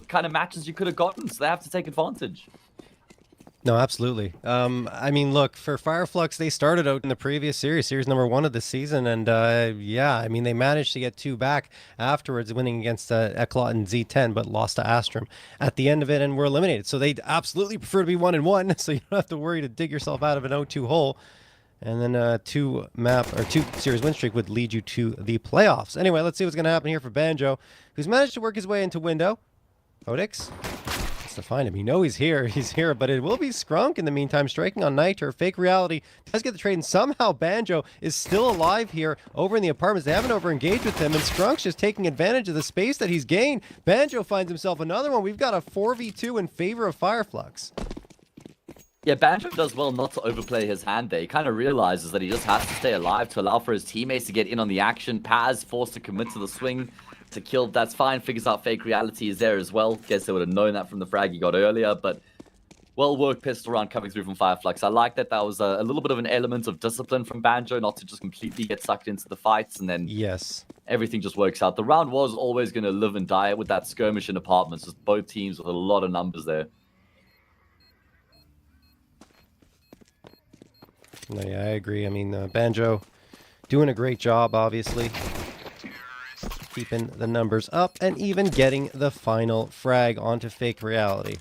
kind of matches you could have gotten, so they have to take advantage. No, absolutely. I mean, look, for Fireflux, they started out in the previous series number 1 of the season, and they managed to get 2 back afterwards, winning against Eclot and Z10, but lost to Astrum at the end of it and were eliminated. So they'd absolutely prefer to be 1-1, so you don't have to worry to dig yourself out of an 0-2 hole. And then 2 series win streak would lead you to the playoffs. Anyway, let's see what's going to happen here for Banjo, who's managed to work his way into window. Odix has to find him. You know he's here. He's here, but it will be Skrunk in the meantime, striking on Night Turf. Fake Reality does get the trade, and somehow Banjo is still alive here over in the apartments. They haven't over-engaged with him, and Skrunk's just taking advantage of the space that he's gained. Banjo finds himself another one. We've got a 4v2 in favor of Fireflux. Yeah, Banjo does well not to overplay his hand there. He kind of realizes that he just has to stay alive to allow for his teammates to get in on the action. Paz forced to commit to the swing to kill. That's fine. Figures out Fake Reality is there as well. Guess they would have known that from the frag he got earlier, but well-worked pistol round coming through from Fireflux. I like that was a little bit of an element of discipline from Banjo, not to just completely get sucked into the fights, and then everything just works out. The round was always going to live and die with that skirmish in apartments, just both teams with a lot of numbers there. No, yeah, I agree. I mean, Banjo doing a great job, obviously. Keeping the numbers up and even getting the final frag onto Fake Reality.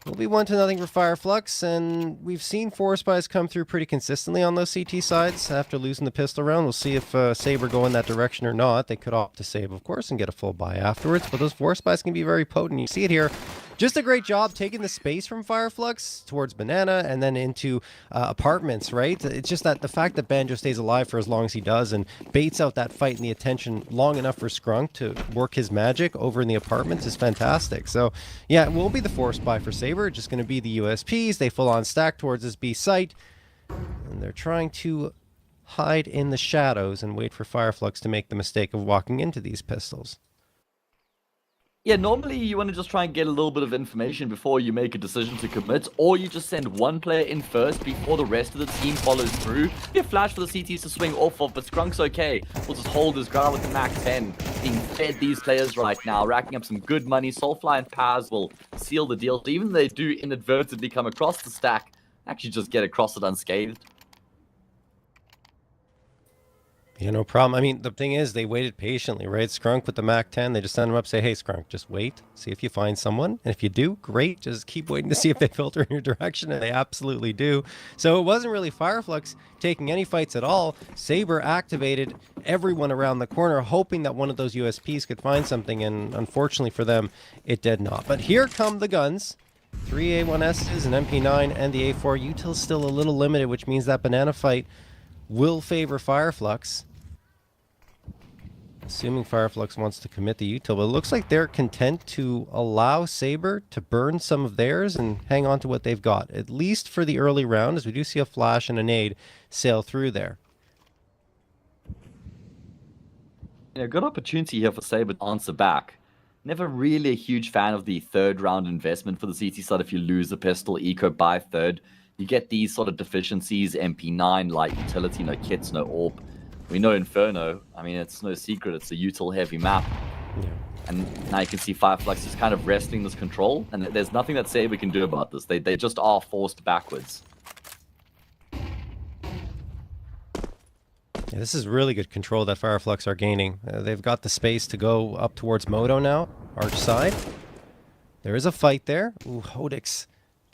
It'll be 1-0 for Fireflux, and we've seen Force Buys come through pretty consistently on those CT sides after losing the pistol round. We'll see if Saber go in that direction or not. They could opt to save, of course, and get a full buy afterwards, but those Force Buys can be very potent. You see it here. Just a great job taking the space from Fireflux towards Banana and then into apartments, right? It's just that the fact that Banjo stays alive for as long as he does and baits out that fight and the attention long enough for Skrunk to work his magic over in the apartments is fantastic. So, yeah, it will be the force buy for Saber. Just going to be the USPs. They full on stack towards this B site. And they're trying to hide in the shadows and wait for Fireflux to make the mistake of walking into these pistols. Yeah, normally you want to just try and get a little bit of information before you make a decision to commit, or you just send one player in first before the rest of the team follows through. You flash for the CTs to swing off of, but Skrunk's okay. We'll just hold his ground with the Mac 10. Being fed these players right now, racking up some good money. Soulfly and Paz will seal the deal. So even if they do inadvertently come across the stack, actually just get across it unscathed. Yeah, no problem. I mean, the thing is, they waited patiently, right? Skrunk with the Mac 10, they just send him up, say, hey, Skrunk, just wait, see if you find someone. And if you do, great. Just keep waiting to see if they filter in your direction, and they absolutely do. So it wasn't really Fireflux taking any fights at all. Saber activated everyone around the corner, hoping that one of those USPs could find something, and unfortunately for them, it did not. But here come the guns. 3 A1Ss, an MP9, and the A4. Util's still a little limited, which means that banana fight will favor Fireflux. Assuming Fireflux wants to commit the util, but it looks like they're content to allow Saber to burn some of theirs and hang on to what they've got, at least for the early round, as we do see a flash and a nade sail through there. Yeah, good opportunity here for Saber to answer back. Never really a huge fan of the third round investment for the CT side. If you lose the pistol, eco by third, you get these sort of deficiencies, MP9, light utility, no kits, no AWP. We know Inferno, I mean, it's no secret, it's a util-heavy map. Yeah. And now you can see Fireflux is kind of wresting this control, and there's nothing that Saber can do about this. They just are forced backwards. Yeah, this is really good control that Fireflux are gaining. They've got the space to go up towards Moto now, arch side. There is a fight there. Ooh, Hodix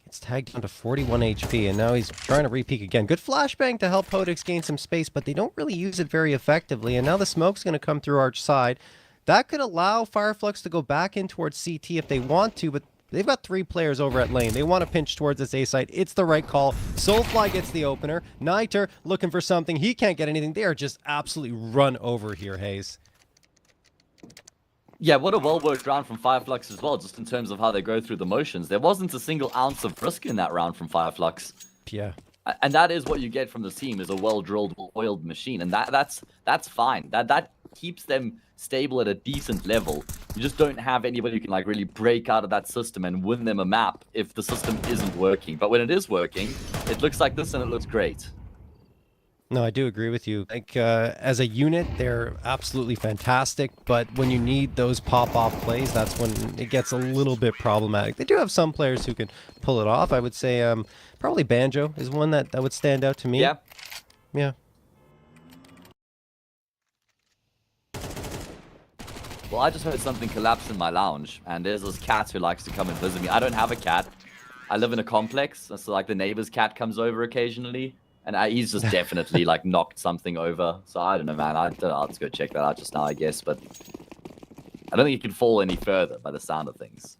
gets tagged down to 41 HP, and now he's trying to re-peek again. Good flashbang to help Hodix gain some space, but they don't really use it very effectively, and now the smoke's going to come through arch side. That could allow Fireflux to go back in towards CT if they want to, but they've got 3 players over at lane. They want to pinch towards this A site. It's the right call. Soulfly gets the opener. Niter looking for something. He can't get anything. They are just absolutely run over here, Hayes. Yeah, what a well-worked round from Fireflux as well, just in terms of how they go through the motions. There wasn't a single ounce of risk in that round from Fireflux. Yeah. And that is what you get from the team, is a well-drilled, well-oiled machine. And that's fine. That keeps them stable at a decent level. You just don't have anybody who can like really break out of that system and win them a map if the system isn't working. But when it is working, it looks like this and it looks great. No, I do agree with you. Like, as a unit, they're absolutely fantastic, but when you need those pop-off plays, that's when it gets a little bit problematic. They do have some players who can pull it off. I would say probably Banjo is one that would stand out to me. Yeah. Yeah. Well, I just heard something collapse in my lounge, and there's this cat who likes to come and visit me. I don't have a cat. I live in a complex, so like the neighbor's cat comes over occasionally. And he's just definitely like knocked something over. So I don't know, man. I'll just go check that out just now, I guess. But I don't think it can fall any further by the sound of things.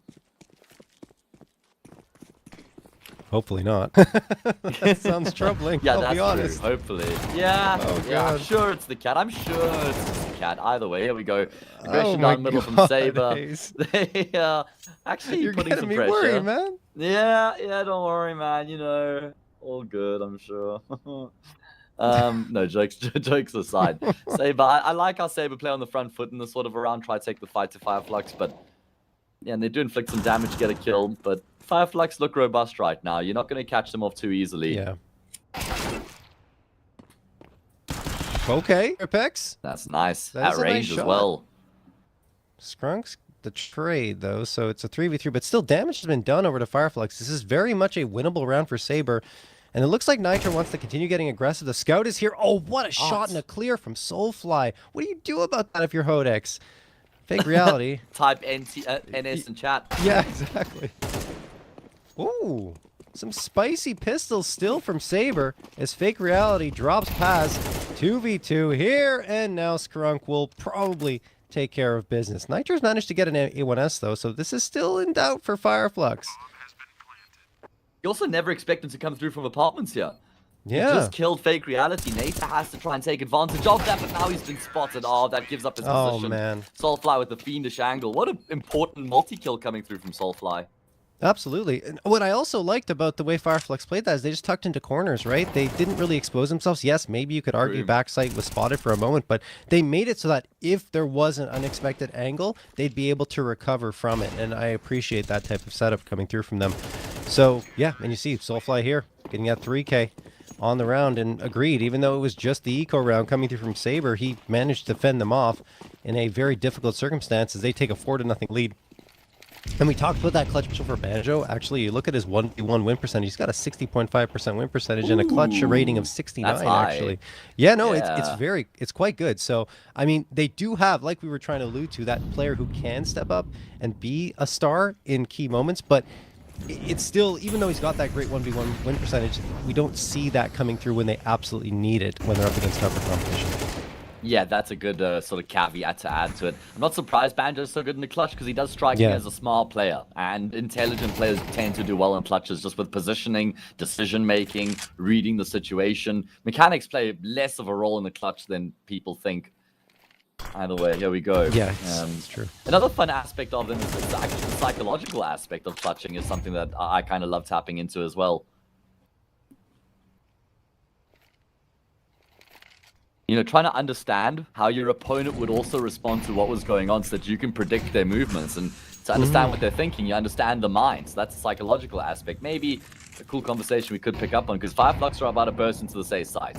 Hopefully not. That sounds troubling. Yeah, I'll that's be honest. true. Hopefully. Yeah. Oh, yeah. I'm God. sure it's the cat. I'm sure it's the cat. Either way, here we go. Aggression my down middle from God, Saber. Hayes. They actually You're putting getting some me pressure. worried, man. Yeah. Don't worry, man. You know, all good. I'm sure. No, jokes aside. Saber, I like how Saber play on the front foot in this sort of a round, try to take the fight to Fireflux, but yeah, and they do inflict some damage, get a kill, but Fireflux look robust right now. You're not going to catch them off too easily. Yeah. Okay, Apex. That's nice. That is At a nice range as shot. well. Skrunk's the trade, though, so it's a 3v3, but still damage has been done over to Fireflux. This is very much a winnable round for Saber. And it looks like Nitro wants to continue getting aggressive. The scout is here. Oh, what a shot and a clear from Soulfly. What do you do about that if you're Hodex? Fake reality. Type NS in chat. Yeah, exactly. Ooh, some spicy pistols still from Saber as Fake Reality drops past 2v2 here. And now Skrunk will probably take care of business. Nitro's managed to get an A1S, though, so this is still in doubt for Fireflux. You also never expect him to come through from apartments here. Yeah. He just killed Fake Reality. Nathan has to try and take advantage of that, but now he's been spotted. Oh, that gives up his position. Oh, man. Soulfly with the fiendish angle. What an important multi-kill coming through from Soulfly. Absolutely. And what I also liked about the way Fireflux played that is they just tucked into corners, right? They didn't really expose themselves. Yes, maybe you could argue True. backside was spotted for a moment, but they made it so that if there was an unexpected angle, they'd be able to recover from it. And I appreciate that type of setup coming through from them. So, yeah, and you see Soulfly here getting at 3K on the round, and agreed, even though it was just the eco round coming through from Saber, he managed to fend them off in a very difficult circumstance as they take a 4-0 lead. And we talked about that clutch potential for Banjo. Actually, you look at his 1v1 win percentage. He's got a 60.5% win percentage and a clutch rating of 69, that's high. actually. Yeah, no, Yeah. it's quite good. So, I mean, they do have, like we were trying to allude to, that player who can step up and be a star in key moments, but it's still, even though he's got that great 1v1 win percentage, we don't see that coming through when they absolutely need it when they're up against tougher competition. Yeah, that's a good sort of caveat to add to it. I'm not surprised Banjo's so good in the clutch because he does strike me Yeah. as a smart player. And intelligent players tend to do well in clutches just with positioning, decision-making, reading the situation. Mechanics play less of a role in the clutch than people think. Either way, here we go. Yeah, it's true. Another fun aspect of them is actually the psychological aspect of clutching is something that I kind of love tapping into as well. You know, trying to understand how your opponent would also respond to what was going on so that you can predict their movements and to understand what they're thinking, you understand the mind. So that's the psychological aspect. Maybe a cool conversation we could pick up on because Fireflux are about to burst into the safe side.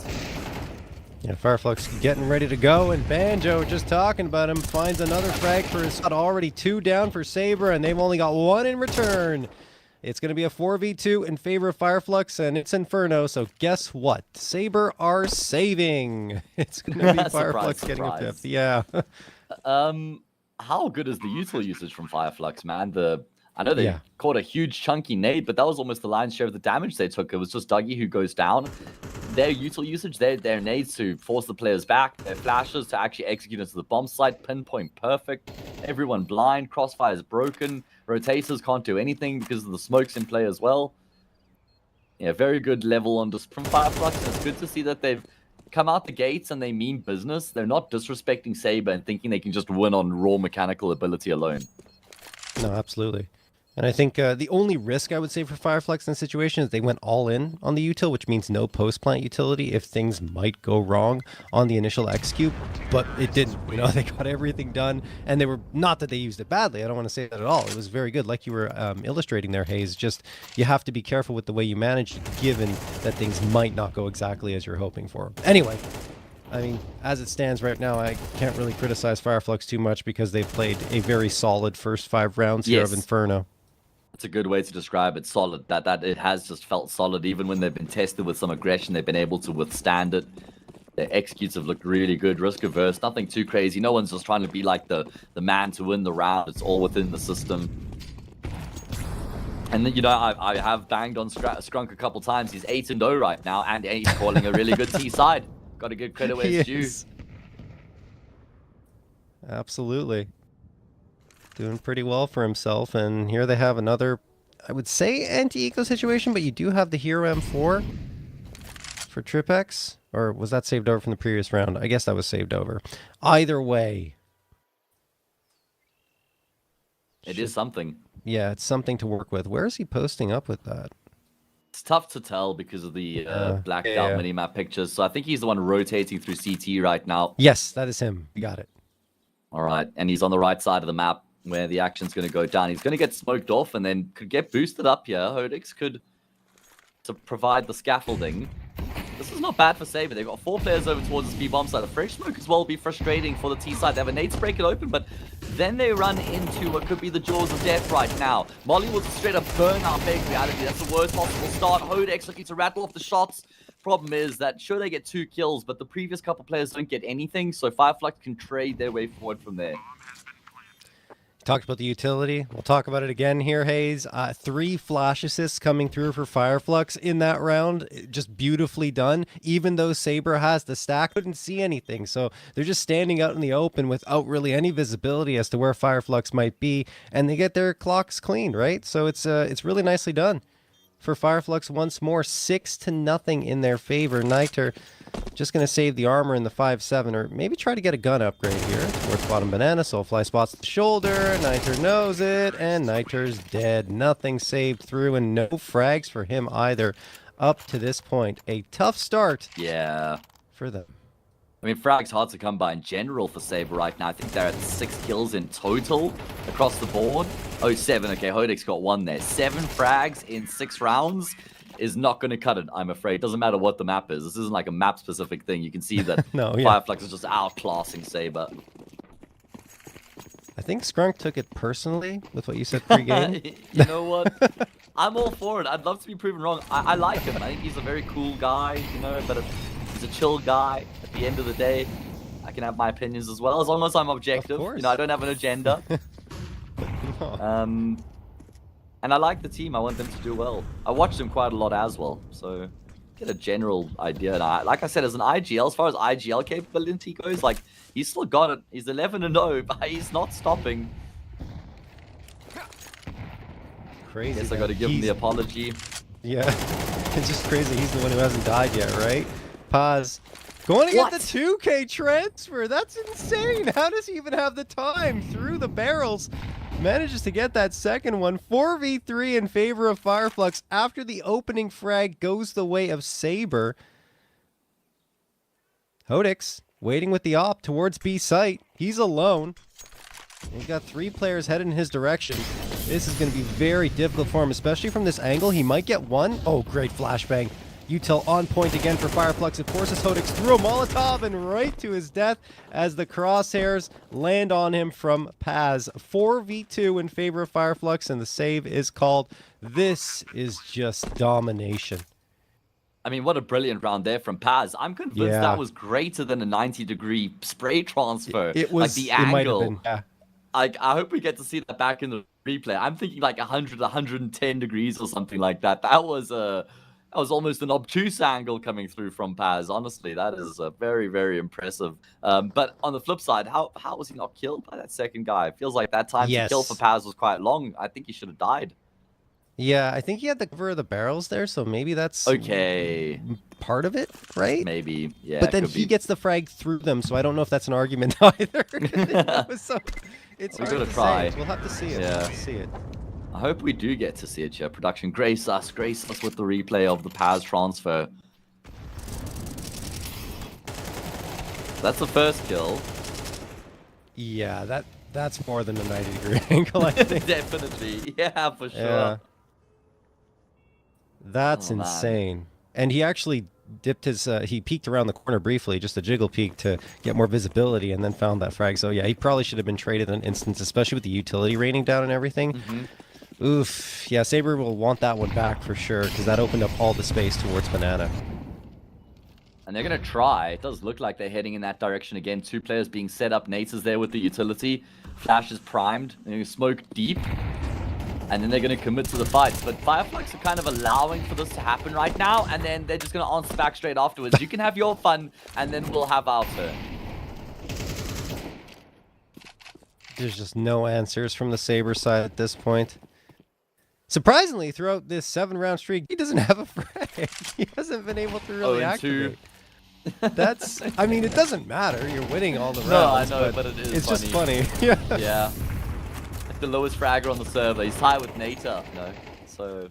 Yeah, Fireflux getting ready to go, and Banjo, just talking about him, finds another frag for his shot. Already 2 down for Saber, and they've only got 1 in return. It's going to be a 4v2 in favor of Fireflux, and it's Inferno, so guess what? Saber are saving. It's going to be Surprise, Fireflux getting a surprise. 5th. Yeah. How good is the util usage from Fireflux, man? I know they Yeah. caught a huge chunky nade, but that was almost the lion's share of the damage they took. It was just Dougie who goes down. Their util usage, their nades to force the players back, their flashes to actually execute into the bomb site, pinpoint perfect, everyone blind, crossfire is broken, rotators can't do anything because of the smokes in play as well. Yeah, very good level on just from Fireflux. It's good to see that they've come out the gates and they mean business. They're not disrespecting Saber and thinking they can just win on raw mechanical ability alone. No, absolutely. And I think the only risk I would say for Fireflux in this situation is they went all in on the util, which means no post-plant utility if things might go wrong on the initial execute, but it didn't. You know, they got everything done, and they were, not that they used it badly, I don't want to say that at all. It was very good, like you were illustrating there, Hayes. Just, you have to be careful with the way you manage it, given that things might not go exactly as you're hoping for. Anyway, I mean, as it stands right now, I can't really criticize Fireflux too much because they've played a very solid first 5 rounds here of Yes. Inferno. That's a good way to describe it. Solid. That it has just felt solid. Even when they've been tested with some aggression, they've been able to withstand it. Their executes have looked really good, risk averse, nothing too crazy. No one's just trying to be like the man to win the round. It's all within the system. And then, you know, I have banged on Scrunk a couple times. He's 8-0 right now, and he's calling a really good T side. Got to give credit where He it's due. is. Absolutely. Doing pretty well for himself, and here they have another, I would say, anti-eco situation, but you do have the Hero M4 for Tripex, or was that saved over from the previous round? I guess that was saved over. Either way. It is something. Yeah, it's something to work with. Where is he posting up with that? It's tough to tell because of the blacked yeah. out minimap pictures. So I think he's the one rotating through CT right now. Yes, that is him. You got it. All right, and he's on the right side of the map where the action's going to go down. He's going to get smoked off and then could get boosted up here. Hodix could to provide the scaffolding. This is not bad for Saber. They've got 4 players over towards the speed bomb side. A fresh smoke as well will be frustrating for the T side. They have a nade to break it open, but then they run into what could be the jaws of death right now. Molly was a straight up burnout fake reality. That's the worst possible start. Hodex looking to rattle off the shots. Problem is that sure they get 2 kills, but the previous couple players don't get anything, so Fireflux can trade their way forward from there. Talked about the utility. We'll talk about it again here, Hayes. 3 flash assists coming through for Fireflux in that round. Just beautifully done. Even though Saber has the stack, couldn't see anything. So they're just standing out in the open without really any visibility as to where Fireflux might be. And they get their clocks cleaned, right? So it's really nicely done. for Fireflux once more. 6-0 in their favor. Niter just going to save the armor in the 5-7, or maybe try to get a gun upgrade here towards bottom banana. Soulfly spots the shoulder. Niter knows it, and Niter's dead. Nothing saved through, and no frags for him either up to this point. A tough start Yeah. for them. I mean, frag's hard to come by in general for Saber right now. I think they're at 6 kills in total across the board. Oh, 7. Okay, Hodek's got 1 there. 7 frags in 6 rounds is not going to cut it, I'm afraid. Doesn't matter what the map is. This isn't like a map-specific thing. You can see that No, yeah. Fireflux is just outclassing Saber. I think Skrunk took it personally with what you said pre-game. You know what? I'm all for it. I'd love to be proven wrong. I like him. I think he's a very cool guy, you know, but he's a chill guy. At the end of the day, I can have my opinions as well, as long as I'm objective. You know, I don't have an agenda. No. And I like the team. I want them to do well. I watched them quite a lot as well, so get a general idea. And like I said, as an IGL, as far as IGL capability goes, like, he's still got it. He's 11-0, but he's not stopping. Crazy. Guess I got to give him the apology. Yeah, it's just crazy. He's the one who hasn't died yet, right? Paz. Going to get the 2K transfer. That's insane. How does he even have the time through the barrels? Manages to get that second one. 4v3 in favor of Fireflux after the opening frag goes the way of Saber. Hodix waiting with the op towards B site. He's alone. He's got 3 players headed in his direction. This is going to be very difficult for him, especially from this angle. He might get one. Oh, great flashbang. Util on point again for Fireflux. It forces Hodix through a Molotov and right to his death as the crosshairs land on him from Paz. 4v2 in favor of Fireflux, and the save is called. This is just domination. I mean, what a brilliant round there from Paz. I'm convinced that was greater than a 90-degree spray transfer. It was. Like the it angle. might have been. Yeah. I hope we get to see that back in the replay. I'm thinking like 100, 110 degrees or something like that. That was almost an obtuse angle coming through from Paz. Honestly, that is very, very impressive. But on the flip side, how was he not killed by that second guy? It feels like that time to kill for Paz was quite long. I think he should have died. Yeah, I think he had the cover of the barrels there, so maybe that's okay. Part of it, right? Maybe, yeah. But then he gets the frag through them, so I don't know if that's an argument either. So it's hard to say. We'll have to see it. Yeah. We'll have to see it. I hope we do get to see it here. Production, grace us with the replay of the Paz transfer. That's the first kill. Yeah, that's more than a 90-degree angle, I think. Definitely, yeah, for sure. Yeah. That's insane. And he actually dipped his, he peeked around the corner briefly, just a jiggle peek to get more visibility, and then found that frag. So yeah, he probably should have been traded in an instance, especially with the utility raining down and everything. Oof. Yeah, Saber will want that one back for sure, because that opened up all the space towards Banana. And they're going to try. It does look like they're heading in that direction again. 2 players being set up. Nate's is there with the utility. Flash is primed. They're going to smoke deep. And then they're going to commit to the fight. But Fireflux are kind of allowing for this to happen right now. And then they're just going to answer back straight afterwards. You can have your fun, and then we'll have our turn. There's just no answers from the Saber side at this point. Surprisingly, throughout this 7-round streak, he doesn't have a frag. He hasn't been able to really activate. That's, I mean, it doesn't matter. You're winning all the rounds. No, I know, but it is It's funny. just funny. Yeah. Yeah. Like the lowest fragger on the server. He's tied with Nater, you know. So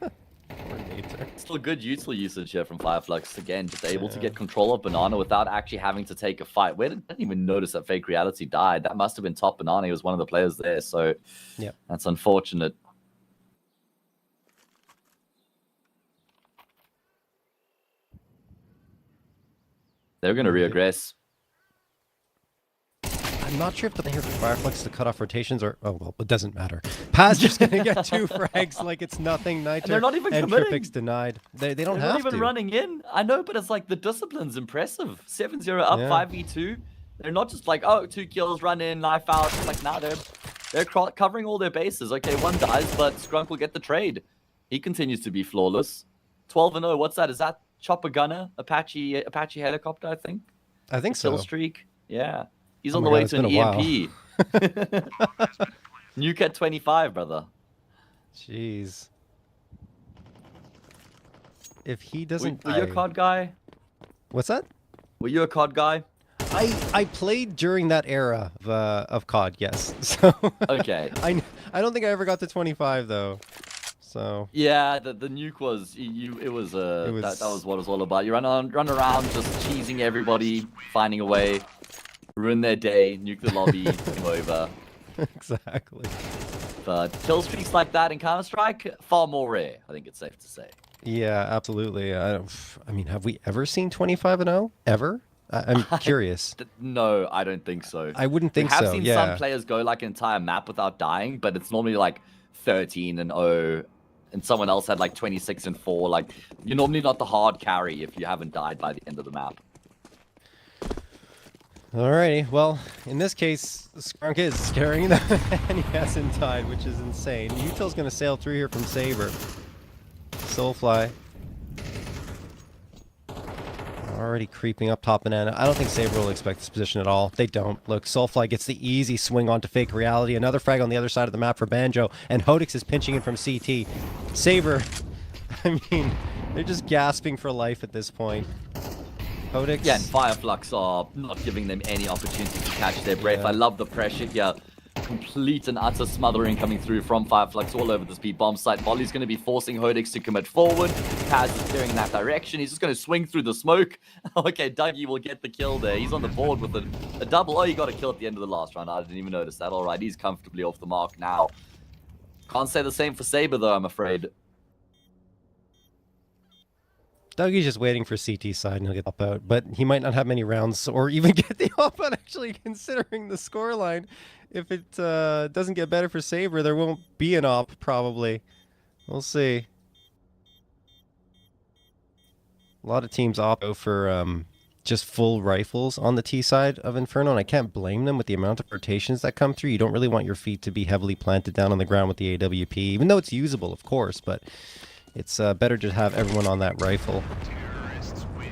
Poor Nater. still good util usage here from Fireflux. Again, just able to get control of Banana without actually having to take a fight. We didn't even notice that Fake Reality died. That must have been top Banana. He was one of the players there. So yeah, that's unfortunate. They're going to reaggress. I'm not sure if they're here for Fireflux to cut off rotations or... Oh, well, it doesn't matter. Paz just going to get 2 frags like it's nothing. Niter they're not even and committing. Tripix denied. They don't They're have not even running in. I know, but it's like the discipline's impressive. 7-0 up, 5v2. They're not just like, oh, 2 kills, run in, knife out. It's like, nah, they're covering all their bases. Okay, 1 dies, but Skrunk will get the trade. He continues to be flawless. 12-0, what's that? Is that Chopper Gunner? Apache helicopter, I think? I think so. Kill streak? Yeah. He's Oh on my the way God, to an EMP. Nuke at 25, brother. Jeez. if he doesn't Were you a die- COD guy? What's that? Were you a COD guy? I played during that era of COD, yes. So Okay. I don't think I ever got to 25 though. So Yeah, the nuke was it was that was what it was all about. You run around just cheesing everybody, finding a way, ruin their day, nuke the lobby, game over. exactly. But kill streaks like that in Counter-Strike, far more rare, I think it's safe to say. Yeah, absolutely. I mean, have we ever seen 25-0 ever? I'm curious. No, I don't think so. I wouldn't think we have so. seen Yeah. some players go like an entire map without dying, but it's normally like 13-0, and someone else had like 26-4. Like, you're normally not the hard carry if you haven't died by the end of the map. Alrighty, well, in this case, Skrunk is carrying them, and he hasn't died, which is insane. Util's gonna sail through here from Saber. Soulfly. Already creeping up top banana. I don't think Saber will expect this position at all. They don't. Look, Soulfly gets the easy swing onto Fake Reality. Another frag on the other side of the map for Banjo, and Hodix is pinching in from CT. Saber, I mean, they're just gasping for life at this point. Hodix. Yeah, and Fireflux are not giving them any opportunity to catch their breath. Yeah. I love the pressure here. Complete and utter smothering coming through from Fireflux all over the speed bomb site. Volley's going to be forcing Hodix to commit forward. Paz is steering in that direction. He's just going to swing through the smoke. Okay, Dougie will get the kill there. He's on the board with a double. Oh, he got a kill at the end of the last round. I didn't even notice that. All right, he's comfortably off the mark now. Can't say the same for Saber, though, I'm afraid. Dougie's just waiting for CT side and he'll get up out, but he might not have many rounds or even get the up out, actually, considering the scoreline. If it doesn't get better for Saber, there won't be an op, probably. We'll see. A lot of teams opt for just full rifles on the T side of Inferno, and I can't blame them with the amount of rotations that come through. You don't really want your feet to be heavily planted down on the ground with the AWP, even though it's usable, of course, but it's better to have everyone on that rifle. Terrorists win.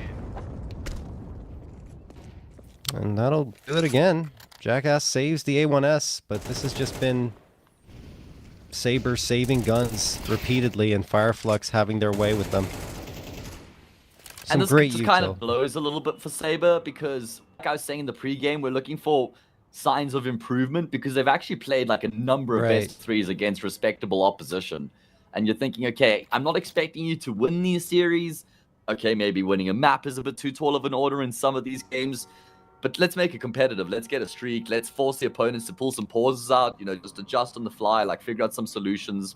And that'll do it again. Jackass saves the A1S, but this has just been Saber saving guns repeatedly and Fireflux having their way with them. Some And this great just kind of util. blows a little bit for Saber because, like I was saying in the pregame, we're looking for signs of improvement because they've actually played like a number of Right. best threes against respectable opposition. And you're thinking, okay, I'm not expecting you to win these series. Okay, maybe winning a map is a bit too tall of an order in some of these games. But let's make it competitive. Let's get a streak. Let's force the opponents to pull some pauses out. You know, just adjust on the fly, like figure out some solutions.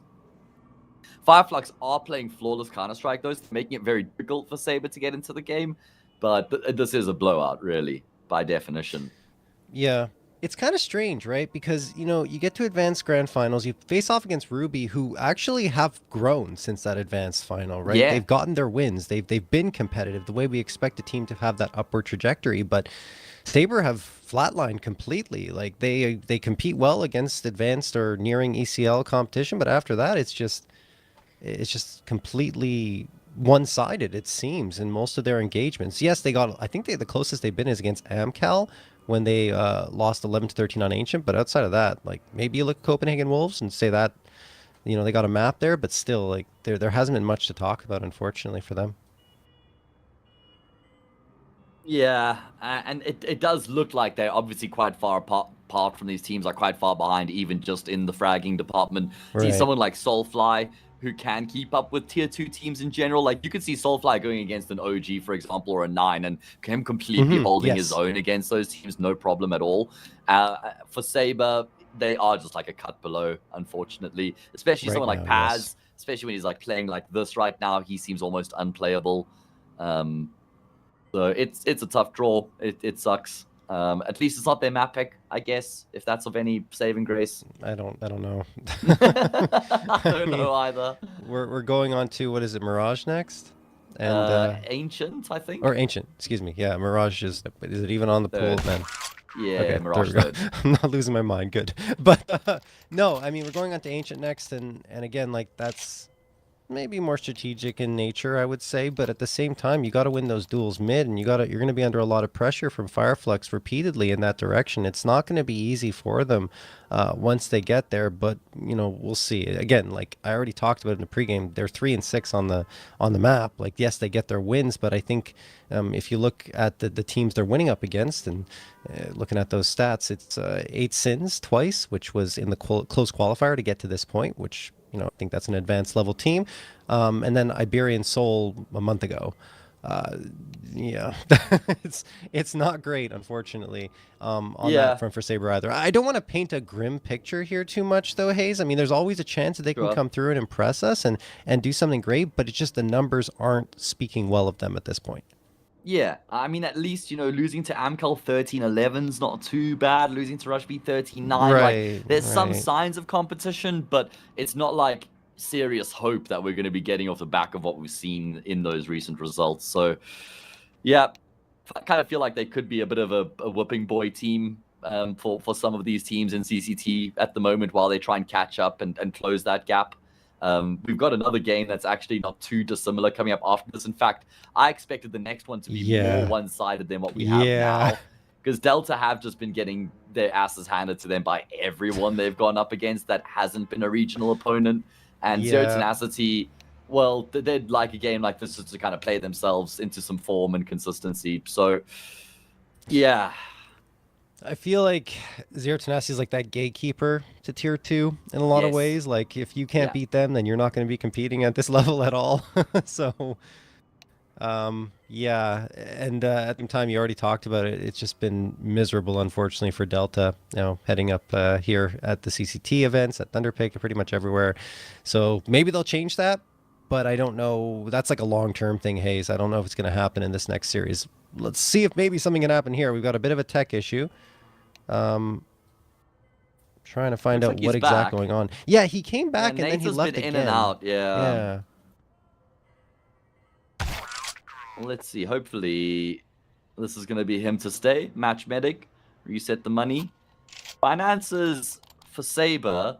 Fireflux are playing flawless Counter-Strike, though, making it very difficult for Saber to get into the game. But this is a blowout, really, by definition. Yeah. It's kind of strange, right? Because, you know, you get to advanced grand finals, you face off against Ruby, who actually have grown since that advanced final, right? Yeah. They've gotten their wins. They've been competitive, the way we expect a team to have that upward trajectory, but Saber have flatlined completely. Like, they compete well against advanced or nearing ECL competition, but after that, it's just completely one-sided, it seems, in most of their engagements. Yes, I think the closest they've been is against Amcal, when they lost 11-13 on Ancient, but outside of that, like, maybe you look at Copenhagen Wolves and say that, you know, they got a map there, but still, like, there hasn't been much to talk about, unfortunately, for them. Yeah, and it does look like they're obviously quite far apart from these teams, are quite far behind, even just in the fragging department. See Right. someone like Soulfly, who can keep up with tier 2 teams in general. Like, you could see Soulfly going against an OG, for example, or a 9, and him completely holding his yes. own against those teams, no problem at all. For Saber, they are just like a cut below, unfortunately. Especially Right someone like now, Paz, yes. especially when he's like playing like this right now, he seems almost unplayable. So it's a tough draw. It sucks. At least it's not their map pick, I guess, if that's of any saving grace. I don't know. I don't know either. We're going on to, what is it, Mirage next? And Ancient, I think. or Ancient, excuse me. Yeah, Mirage is it even on the pool, Third. man? Yeah, Okay, Mirage there we go. Third. I'm not losing my mind. Good, but no, I mean, we're going on to Ancient next, and again, like, that's maybe more strategic in nature, I would say, but at the same time, you got to win those duels mid, and you're going to be under a lot of pressure from Fireflux repeatedly in that direction. It's not going to be easy for them once they get there, but we'll see. Again, like I already talked about in the pregame, they're 3-6 on the map. Like yes, they get their wins, but I think if you look at the teams they're winning up against and looking at those stats, it's 8 sins twice, which was in the close qualifier to get to this point, which I think that's an advanced level team. And then Iberian Soul a month ago. Yeah, it's not great, unfortunately, on that front for Saber either. I don't want to paint a grim picture here too much, though, Hayes. I mean, there's always a chance that they can come through and impress us and do something great, but it's just the numbers aren't speaking well of them at this point. Yeah, I mean, at least, losing to Amcal 13-11's not too bad. Losing to Rush B 13-9. Like, there's some signs of competition, but it's not like serious hope that we're going to be getting off the back of what we've seen in those recent results. So, yeah, I kind of feel like they could be a bit of a whooping boy team for some of these teams in CCT at the moment while they try and catch up and close that gap. We've got another game that's actually not too dissimilar coming up after this. In fact, I expected the next one to be more one-sided than what we have now. Because Delta have just been getting their asses handed to them by everyone they've gone up against that hasn't been a regional opponent. And Zero Tenacity, well, they'd like a game like this to kind of play themselves into some form and consistency. So, yeah. I feel like Zero Tenacity is like that gatekeeper to tier 2 in a lot of ways. Like if you can't beat them, then you're not going to be competing at this level at all. So, yeah. And at the time you already talked about it, it's just been miserable, unfortunately, for Delta, heading up here at the CCT events, at Thunderpick, pretty much everywhere. So maybe they'll change that, but I don't know. That's like a long-term thing, Hayes. I don't know if it's going to happen in this next series. Let's see if maybe something can happen here. We've got a bit of a tech issue. Trying to find out what exactly going on. Yeah, he came back and then he left again. In and out. Yeah. Let's see. Hopefully, this is going to be him to stay. Match medic, reset the money. Finances for Saber.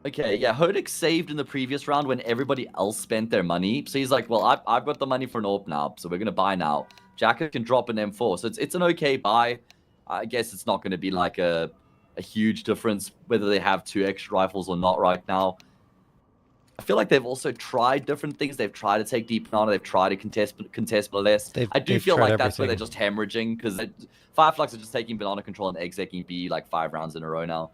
Okay, yeah, Hodik saved in the previous round when everybody else spent their money. So he's like, well, I've got the money for an AWP now, so we're going to buy now. Jacket can drop an M4, so it's an okay buy. I guess it's not going to be like a huge difference whether they have 2 extra rifles or not right now. I feel like they've also tried different things. They've tried to take deep banana. They've tried to contest molest. I do feel like that's where they're just hemorrhaging because Fireflux are just taking banana control and execing B like 5 rounds in a row now.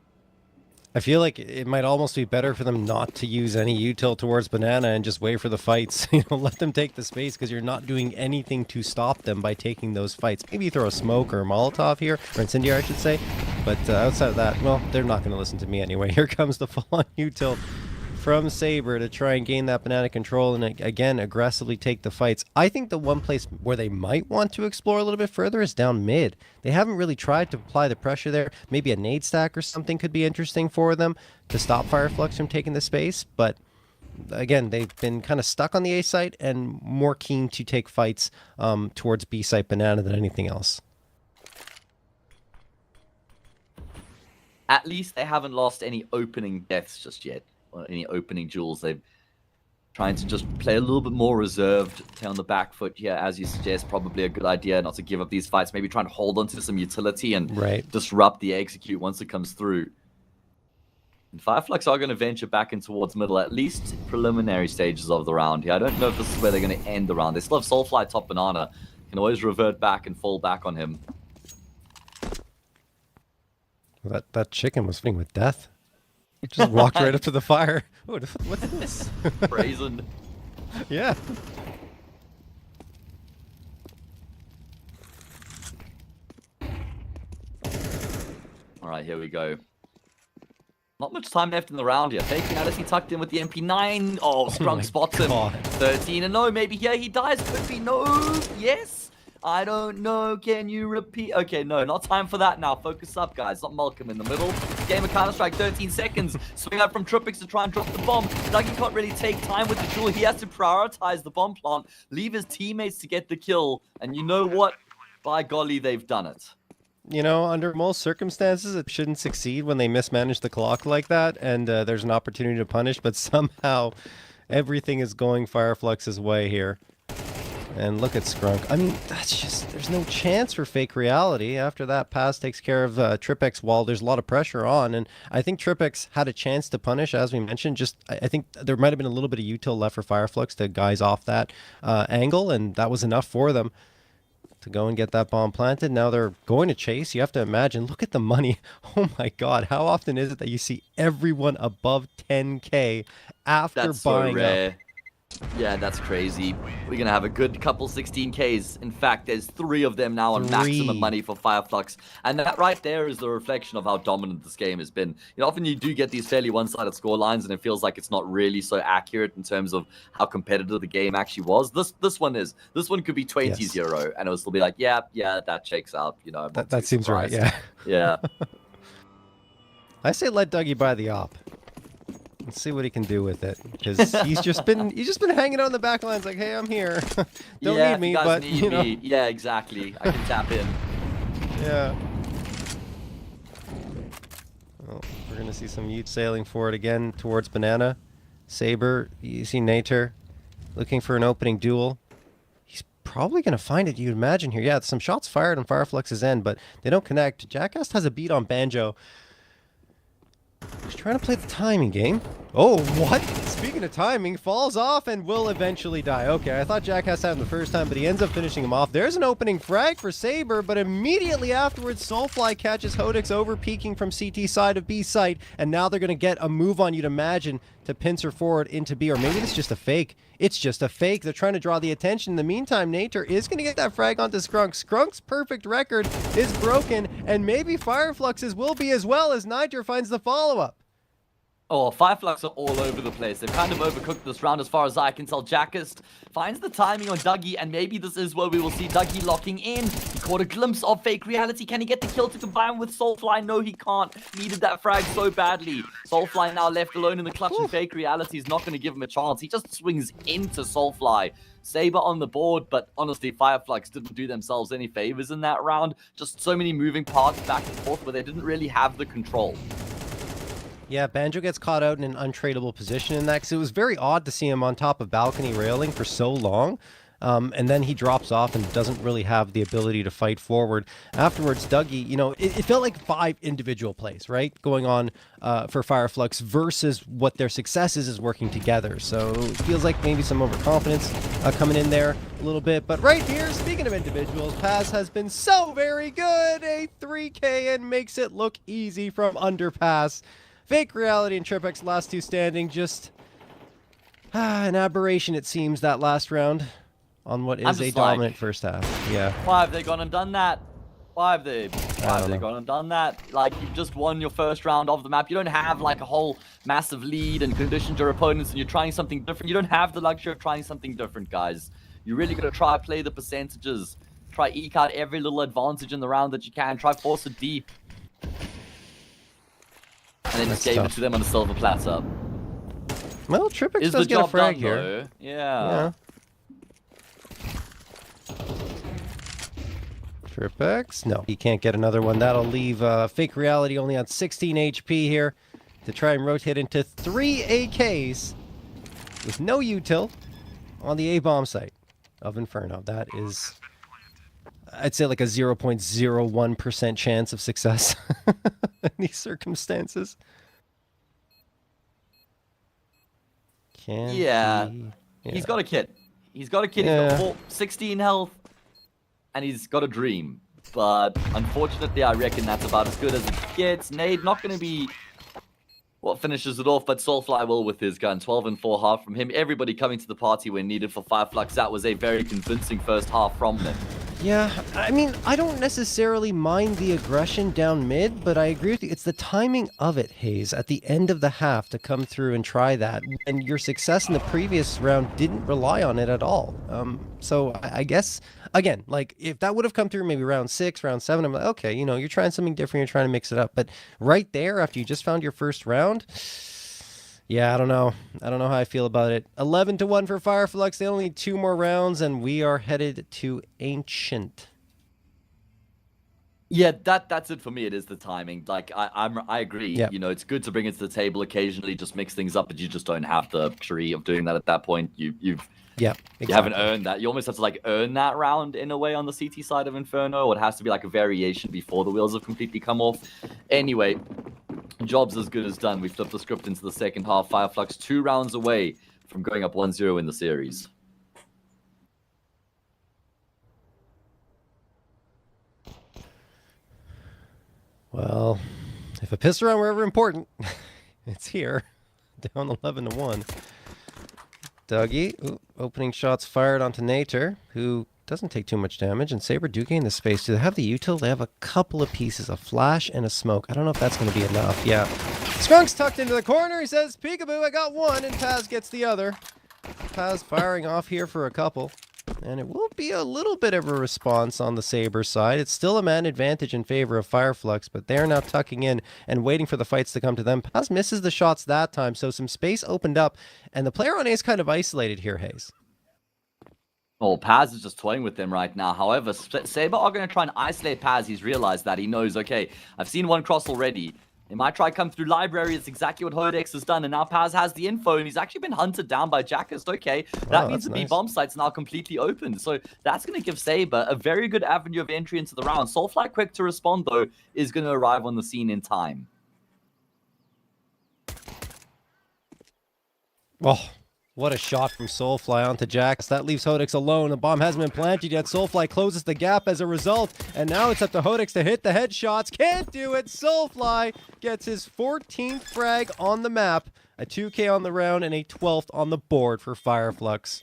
I feel like it might almost be better for them not to use any util towards banana and just wait for the fights. Let them take the space because you're not doing anything to stop them by taking those fights. Maybe you throw a smoke or a Molotov here, or incendiary, I should say. But outside of that, well, they're not going to listen to me anyway. Here comes the full-on util from Saber to try and gain that banana control and again aggressively take the fights. I think the one place where they might want to explore a little bit further is down mid. They haven't really tried to apply the pressure there. Maybe a nade stack or something could be interesting for them to stop Fireflux from taking the space, but again, they've been kind of stuck on the A site and more keen to take fights towards B site banana than anything else. At least they haven't lost any opening deaths just yet. Or any opening duels. They're trying to just play a little bit more reserved, stay on the back foot here, as you suggest. Probably a good idea not to give up these fights. Maybe try and hold on to some utility and disrupt the execute once it comes through. And Fireflux are going to venture back in towards middle, at least preliminary stages of the round here. I don't know if this is where they're going to end the round. They still have Soulfly top banana. Can always revert back and fall back on him. That chicken was fighting with death. It just walked right up to the fire. Oh, what's this? Brazen. Yeah. All right, here we go. Not much time left in the round here. Taking out as he tucked in with the MP9. Oh, Strunk spots him. 13 and no. Maybe here he dies. Could be no. Yes. I don't know. Can you repeat? Okay, no, not time for that now. Focus up, guys. Not Malcolm in the middle. Game of Counter-Strike, 13 seconds. Swing out from Tripix to try and drop the bomb. Dougie can't really take time with the duel. He has to prioritize the bomb plant, leave his teammates to get the kill. And you know what? By golly, they've done it. Under most circumstances, it shouldn't succeed when they mismanage the clock like that, and there's an opportunity to punish, but somehow Everything is going Fireflux's way here. And look at Scrunk. I mean, that's just, there's no chance for Fake Reality. After that pass takes care of Tripex wall, there's a lot of pressure on. And I think Tripex had a chance to punish, as we mentioned. Just, I think there might have been a little bit of util left for Fireflux to guys off that angle, and that was enough for them to go and get that bomb planted. Now they're going to chase. You have to imagine, look at the money. Oh my God, how often is it that you see everyone above 10K after That's buying so rare. up? Yeah, that's crazy. We're going to have a good couple 16Ks. In fact, there's 3 of them now on maximum money for Fireflux. And that right there is the reflection of how dominant this game has been. You know, often you do get these fairly one-sided score lines, and it feels like it's not really so accurate in terms of how competitive the game actually was. This one is. This one could be 20-0, and it'll still be like, yeah, that checks out. You know, that seems right, yeah. Yeah. I say let Dougie buy the op. Let's see what he can do with it, because he's just been hanging out in the back lines like, hey, I'm here. Don't need me, but need you know. me. Yeah, exactly. I can tap in. Yeah. Well, we're gonna see some Ute sailing forward again towards Banana. Saber, you see Nater looking for an opening duel. He's probably gonna find it, you'd imagine here. Yeah, some shots fired on Fireflux's end, but they don't connect. Jackass has a beat on Banjo. He's trying to play the timing game. Oh, what? Speaking of timing, falls off and will eventually die. Okay, I thought Jackass had him the first time, but he ends up finishing him off. There's an opening frag for Saber, but immediately afterwards, Soulfly catches Hodix over peeking from CT side of B site, and now they're going to get a move on, you'd imagine, to pincer forward into B, or maybe it's just a fake. It's just a fake. They're trying to draw the attention. In the meantime, Nater is going to get that frag onto Scrunk. Skrunk's perfect record is broken, and maybe Fireflux's will be as well, as Nater finds the follow-up. Oh, Fireflux are all over the place. They've kind of overcooked this round as far as I can tell. Jackass finds the timing on Dougie, and maybe this is where we will see Dougie locking in. He caught a glimpse of Fake Reality. Can he get the kill to combine with Soulfly? No, he can't. Needed that frag so badly. Soulfly now left alone in the clutch, and Fake Reality is not going to give him a chance. He just swings into Soulfly. Saber on the board, but honestly, Fireflux didn't do themselves any favors in that round. Just so many moving parts back and forth where they didn't really have the control. Yeah, Banjo gets caught out in an untradeable position in that, because it was very odd to see him on top of balcony railing for so long. And then he drops off and doesn't really have the ability to fight forward. Afterwards, Dougie, you know, it felt like 5 individual plays, right, going on for Fireflux versus what their success is working together. So it feels like maybe some overconfidence coming in there a little bit. But right here, speaking of individuals, Paz has been so very good. A 3K and makes it look easy from Underpass. Fake Reality and Tripex, last 2 standing. Just an aberration, it seems, that last round on what is a dominant first half. Yeah. Why have they gone and done that? Why have they gone and done that? Like, you've just won your first round of the map. You don't have like a whole massive lead and conditioned your opponents, and you're trying something different. You don't have the luxury of trying something different, guys. You really got to try play the percentages. Try eke out every little advantage in the round that you can. Try force it deep. And then just gave it to them on a silver platter. Well, Tripex does get a frag here. Though? Yeah. Tripex? No, he can't get another one. That'll leave Fake Reality only on 16 HP here to try and rotate into 3 AKs with no util on the A-bomb site of Inferno. That is, I'd say, like a 0.01% chance of success in these circumstances. Yeah. He's got a kit. He's got a kit. He's got 16 health, and he's got a dream. But unfortunately, I reckon that's about as good as it gets. Nade not going to be what finishes it off, but Soulfly will with his gun. 12 and 4 half from him. Everybody coming to the party when needed for Fireflux. That was a very convincing first half from them. Yeah, I mean, I don't necessarily mind the aggression down mid, but I agree with you. It's the timing of it, Hayes, at the end of the half to come through and try that. And your success in the previous round didn't rely on it at all. So I guess, again, like, if that would have come through maybe round 6, round 7, I'm like, okay, you know, you're trying something different, you're trying to mix it up. But right there, after you just found your first round, yeah, I don't know. I don't know how I feel about it. 11-1 for Fireflux. They only need 2 more rounds, and we are headed to Ancient. Yeah, that's it for me. It is the timing. Like I agree. Yeah. You know, it's good to bring it to the table occasionally, just mix things up, but you just don't have the luxury of doing that at that point. Yeah, You exactly. haven't earned that. You almost have to like earn that round in a way on the CT side of Inferno, or it has to be like a variation before the wheels have completely come off. Anyway, job's as good as done. We flipped the script into the second half. Fireflux 2 rounds away from going up 1-0 in the series. Well, if a pistol round were ever important, it's here. Down 11-1. Dougie, ooh, opening shots fired onto Nater, who doesn't take too much damage, and Saber do gain the space. Do they have the util? They have a couple of pieces, a flash and a smoke. I don't know if that's going to be enough. Yeah. Skunk's tucked into the corner. He says, peekaboo, I got one, and Paz gets the other. Paz firing off here for a couple. And it will be a little bit of a response on the Saber side. It's still a man advantage in favor of Fireflux, but they're now tucking in and waiting for the fights to come to them. Paz misses the shots that time, so some space opened up, and the player on A is kind of isolated here, Hayes. Well, Paz is just toying with them right now. However, Saber are going to try and isolate Paz. He's realized that. He knows, okay, I've seen one cross already. They might try come through library. It's exactly what Hodex has done. And now Paz has the info, and he's actually been hunted down by Jackist. Okay, that means the B-bomb site's now completely open. So that's going to give Saber a very good avenue of entry into the round. Soulfly, quick to respond, though, is going to arrive on the scene in time. Oh, what a shot from Soulfly onto Jax. That leaves Hodex alone. The bomb hasn't been planted yet. Soulfly closes the gap as a result. And now it's up to Hodex to hit the headshots. Can't do it. Soulfly gets his 14th frag on the map. A 2K on the round and a 12th on the board for Fireflux.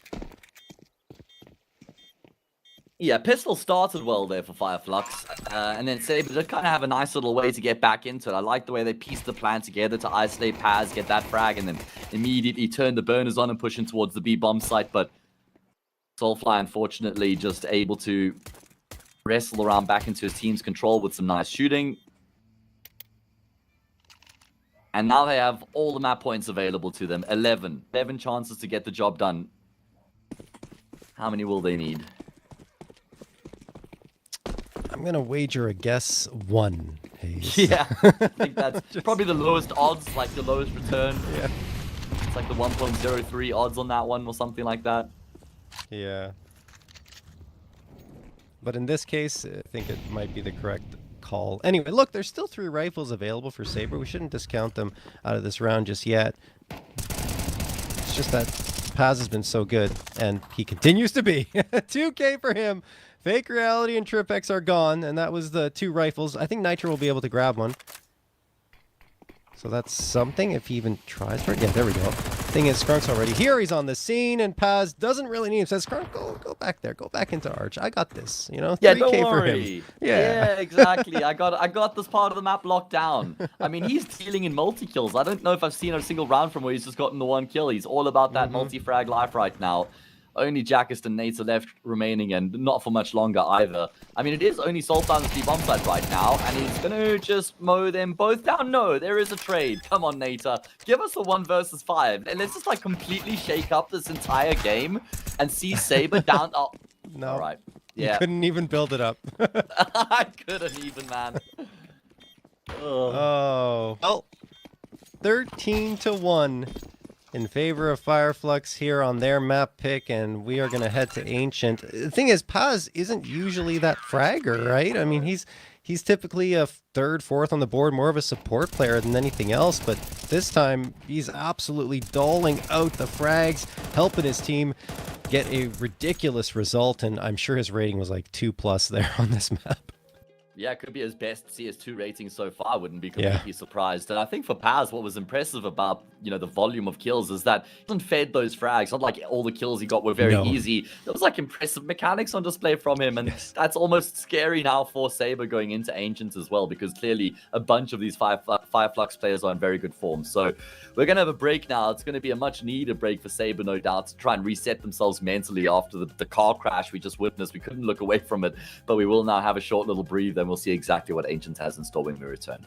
Yeah, pistol started well there for Fireflux, and then Saber did kind of have a nice little way to get back into it. I like the way they pieced the plan together to isolate Paz, get that frag, and then immediately turn the burners on and push in towards the B-bomb site, but Soulfly, unfortunately, just able to wrestle around back into his team's control with some nice shooting. And now they have all the map points available to them. 11 chances to get the job done. How many will they need? I'm going to wager a guess 1, Hayes. Yeah, I think that's probably the lowest odds, like the lowest return. Yeah. It's like the 1.03 odds on that one or something like that. Yeah. But in this case, I think it might be the correct call. Anyway, look, there's still 3 rifles available for Saber. We shouldn't discount them out of this round just yet. It's just that Paz has been so good, and he continues to be. 2K for him. Fake Reality and Tripex are gone, and that was the 2 rifles. I think Nitro will be able to grab one. So that's something, if he even tries for it. Yeah, there we go. Thing is, Skrunk's already here. He's on the scene, and Paz doesn't really need him. Says, Skrunk, go back there. Go back into Arch. I got this. You know, 3K Yeah, don't worry. for him. Yeah, exactly. I got this part of the map locked down. I mean, he's dealing in multi-kills. I don't know if I've seen a single round from where he's just gotten the 1 kill. He's all about that multi-frag life right now. Only Jackist and Nate are left remaining, and not for much longer either. I mean, it is only Soulfly on the bomb side right now, and he's going to just mow them both down. No, there is a trade. Come on, Nater. Give us a 1 versus 5. And let's just, like, completely shake up this entire game and see Saber down. Oh, no. All right. Yeah. You couldn't even build it up. I couldn't even, man. Oh. Well, 13-1. In favor of Fireflux here on their map pick, and we are going to head to Ancient. The thing is, Paz isn't usually that fragger, right? I mean, he's typically a 3rd, 4th on the board, more of a support player than anything else, but this time he's absolutely doling out the frags, helping his team get a ridiculous result, and I'm sure his rating was like 2+ there on this map. Yeah, it could be his best CS2 rating so far. I wouldn't be completely surprised. And I think for Paz, what was impressive about, you know, the volume of kills is that he hasn't fed those frags. Not like all the kills he got were very easy. There was like impressive mechanics on display from him. And that's almost scary now for Saber going into Ancients as well, because clearly a bunch of these Fireflux players are in very good form. So we're going to have a break now. It's going to be a much needed break for Saber, no doubt, to try and reset themselves mentally after the car crash we just witnessed. We couldn't look away from it, but we will now have a short little breather. We'll see exactly what Ancient has in store when we return.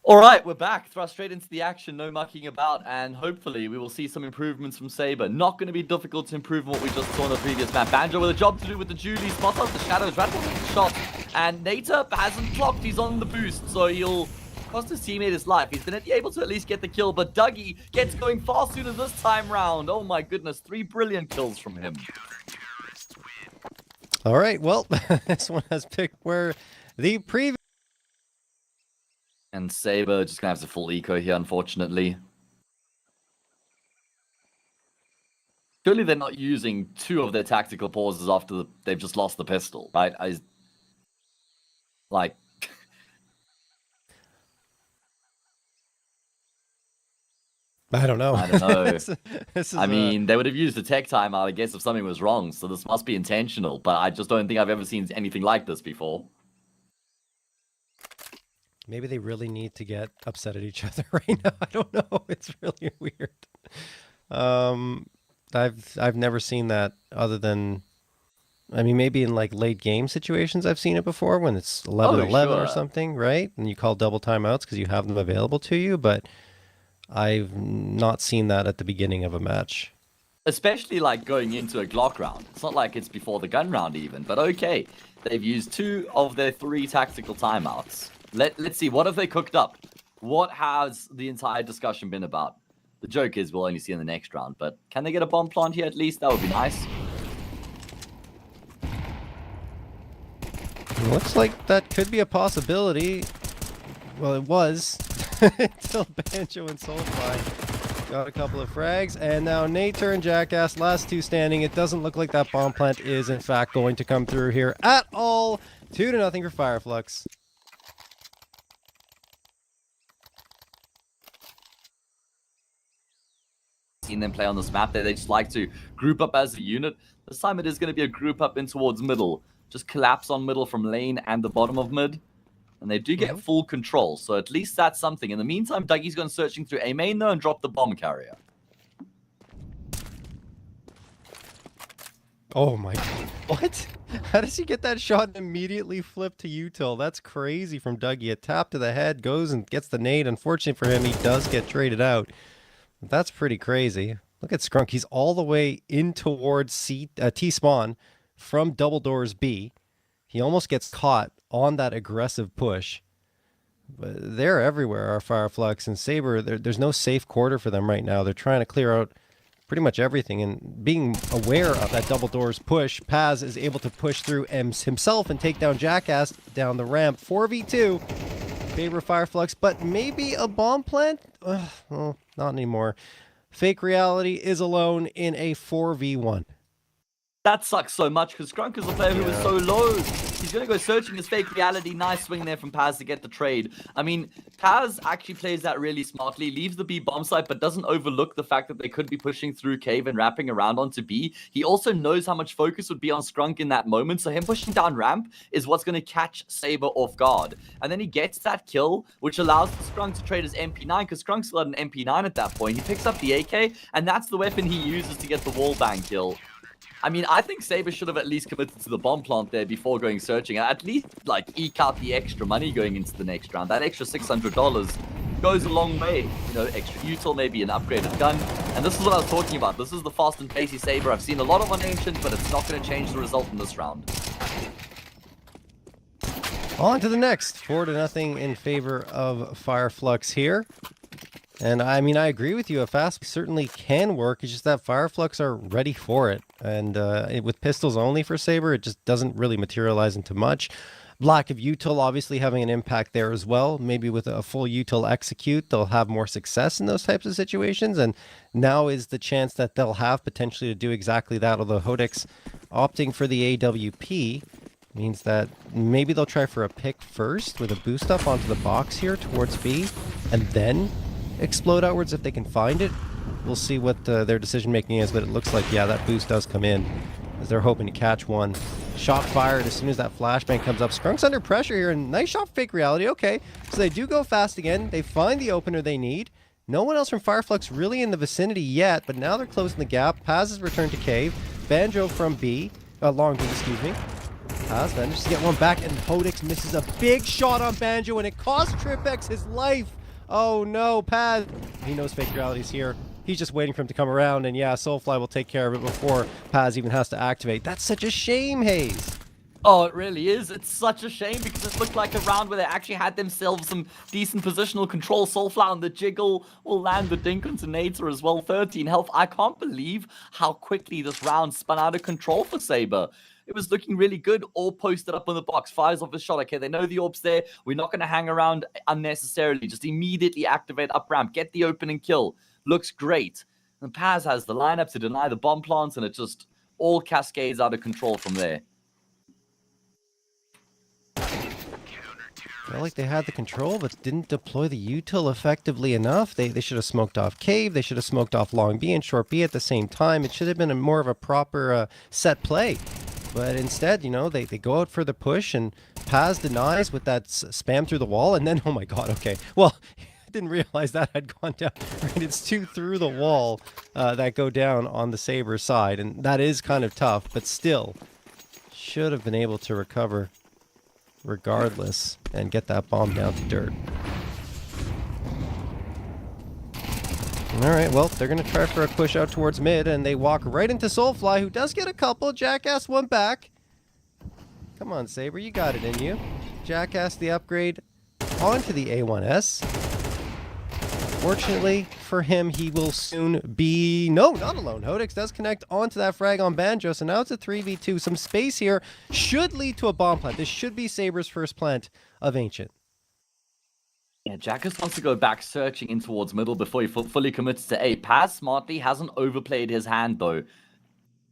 All right, we're back. Thrust straight into the action, no mucking about, and hopefully we will see some improvements from Saber. Not going to be difficult to improve on what we just saw in the previous map. Banjo with a job to do with the Julie, spot up the shadows, Rattle with the shot, and Nater hasn't clocked, he's on the boost, so he'll cost his teammate his life. He's been able to at least get the kill, but Dougie gets going far sooner this time round. Oh my goodness, 3 brilliant kills from him. All right, well, this one has picked where the previous... And Saber just gonna have to full eco here, unfortunately. Surely they're not using 2 of their tactical pauses after they've just lost the pistol, right? Like... I don't know. I don't know. This is I mean, they would have used the tech timeout, I guess, if something was wrong, so this must be intentional, but I just don't think I've ever seen anything like this before. Maybe they really need to get upset at each other right now. I don't know. It's really weird. I've never seen that other than, I mean, maybe in like late game situations I've seen it before when it's 11-11 or something, right? And you call double timeouts because you have them available to you, but I've not seen that at the beginning of a match. Especially like going into a Glock round. It's not like it's before the gun round even, but okay. They've used 2 of their 3 tactical timeouts. Let's see, what have they cooked up? What has the entire discussion been about? The joke is we'll only see in the next round, but can they get a bomb plant here at least? That would be nice. Looks like that could be a possibility. Well, it was until Banjo and Soulfly got a couple of frags, and now Nater and Jackass, last 2 standing. It doesn't look like that bomb plant is in fact going to come through here at all. 2-0 for Fireflux. Seen them play on this map there. They just like to group up as a unit. This time it is going to be a group up in towards middle. Just collapse on middle from lane and the bottom of mid. And they do get full control, so at least that's something. In the meantime, Dougie's gone searching through A main though and dropped the bomb carrier. Oh my god. What? How does he get that shot and immediately flip to util? That's crazy from Dougie. A tap to the head, goes and gets the nade. Unfortunately for him, he does get traded out. That's pretty crazy. Look at Scrunk. He's all the way in towards T-spawn from double doors B. He almost gets caught on that aggressive push. But they're everywhere, our Fireflux and Saber. There's no safe quarter for them right now. They're trying to clear out pretty much everything. And being aware of that double doors push, Paz is able to push through himself and take down Jackass down the ramp. 4v2. Favor Fireflux, but maybe a bomb plant? Well, not anymore. Fake Reality is alone in a 4v1. That sucks so much because Scrunk is a player who is so low. He's going to go searching his Fake Reality. Nice swing there from Paz to get the trade. I mean, Paz actually plays that really smartly, leaves the B bomb site, but doesn't overlook the fact that they could be pushing through cave and wrapping around onto B. He also knows how much focus would be on Scrunk in that moment, so him pushing down ramp is what's going to catch Saber off guard. And then he gets that kill, which allows Scrunk to trade his MP9, because Scrunk still had an MP9 at that point. He picks up the AK, and that's the weapon he uses to get the wallbang kill. I mean, I think Saber should have at least committed to the bomb plant there before going searching. At least, like, eke out the extra money going into the next round. That extra $600 goes a long way. You know, extra util, maybe an upgraded gun. And this is what I was talking about. This is the fast and pacey Saber. I've seen a lot of on Ancient, but it's not going to change the result in this round. On to the next. 4-0 in favor of Fireflux here. And I mean, I agree with you. A fast certainly can work. It's just that Fireflux are ready for it. And with pistols only for Saber, it just doesn't really materialize into much. Lack of util obviously having an impact there as well. Maybe with a full util execute, they'll have more success in those types of situations. And now is the chance that they'll have potentially to do exactly that. Although Hodix opting for the AWP means that maybe they'll try for a pick first with a boost up onto the box here towards B. And then explode outwards if they can find it. We'll see what their decision making is, but it looks like, yeah, that boost does come in as they're hoping to catch one. Shot fired as soon as that flashbang comes up. Skrunk's under pressure here, and nice shot, Fake Reality. Okay, so they do go fast again. They find the opener they need. No one else from Fireflux really in the vicinity yet, but now they're closing the gap. Paz has returned to cave. Banjo from B, long B, excuse me. Paz manages to get one back, and Hodix misses a big shot on Banjo, and it cost Tripex his life. Oh no, Paz! He knows fake reality's here. He's just waiting for him to come around, and yeah, Soulfly will take care of it before Paz even has to activate. That's such a shame, Hayes. Oh, it really is. It's such a shame because it looked like a round where they actually had themselves some decent positional control. Soulfly on the jiggle will land the dink onto Nater as well. 13 health. I can't believe how quickly this round spun out of control for Saber. It was looking really good, all posted up on the box. Fires off the shot. Okay, they know the orb's there. We're not going to hang around unnecessarily. Just immediately activate up ramp. Get the opening kill. Looks great. And Paz has the lineup to deny the bomb plants, and it just all cascades out of control from there. Felt like they had the control, but didn't deploy the util effectively enough. They should have smoked off cave. They should have smoked off long B and short B at the same time. It should have been more of a proper set play. But instead, you know, they go out for the push, and Paz denies with that spam through the wall, and then, oh my god, okay. Well, I didn't realize that had gone down. Right, it's 2 through the wall that go down on the Saber side, and that is kind of tough, but still, should have been able to recover regardless and get that bomb down to dirt. Alright, well, they're going to try for a push out towards mid, and they walk right into Soulfly, who does get a couple. Jackass one back. Come on, Saber, you got it in you. Jackass the upgrade onto the A1S. Fortunately for him, he will soon be... No, not alone. Hodix does connect onto that frag on Banjo, so now it's a 3v2. Some space here should lead to a bomb plant. This should be Saber's first plant of Ancient. Yeah, Jackass wants to go back searching in towards middle before he fully commits to A. Paz smartly hasn't overplayed his hand, though.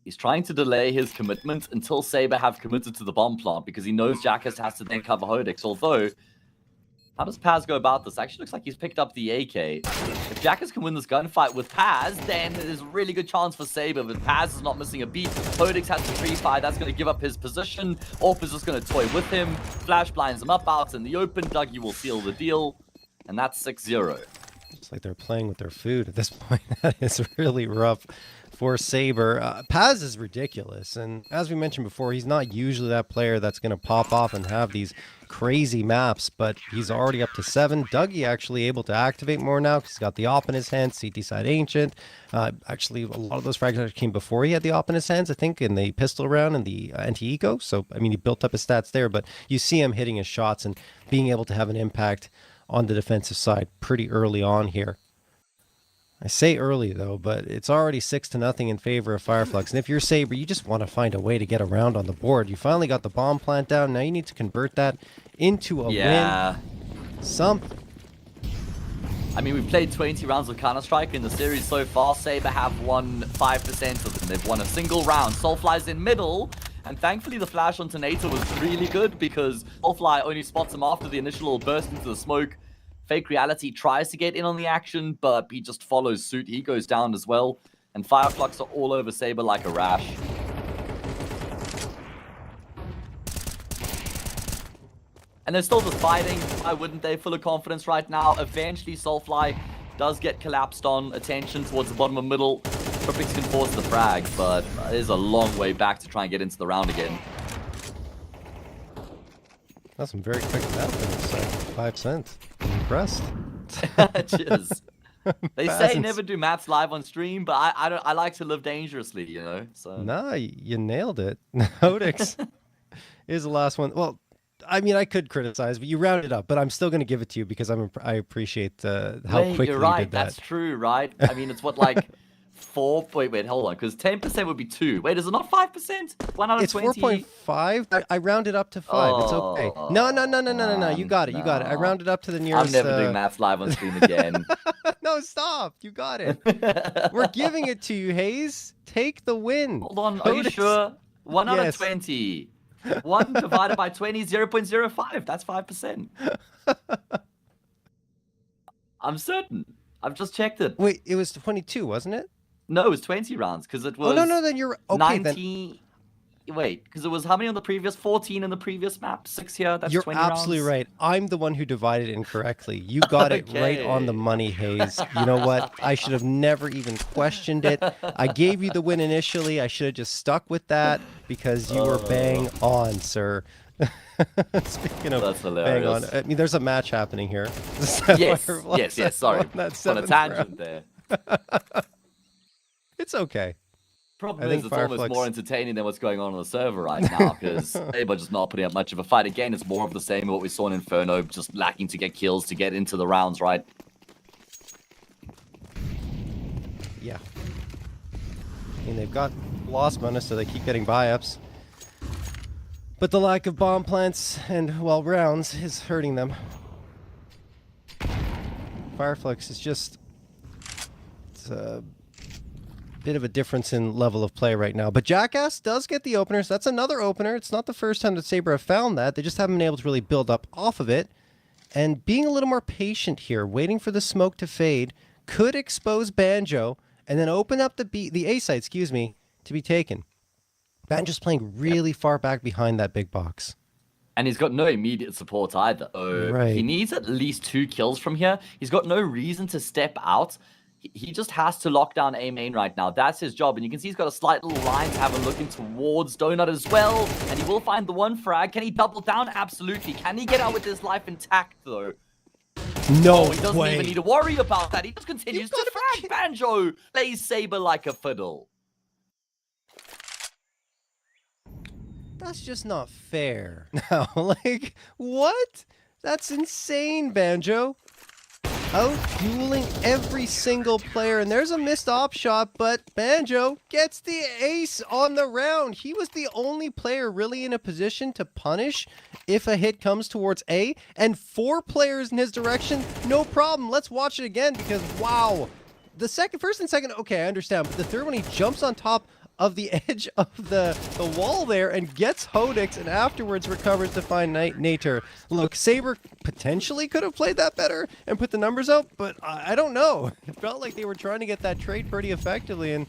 He's trying to delay his commitment until Saber have committed to the bomb plant, because he knows Jackass has to then cover Hodix, although... How does Paz go about this? Actually looks like he's picked up the AK. If Jackass can win this gunfight with Paz, then there's a really good chance for Saber, but Paz is not missing a beat. Hodix has to free fire. That's going to give up his position. Orp is just going to toy with him. Flash blinds him up out in the open. Dougie will seal the deal. And that's 6-0. It's like they're playing with their food at this point. That is really rough for Saber. Paz is ridiculous, and as we mentioned before, he's not usually that player that's going to pop off and have these crazy maps, but he's already up to 7. Dougie actually able to activate more now because he's got the op in his hands. CT side Ancient. Actually, a lot of those frags came before he had the op in his hands, I think, in the pistol round and the anti-eco. So, I mean, he built up his stats there, but you see him hitting his shots and being able to have an impact on the defensive side pretty early on here. I say early, though, but it's already 6-0 in favor of Fireflux. And if you're Saber, you just want to find a way to get around on the board. You finally got the bomb plant down. Now you need to convert that into a win. Something. I mean, we've played 20 rounds of Counter-Strike in the series so far. Saber have won 5% of them. They've won a single round. Soulfly's in middle. And thankfully, the flash on Nater was really good because Soulfly only spots him after the initial burst into the smoke. Fake Reality tries to get in on the action, but he just follows suit. He goes down as well. And Fireflux are all over Saber like a rash. And they're still just fighting. Why wouldn't they? Full of confidence right now. Eventually, Soulfly does get collapsed on. Attention towards the bottom of middle. Tripix can force the frag, but it is a long way back to try and get into the round again. That's some very quick math. It's like 5 cents. I'm impressed. Cheers. They say never do maths live on stream, but I like to live dangerously, you know. So Nah, you nailed it. Hodix is the last one. Well, I mean, I could criticize, but you rounded up. But I'm still going to give it to you because I appreciate how quickly you're right. you did that. That's true, right? I mean, it's what, like 4. Wait, hold on, because 10% would be 2. Wait, is it not 5%? 1 out of It's 20. 4.5. I rounded up to 5. It's okay. No. You got it. You got it. I rounded up to the nearest. I'm never doing maths live on stream again. No, stop. You got it. We're giving it to you, Hayes. Take the win. Hold on. Are you sure? 1 out of Yes. 20. 1 divided by 20 is 0.05. That's 5%. I'm certain. I've just checked it. Wait, it was 22, wasn't it? No, it was 20 rounds because it was. Oh, no, then you're okay. 90. Wait, because it was how many on the previous? 14 in the previous map. 6 here. That's You're 20 absolutely rounds. right. I'm the one who divided it incorrectly. You got it right on the money, Hayes. You know what? I should have never even questioned it. I gave you the win initially. I should have just stuck with that because you were bang on, sir. Speaking of, That's hang hilarious. on. I mean, there's a match happening here. Yes. Sorry, On that on a seventh tangent round. there. It's okay. Problem I is, think it's almost Fireflux- more entertaining than what's going on the server right now, because Saber just not putting up much of a fight. Again, it's more of the same of what we saw in Inferno, just lacking to get kills to get into the rounds, right? Yeah. I mean, they've got lost bonus, so they keep getting buy-ups. But the lack of bomb plants and, well, rounds is hurting them. Fireflux is just... It's a bit of a difference in level of play right now. But Jackass does get the openers. That's another opener. It's not the first time that Saber have found that. They just haven't been able to really build up off of it. And being a little more patient here, waiting for the smoke to fade, could expose Banjo and then open up the A site, to be taken. Banjo's playing really far back behind that big box. And he's got no immediate support either. Right. He needs at least 2 kills from here. He's got no reason to step out. He just has to lock down A main right now. That's his job. And you can see he's got a slight little line to have a look in towards Donut as well. And he will find the one frag. Can he double down? Absolutely. Can he get out with his life intact, though? No He doesn't way. even need to worry about that. He just continues to frag. Banjo plays Saber like a fiddle. That's just not fair. Now, like, what? That's insane, Banjo. Out-dueling every single player, and there's a missed op shot, but Banjo gets the ace on the round. He was the only player really in a position to punish if a hit comes towards A, and 4 players in his direction, no problem. Let's watch it again because, wow. The first and second, okay, I understand, but the third one, he jumps on top of the edge of the wall there and gets Hodix and afterwards recovers to find Nater. Look, Saber potentially could have played that better and put the numbers up, but I don't know. It felt like they were trying to get that trade pretty effectively, and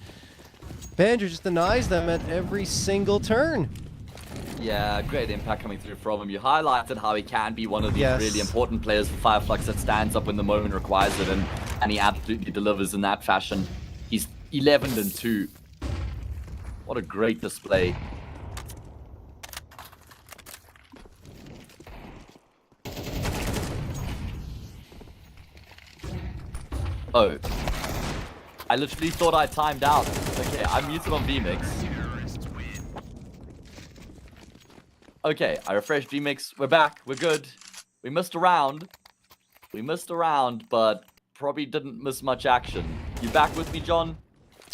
Banjo just denies them at every single turn. Yeah, great impact coming through from him. You highlighted how he can be one of these Yes. really important players for Fireflux that stands up when the moment requires it, and he absolutely delivers in that fashion. He's 11-2. What a great display. Oh. I literally thought I timed out. Okay, I'm muted on VMix. Terrorists win. Okay, I refreshed VMix. We're back. We're good. We missed a round. But probably didn't miss much action. You back with me, John?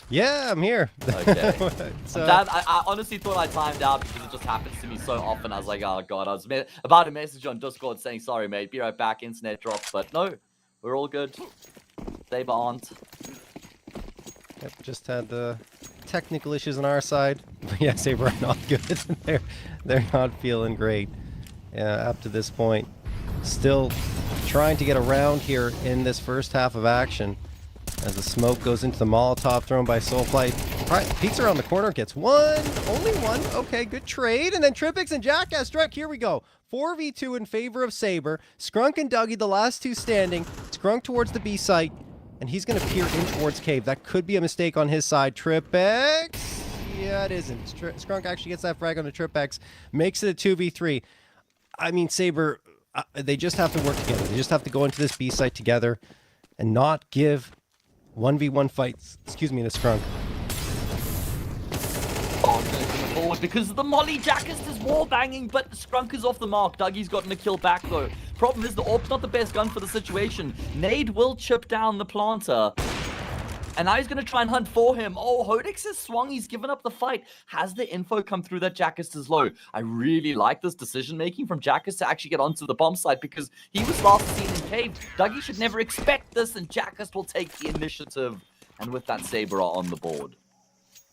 Yeah, I'm here. Okay. It's, I honestly thought I timed out because it just happens to me so often. I was like, oh god, I was about to message on Discord saying, sorry mate, be right back, internet dropped. But no, we're all good. Saber aren't. Yep, just had the technical issues on our side. But yeah, Saber are not good. they're not feeling great up to this point. Still trying to get around here in this first half of action. As the smoke goes into the Molotov thrown by Soulflight. All right, Pete's around the corner, gets one, only one. Okay, good trade. And then Tripix and Jackass Drek, here we go. 4v2 in favor of Saber. Skrunk and Dougie, the last two standing. Skrunk towards the B site, and he's going to peer in towards Cave. That could be a mistake on his side. Tripix? Yeah, it isn't. Skrunk actually gets that frag on the Tripix, makes it a 2v3. I mean, Saber, they just have to work together. They just have to go into this B site together and not give 1v1 fights, to Skrunk. Oh, it's gonna come forward because of the Molly. Jackass is wall banging, but Skrunk is off the mark. Dougie's gotten a kill back though. Problem is the AWP's not the best gun for the situation. Nade will chip down the planter. And now he's going to try and hunt for him. Oh, Hodix has swung. He's given up the fight. Has the info come through that Jackass is low? I really like this decision-making from Jackass to actually get onto the bomb site because he was last seen in Cave. Dougie should never expect this, and Jackass will take the initiative. And with that, Saber are on the board.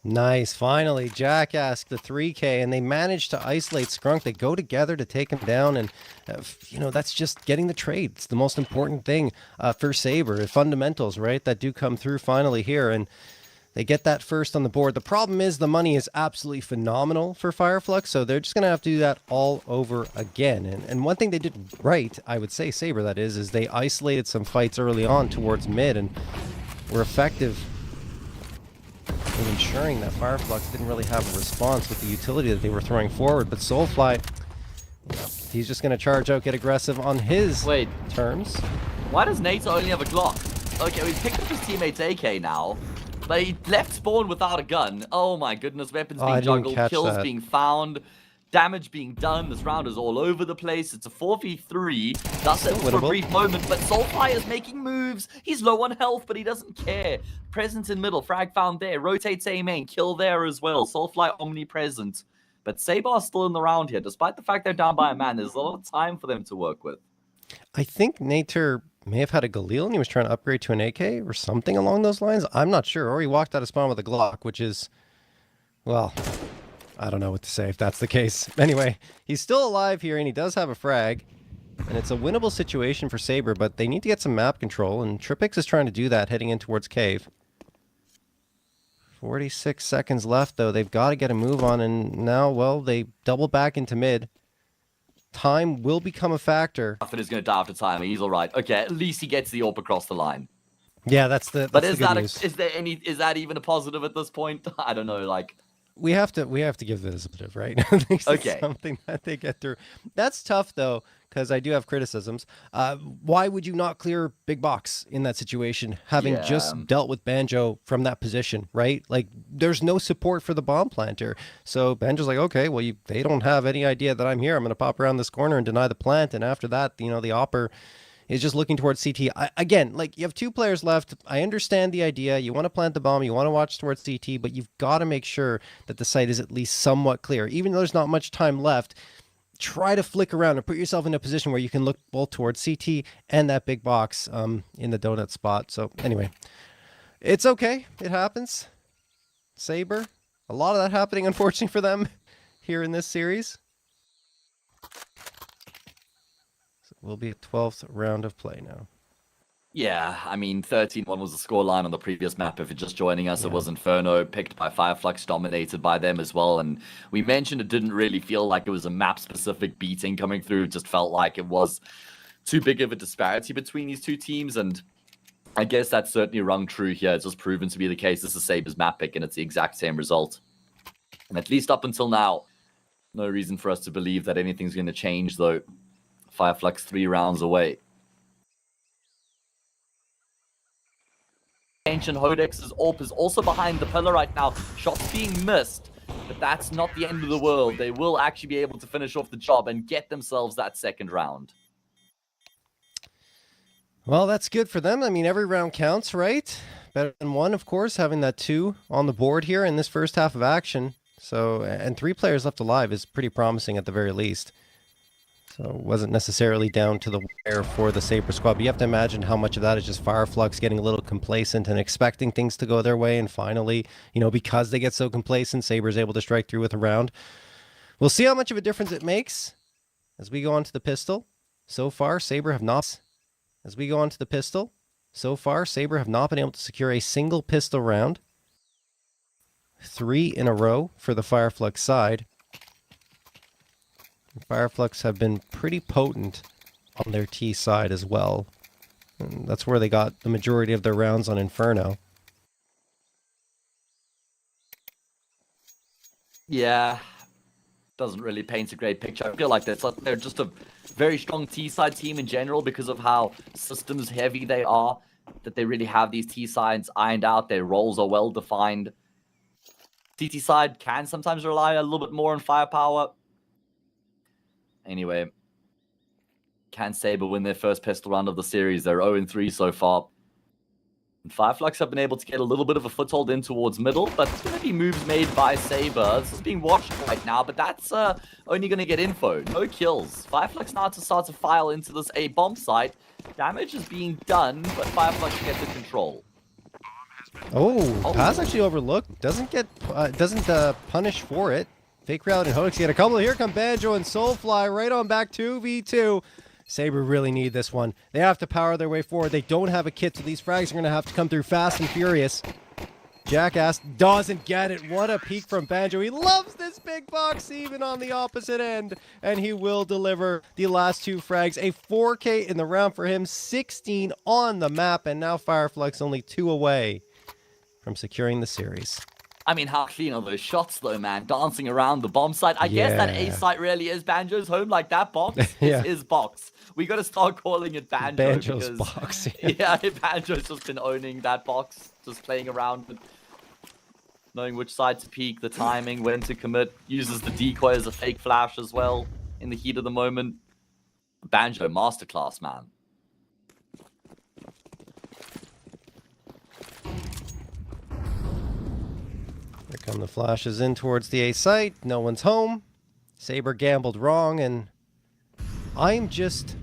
Nice. Finally, Jackass the 3K, and they manage to isolate Skrunk. They go together to take him down, and, that's just getting the trade. It's the most important thing for Saber. Fundamentals, right, that do come through finally here, and they get that first on the board. The problem is the money is absolutely phenomenal for Fireflux, so they're just going to have to do that all over again. And one thing they did right, I would say, Saber, that is they isolated some fights early on towards mid, and were effective in ensuring that Fireflux didn't really have a response with the utility that they were throwing forward. But Soulfly He's just going to charge out, get aggressive on his terms. Why does Nate only have a Glock? Okay, we picked up his teammate's AK now, but he left spawn without a gun. Oh my goodness, weapons being juggled, kills being found, damage being done. This round is all over the place. It's a 4v3. That's it for a brief moment, but Soulfly is making moves. He's low on health, but he doesn't care. Presence in middle, frag found there, rotates A main, kill there as well. Soulfly omnipresent. But Saber's still in the round here, despite the fact they're down by a man. There's a lot of time for them to work with. I think Nater may have had a Galil and he was trying to upgrade to an AK or something along those lines. I'm not sure. Or he walked out of spawn with a Glock, which is, well, I don't know what to say if that's the case. Anyway, he's still alive here and he does have a frag. And it's a winnable situation for Saber, but they need to get some map control. And Tripix is trying to do that heading in towards Cave. 46 seconds left, though. They've got to get a move on. And now, well, they double back into mid. Time will become a factor. Is going to die after time. He's all right. Okay, at least he gets the AWP across the line. Yeah, that's the. But is that even a positive at this point? I don't know. Like, we have to give this a positive, right? Okay. Something that they get through. That's tough though, because I do have criticisms. Why would you not clear big box in that situation, having just dealt with Banjo from that position, right? Like, there's no support for the bomb planter. So Banjo's like, okay, well, they don't have any idea that I'm here. I'm going to pop around this corner and deny the plant. And after that, the Opper is just looking towards CT. Again, like, you have 2 players left. I understand the idea. You want to plant the bomb. You want to watch towards CT, but you've got to make sure that the site is at least somewhat clear. Even though there's not much time left, try to flick around and put yourself in a position where you can look both towards CT and that big box in the donut spot. So anyway, it's okay. It happens. Saber, a lot of that happening, unfortunately, for them here in this series. Will be a 12th round of play now. Yeah, I mean, 13-1 was the scoreline on the previous map. If you're just joining us, it was Inferno, picked by Fireflux, dominated by them as well. And we mentioned it didn't really feel like it was a map-specific beating coming through. It just felt like it was too big of a disparity between these two teams. And I guess that's certainly rung true here. It's just proven to be the case. This is Saber's map pick, and it's the exact same result. And at least up until now, no reason for us to believe that anything's going to change, though. Fireflux 3 rounds away. Ancient Hodex's AWP is also behind the pillar right now. Shots being missed, but that's not the end of the world. They will actually be able to finish off the job and get themselves that second round. Well, that's good for them. I mean, every round counts, right? Better than 1, of course, having that 2 on the board here in this first half of action. So, and 3 players left alive is pretty promising at the very least. So it wasn't necessarily down to the wire for the Saber squad, but you have to imagine how much of that is just Fireflux getting a little complacent and expecting things to go their way, and finally, because they get so complacent, Saber's able to strike through with a round. We'll see how much of a difference it makes as we go on to the pistol. So far, Saber have not been able to secure a single pistol round. 3 in a row for the Fireflux side. Fireflux have been pretty potent on their T side as well. And that's where they got the majority of their rounds on Inferno. Yeah, doesn't really paint a great picture. I feel like they're just a very strong T side team in general because of how systems heavy they are. That they really have these T sides ironed out. Their roles are well defined. CT side can sometimes rely a little bit more on firepower. Anyway, can Saber win their first pistol round of the series? They're 0-3 so far. And Fireflux have been able to get a little bit of a foothold in towards middle, but it's going to be moves made by Saber. This is being watched right now, but that's only going to get info. No kills. Fireflux now to start to file into this A-bomb site. Damage is being done, but Fireflux gets the control. Oh, pass actually overlooked. Doesn't punish for it. Fake route and Hodex get a couple. Here come Banjo and Soulfly right on back 2v2. Saber really need this one. They have to power their way forward. They don't have a kit, so these frags are going to have to come through fast and furious. Jackass doesn't get it. What a peek from Banjo. He loves this big box even on the opposite end. And he will deliver the last 2 frags. A 4K in the round for him. 16 on the map. And now Fireflux only 2 away from securing the series. I mean, how clean are those shots, though, man? Dancing around the bomb site. I guess that A Yeah. site really is Banjo's home. Like, that box is Yeah. his box. We got to start calling it Banjo. Banjo's because, box. Yeah, Banjo's just been owning that box, just playing around with knowing which side to peek, the timing, when to commit. Uses the decoy as a fake flash as well in the heat of the moment. Banjo, masterclass, man. Here come the flashes in towards the A site. No one's home. Saber gambled wrong, and I'm just...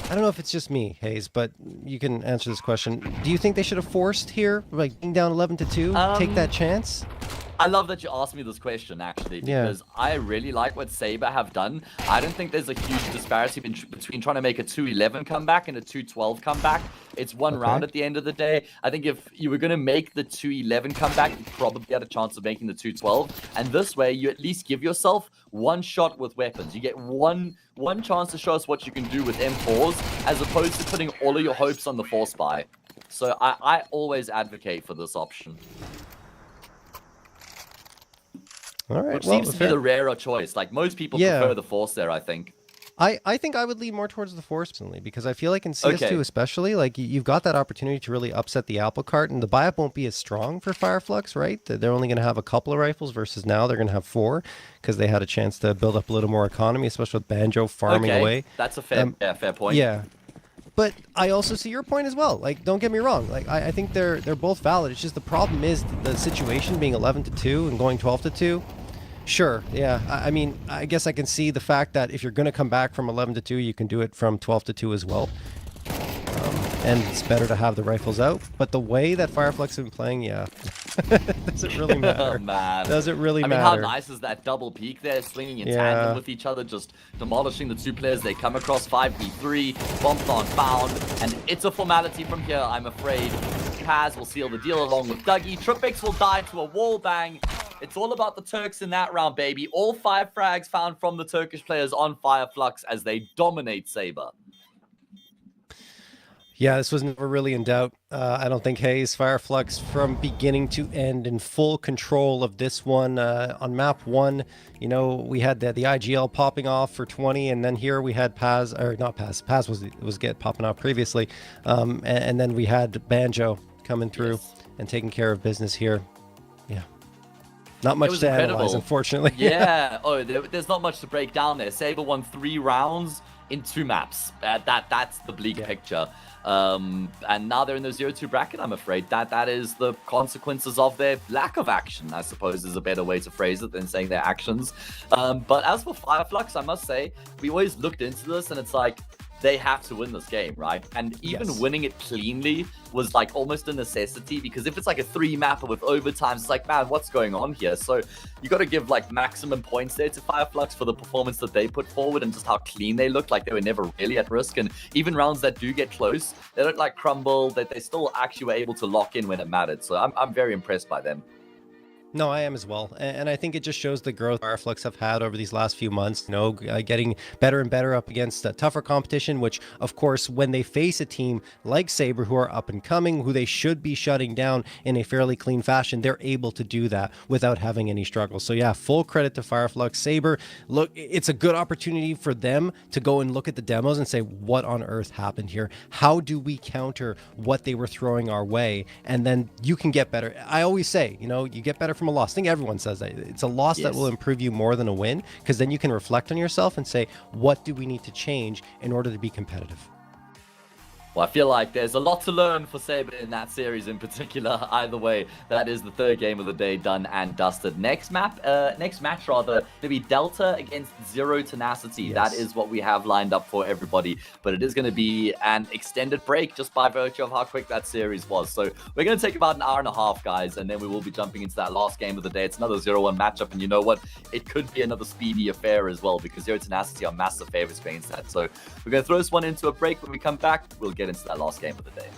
I don't know if it's just me, Hayes, but you can answer this question. Do you think they should have forced here, like being down 11-2, take that chance? I love that you asked me this question, actually, because I really like what Saber have done. I don't think there's a huge disparity between trying to make a 2-11 comeback and a 2-12 comeback. It's one round at the end of the day. I think if you were going to make the 2-11 comeback, you probably had a chance of making the 2-12. And this way, you at least give yourself one shot with weapons. You get one chance to show us what you can do with M4s, as opposed to putting all of your hopes on the force buy. So I always advocate for this option. All right, Which seems to be the rarer choice. Like, most people prefer the force there, I think. I think I would lean more towards the force personally, because I feel like in CS2 especially, like you've got that opportunity to really upset the apple cart, and the buy-up won't be as strong for Fireflux, right? They're only going to have a couple of rifles versus now they're going to have 4, because they had a chance to build up a little more economy, especially with Banjo farming away. That's a fair point. Yeah. But I also see your point as well. Like, don't get me wrong. Like, I think they're both valid. It's just the problem is the situation being 11-2 and going 12-2. Sure, yeah. I mean, I guess I can see the fact that if you're going to come back from 11-2, you can do it from 12-2 as well. And it's better to have the rifles out. But the way that Fireflux has been playing, does it really matter? Man. Does it really matter? matter? I mean, how nice is that double peak there, swinging in tandem with each other, just demolishing the two players they come across, 5v3, bombs on found, and it's a formality from here, I'm afraid. Paz will seal the deal along with Dougie. Tripix will die to a wall bang. It's all about the Turks in that round, baby. All 5 frags found from the Turkish players on Fireflux as they dominate Saber. Yeah, this was never really in doubt. I don't think Hayes, Fireflux from beginning to end in full control of this one. On map 1, you know, we had the IGL popping off for 20, and then here we had Paz, or not Paz. Paz was popping off previously, and then we had Banjo coming through and taking care of business here. Yeah. Not much to analyze, unfortunately. Yeah. Oh, there's not much to break down there. Saber won 3 rounds in 2 maps. That's the bleak picture. And now they're in the 0-2 bracket, I'm afraid. That is the consequences of their lack of action, I suppose, is a better way to phrase it than saying their actions. But as for Fireflux, I must say, we always looked into this, and it's like, they have to win this game, right? And even winning it cleanly was like almost a necessity, because if it's like a 3-mapper with overtimes, it's like, man, what's going on here? So you got to give like maximum points there to Fireflux for the performance that they put forward and just how clean they looked. Like, they were never really at risk, and even rounds that do get close, they don't like crumble, that they still actually were able to lock in when it mattered. So I'm very impressed by them. No, I am as well. And I think it just shows the growth Fireflux have had over these last few months, you know, getting better and better up against tougher competition, which, of course, when they face a team like Saber, who are up and coming, who they should be shutting down in a fairly clean fashion, they're able to do that without having any struggles. So yeah, full credit to Fireflux. Saber, look, it's a good opportunity for them to go and look at the demos and say, what on earth happened here? How do we counter what they were throwing our way? And then you can get better. I always say, you know, you get better from a loss. I think everyone says that. It's a loss that will improve you more than a win, because then you can reflect on yourself and say, what do we need to change in order to be competitive? Well, I feel like there's a lot to learn for Saber in that series in particular. Either way, that is the 3rd game of the day done and dusted. Next match, to be Delta against Zero Tenacity. That is what we have lined up for everybody. But it is going to be an extended break just by virtue of how quick that series was. So we're going to take about an hour and a half, guys, and then we will be jumping into that last game of the day. It's another 0-1 matchup, and you know what? It could be another speedy affair as well, because Zero Tenacity are massive favorites against that. So we're going to throw this one into a break. When we come back, we'll get into that last game of the day.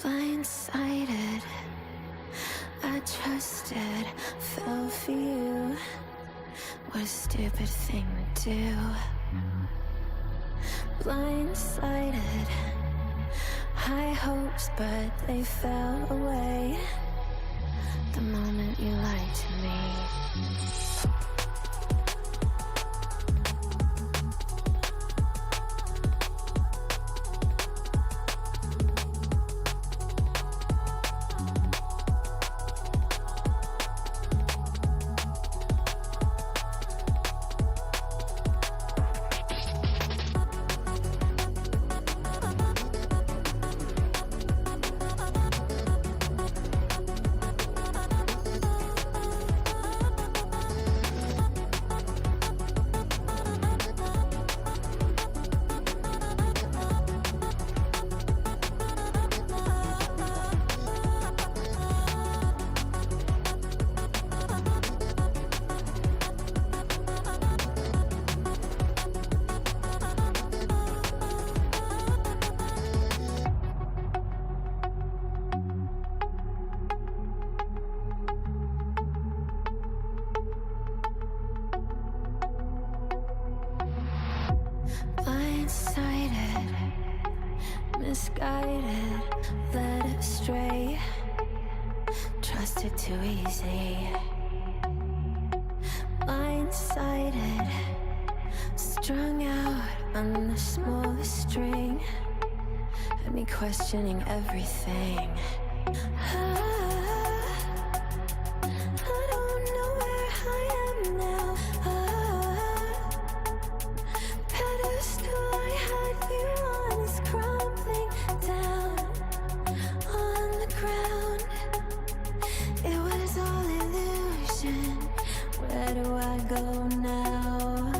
Blindsided, I trusted, fell for you. What a stupid thing to do. Blindsided, high hopes, but they fell away the moment you lied to me. Blindsided, misguided, led astray, trusted too easy. Blindsided, strung out on the smallest string, had me questioning everything. I don't know where I am now. Pedestal I had you on is crumbling down on the ground. It was all illusion. Where do I go now?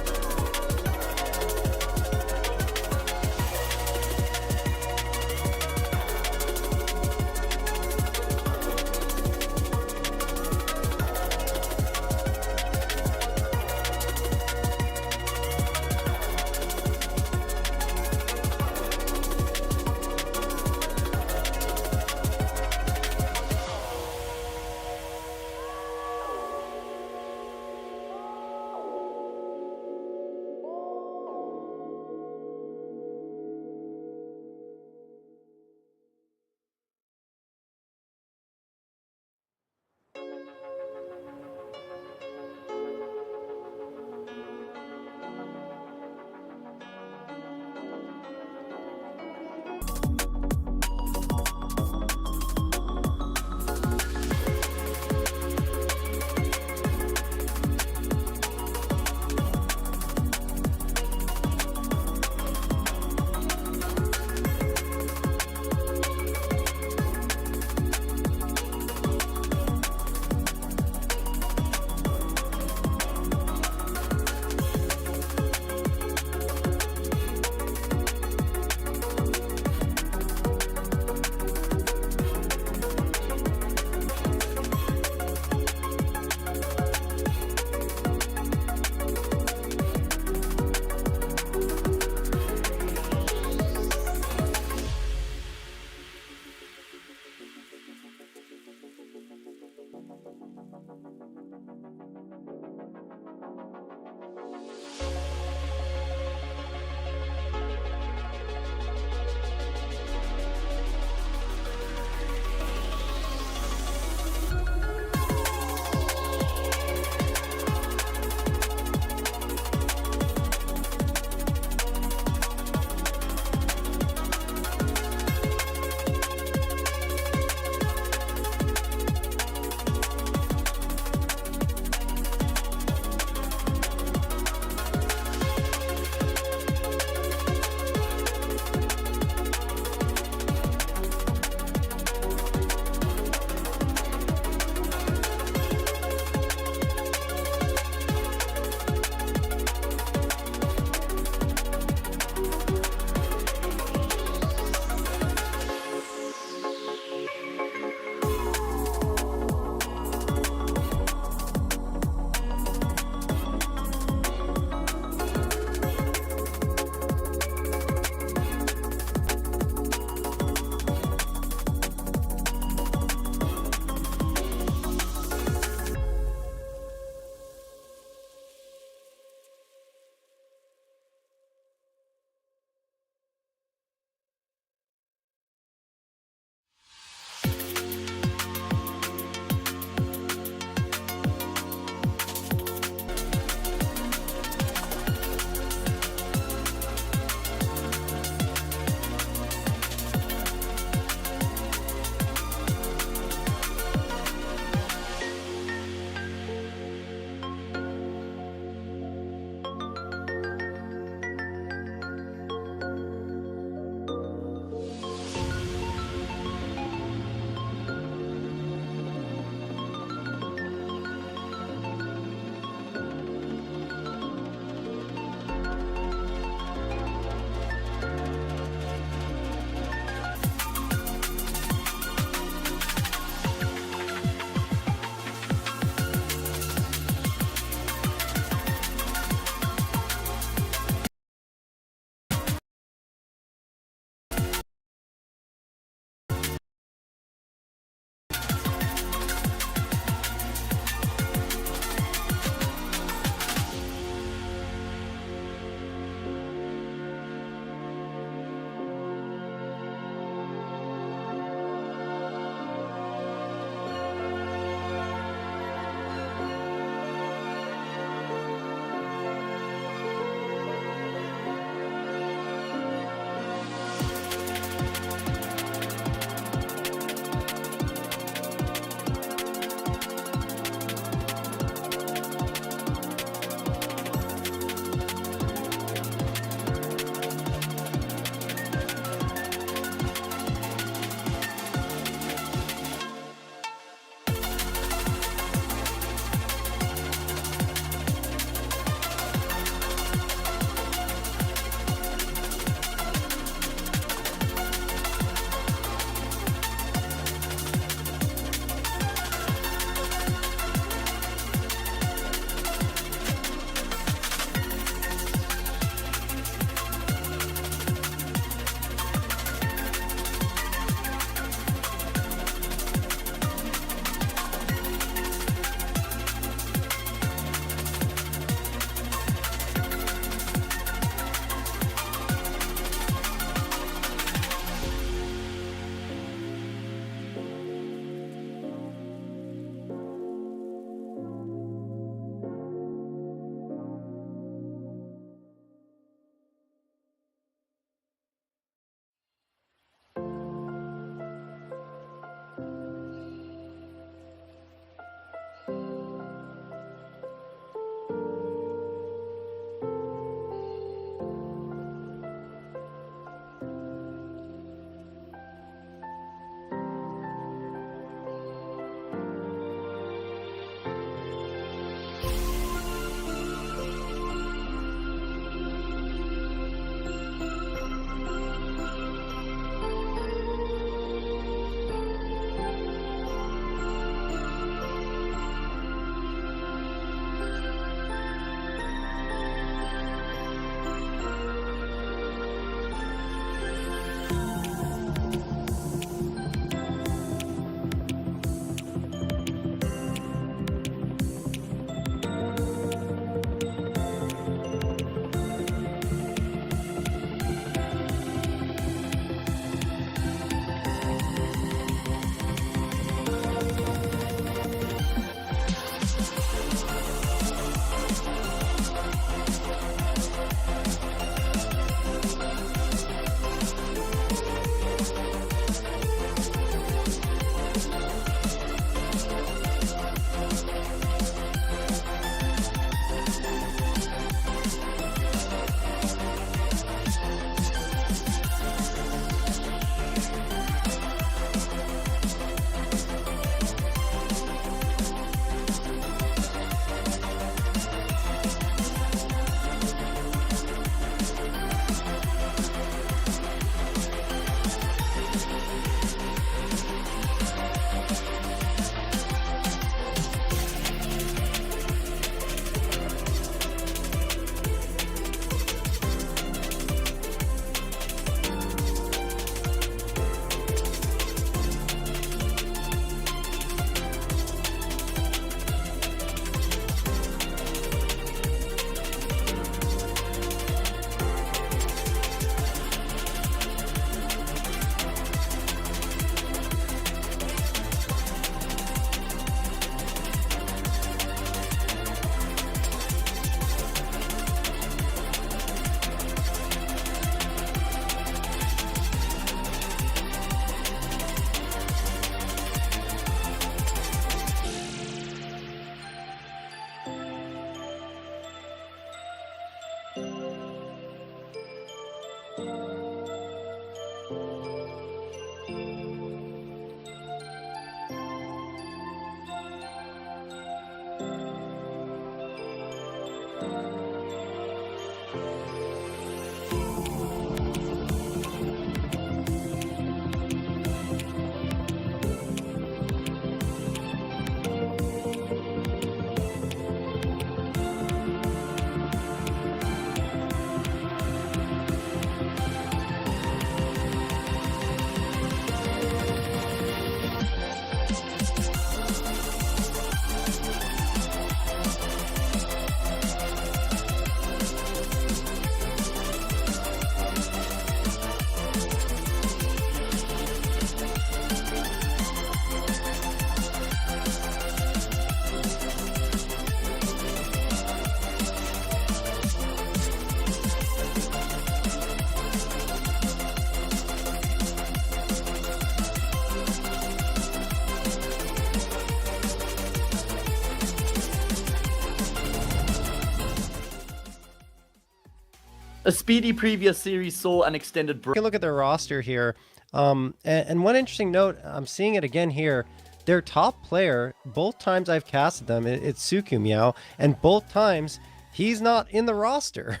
A speedy previous series saw an extended break. Take a look at their roster here. And one interesting note, I'm seeing it again here. Their top player, both times I've casted them, it's Suku Meow, and both times he's not in the roster.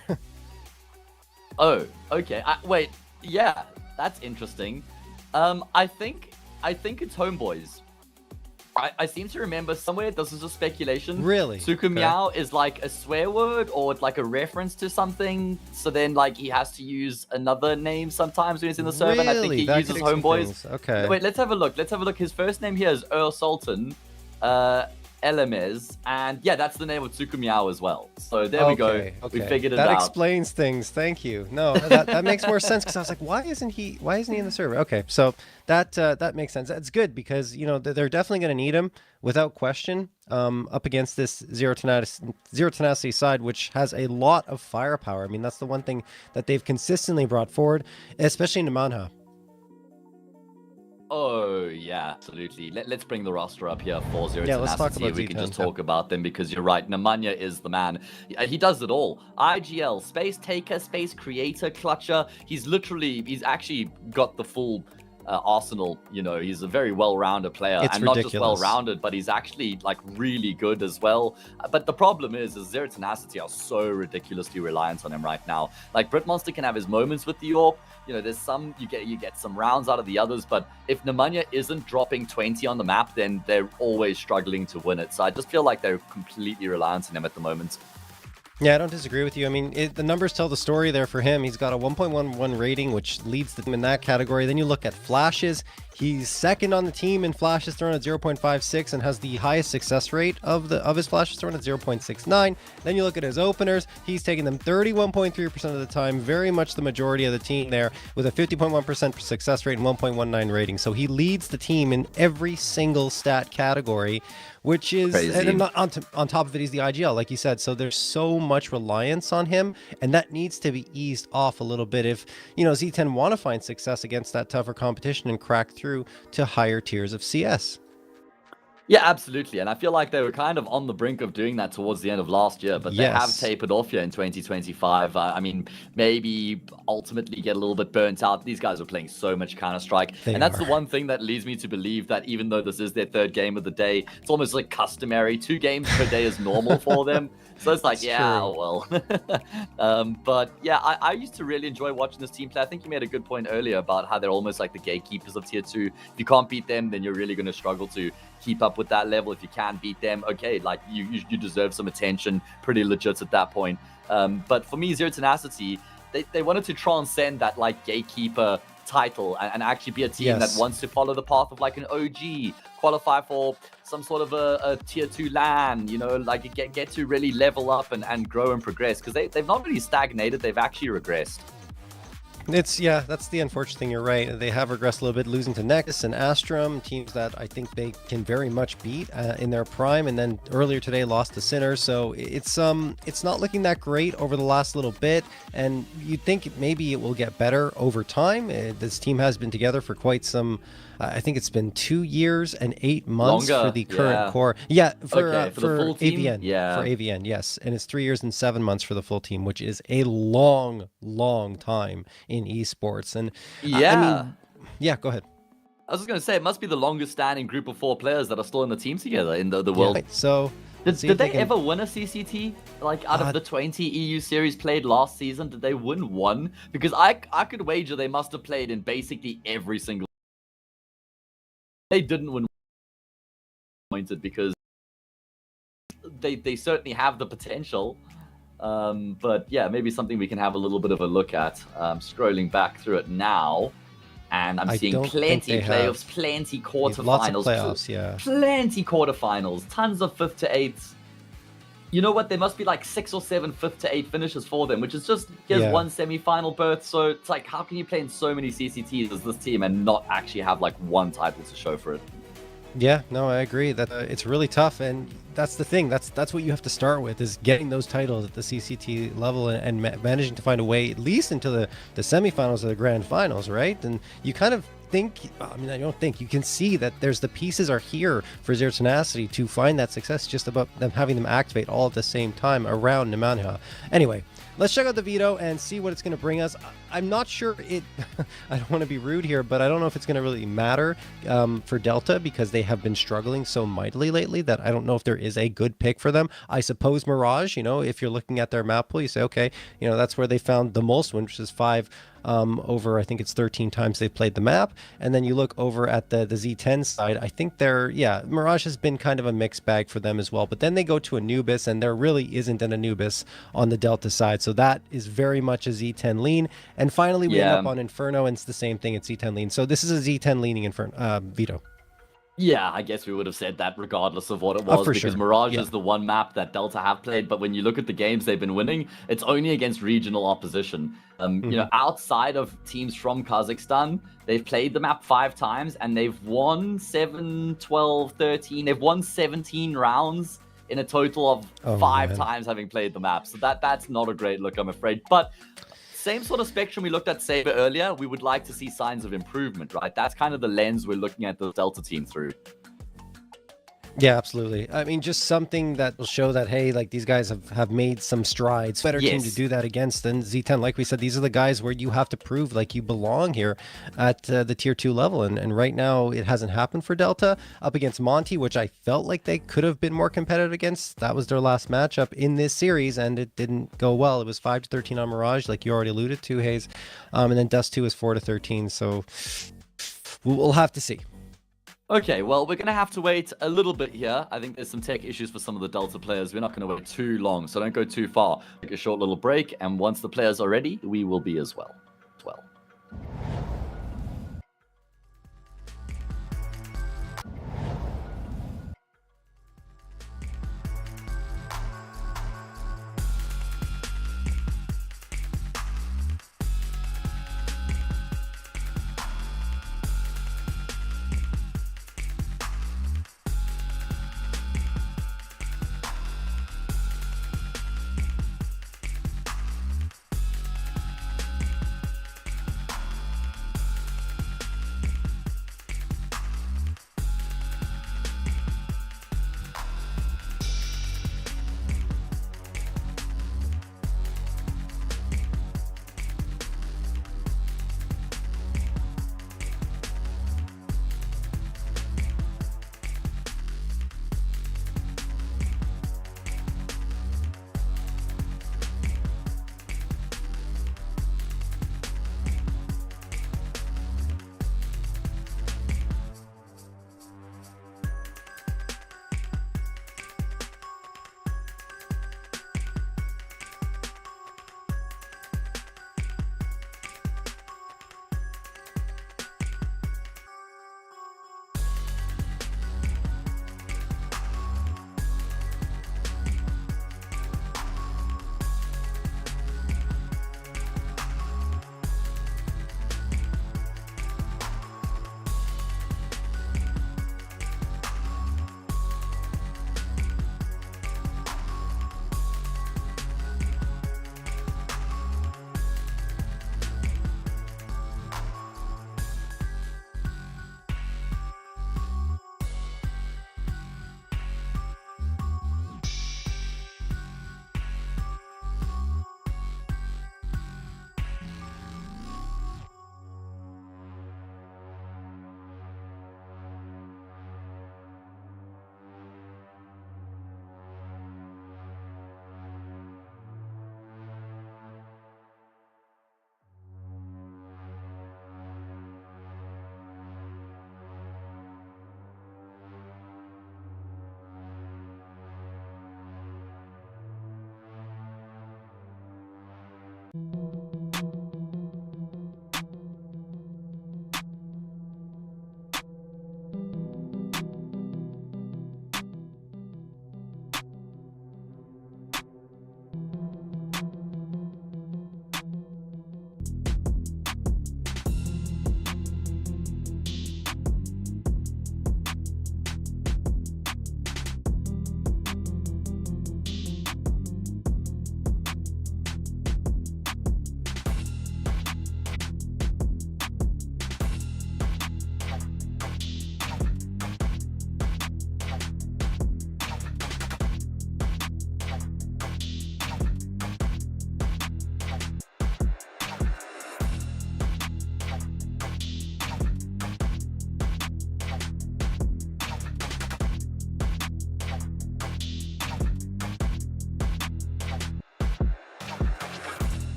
Oh, okay. Wait, yeah, that's interesting. I think it's Homeboys. I seem to remember somewhere, this is a speculation. Really? Suku Okay. Meow is like a swear word or like a reference to something. So then like he has to use another name sometimes when he's in the server. And I think Really? he That uses could explain Homeboys. things. Okay. Wait, let's have a look. His first name here is Earl Sultan. Elemez, and yeah, that's the name of Suku Meow as well. So there we go. Okay, We okay. figured it that out. explains things. Thank you. No, that makes more sense because I was like, why isn't he in the server? Okay, so that makes sense. That's good because they're definitely going to need him without question up against this Zero Tenacity side, which has a lot of firepower. I mean, that's the one thing that they've consistently brought forward, especially in Manha. Oh, yeah, absolutely. Let's bring the roster up here for Zero Yeah, let's talk Tenacity. about We can just Z10, yeah. talk about them because you're right. Nemanja is the man. He does it all. IGL, Space Taker, Space Creator, Clutcher. He's actually got the full arsenal. He's a very well-rounded player. It's and not just ridiculous. well-rounded, but he's actually like really good as well. But the problem is Zero Tenacity are so ridiculously reliant on him right now. Like Britmonster can have his moments with the AWP. There's some you get some rounds out of the others, but if Nemanja isn't dropping 20 on the map, then they're always struggling to win it. So I just feel like they're completely reliant on him at the moment. Yeah, I don't disagree with you. I mean, the numbers tell the story there for him. He's got a 1.11 rating, which leads the team in that category. Then you look at flashes. He's second on the team in flashes thrown at 0.56 and has the highest success rate of his flashes thrown at 0.69. Then you look at his openers. He's taking them 31.3% of the time, very much the majority of the team there, with a 50.1% success rate and 1.19 rating. So he leads the team in every single stat category, which is and on top of it, he's the IGL, like you said. So there's so much reliance on him, and that needs to be eased off a little bit if Z10 want to find success against that tougher competition and crack through to higher tiers of CS. Yeah, absolutely. And I feel like they were kind of on the brink of doing that towards the end of last year, but they have tapered off here in 2025. I mean, maybe ultimately get a little bit burnt out. These guys are playing so much Counter-Strike. And that's the one thing that leads me to believe that even though this is their third game of the day, it's almost like customary. 2 games per day is normal for them. So it's like, That's yeah, true. well. But yeah, I used to really enjoy watching this team play. I think you made a good point earlier about how they're almost like the gatekeepers of tier 2. If you can't beat them, then you're really going to struggle to keep up with that level. If you can beat them, okay, like you deserve some attention, pretty legit at that point. But for me, Zero Tenacity, they wanted to transcend that like gatekeeper title and actually be a team that wants to follow the path of like an OG, qualify for some sort of a tier 2 LAN, like get to really level up and grow and progress, because they've not really stagnated, they've actually regressed. That's the unfortunate thing. You're right. They have regressed a little bit, losing to Nexus and Astrum, teams that I think they can very much beat in their prime. And then earlier today, lost to Sinner. So it's not looking that great over the last little bit. And you'd think maybe it will get better over time. This team has been together for quite some. I think it's been 2 years and 8 months Longer, for the current core. Yeah, for the full team? AVN. Yeah. For AVN, yes. And it's 3 years and 7 months for the full team, which is a long, long time in esports. And yeah. Yeah, go ahead. I was just going to say, it must be the longest standing group of 4 players that are still in the team together in the world. Yeah, so See Did if they can- ever win a CCT? Like out of the 20 EU series played last season, did they win one? Because I could wager they must have played in basically every single. They didn't win pointed because they certainly have the potential. But yeah, maybe something we can have a little bit of a look at. Scrolling back through it now, and I'm I seeing don't think plenty they playoffs, have. plenty Lots of quarterfinals, playoffs, yeah. plenty quarterfinals, tons of 5th to 8s. You know what? There must be like 6 or 7 5th to 8 finishes for them, which is just here's one semi-final berth. So it's like, how can you play in so many CCTs as this team and not actually have like one title to show for it? Yeah, no, I agree that it's really tough, and that's the thing. That's what you have to start with, is getting those titles at the CCT level and managing to find a way at least into the semifinals or the grand finals, right? And you kind of think, I mean, I don't think, you can see that there's the pieces are here for Zero Tenacity to find that success, just about them having them activate all at the same time around Nemanja. Anyway, let's check out the veto and see what it's going to bring us. I'm not sure it, I don't want to be rude here, but I don't know if it's going to really matter for Delta, because they have been struggling so mightily lately that I don't know if there is a good pick for them. I suppose Mirage, you know, if you're looking at their map pool, you say, okay, you know, that's where they found the most wins, which is 5 over, I think it's 13 times they've played the map. And then you look over at the Z10 side, I think Mirage has been kind of a mixed bag for them as well. But then they go to Anubis, and there really isn't an Anubis on the Delta side. So that is very much a Z10 lean. And finally, we end up on Inferno, and it's the same thing. It's Z10 lean. So this is a Z10 leaning Inferno veto. Yeah, I guess we would have said that regardless of what it was, because sure. Mirage is the one map that Delta have played. But when you look at the games they've been winning, it's only against regional opposition. You know, outside of teams from Kazakhstan, they've played the map 5 times and they've won 7, 12, 13. They've won 17 rounds in a total of 5 times having played the map. So that's not a great look, I'm afraid. But same sort of spectrum we looked at Saber earlier, we would like to see signs of improvement, right? That's kind of the lens we're looking at the Delta team through. Yeah, absolutely. I mean, just something that will show that, hey, like, these guys have made some strides. Better team to do that against than Z10. Like we said, these are the guys where you have to prove like you belong here at the tier 2 level. And right now it hasn't happened for Delta. Up against Monty, which I felt like they could have been more competitive against. That was their last matchup in this series, and it didn't go well. It was 5-13 on Mirage, like you already alluded to, Hayes. And then Dust 2 is 4-13. So we'll have to see. Okay, well, we're going to have to wait a little bit here. I think there's some tech issues for some of the Delta players. We're not going to wait too long, so don't go too far. Take a short little break, and once the players are ready, we will be as well.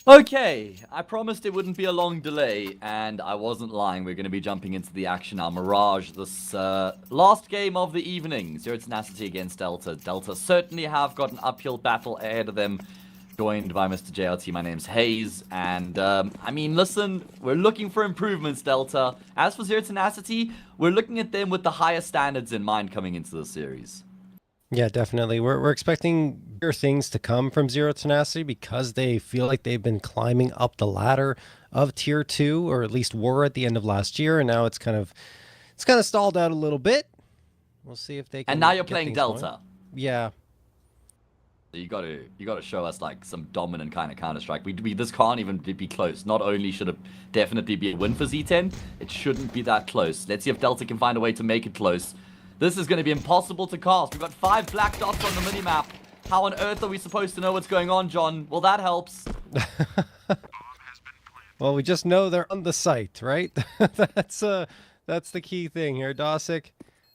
Okay, I promised it wouldn't be a long delay, and I wasn't lying. We're going to be jumping into the action now. Mirage, this last game of the evening. Zero Tenacity against Delta. Delta certainly have got an uphill battle ahead of them, joined by Mr. JRT. My name's Hayes, and I mean, listen, we're looking for improvements, Delta. As for Zero Tenacity, we're looking at them with the highest standards in mind coming into the series. Yeah, definitely. We're expecting bigger things to come from Zero Tenacity because they feel like they've been climbing up the ladder of Tier 2, or at least were at the end of last year, and now it's kind of stalled out a little bit. We'll see if they can. And now you're get playing things Delta. going. Yeah. You gotta show us like some dominant kind of Counter-Strike. This can't even be close. Not only should it definitely be a win for Z10, it shouldn't be that close. Let's see if Delta can find a way to make it close. This is going to be impossible to cast. We've got 5 black dots on the minimap. How on earth are we supposed to know what's going on, John? Well, that helps. Well, we just know they're on the site, right? That's the key thing here. Dosick,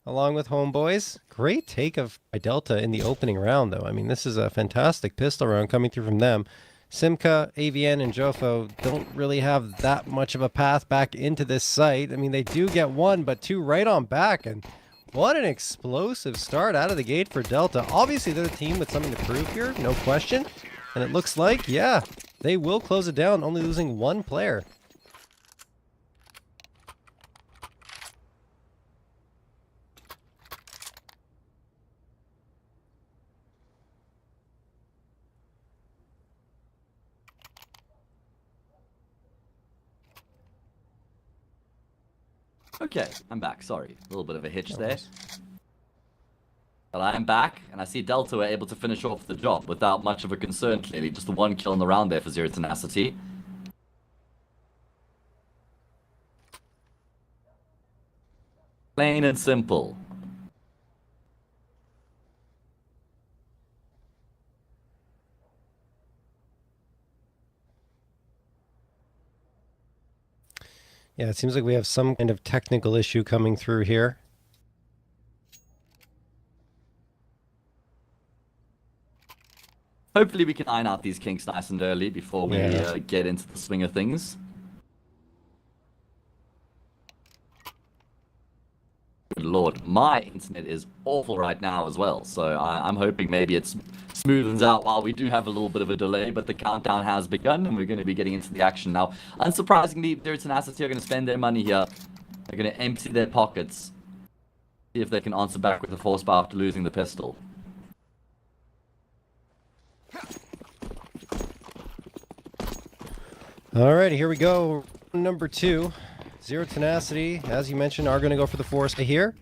along with Homeboys. Great take of by Delta in the opening round, though. I mean, this is a fantastic pistol round coming through from them. Simca, AVN, and Jofo don't really have that much of a path back into this site. I mean, they do get 1, but 2 right on back, and what an explosive start out of the gate for Delta. Obviously, they're a team with something to prove here, no question. And it looks like, yeah, they will close it down, only losing 1 player. Okay, I'm back. Sorry, a little bit of a hitch there. But I am back, and I see Delta were able to finish off the job without much of a concern, clearly. Just the 1 kill in the round there for Zero Tenacity. Plain and simple. Yeah, it seems like we have some kind of technical issue coming through here. Hopefully we can iron out these kinks nice and early before we get into the swing of things. Good lord, my internet is awful right now as well, so I'm hoping maybe it smoothens out while we do have a little bit of a delay, but the countdown has begun and we're going to be getting into the action now. Unsurprisingly, Zero Tenacity are going to spend their money here. They're going to empty their pockets. See if they can answer back with the force bar after losing the pistol. Alright, here we go. Number 2. Zero Tenacity, as you mentioned, are going to go for the force here.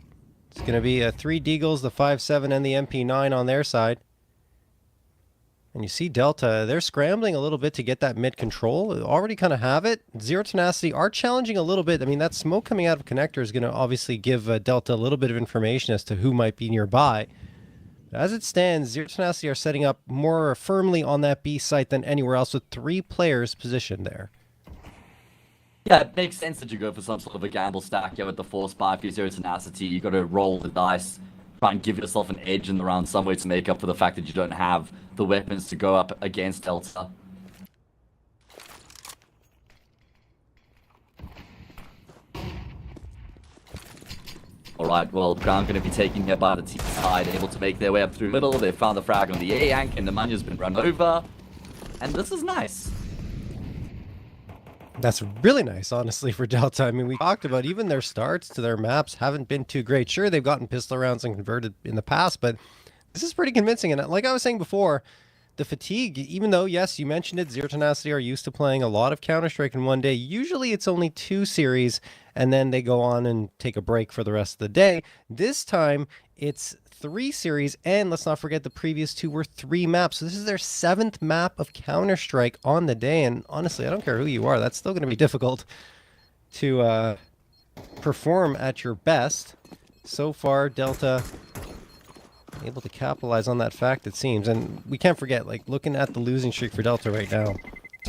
It's going to be 3 Deagles, the 5.7, and the MP9 on their side. And you see Delta, they're scrambling a little bit to get that mid control. They already kind of have it. Zero Tenacity are challenging a little bit. I mean, that smoke coming out of connector is going to obviously give Delta a little bit of information as to who might be nearby. As it stands, Zero Tenacity are setting up more firmly on that B site than anywhere else with 3 players positioned there. Yeah, it makes sense that you go for some sort of a gamble stack here with the force bar. If you're Zero Tenacity, you got to roll the dice, try and give yourself an edge in the round some way to make up for the fact that you don't have the weapons to go up against Delta. Alright, well, Crown going to be taken here by the T side, able to make their way up through middle. They found the frag on the A-Yank, and the Manya's been run over. And this is nice. That's really nice, honestly, for Delta. I mean, we talked about even their starts to their maps haven't been too great. Sure, they've gotten pistol rounds and converted in the past, but this is pretty convincing. And like I was saying before, the fatigue, even though, yes, you mentioned it, Zero Tenacity are used to playing a lot of Counter-Strike in one day. Usually it's only 2 series, and then they go on and take a break for the rest of the day. This time, it's 3 series, and let's not forget the previous 2 were 3 maps. So this is their 7th map of Counter-Strike on the day, and honestly, I don't care who you are, that's still going to be difficult to perform at your best. So far, Delta able to capitalize on that fact, it seems. And we can't forget, like, looking at the losing streak for Delta right now,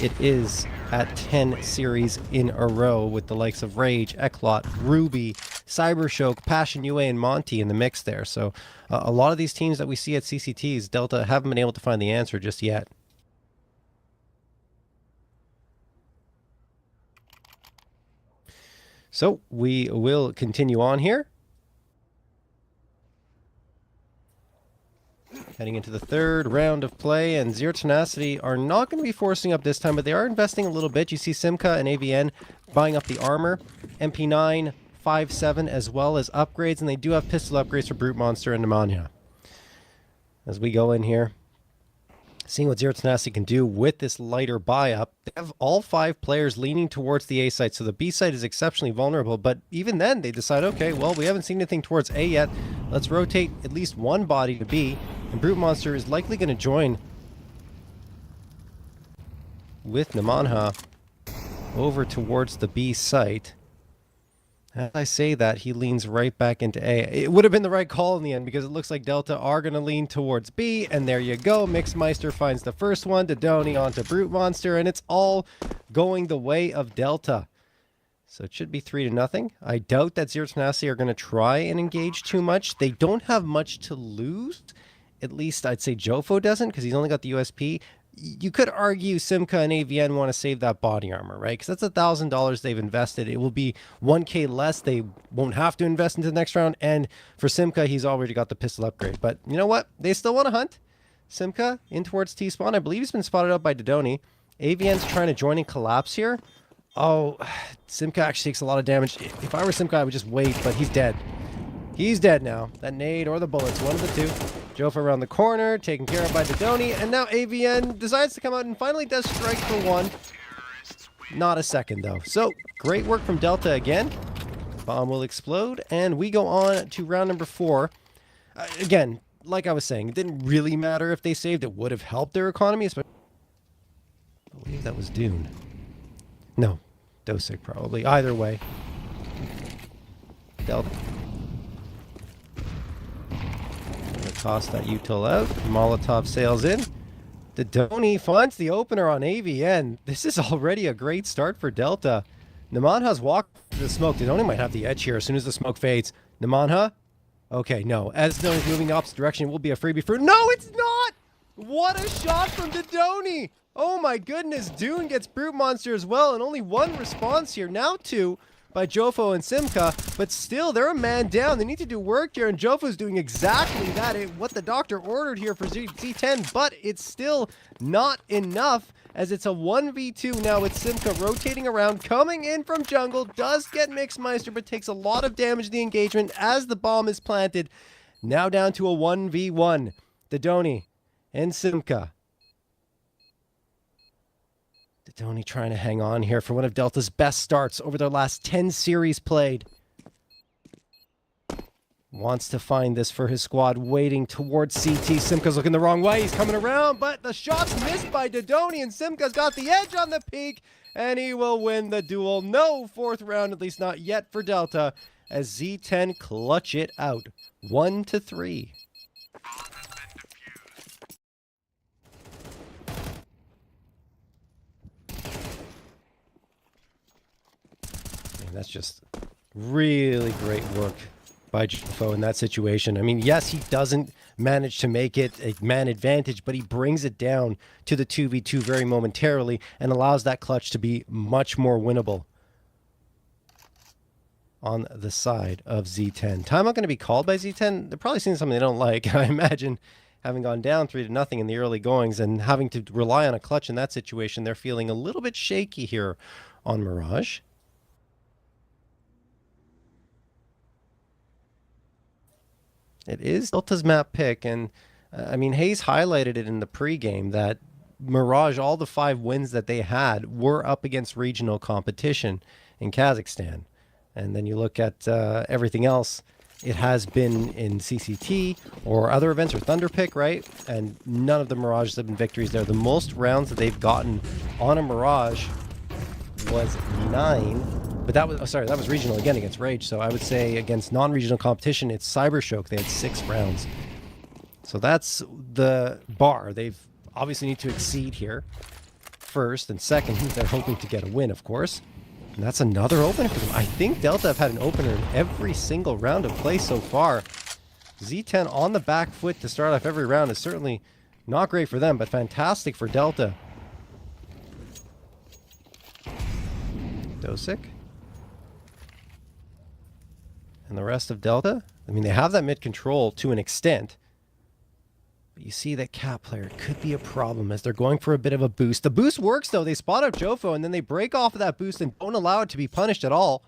it is at 10 series in a row with the likes of Rage, Eklot, Ruby, Cybershock, Passion UA, and Monty in the mix there. So a lot of these teams that we see at CCTs, Delta haven't been able to find the answer just yet. So we will continue on here. Heading into the third round of play, and Zero Tenacity are not going to be forcing up this time, but they are investing a little bit. You see Simca and AVN buying up the armor, MP9, 5.7, as well as upgrades, and they do have pistol upgrades for Brute Monster and Nemanja. As we go in here, seeing what Zero Tenacity can do with this lighter buy-up. They have all 5 players leaning towards the A site, so the B site is exceptionally vulnerable, but even then they decide, okay, well, we haven't seen anything towards A yet. Let's rotate at least one body to B, and Brute Monster is likely going to join with Nemanja over towards the B site. As I say that, he leans right back into A. It would have been the right call in the end because it looks like Delta are going to lean towards B, and there you go. Mixmeister finds the first one, Dodoni onto Brute Monster, and it's all going the way of Delta. So it should be 3-0. I doubt that Zero Tenacity are going to try and engage too much. They don't have much to lose. At least I'd say Jofo doesn't because he's only got the USP. You could argue Simca and AVN want to save that body armor, right? Because that's $1,000 they've invested. It will be 1K less. They won't have to invest into the next round. And for Simca, he's already got the pistol upgrade. But you know what? They still want to hunt. Simca in towards T-spawn. I believe he's been spotted out by Dodoni. AVN's trying to join and collapse here. Oh, Simca actually takes a lot of damage. If I were Simca, I would just wait, but he's dead. He's dead now. That nade or the bullets, one of the two. Jofa around the corner, taken care of by Dodoni, and now AVN decides to come out and finally does strike for one. Not a second, though. So, great work from Delta again. Bomb will explode, and we go on to round number 4. Again, like I was saying, it didn't really matter if they saved. It would have helped their economy, especially... I believe that was Dune. No, Dosic probably. Either way. Delta. Toss that util out. Molotov sails in. Dodoni finds the opener on AVN. This is already a great start for Delta. Nemanja's walked through the smoke. Dodoni might have the edge here as soon as the smoke fades. Nemanja? Okay, no. As Dodoni's moving the opposite direction, it will be a freebie for... No, it's not! What a shot from Dodoni! Oh my goodness, Dune gets Brute Monster as well, and only one response here. Now 2 by Jofo and Simca, but still, they're a man down. They need to do work here, and Jofo's doing exactly that, what the doctor ordered here for Z10, but it's still not enough, as it's a 1v2 now with Simca rotating around, coming in from jungle, does get Mixmeister, but takes a lot of damage to the engagement as the bomb is planted. Now down to a 1v1. Dodoni and Simca. Dodoni trying to hang on here for one of Delta's best starts over their last 10 series played. Wants to find this for his squad, waiting towards CT. Simca's looking the wrong way. He's coming around, but the shot's missed by Dodoni, and Simca's got the edge on the peak, and he will win the duel. No 4th round, at least not yet for Delta, as Z10 clutch it out. 1-3. That's just really great work by Jofo in that situation. I mean, yes, he doesn't manage to make it a man advantage, but he brings it down to the 2v2 very momentarily and allows that clutch to be much more winnable on the side of Z10. Timeout going to be called by Z10. They're probably seeing something they don't like. I imagine having gone down 3-0 in the early goings and having to rely on a clutch in that situation, they're feeling a little bit shaky here on Mirage. It is Delta's map pick, and I mean, Hayes highlighted it in the pregame that Mirage, all the 5 wins that they had were up against regional competition in Kazakhstan. And then you look at everything else, it has been in CCT or other events or Thunderpick, right? And none of the Mirages have been victories there. The most rounds that they've gotten on a Mirage was 9. But that was, that was regional again against Rage. So I would say against non-regional competition, it's Cybershock. They had 6 rounds. So that's the bar. They've obviously need to exceed here. First and second, they're hoping to get a win, of course. And that's another opener for them. I think Delta have had an opener in every single round of play so far. Z10 on the back foot to start off every round is certainly not great for them, but fantastic for Delta. Dosic. And the rest of Delta, I mean, they have that mid control to an extent. But you see that Cat player could be a problem as they're going for a bit of a boost. The boost works, though. They spot out Jofo, and then they break off of that boost and don't allow it to be punished at all.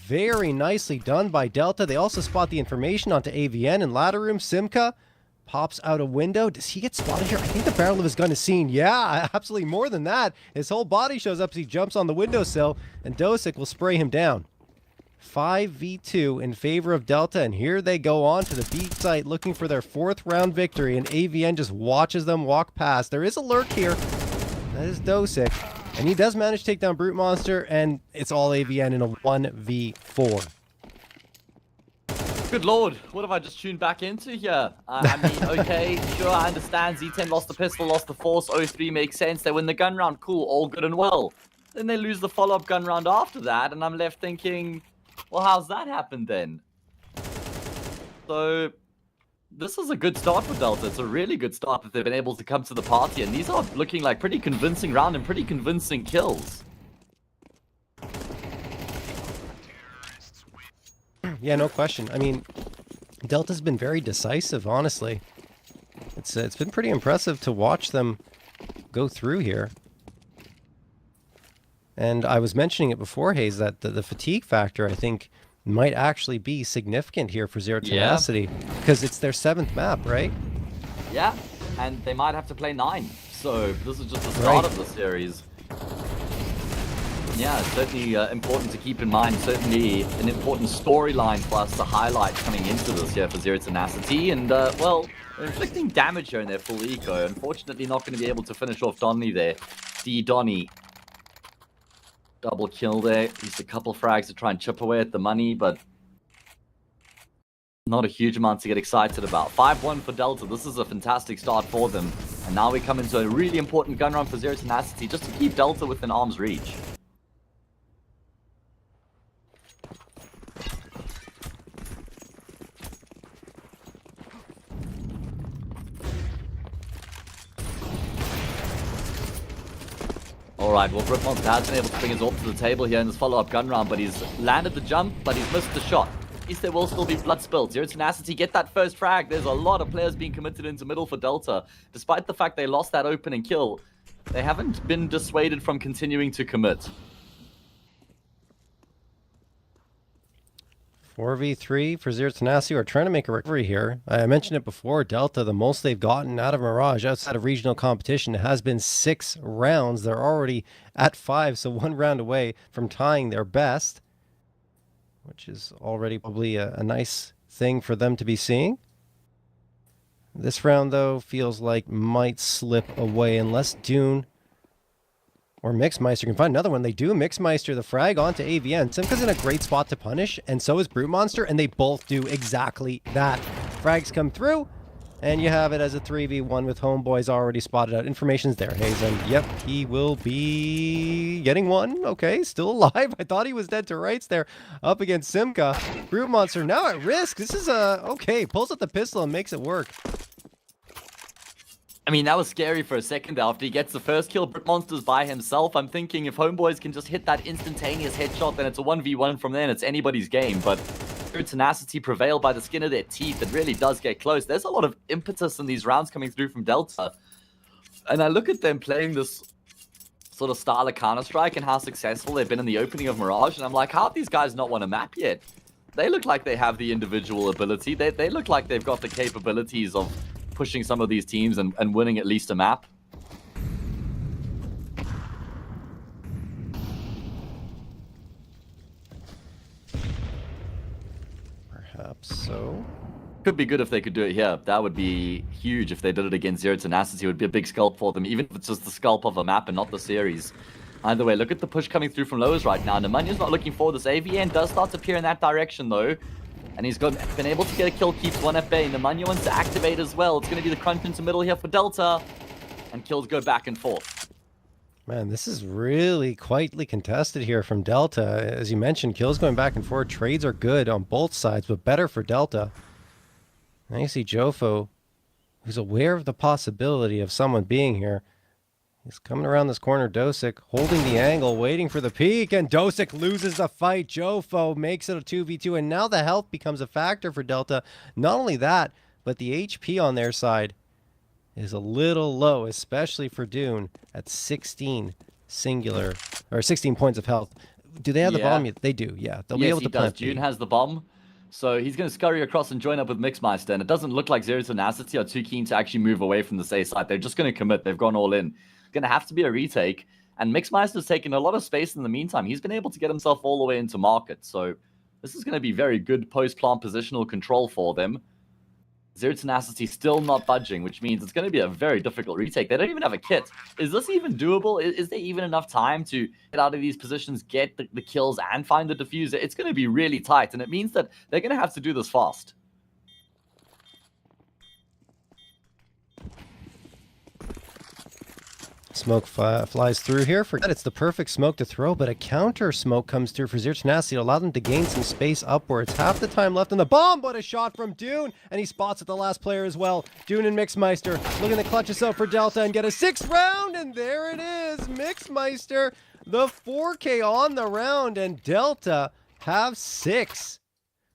Very nicely done by Delta. They also spot the information onto AVN in ladder room. Simka pops out a window. Does he get spotted here? I think the barrel of his gun is seen. Yeah, absolutely more than that. His whole body shows up as he jumps on the windowsill, and Dosic will spray him down. 5v2 in favor of Delta, and here they go on to the B site looking for their 4th round victory, and AVN just watches them walk past. There is a lurk here. That is Dosic, and he does manage to take down Brute Monster, and it's all AVN in a 1v4. Good lord, what have I just tuned back into here? I mean, okay, sure, I understand. Z10 lost the pistol, lost the force. 03 makes sense. They win the gun round. Cool, all good and well. Then they lose the follow-up gun round after that, and I'm left thinking, well, how's that happened then? So, this is a good start for Delta. It's a really good start that they've been able to come to the party, and these are looking like pretty convincing round and pretty convincing kills. Yeah, no question. I mean, Delta's been very decisive, honestly. It's been pretty impressive to watch them go through here. And I was mentioning it before, Hayes, that the fatigue factor, I think, might actually be significant here for Zero Tenacity. Because it's their 7th map, right? Yeah, and they might have to play 9. So this is just the start of the series. Yeah, it's certainly important to keep in mind. Certainly an important storyline for us to highlight coming into this here for Zero Tenacity. And, well, they're inflicting damage here in their full eco. Unfortunately, not going to be able to finish off Donny there. Donny. Double kill there. Used a couple frags to try and chip away at the money, but not a huge amount to get excited about. 5-1 for Delta. This is a fantastic start for them. And now we come into a really important gun run for Zero Tenacity just to keep Delta within arm's reach. Alright, well, Bripmonster has been able to bring his AWP to the table here in this follow-up gun round, but he's landed the jump, but he's missed the shot. At least there will still be blood spilled. Zero Tenacity get that first frag. There's a lot of players being committed into middle for Delta. Despite the fact they lost that opening kill, they haven't been dissuaded from continuing to commit. 4v3 for Zero Tenacity. We're trying to make a recovery here. I mentioned it before, Delta, the most they've gotten out of Mirage outside of regional competition has been 6 rounds. They're already at 5, so 1 round away from tying their best, which is already probably a nice thing for them to be seeing. This round, though, feels like might slip away unless Dune or Mixmeister can find another one. They do. Mixmeister, the frag onto AVN. Simka's in a great spot to punish, and so is Brute Monster, and they both do exactly that. Frags come through, and you have it as a 3v1 with Homeboys already spotted out. Information's there, Hazen. Yep, he will be getting one. Okay, still alive. I thought he was dead to rights there up against Simka. Brute Monster now at risk. This is okay, pulls out the pistol and makes it work. I mean, that was scary for a second after he gets the first kill. Brute Monster's by himself. I'm thinking if Homeboys can just hit that instantaneous headshot, then it's a 1v1 from there and it's anybody's game. But Zero Tenacity prevail by the skin of their teeth. It really does get close. There's a lot of impetus in these rounds coming through from Delta. And I look at them playing this sort of style of Counter-Strike and how successful they've been in the opening of Mirage. And I'm like, how have these guys not won a map yet? They look like they have the individual ability. They look like they've got the capabilities of pushing some of these teams and winning at least a map. Perhaps so. Could be good if they could do it here. That would be huge if they did it against Zero Tenacity. It would be a big scalp for them, even if it's just the scalp of a map and not the series. Either way, look at the push coming through from lowers right now. Nemanya's not looking for this. AVN does start to appear in that direction though. And he's been able to get a kill, keeps one at bay. Nemanja wants to activate as well. It's going to be the crunch into middle here for Delta. And kills go back and forth. Man, this is really quietly contested here from Delta. As you mentioned, kills going back and forth. Trades are good on both sides, but better for Delta. Now you see Jofo, who's aware of the possibility of someone being here. He's coming around this corner. Dosic holding the angle, waiting for the peek, and Dosic loses the fight. Jofo makes it a 2v2, and now the health becomes a factor for Delta. Not only that, but the HP on their side is a little low, especially for Dune at 16 points of health. Do they have the bomb? They do, yeah. They'll be able to plant. Dune has the bomb. So he's going to scurry across and join up with Mixmeister, and it doesn't look like Zero Tenacity are too keen to actually move away from the safe side. They're just going to commit. They've gone all in. It's going to have to be a retake, and Mixmeister's taken a lot of space in the meantime. He's been able to get himself all the way into market, so this is going to be very good post-plant positional control for them. Zero Tenacity still not budging, which means it's going to be a very difficult retake. They don't even have a kit. Is this even doable? Is there even enough time to get out of these positions, get the kills, and find the diffuser? It's going to be really tight, and it means that they're going to have to do this fast. Smoke flies through here. Forget it's the perfect smoke to throw, but a counter smoke comes through for Zero Tenacity to allow them to gain some space upwards. Half the time left on the bomb, but a shot from Dune, and he spots at the last player as well. Dune and Mixmeister looking to clutch us out for Delta and get a 6th round, and there it is. Mixmeister, the 4K on the round, and Delta have 6.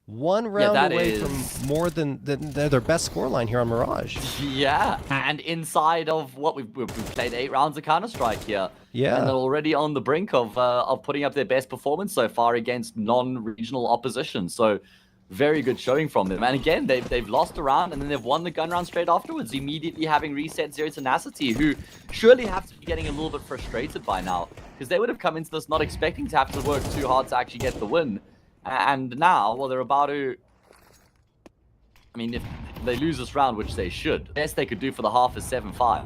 1 round away from more than their best scoreline here on Mirage. Yeah, and inside of what we've played 8 rounds of Counter-Strike here. Yeah. And they're already on the brink of putting up their best performance so far against non-regional opposition. So very good showing from them. And again, they've lost a round and then they've won the gun round straight afterwards, immediately having reset Zero Tenacity, who surely have to be getting a little bit frustrated by now, because they would have come into this not expecting to have to work too hard to actually get the win. And now, well, they're about to... I mean, if they lose this round, which they should, the best they could do for the half is 7-5.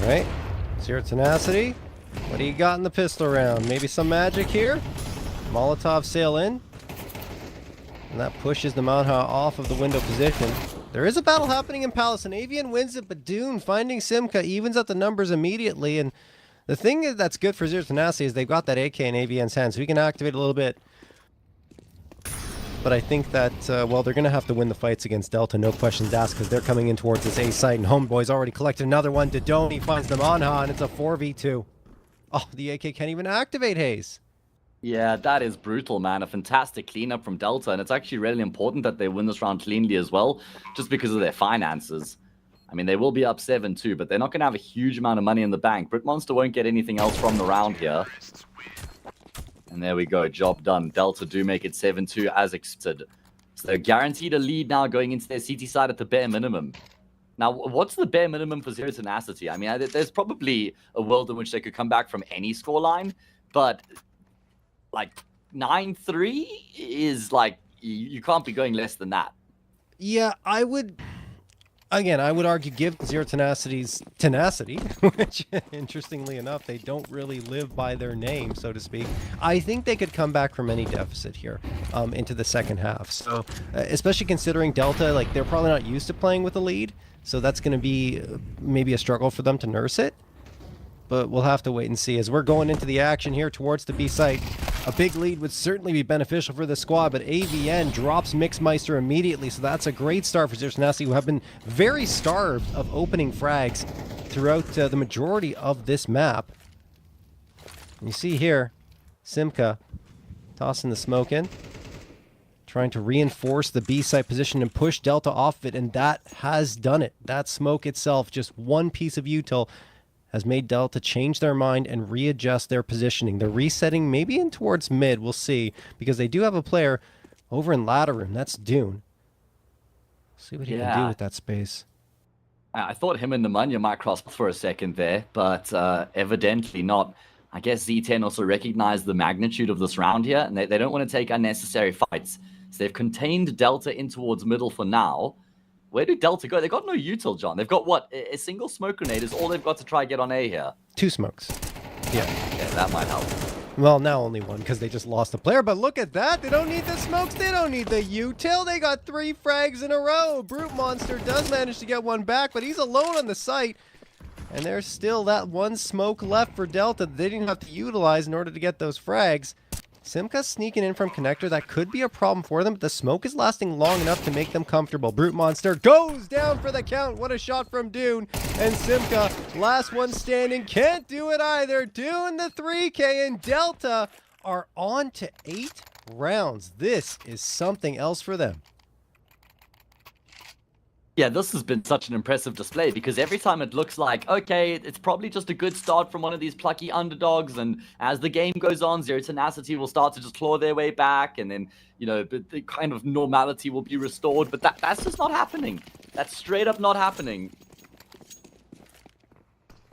Right. Zero Tenacity. What do you got in the pistol round? Maybe some magic here? Molotov sail in. And that pushes the Mount Ha off of the window position. There is a battle happening in Palace, and Avian wins it, but Dune finding Simca evens up the numbers immediately. And the thing that's good for Zero Tenacity is they've got that AK in Avian's hand, so he can activate a little bit. But I think that, well, they're going to have to win the fights against Delta, no questions asked, because they're coming in towards this A site, and Homeboy's already collected another one. Dodoni finds the Manha, and it's a 4v2. Oh, the AK can't even activate Haze. Yeah, that is brutal, man. A fantastic cleanup from Delta, and it's actually really important that they win this round cleanly as well, just because of their finances. I mean, they will be up 7-2, but they're not going to have a huge amount of money in the bank. BritMonster won't get anything else from the round here. And there we go, job done. Delta do make it 7-2 as expected. So they're guaranteed a lead now going into their CT side at the bare minimum. Now, what's the bare minimum for Zero Tenacity? I mean, there's probably a world in which they could come back from any scoreline, but... like 9-3 is like you can't be going less than that. Yeah, I would argue give Zero Tenacity's tenacity, which interestingly enough they don't really live by their name, so to speak. I think they could come back from any deficit here into the second half. So especially considering Delta, like they're probably not used to playing with a lead, so that's going to be maybe a struggle for them to nurse it. But we'll have to wait and see as we're going into the action here towards the B site. A big lead would certainly be beneficial for the squad, but AVN drops Mixmeister immediately, so that's a great start for Zero Tenacity, who have been very starved of opening frags throughout the majority of this map. And you see here, Simca tossing the smoke in, trying to reinforce the B site position and push Delta off of it, and that has done it. That smoke itself, just one piece of util, has made Delta change their mind and readjust their positioning. They're resetting maybe in towards mid, we'll see, because they do have a player over in ladder room. That's Dune. See what he can do with that space. I thought him and Nemanja might cross for a second there, but evidently not. I guess Z10 also recognized the magnitude of this round here, and they don't want to take unnecessary fights. So they've contained Delta in towards middle for now. Where did Delta go? They've got no util, John. They've got, what, a single smoke grenade is all they've got to try get on A here. 2 smokes. Yeah. Okay, that might help. Well, now only 1, because they just lost a player, but look at that. They don't need the smokes. They don't need the util. They got 3 frags in a row. Brute Monster does manage to get one back, but he's alone on the site. And there's still that 1 smoke left for Delta that they didn't have to utilize in order to get those frags. Simka sneaking in from connector. That could be a problem for them, but the smoke is lasting long enough to make them comfortable. Brute Monster goes down for the count. What a shot from Dune. And Simka, last one standing, can't do it either. Dune the 3K, and Delta are on to 8 rounds. This is something else for them. Yeah, this has been such an impressive display because every time it looks like, okay, it's probably just a good start from one of these plucky underdogs, and as the game goes on, Zero Tenacity will start to just claw their way back, and then, you know, the kind of normality will be restored, but that's just not happening. That's straight up not happening.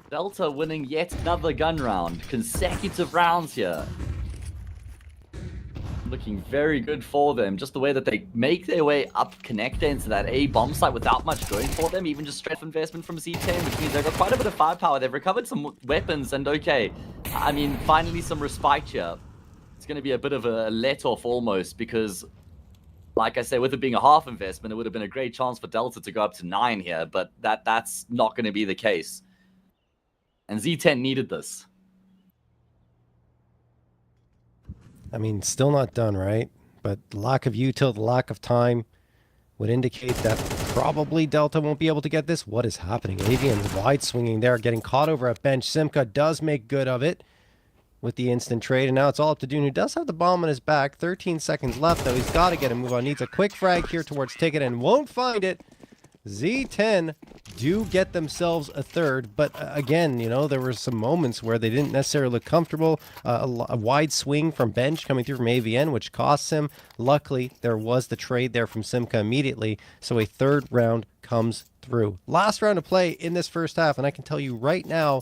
Delta winning yet another gun round. Consecutive rounds here. Looking very good for them. Just the way that they make their way up connector into that A bomb site without much going for them. Even just straight investment from Z10, which means they've got quite a bit of firepower. They've recovered some weapons, and okay, I mean, finally some respite here. It's going to be a bit of a let-off almost because, like I say, with it being a half investment, it would have been a great chance for Delta to go up to 9 here, but that's not going to be the case. And Z10 needed this. I mean, still not done, right? But the lack of util, the lack of time would indicate that probably Delta won't be able to get this. What is happening? Avian's wide swinging there, getting caught over at bench. Simka does make good of it with the instant trade, and now it's all up to Dune, who does have the bomb on his back. 13 seconds left, though. He's got to get a move on. Needs a quick frag here towards Ticket and won't find it. Z10 do get themselves a third, but again, you know, there were some moments where they didn't necessarily look comfortable. A wide swing from bench coming through from AVN, which costs him. Luckily, there was the trade there from Simka immediately, so a third round comes through. Last round to play in this first half, and I can tell you right now,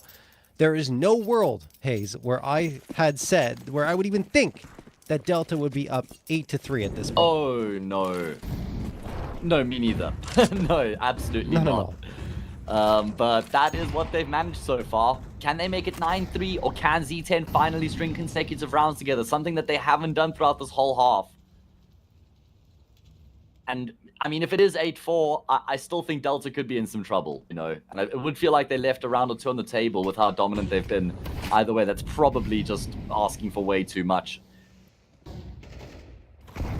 there is no world, Hayes, where I had said, where I would even think that Delta would be up 8-3 at this point. Oh, no. No, me neither. No, absolutely not. But that is what they've managed so far. Can they make it 9-3, or can Z10 finally string consecutive rounds together? Something that they haven't done throughout this whole half. And, I mean, if it is 8-4, I still think Delta could be in some trouble, you know? And it would feel like they left a round or two on the table with how dominant they've been. Either way, that's probably just asking for way too much.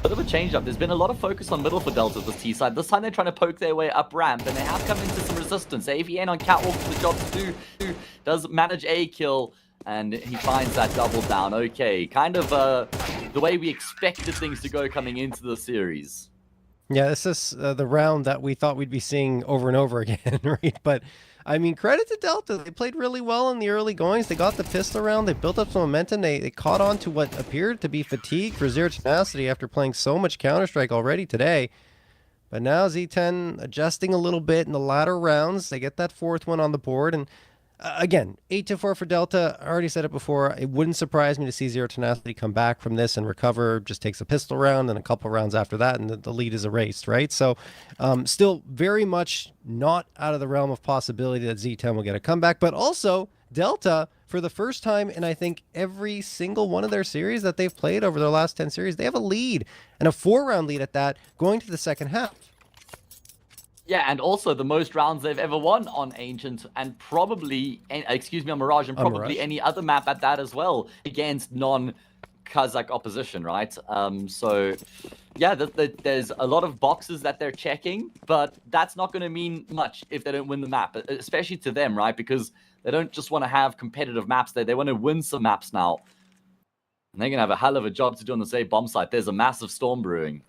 Bit of a change up. There's been a lot of focus on middle for Delta this T side. This time they're trying to poke their way up ramp, and they have come into some resistance. AVN on catwalk for the job to do. Does manage a kill, and he finds that double down. Okay, kind of the way we expected things to go coming into the series. Yeah, this is the round that we thought we'd be seeing over and over again, right? But I mean, credit to Delta. They played really well in the early goings. They got the pistol round. They built up some momentum. They caught on to what appeared to be fatigue for Zero Tenacity after playing so much Counter-Strike already today. But now Z10 adjusting a little bit in the latter rounds. They get that fourth one on the board. And again, 8-4 for Delta. I already said it before. It wouldn't surprise me to see Zero Tenacity come back from this and recover. Just takes a pistol round and a couple rounds after that, and the lead is erased, right? So still very much not out of the realm of possibility that Z10 will get a comeback. But also, Delta, for the first time in I think every single one of their series that they've played over their last 10 series, they have a lead, and a 4-round lead at that, going to the second half. Yeah, and also the most rounds they've ever won on Ancient, and probably, on Mirage, and probably Mirage. any other map at that as well, against non-Kazakh opposition, right? So, yeah, there's a lot of boxes that they're checking, but that's not going to mean much if they don't win the map, especially to them, right? Because they don't just want to have competitive maps, they want to win some maps now. And they're going to have a hell of a job to do on the same bomb site. There's a massive storm brewing.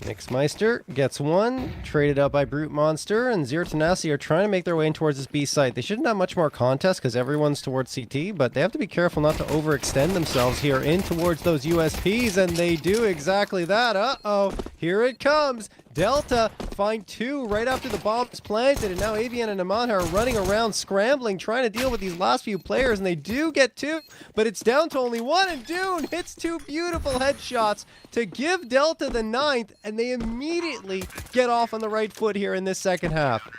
Mixmeister gets one, traded out by Brute Monster, and Zero Tenacity are trying to make their way in towards this B site. They shouldn't have much more contest because everyone's towards CT, but they have to be careful not to overextend themselves here in towards those USPs, and they do exactly that. Uh-oh, here it comes. Delta find 2 right after the bomb's planted, and now Avian and Amana are running around scrambling, trying to deal with these last few players, and they do get 2, but it's down to only 1, and Dune hits 2 beautiful headshots to give Delta the 9th, and they immediately get off on the right foot here in this second half.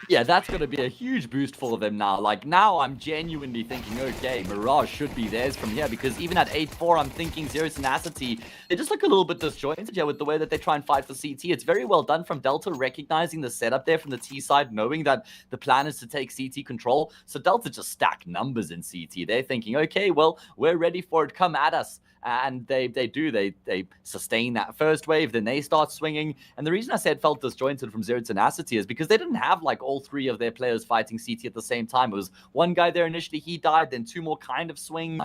Yeah, that's going to be a huge boost for them now. Like, now I'm genuinely thinking, okay, Mirage should be theirs from here, because even at 8-4, I'm thinking Zero Tenacity, they just look a little bit disjointed here with the way that they try and fight for CT. It's very well done from Delta, recognizing the setup there from the T side, knowing that the plan is to take CT control. So Delta just stack numbers in CT. They're thinking, okay, well, we're ready for it. Come at us. And they sustain that first wave, then they start swinging. And the reason I said felt disjointed from Zero Tenacity is because they didn't have like all three of their players fighting CT at the same time. It was one guy there initially, he died, then two more kind of swing.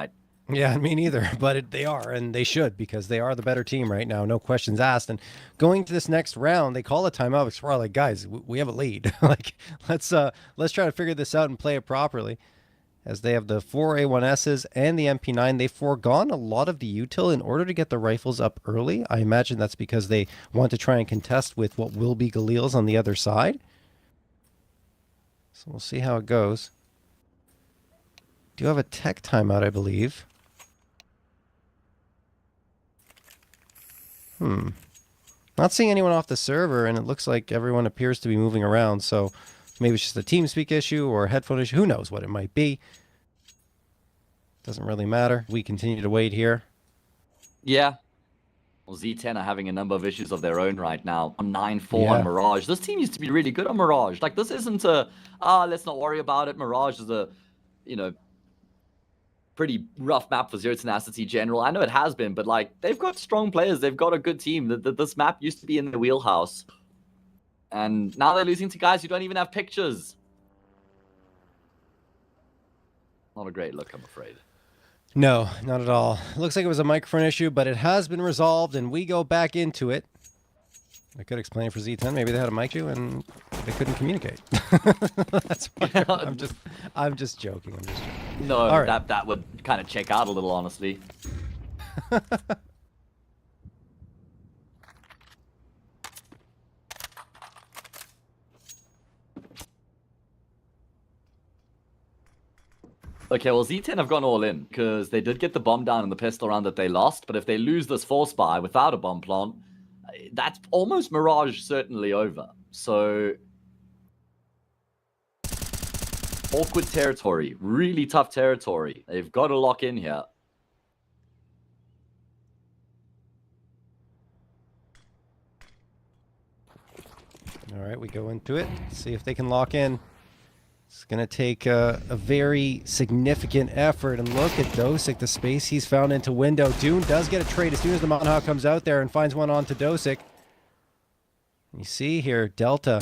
Yeah, me neither, but they are, and they should, because they are the better team right now, no questions asked. And going to this next round, they call a timeout because we're like, guys, we have a lead. Like, let's try to figure this out and play it properly. As they have the 4 A1Ss and the MP9, they've foregone a lot of the util in order to get the rifles up early. I imagine that's because they want to try and contest with what will be Galil's on the other side. So we'll see how it goes. Do have a tech timeout, I believe. Not seeing anyone off the server, and it looks like everyone appears to be moving around, so maybe it's just a TeamSpeak issue or a headphone issue. Who knows what it might be. Doesn't really matter. We continue to wait here. Yeah. Well, Z10 are having a number of issues of their own right now. 9-4 on Mirage. This team used to be really good on Mirage. Like, this isn't a, let's not worry about it. Mirage is a, pretty rough map for Zero Tenacity general. I know it has been, but, like, they've got strong players. They've got a good team. This map used to be in their wheelhouse. And now they're losing to guys who don't even have pictures. Not a great look, I'm afraid. No, not at all. Looks like it was a microphone issue, but it has been resolved, and we go back into it. I could explain it for Z10. Maybe they had a mic issue and they couldn't communicate. That's why I'm just joking. No, all right. that would kind of check out a little, honestly. Okay, well, Z10 have gone all in, because they did get the bomb down in the pistol round that they lost, but if they lose this force buy without a bomb plant, that's almost Mirage certainly over. So, awkward territory, really tough territory. They've got to lock in here. All right, we go into it. See if they can lock in. It's going to take a very significant effort. And look at Dosic, the space he's found into window. Dune does get a trade as soon as the Manha comes out there and finds one on to Dosic. You see here, Delta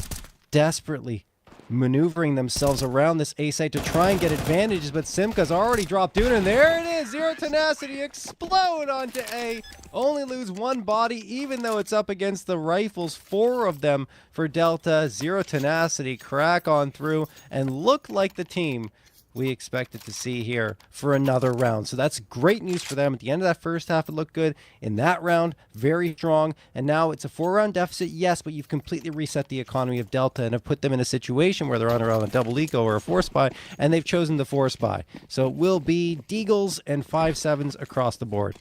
desperately maneuvering themselves around this A site to try and get advantages, but Simka's already dropped Dune, and there it is! Zero Tenacity explode onto A. Only lose one body, even though it's up against the rifles. 4 of them for Delta. Zero Tenacity crack on through and look like the team we expected to see here for another round. So that's great news for them. At the end of that first half, it looked good. In that round, very strong. And now it's a 4-round deficit, yes, but you've completely reset the economy of Delta and have put them in a situation where they're on around a double eco or a force buy, and they've chosen the force buy. So it will be Deagles and 5-7s across the board.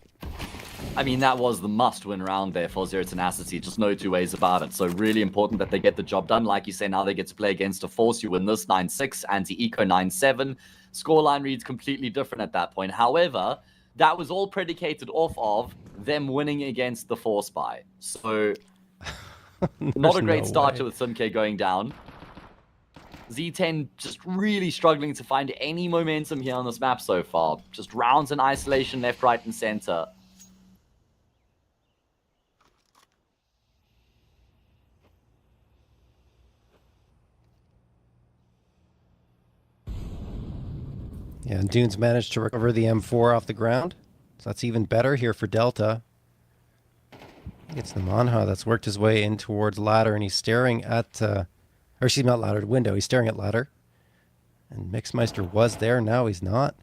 I mean, that was the must-win round there for Zero Tenacity. Just no two ways about it. So really important that they get the job done. Like you say, now they get to play against a Force. You win this 9-6, anti-eco 9-7. Scoreline reads completely different at that point. However, that was all predicated off of them winning against the Force buy. So not a great start with Sunke going down. Z10 just really struggling to find any momentum here on this map so far. Just rounds in isolation, left, right, and center. Yeah, and Dune's managed to recover the M4 off the ground. So that's even better here for Delta. It's the Manha that's worked his way in towards ladder, and he's staring at, or excuse me, not ladder, window. He's staring at ladder. And Mixmeister was there, now he's not.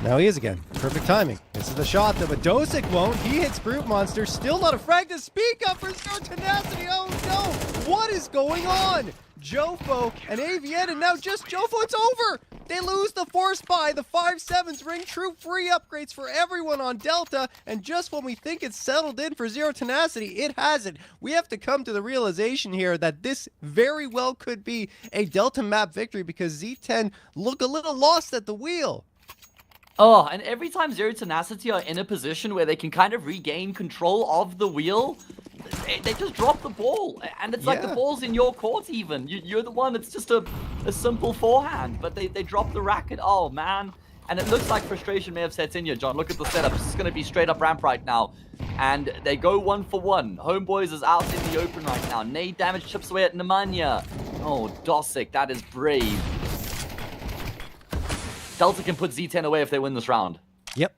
Now he is again. Perfect timing. This is the shot though, but Dosic won't. He hits Brute Monster. Still not a frag to speak of for Zero Tenacity. Oh no! What is is going on? Jofo and AVN, and now just Jofo, it's over! They lose the Force Buy, the 5-7s ring true free upgrades for everyone on Delta, and just when we think it's settled in for Zero Tenacity, it hasn't. We have to come to the realization here that this very well could be a Delta map victory because Z10 look a little lost at the wheel. Oh, and every time Zero Tenacity are in a position where they can kind of regain control of the wheel, they just drop the ball. And it's like the ball's in your court even. You're the one, it's just a simple forehand, but they drop the racket. Oh, man. And it looks like frustration may have set in here, John. Look at the setup. This is going to be straight up ramp right now. And they go 1 for 1. Homeboys is out in the open right now. Nade damage chips away at Nemanja. Oh, Dosick, that is brave. Delta can put Z10 away if they win this round. Yep,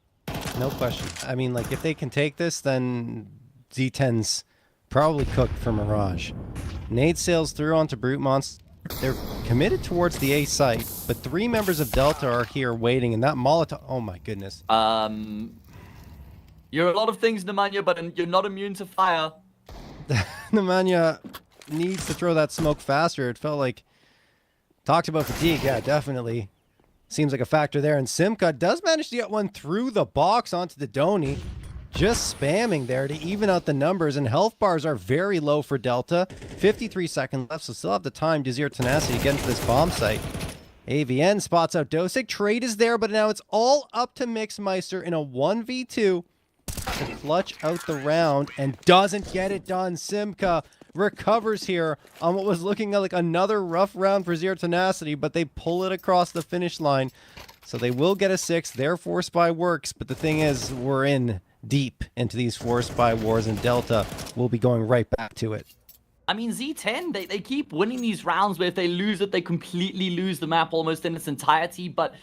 no question. I mean, like, if they can take this, then Z10's probably cooked for Mirage. Nade sails through onto Brute Monster. They're committed towards the A site, but 3 members of Delta are here waiting, and that Molotov... Oh, my goodness. You're a lot of things, Nemanja, but you're not immune to fire. Nemanja needs to throw that smoke faster. It felt like... Talked about fatigue, yeah, definitely. Seems like a factor there, and Simka does manage to get one through the box onto the Donny. Just spamming there to even out the numbers, and health bars are very low for Delta. 53 seconds left, so still have the time to Zero Tenacity to get into this bomb site. AVN spots out Dosick. Trade is there, but now it's all up to Mixmeister in a 1v2 to clutch out the round and doesn't get it done. Simka recovers here on what was looking like another rough round for Zero Tenacity, but they pull it across the finish line. So they will get a 6. Their Force Buy works, but the thing is, we're in deep into these Force Buy wars, and Delta will be going right back to it. I mean, Z10, they keep winning these rounds where if they lose it, they completely lose the map almost in its entirety, but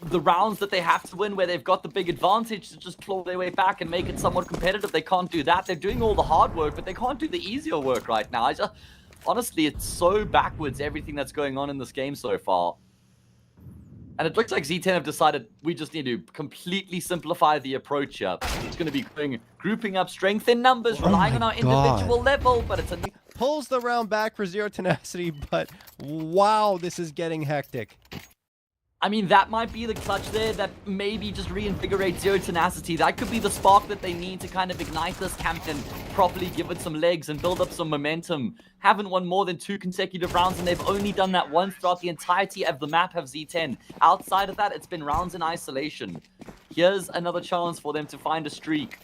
the rounds that they have to win where they've got the big advantage to just claw their way back and make it somewhat competitive, they can't do that. They're doing all the hard work, but they can't do the easier work right now. Honestly, it's so backwards, everything that's going on in this game so far. And it looks like Z10 have decided we just need to completely simplify the approach here. It's going to be grouping up strength in numbers, relying on our individual level, but it's a... Pulls the round back for Zero Tenacity, but wow, this is getting hectic. I mean, that might be the clutch there that maybe just reinvigorates Zero Tenacity. That could be the spark that they need to kind of ignite this camp and properly give it some legs and build up some momentum. Haven't won more than 2 consecutive rounds, and they've only done that once throughout the entirety of the map of Z10. Outside of that, it's been rounds in isolation. Here's another chance for them to find a streak.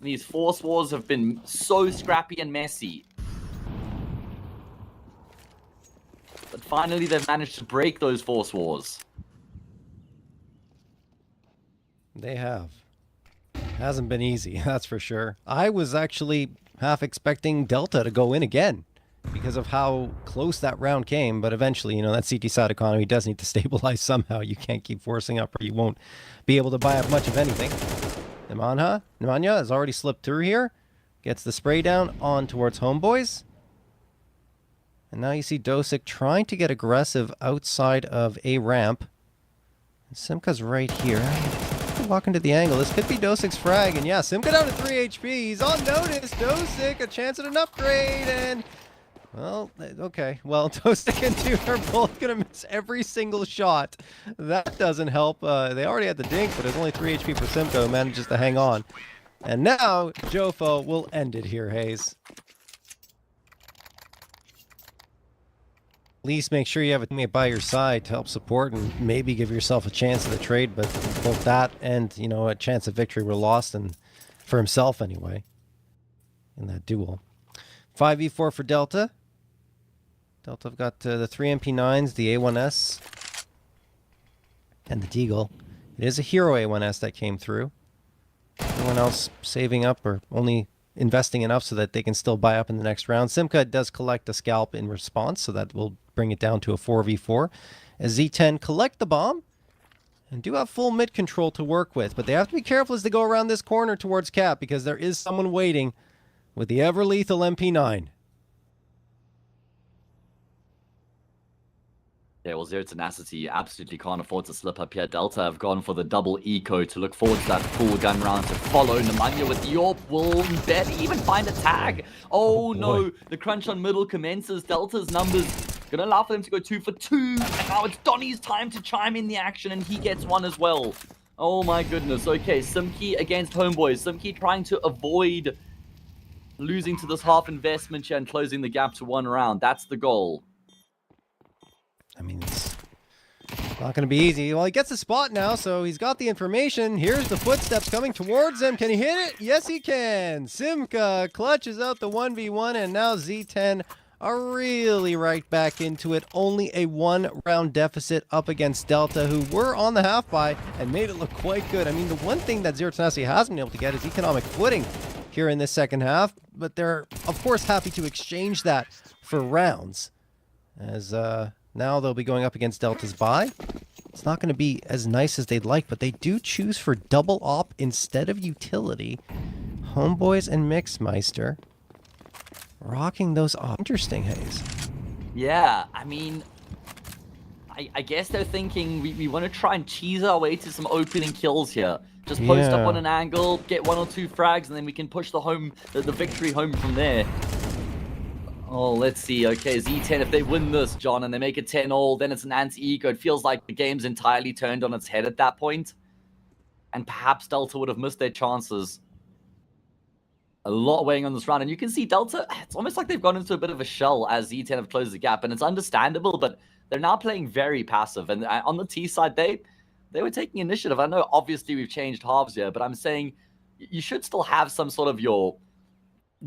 These Force Wars have been so scrappy and messy. But finally, they've managed to break those Force Wars. They have. Hasn't been easy, that's for sure. I was actually half expecting Delta to go in again because of how close that round came, but eventually, you know, that CT side economy does need to stabilize somehow. You can't keep forcing up or you won't be able to buy up much of anything. Nemanja has already slipped through here. Gets the spray down on towards Homeboys. And now you see Dosick trying to get aggressive outside of a ramp. And Simka's right here. Walking to the angle. This could be Dosick's frag. And yeah, Simka down to 3 HP. He's on notice. Dosick, a chance at an upgrade. And, well, okay. Well, Dosick and Dude are both going to miss every single shot. That doesn't help. They already had the dink, but it's only 3 HP for Simka, who manages to hang on. And now, Jofo will end it here, Hayes. At least make sure you have a teammate by your side to help support and maybe give yourself a chance at the trade, but both that and, you know, a chance of victory were lost, and for himself anyway, in that duel. 5v4 for Delta. Delta have got the 3 MP9s, the A1S, and the Deagle. It is a hero A1S that came through. Everyone else saving up or only investing enough so that they can still buy up in the next round. Simka does collect a scalp in response, so that will bring it down to a 4v4. As Z10 collect the bomb and do have full mid control to work with, but they have to be careful as they go around this corner towards Cap because there is someone waiting with the ever-lethal MP9. Yeah, well, Zero Tenacity absolutely can't afford to slip up here. Delta have gone for the double eco to look forward to that full gun round to follow. Nemanja with the AWP will barely even find a tag. Oh no, the crunch on middle commences. Delta's numbers gonna allow for them to go 2 for 2. And now it's Donnie's time to chime in the action, and he gets one as well. Oh my goodness. Okay, Simki against Homeboys. Simki trying to avoid losing to this half investment here and closing the gap to 1 round. That's the goal. I mean, it's not going to be easy. Well, he gets the spot now, so he's got the information. Here's the footsteps coming towards him. Can he hit it? Yes, he can. Simka clutches out the 1v1, and now Z10 are really right back into it. Only a 1-round deficit up against Delta, who were on the half buy and made it look quite good. I mean, the one thing that Zero Tenacity has been able to get is economic footing here in this second half, but they're, of course, happy to exchange that for rounds. As, now they'll be going up against Delta's buy. It's not going to be as nice as they'd like, but they do choose for double op instead of utility. Homeboys and Mixmeister rocking those op. Interesting, Hayes. Yeah, I mean, I guess they're thinking we want to try and cheese our way to some opening kills here. Just post up on an angle, get 1 or 2 frags, and then we can push the victory home from there. Oh, let's see. Okay, Z10, if they win this, John, and they make it 10-all, then it's an anti-eco. It feels like the game's entirely turned on its head at that point. And perhaps Delta would have missed their chances. A lot weighing on this round. And you can see Delta, it's almost like they've gone into a bit of a shell as Z10 have closed the gap. And it's understandable, but they're now playing very passive. And on the T side, they were taking initiative. I know, obviously, we've changed halves here, but I'm saying you should still have some sort of your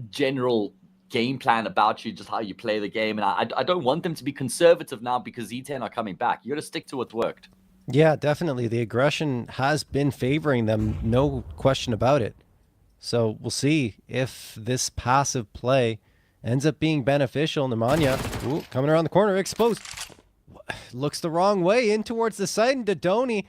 general game plan about you, just how you play the game. And I don't want them to be conservative now because Z10 are coming back. You got to stick to what's worked. Yeah, definitely. The aggression has been favoring them, no question about it. So we'll see if this passive play ends up being beneficial. Nemanja, coming around the corner, exposed. Looks the wrong way in towards the side, and Dodoni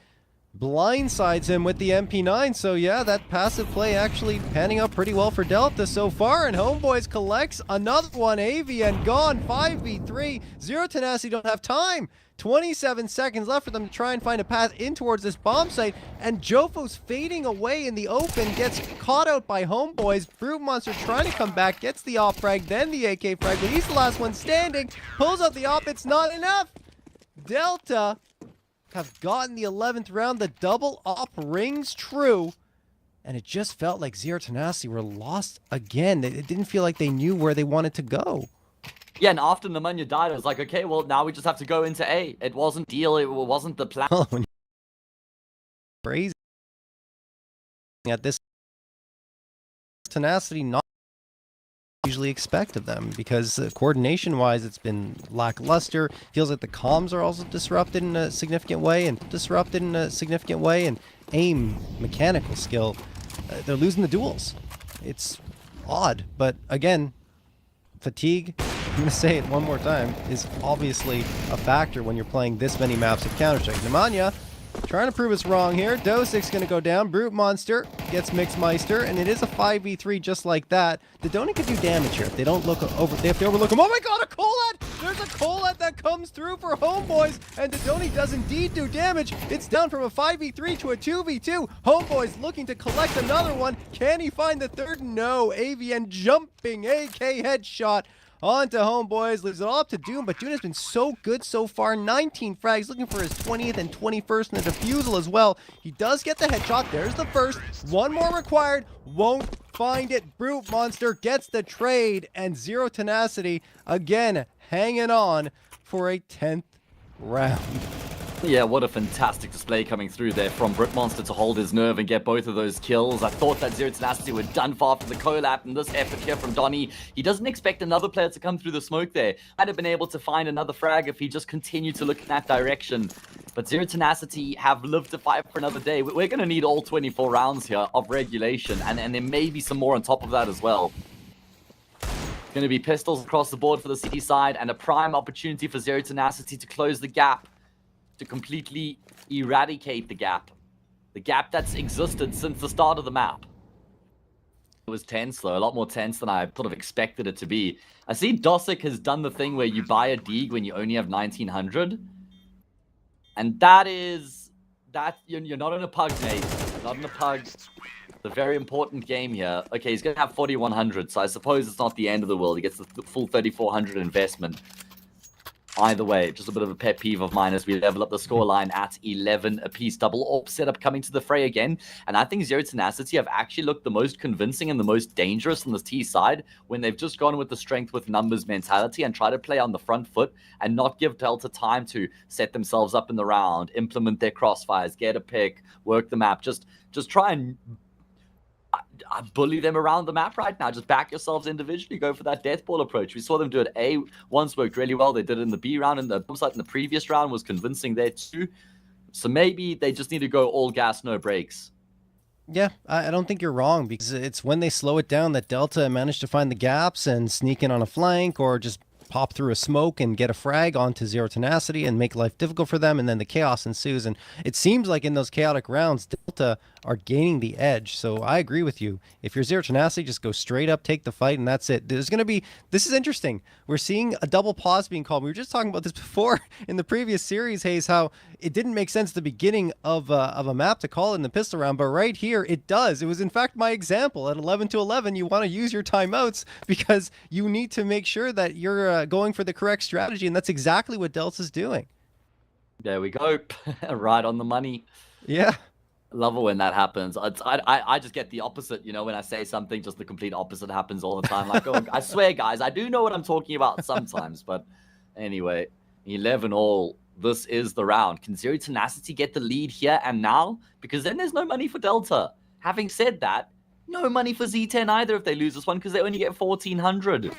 blindsides him with the MP9. So yeah, that passive play actually panning out pretty well for Delta so far, and Homeboys collects another one. AVN gone, 5v3. Zero Tenacity don't have time. 27 seconds left for them to try and find a path in towards this bomb site, and Jofo's fading away in the open, gets caught out by Homeboys. Brute Monster trying to come back, gets the op frag, then the AK frag, but he's the last one standing, pulls out the op. It's not enough. Delta have gotten the 11th round. The double op rings true, and it just felt like Zero Tenacity were lost again. It didn't feel like they knew where they wanted to go. Yeah, and after Nemanja died, I was like, okay, well, now we just have to go into A. It wasn't deal, it wasn't the plan. Crazy. At this Tenacity, not usually expect of them, because coordination wise it's been lackluster. Feels like the comms are also disrupted in a significant way, and aim mechanical skill, they're losing the duels. It's odd, but again, fatigue, I'm gonna say it one more time, is obviously a factor when you're playing this many maps of Counter-Strike. Nemanja trying to prove us wrong here. Dosik's gonna go down. Brute Monster gets Mixmeister, and it is a 5v3 just like that. Dodoni could do damage here if they don't look over. They have to overlook him. Oh my god, a Colette! There's a Colette that comes through for Homeboys, and Dodoni does indeed do damage. It's down from a 5v3 to a 2v2. Homeboys looking to collect another one. Can he find the third? No. AVN jumping AK headshot on to Homeboys, leaves it all up to Doom, but Doom has been so good so far. 19 frags, looking for his 20th and 21st in the defusal as well. He does get the headshot. There's the first. One more required. Won't find it. Brute Monster gets the trade, and Zero Tenacity again hanging on for a 10th round. Yeah, what a fantastic display coming through there from Brute Monster to hold his nerve and get both of those kills. I thought that Zero Tenacity were done for after the collab, and this effort here from Donnie. He doesn't expect another player to come through the smoke there. Might have been able to find another frag if he just continued to look in that direction. But Zero Tenacity have lived to fight for another day. We're going to need all 24 rounds here of regulation, and there may be some more on top of that as well. Going to be pistols across the board for the city side, and a prime opportunity for Zero Tenacity to close the gap, to completely eradicate the gap that's existed since the start of the map. It was tense though, a lot more tense than I sort of expected it to be. I see Dosik has done the thing where you buy a Deeg when you only have 1900. And that is that you're not in a pug, mate. Not in a pug. It's a very important game here. Okay, he's gonna have 4,100, so I suppose it's not the end of the world. He gets the full 3,400 investment. Either way, just a bit of a pet peeve of mine as we level up the scoreline at 11 apiece. Double AWP setup coming to the fray again. And I think Zero Tenacity have actually looked the most convincing and the most dangerous on the T side when they've just gone with the strength with numbers mentality and try to play on the front foot and not give Delta time to set themselves up in the round, implement their crossfires, get a pick, work the map. Just try and bully them around the map right now. Just back yourselves individually. Go for that death ball approach. We saw them do it A once, worked really well. They did it in the B round, and the bomb site in the previous round was convincing there too. So maybe they just need to go all gas, no brakes. Yeah, I don't think you're wrong, because it's when they slow it down that Delta managed to find the gaps and sneak in on a flank or just pop through a smoke and get a frag onto Zero Tenacity and make life difficult for them, and then the chaos ensues. And it seems like in those chaotic rounds, Delta are gaining the edge. So I agree with you. If you're Zero Tenacity, just go straight up, take the fight, and that's it. There's going to be, this is interesting. We're seeing a double pause being called. We were just talking about this before in the previous series, Hayes, how it didn't make sense at the beginning of a map to call it in the pistol round, but right here it does. It was in fact my example. At 11 to 11, you want to use your timeouts because you need to make sure that you're going for the correct strategy, and that's exactly what Delta's doing. There we go. Right on the money. Yeah. Love it when that happens. I just get the opposite, you know, when I say something, just the complete opposite happens all the time. Like, oh, I swear, guys, I do know what I'm talking about sometimes. But anyway, 11 all. This is the round. Can Zero Tenacity get the lead here and now? Because then there's no money for Delta. Having said that, no money for Z10 either if they lose this one, because they only get 1,400.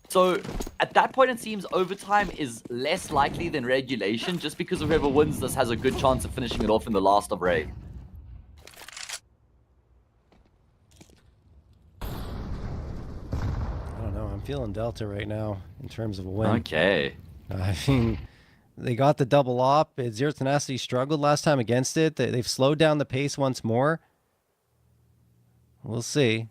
So at that point, it seems overtime is less likely than regulation, just because whoever wins this has a good chance of finishing it off in the last of reg. I don't know. I'm feeling Delta right now in terms of a win. Okay. I mean, they got the double op. Zero Tenacity struggled last time against it. They've slowed down the pace once more. We'll see.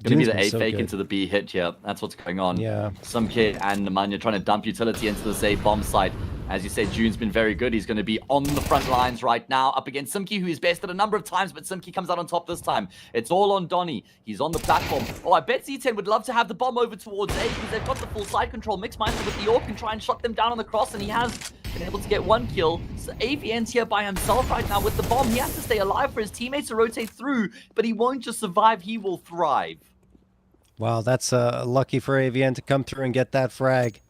Gonna be the Dune's A been so fake good. into the B hit here. That's what's going on. Yeah. Some kid and Nemanja trying to dump utility into the safe bomb site. As you said, June's been very good. He's going to be on the front lines right now up against Simki, who is bested a number of times, but Simki comes out on top this time. It's all on Donnie. He's on the platform. Oh, I bet Z10 would love to have the bomb over towards A because they've got the full side control. Mixmeister with the AWP can try and shut them down on the cross, and he has been able to get one kill. So AVN's here by himself right now with the bomb. He has to stay alive for his teammates to rotate through, but he won't just survive, he will thrive. Wow, that's lucky for AVN to come through and get that frag.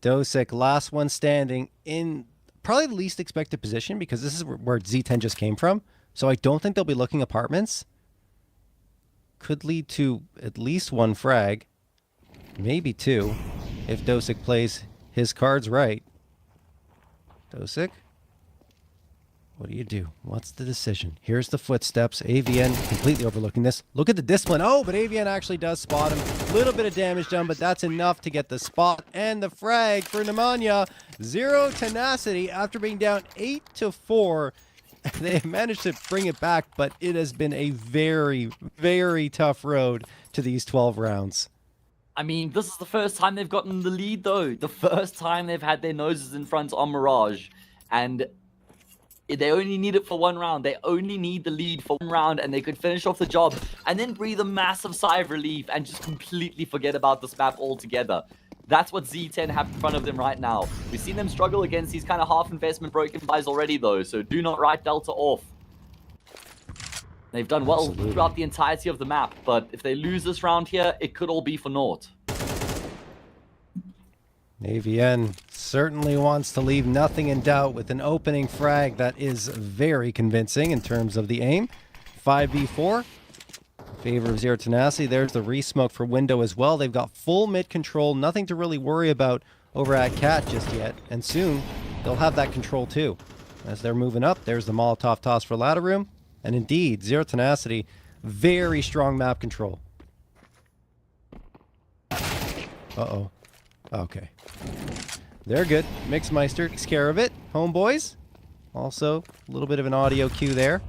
Dosic, last one standing in probably the least expected position, because this is where Z10 just came from. So I don't think they'll be looking apartments. Could lead to at least one frag, maybe two, if Dosic plays his cards right. Dosic, what do? What's the decision? Here's the footsteps. AVN completely overlooking this. Look at the discipline. Oh, but AVN actually does spot him. A little bit of damage done, but that's enough to get the spot and the frag for Nemanja. Zero Tenacity, after being down 8-4, they have managed to bring it back, but it has been a very, very tough road to these 12 rounds. I mean, this is the first time they've gotten the lead, though. The first time they've had their noses in front on Mirage. And they only need it for one round. They only need the lead for one round, and they could finish off the job and then breathe a massive sigh of relief and just completely forget about this map altogether. That's what Z10 have in front of them right now. We've seen them struggle against these kind of half investment broken guys already, though, so do not write Delta off. They've done well throughout the entirety of the map, but if they lose this round here, it could all be for naught. AVN certainly wants to leave nothing in doubt with an opening frag that is very convincing in terms of the aim. 5v4 in favor of Zero Tenacity. There's the re-smoke for window as well. They've got full mid control, nothing to really worry about over at Cat just yet, and soon they'll have that control too. As they're moving up, there's the Molotov toss for ladder room, and indeed, Zero Tenacity, very strong map control. Uh-oh. Okay. They're good. Mixmeister takes care of it. Homeboys. Also, a little bit of an audio cue there.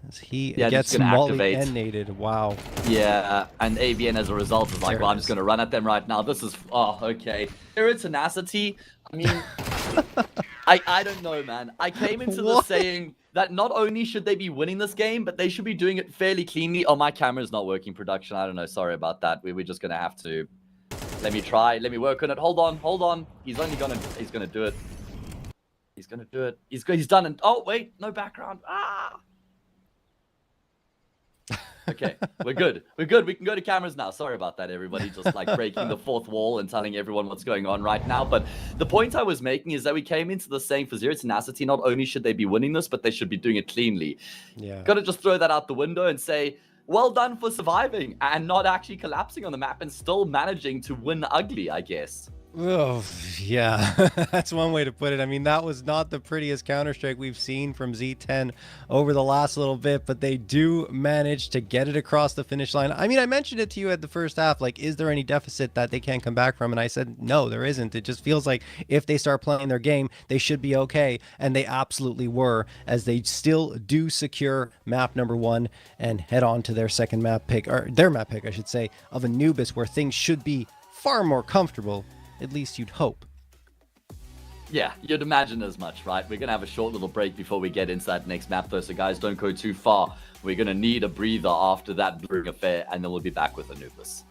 As he gets molly-nated. Wow. Yeah, and AVN as a result is like, There well, it I'm just is. going to run at them right now. This is, oh, okay. Zero Tenacity, I mean, I don't know, man. I came into this What? saying that not only should they be winning this game, but they should be doing it fairly cleanly. Oh, my camera's not working, production. I don't know. Sorry about that. We're just gonna have to. Let me try. Let me work on it. Hold on. He's gonna do it. He's gonna do it. He's done it. Oh wait, no background. Ah. Okay, we're good. We can go to cameras now. Sorry about that, everybody. Just like breaking the fourth wall and telling everyone what's going on right now. But the point I was making is that we came into the saying for Zero Tenacity, not only should they be winning this, but they should be doing it cleanly. Yeah. Gotta just throw that out the window and say, well done for surviving and not actually collapsing on the map and still managing to win ugly, I guess. Oh, yeah, that's one way to put it. I mean, that was not the prettiest Counter-Strike we've seen from Z10 over the last little bit, but they do manage to get it across the finish line. I mean, I mentioned it to you at the first half, like, is there any deficit that they can't come back from? And I said, no, there isn't. It just feels like if they start playing their game, they should be okay. And they absolutely were, as they still do secure map number 1 and head on to their second map pick, or their map pick, I should say, of Anubis, where things should be far more comfortable. At least you'd hope. Yeah, you'd imagine as much, right? We're going to have a short little break before we get into that next map, though, so guys, don't go too far. We're going to need a breather after that brewing affair, and then we'll be back with Anubis.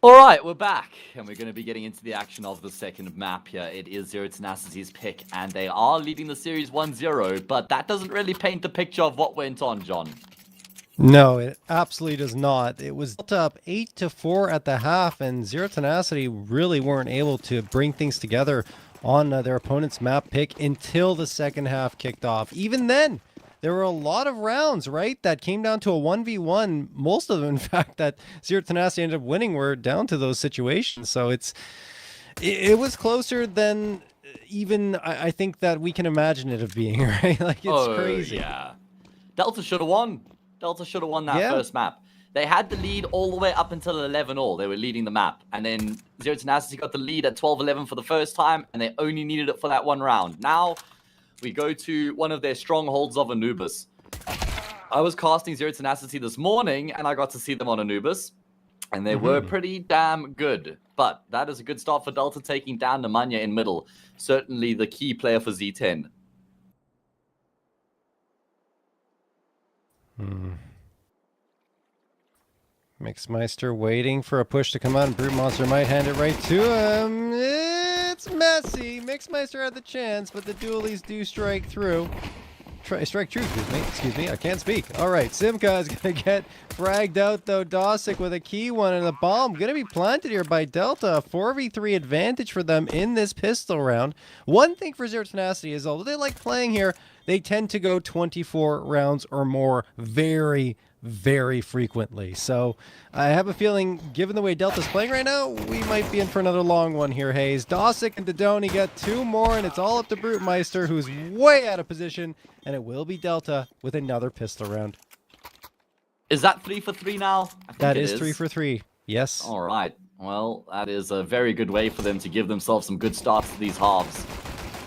All right, we're back, and we're going to be getting into the action of the second map here. It is Zero Tenacity's pick, and they are leading the series 1-0, but that doesn't really paint the picture of what went on, John. No, it absolutely does not. It was built up 8-4 at the half, and Zero Tenacity really weren't able to bring things together on their opponent's map pick until the second half kicked off. Even then, there were a lot of rounds, right, that came down to a 1v1. Most of them, in fact, that Zero Tenacity ended up winning were down to those situations. So it was closer than even I think that we can imagine it of being, right? Like, it's crazy. Yeah. Delta should have won. Delta should have won that first map. They had the lead all the way up until 11-all. They were leading the map. And then Zero Tenacity got the lead at 12-11 for the first time, and they only needed it for that one round. Now, we go to one of their strongholds of Anubis. I was casting Zero Tenacity this morning, and I got to see them on Anubis, and they were pretty damn good. But that is a good start for Delta, taking down Nemanja in middle. Certainly the key player for Z10. Mixmeister waiting for a push to come out, and Brute Monster might hand it right to him. It's messy. Mixmeister had the chance, but the dualies do strike through. Strike true, excuse me. I can't speak. All right, Simka is going to get fragged out, though. Dosic with a key one, and the bomb going to be planted here by Delta. A 4v3 advantage for them in this pistol round. One thing for Zero Tenacity is, although they like playing here, they tend to go 24 rounds or more very, very frequently. So I have a feeling, given the way Delta's playing right now, we might be in for another long one here, Hayes. Dosic and Dodoni get two more, and it's all up to Brute Meister, who's way out of position, and it will be Delta with another pistol round. Is that 3 for 3 now? That is 3 for 3. Yes. All right. Well, that is a very good way for them to give themselves some good starts to these halves.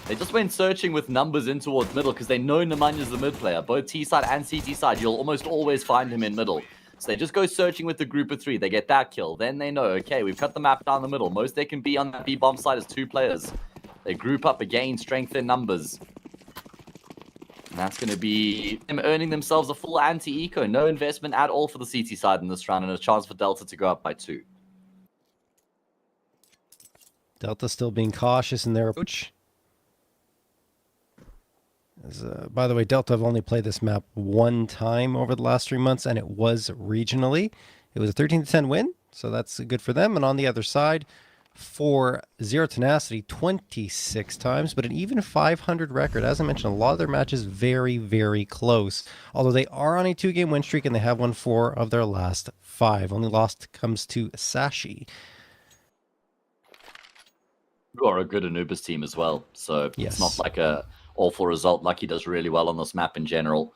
They just went searching with numbers in towards middle because they know Nemanja's the mid player. Both T side and CT side, you'll almost always find him in middle. So they just go searching with the group of 3. They get that kill. Then they know, okay, we've cut the map down the middle. Most they can be on that B-bomb side is 2 players. They group up again, strengthen numbers. And that's going to be them earning themselves a full anti-eco. No investment at all for the CT side in this round, and a chance for Delta to go up by 2. Delta still being cautious in their approach. By the way, Delta have only played this map one time over the last 3 months, and it was regionally. It was a 13-10 win, so that's good for them. And on the other side, for Zero Tenacity, 26 times, but an even 500 record. As I mentioned, a lot of their matches very, very close. Although they are on a 2-game win streak, and they have won 4 of their last 5. Only loss comes to Sashi. Who are a good Anubis team as well, so yes. It's not like a awful result. Lucky does really well on this map in general.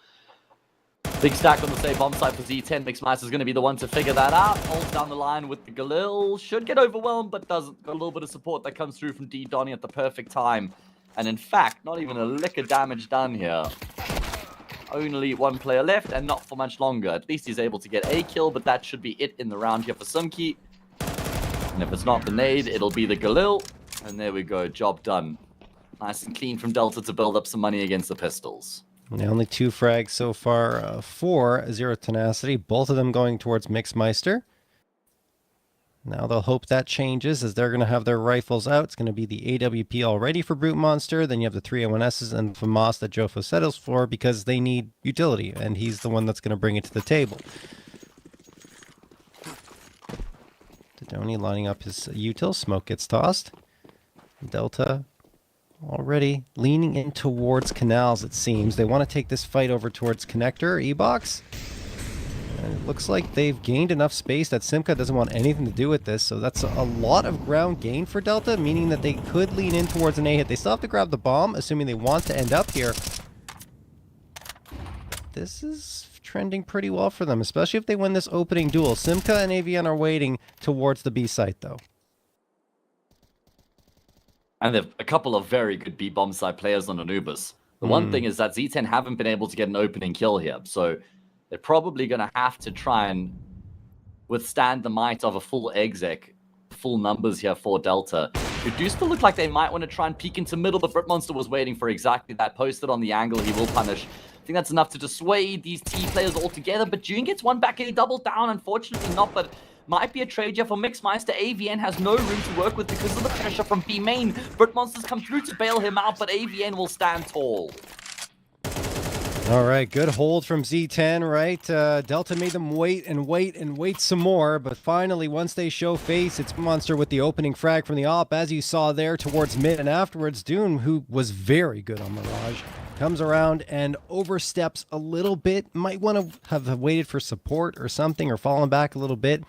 Big stack on the save bomb side for Z10. Mixmeister is going to be the one to figure that out. Holds down the line with the Galil. Should get overwhelmed, but doesn't. Got a little bit of support that comes through from D Donnie at the perfect time. And in fact, not even a lick of damage done here. Only 1 player left, and not for much longer. At least he's able to get a kill, but that should be it in the round here for Sumki. And if it's not the nade, it'll be the Galil. And there we go. Job done. Nice and clean from Delta to build up some money against the pistols. Now only 2 frags so far for Zero Tenacity, both of them going towards Mixmeister. Now they'll hope that changes as they're going to have their rifles out. It's going to be the AWP already for Brute Monster. Then you have the 3 A1Ss and FAMAS that Jofo settles for because they need utility, and he's the one that's going to bring it to the table. Dodoni lining up his util. Smoke gets tossed. Delta already leaning in towards canals, it seems. They want to take this fight over towards connector, E-box. And it looks like they've gained enough space that Simka doesn't want anything to do with this. So that's a lot of ground gain for Delta, meaning that they could lean in towards an A-hit. They still have to grab the bomb, assuming they want to end up here. This is trending pretty well for them, especially if they win this opening duel. Simka and AVN are waiting towards the B site, though. And they've a couple of very good B-bomb side players on Anubis. The one thing is that Z10 haven't been able to get an opening kill here, so they're probably going to have to try and withstand the might of a full exec, full numbers here for Delta, who do still look like they might want to try and peek into middle, but Brute Monster was waiting for exactly that. Posted on the angle, he will punish. I think that's enough to dissuade these T players altogether, but June gets one back and he doubles down. Unfortunately not, but Might be a trade here for Mixmeister. AVN has no room to work with because of the pressure from B main. Monsters come through to bail him out, but AVN will stand tall. All right, good hold from Z10, right? Delta made them wait and wait and wait some more, but finally, once they show face, it's Monster with the opening frag from the op, as you saw there towards mid, and afterwards, Dune, who was very good on Mirage, comes around and oversteps a little bit. Might want to have waited for support or something, or fallen back a little bit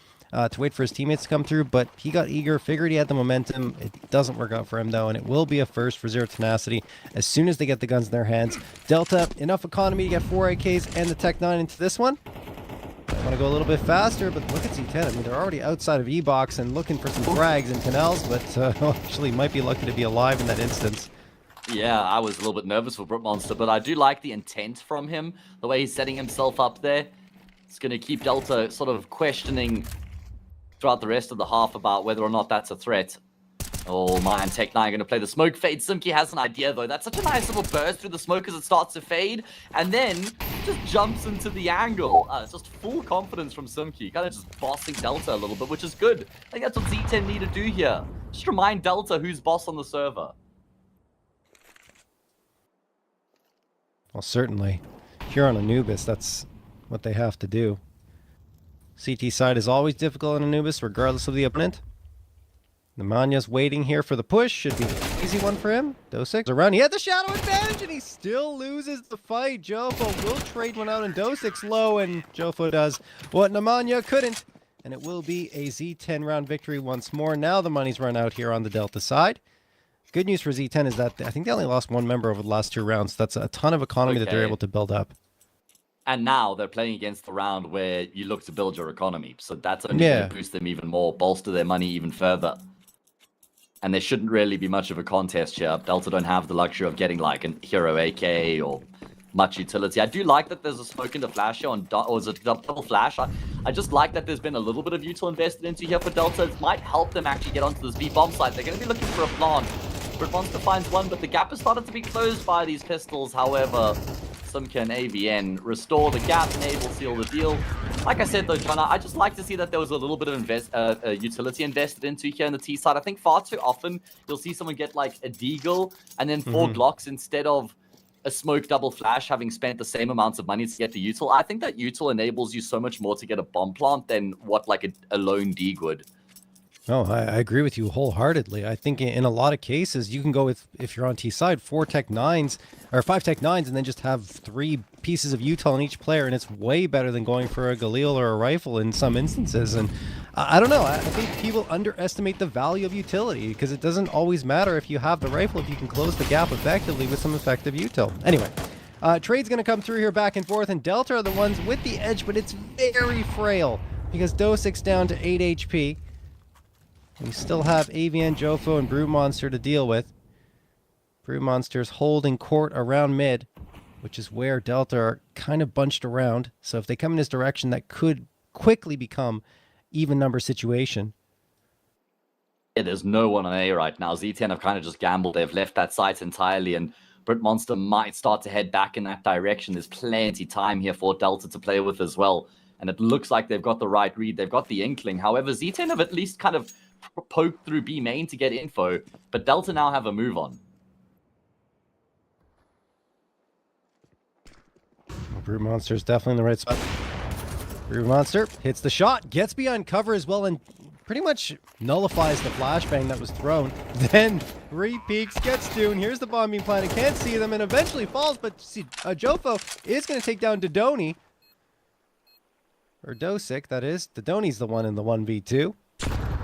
to wait for his teammates to come through, but he got eager, figured he had the momentum. It doesn't work out for him, though, and it will be a first for Zero Tenacity as soon as they get the guns in their hands. Delta, enough economy to get 4 AKs and the Tech 9 into this one. I want to go a little bit faster, but look at Z10. I mean, they're already outside of E-Box and looking for some frags and tunnels, but actually might be lucky to be alive in that instance. Yeah, I was a little bit nervous for Monster, but I do like the intent from him, the way he's setting himself up there. It's going to keep Delta sort of questioning throughout the rest of the half about whether or not that's a threat. Oh man, Tech 9 going to play the smoke fade. Simki has an idea though. That's such a nice little burst through the smoke as it starts to fade, and then just jumps into the angle. Just full confidence from Simki, kind of just bossing Delta a little bit, which is good. I think that's what Z10 need to do here. Just remind Delta who's boss on the server. Well, certainly. If you're on Anubis, that's what they have to do. CT side is always difficult on Anubis, regardless of the opponent. Nemanya's waiting here for the push. Should be an easy one for him. Dosix around. He had the shadow advantage, and he still loses the fight. Jofo will trade one out, and Dosix low, and Jofo does what Nemanja couldn't. And it will be a Z10 round victory once more. Now the money's run out here on the Delta side. Good news for Z10 is that I think they only lost one member over the last 2 rounds. That's a ton of economy that they're able to build up. And now they're playing against the round where you look to build your economy. So that's only going to boost them even more, bolster their money even further. And there shouldn't really be much of a contest here. Delta don't have the luxury of getting like a hero AK or much utility. I do like that there's a smoke into flash here on, or is it double flash? I just like that there's been a little bit of util invested into here for Delta. It might help them actually get onto this B-bomb site. They're going to be looking for a plant. Monster finds one, but the gap has started to be closed by these pistols. However, Simka and AVN restore the gap, enable seal the deal. Like I said though, Chana, I just like to see that there was a little bit of utility invested into here on the T side. I think far too often you'll see someone get like a deagle and then 4 Glocks instead of a smoke double flash, having spent the same amounts of money to get the util. I think that util enables you so much more to get a bomb plant than what like a lone deag would. Oh, I agree with you wholeheartedly. I think in a lot of cases, you can go with, if you're on T side, 4 Tech 9s, or 5 Tech 9s, and then just have 3 pieces of util on each player, and it's way better than going for a Galil or a rifle in some instances. And I don't know, I think people underestimate the value of utility, because it doesn't always matter if you have the rifle, if you can close the gap effectively with some effective util. Anyway, trade's going to come through here back and forth, and Delta are the ones with the edge, but it's very frail, because Dosix down to 8 HP. We still have AVN, Jofo, and Brute Monster to deal with. Brute Monster's holding court around mid, which is where Delta are kind of bunched around. So if they come in this direction, that could quickly become even number situation. Yeah, there's no one on A right now. Z10 have kind of just gambled. They've left that site entirely, and Brute Monster might start to head back in that direction. There's plenty time here for Delta to play with as well. And it looks like they've got the right read. They've got the inkling. However, Z10 have at least kind of poked through B main to get info, but Delta now have a move on. Brute Monster's definitely in the right spot. Brute Monster hits the shot, gets behind cover as well, and pretty much nullifies the flashbang that was thrown. Then re-peeks, gets Dune. Here's the bomb being planted, can't see them, and eventually falls, but see, Jofo is going to take down Dodoni. Or Dosic, that is. Dodoni's the one in the 1v2.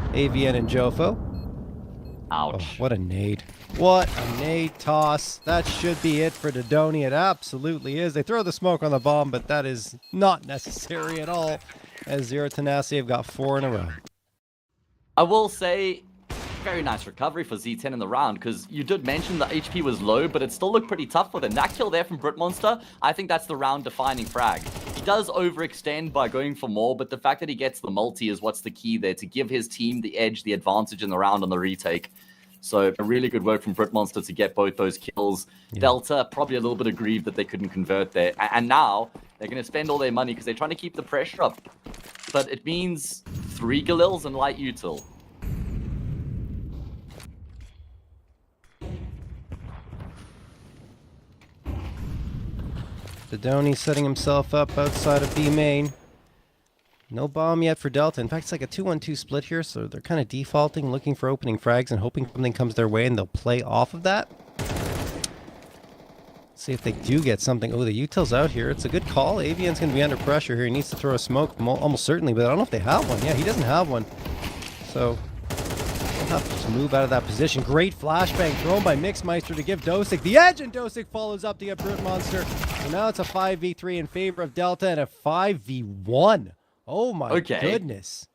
AVN and Jofo. Ouch. Oh, what a nade. What a nade toss. That should be it for Dodoni. It absolutely is. They throw the smoke on the bomb, but that is not necessary at all, as Zero Tenacity have got 4 in a row. I will say, very nice recovery for Z10 in the round, because you did mention that HP was low, but it still looked pretty tough for them. That kill there from Brute Monster, I think that's the round-defining frag. He does overextend by going for more, but the fact that he gets the multi is what's the key there, to give his team the edge, the advantage in the round on the retake. So a really good work from Brute Monster to get both those kills. Yeah. Delta, probably a little bit aggrieved that they couldn't convert there. And now they're going to spend all their money because they're trying to keep the pressure up. But it means 3 Galils and light util. Dodoni setting himself up outside of B main. No bomb yet for Delta. In fact, it's like a 2-1-2 split here, so they're kind of defaulting, looking for opening frags and hoping something comes their way and they'll play off of that. See if they do get something. Oh, the util's out here. It's a good call. Avian's going to be under pressure here. He needs to throw a smoke, almost certainly, but I don't know if they have one. Yeah, he doesn't have one. So, they'll have to just move out of that position. Great flashbang thrown by Mixmeister to give Dosick the edge, and Dosick follows up to get Brute Monster. So now it's a 5v3 in favor of Delta and a 5v1. Oh my goodness.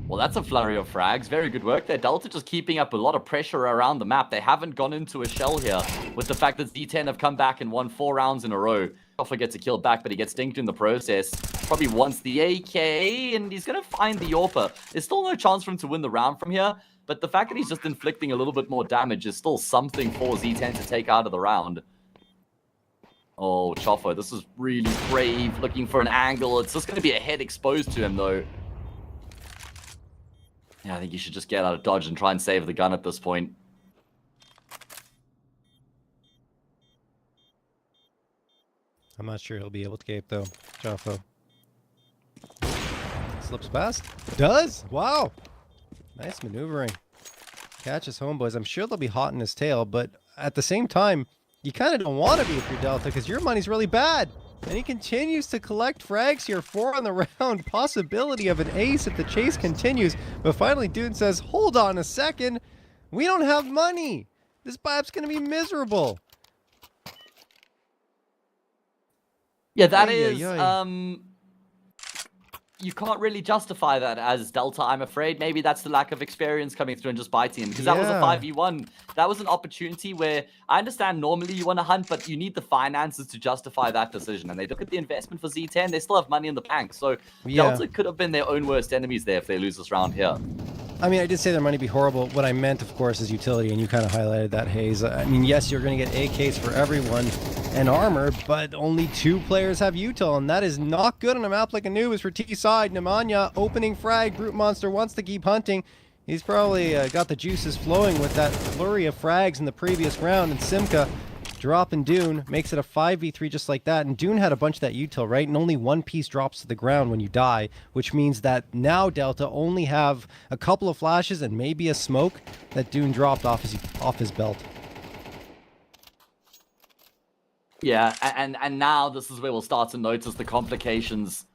Well, that's a flurry of frags. Very good work there. Delta just keeping up a lot of pressure around the map. They haven't gone into a shell here with the fact that Z10 have come back and won 4 rounds in a row. Alpha gets a kill back, but he gets dinked in the process. Probably wants the AK, and he's going to find the Orpa. There's still no chance for him to win the round from here, but the fact that he's just inflicting a little bit more damage is still something for Z10 to take out of the round. Oh, Choffo, this is really brave, looking for an angle. It's just going to be a head exposed to him, though. Yeah, I think you should just get out of dodge and try and save the gun at this point. I'm not sure he'll be able to cape, though. Choffo. Slips past. Does? Wow. Nice maneuvering. Catches homeboys. I'm sure they'll be hot in his tail, but at the same time, you kind of don't want to be if you're Delta because your money's really bad. And he continues to collect frags here. 4 on the round. Possibility of an ace if the chase continues. But finally, Dune says, hold on a second. We don't have money. This buyup's going to be miserable. Yeah, that is... You can't really justify that as Delta, I'm afraid. Maybe that's the lack of experience coming through and just biting him. Because that was a 5v1. That was an opportunity where I understand normally you want to hunt, but you need the finances to justify that decision. And they look at the investment for Z10. They still have money in the bank. So Delta could have been their own worst enemies there if they lose this round here. I mean, I did say their money be horrible. What I meant, of course, is utility, and you kind of highlighted that, Hayes. I mean, yes, you're going to get AKs for everyone and armor, but only 2 players have util, and that is not good on a map like a Anubis for T-side. Nemanja, opening frag. Brute Monster wants to keep hunting. He's probably got the juices flowing with that flurry of frags in the previous round, and Simka dropping Dune makes it a 5v3 just like that. And Dune had a bunch of that util, right? And only 1 piece drops to the ground when you die, which means that now Delta only have a couple of flashes and maybe a smoke that Dune dropped off his belt. Yeah, and now this is where we'll start to notice the complications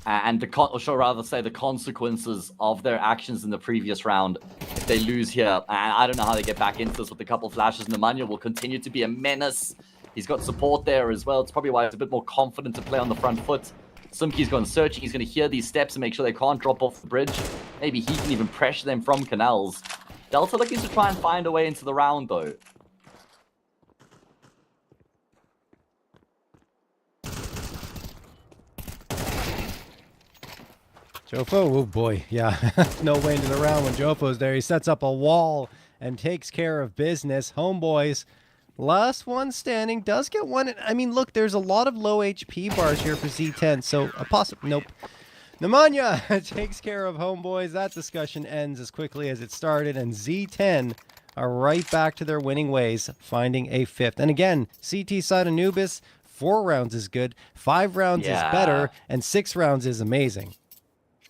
and the consequences of their actions in the previous round. If they lose here, and I don't know how they get back into this with a couple flashes. Nemanja will continue to be a menace. He's got support there as well. It's probably why he's a bit more confident to play on the front foot. Simki's gone searching. He's going to hear these steps and make sure they can't drop off the bridge. Maybe he can even pressure them from canals. Delta looking to try and find a way into the round, though. Jofo, oh boy, yeah, no way into the round when Jofo's there. He sets up a wall and takes care of business. Homeboys, last one standing, does get one. I mean, look, there's a lot of low HP bars here for Z10, so a possible, nope. Nemanja takes care of homeboys. That discussion ends as quickly as it started, and Z10 are right back to their winning ways, finding a 5th. And again, CT side Anubis, 4 rounds is good, 5 rounds is better, and 6 rounds is amazing.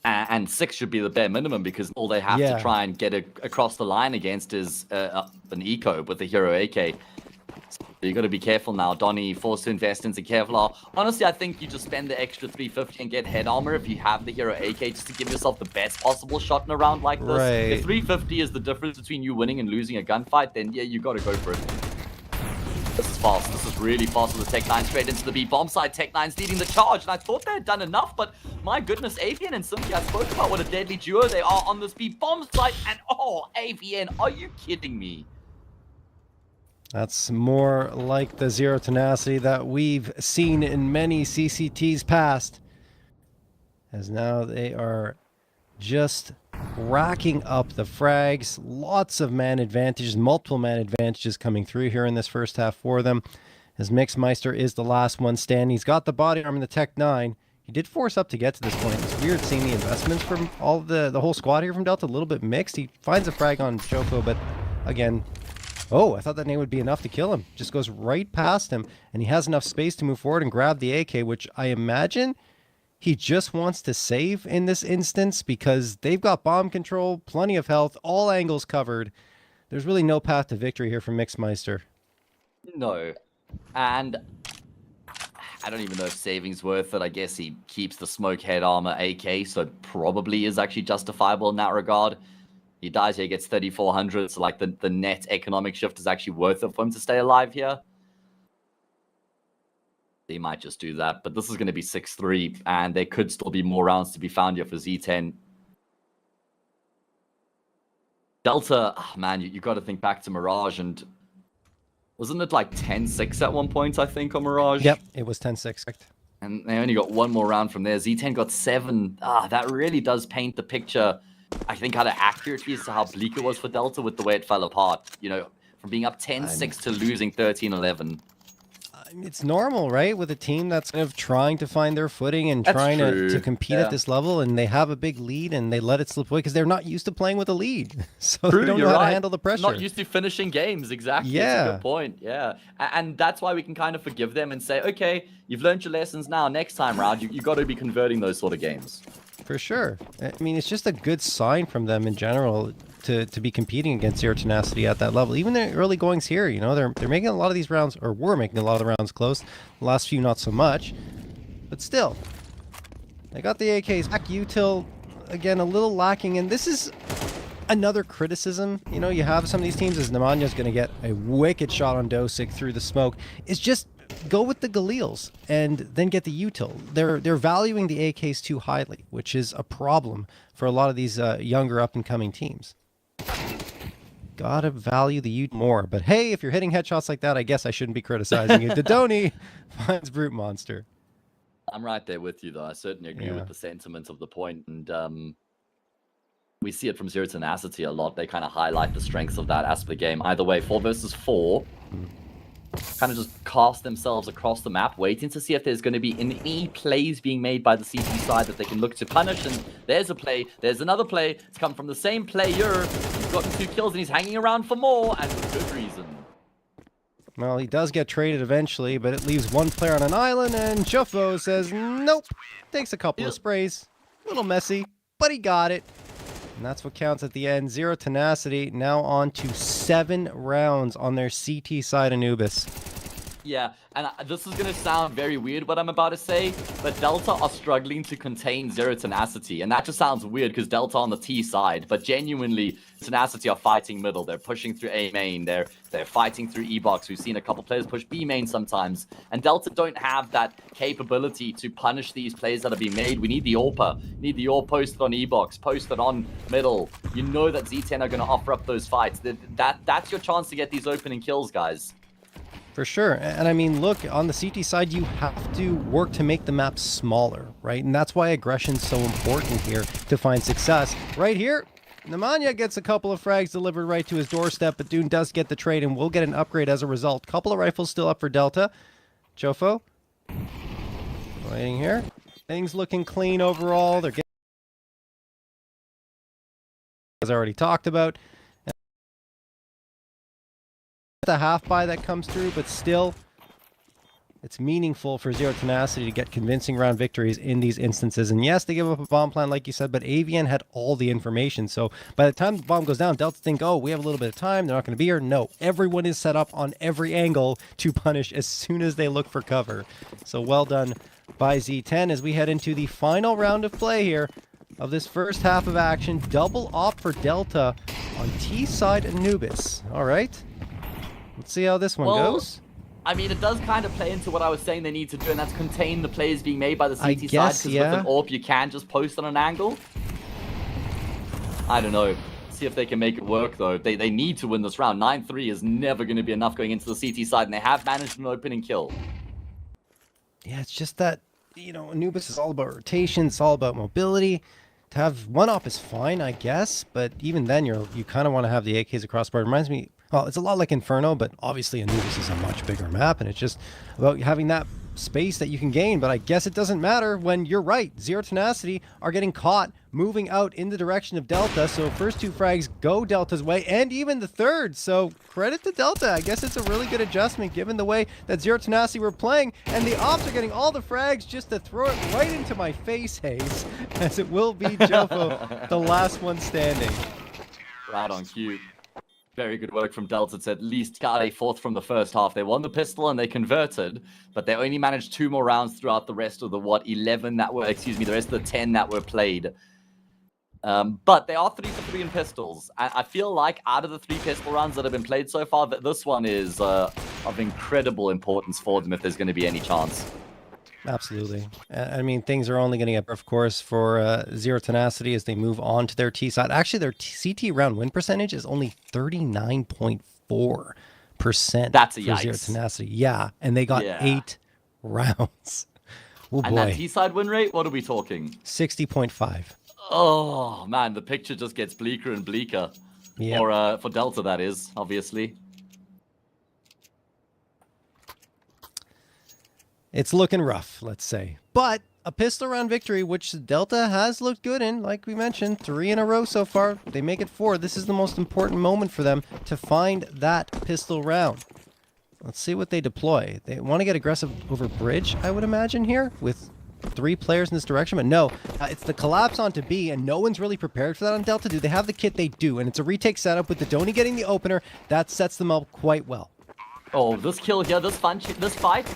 And 6 should be the bare minimum because all they have to try and get across the line against is an eco with the hero AK. So you got to be careful now. Donnie forced to invest into Kevlar. Honestly, I think you just spend the extra 350 and get head armor if you have the hero AK just to give yourself the best possible shot in a round like this. Right. If 350 is the difference between you winning and losing a gunfight, then yeah, you got to go for it. This is fast. This is really fast with the Tech9 straight into the B bomb side. Tech9's leading the charge, and I thought they had done enough, but my goodness, Avian and Simki, I spoke about what a deadly duo they are on this B bomb side, and oh, Avian, are you kidding me? That's more like the zero tenacity that we've seen in many CCTs past, as now they are just racking up the frags. Lots of man advantages, multiple man advantages coming through here in this first half for them, as Mixmeister is the last one standing. He's got the body arm in the Tech 9. He did force up to get to this point. It's weird seeing the investments from all the whole squad here from Delta, a little bit mixed. He finds a frag on Jofo, but again, oh, I thought that nade would be enough to kill him. Just goes right past him, and he has enough space to move forward and grab the AK, which I imagine he just wants to save in this instance because they've got bomb control, plenty of health, all angles covered. There's really no path to victory here for Mixmeister. No. And I don't even know if saving's worth it. I guess he keeps the smoke head armor AK, so it probably is actually justifiable in that regard. He dies here, he gets 3,400, so like the net economic shift is actually worth it for him to stay alive here. They might just do that, but this is going to be 6-3, and there could still be more rounds to be found here for Z10. Delta, oh man, you got to think back to Mirage, and wasn't it like 10-6 at one point, I think, on Mirage? Yep, it was 10-6. And they only got one more round from there. Z10 got 7. That really does paint the picture, I think, kind of accurately as to how bleak it was for Delta with the way it fell apart. You know, from being up 10-6 to losing 13-11. It's normal, right? With a team that's kind of trying to find their footing and That's trying true. to compete at this level, and they have a big lead and they let it slip away because they're not used to playing with a lead. So True, they don't know you're how right. to handle the pressure. Not used to finishing games, exactly. Yeah. That's a good point, yeah. And that's why we can kind of forgive them and say, okay, you've learned your lessons now. Next time round, you got to be converting those sort of games. For sure. I mean, it's just a good sign from them in general to be competing against Zero Tenacity at that level. Even the early goings here, you know, they're making a lot of these rounds, or were making a lot of the rounds close. The last few, not so much. But still, they got the AKs back. Util, again, a little lacking. And this is another criticism. You know, you have some of these teams, as Nemanya's going to get a wicked shot on Dosik through the smoke. It's just go with the Galils and then get the util. They're valuing the AKs too highly, which is a problem for a lot of these younger up-and-coming teams. Gotta value the util more. But hey, if you're hitting headshots like that, I guess I shouldn't be criticizing you. Dodoni finds Brute Monster. I'm right there with you, though. I certainly agree with the sentiment of the point. And we see it from Zero Tenacity a lot. They kind of highlight the strengths of that aspect of the game. Either way, 4 versus 4. Kind of just cast themselves across the map, waiting to see if there's going to be any plays being made by the CT side that they can look to punish. And there's a play, there's another play. It's come from the same player. He's gotten 2 kills and he's hanging around for more, and for good reason. Well, he does get traded eventually, but it leaves one player on an island, and Jofo says nope. Takes a couple of sprays. A little messy, but he got it. And that's what counts at the end. Zero Tenacity now on to 7 rounds on their CT side Anubis. Yeah, and this is going to sound very weird what I'm about to say, but Delta are struggling to contain Zero Tenacity, and that just sounds weird because Delta on the T side, but genuinely, Tenacity are fighting middle. They're pushing through A main, they're fighting through E box. We've seen a couple players push B main sometimes, and Delta don't have that capability to punish these plays that are being made. We need the AWPer. We need the AWP posted on E box, posted on middle. You know that Z10 are going to offer up those fights. That's your chance to get these opening kills, guys. For sure. And I mean, look, on the CT side, you have to work to make the map smaller, right? And that's why aggression's so important here to find success. Right here, Nemanja gets a couple of frags delivered right to his doorstep, but Dune does get the trade and will get an upgrade as a result. Couple of rifles still up for Delta. Jofo, waiting here. Things looking clean overall. They're getting, as I already talked about. The half buy that comes through, but still it's meaningful for Zero Tenacity to get convincing round victories in these instances. And yes, they give up a bomb plan like you said, but AVN had all the information. So by the time the bomb goes down, Delta think, oh, we have a little bit of time, they're not going to be here. No, everyone is set up on every angle to punish as soon as they look for cover. So well done by Z10 as we head into the final round of play here of this first half of action. Double op for Delta on T side Anubis. All right. Let's see how this one goes. I mean, it does kind of play into what I was saying they need to do, and that's contain the plays being made by the CT I side, guess, because yeah. with an AWP, you can just post on an angle. I don't know. See if they can make it work, though. They need to win this round. 9-3 is never going to be enough going into the CT side, and they have managed an opening kill. Yeah, it's just that, you know, Anubis is all about rotation, it's all about mobility. To have one op is fine, I guess, but even then you kind of want to have the AKs across the board. It reminds me, well, it's a lot like Inferno, but obviously Anubis is a much bigger map, and it's just about having that space that you can gain, but I guess it doesn't matter when you're right. Zero Tenacity are getting caught moving out in the direction of Delta, so first 2 frags go Delta's way, and even the third, so credit to Delta. I guess it's a really good adjustment given the way that Zero Tenacity were playing, and the Ops are getting all the frags just to throw it right into my face, Hayes, as it will be Jofo, the last one standing. Right on cue. Very good work from Delta to at least got a 4th from the first half. They won the pistol and they converted, but they only managed 2 more rounds throughout the rest of the, the rest of the 10 that were played. But they are 3 for 3 in pistols. I feel like out of the 3 pistol rounds that have been played so far, that this one is of incredible importance for them if there's going to be any chance. Absolutely. I mean, things are only going to get better, of course, for Zero Tenacity as they move on to their T side. Actually, their CT round win percentage is only 39.4%. That's a for yikes. Zero Tenacity. Yeah, and they got 8 rounds. Oh, boy. And that T side win rate, what are we talking? 60.5. Oh, man, the picture just gets bleaker and bleaker. Yep. For Delta, that is, obviously. It's looking rough, let's say. But a pistol round victory, which Delta has looked good in, like we mentioned, 3 in a row so far. They make it 4. This is the most important moment for them to find that pistol round. Let's see what they deploy. They want to get aggressive over bridge, I would imagine, here, with 3 players in this direction. But no, it's the collapse onto B, and no one's really prepared for that on Delta. Do they have the kit? They do, and it's a retake setup with the Donny getting the opener. That sets them up quite well. Oh, this kill here, this fight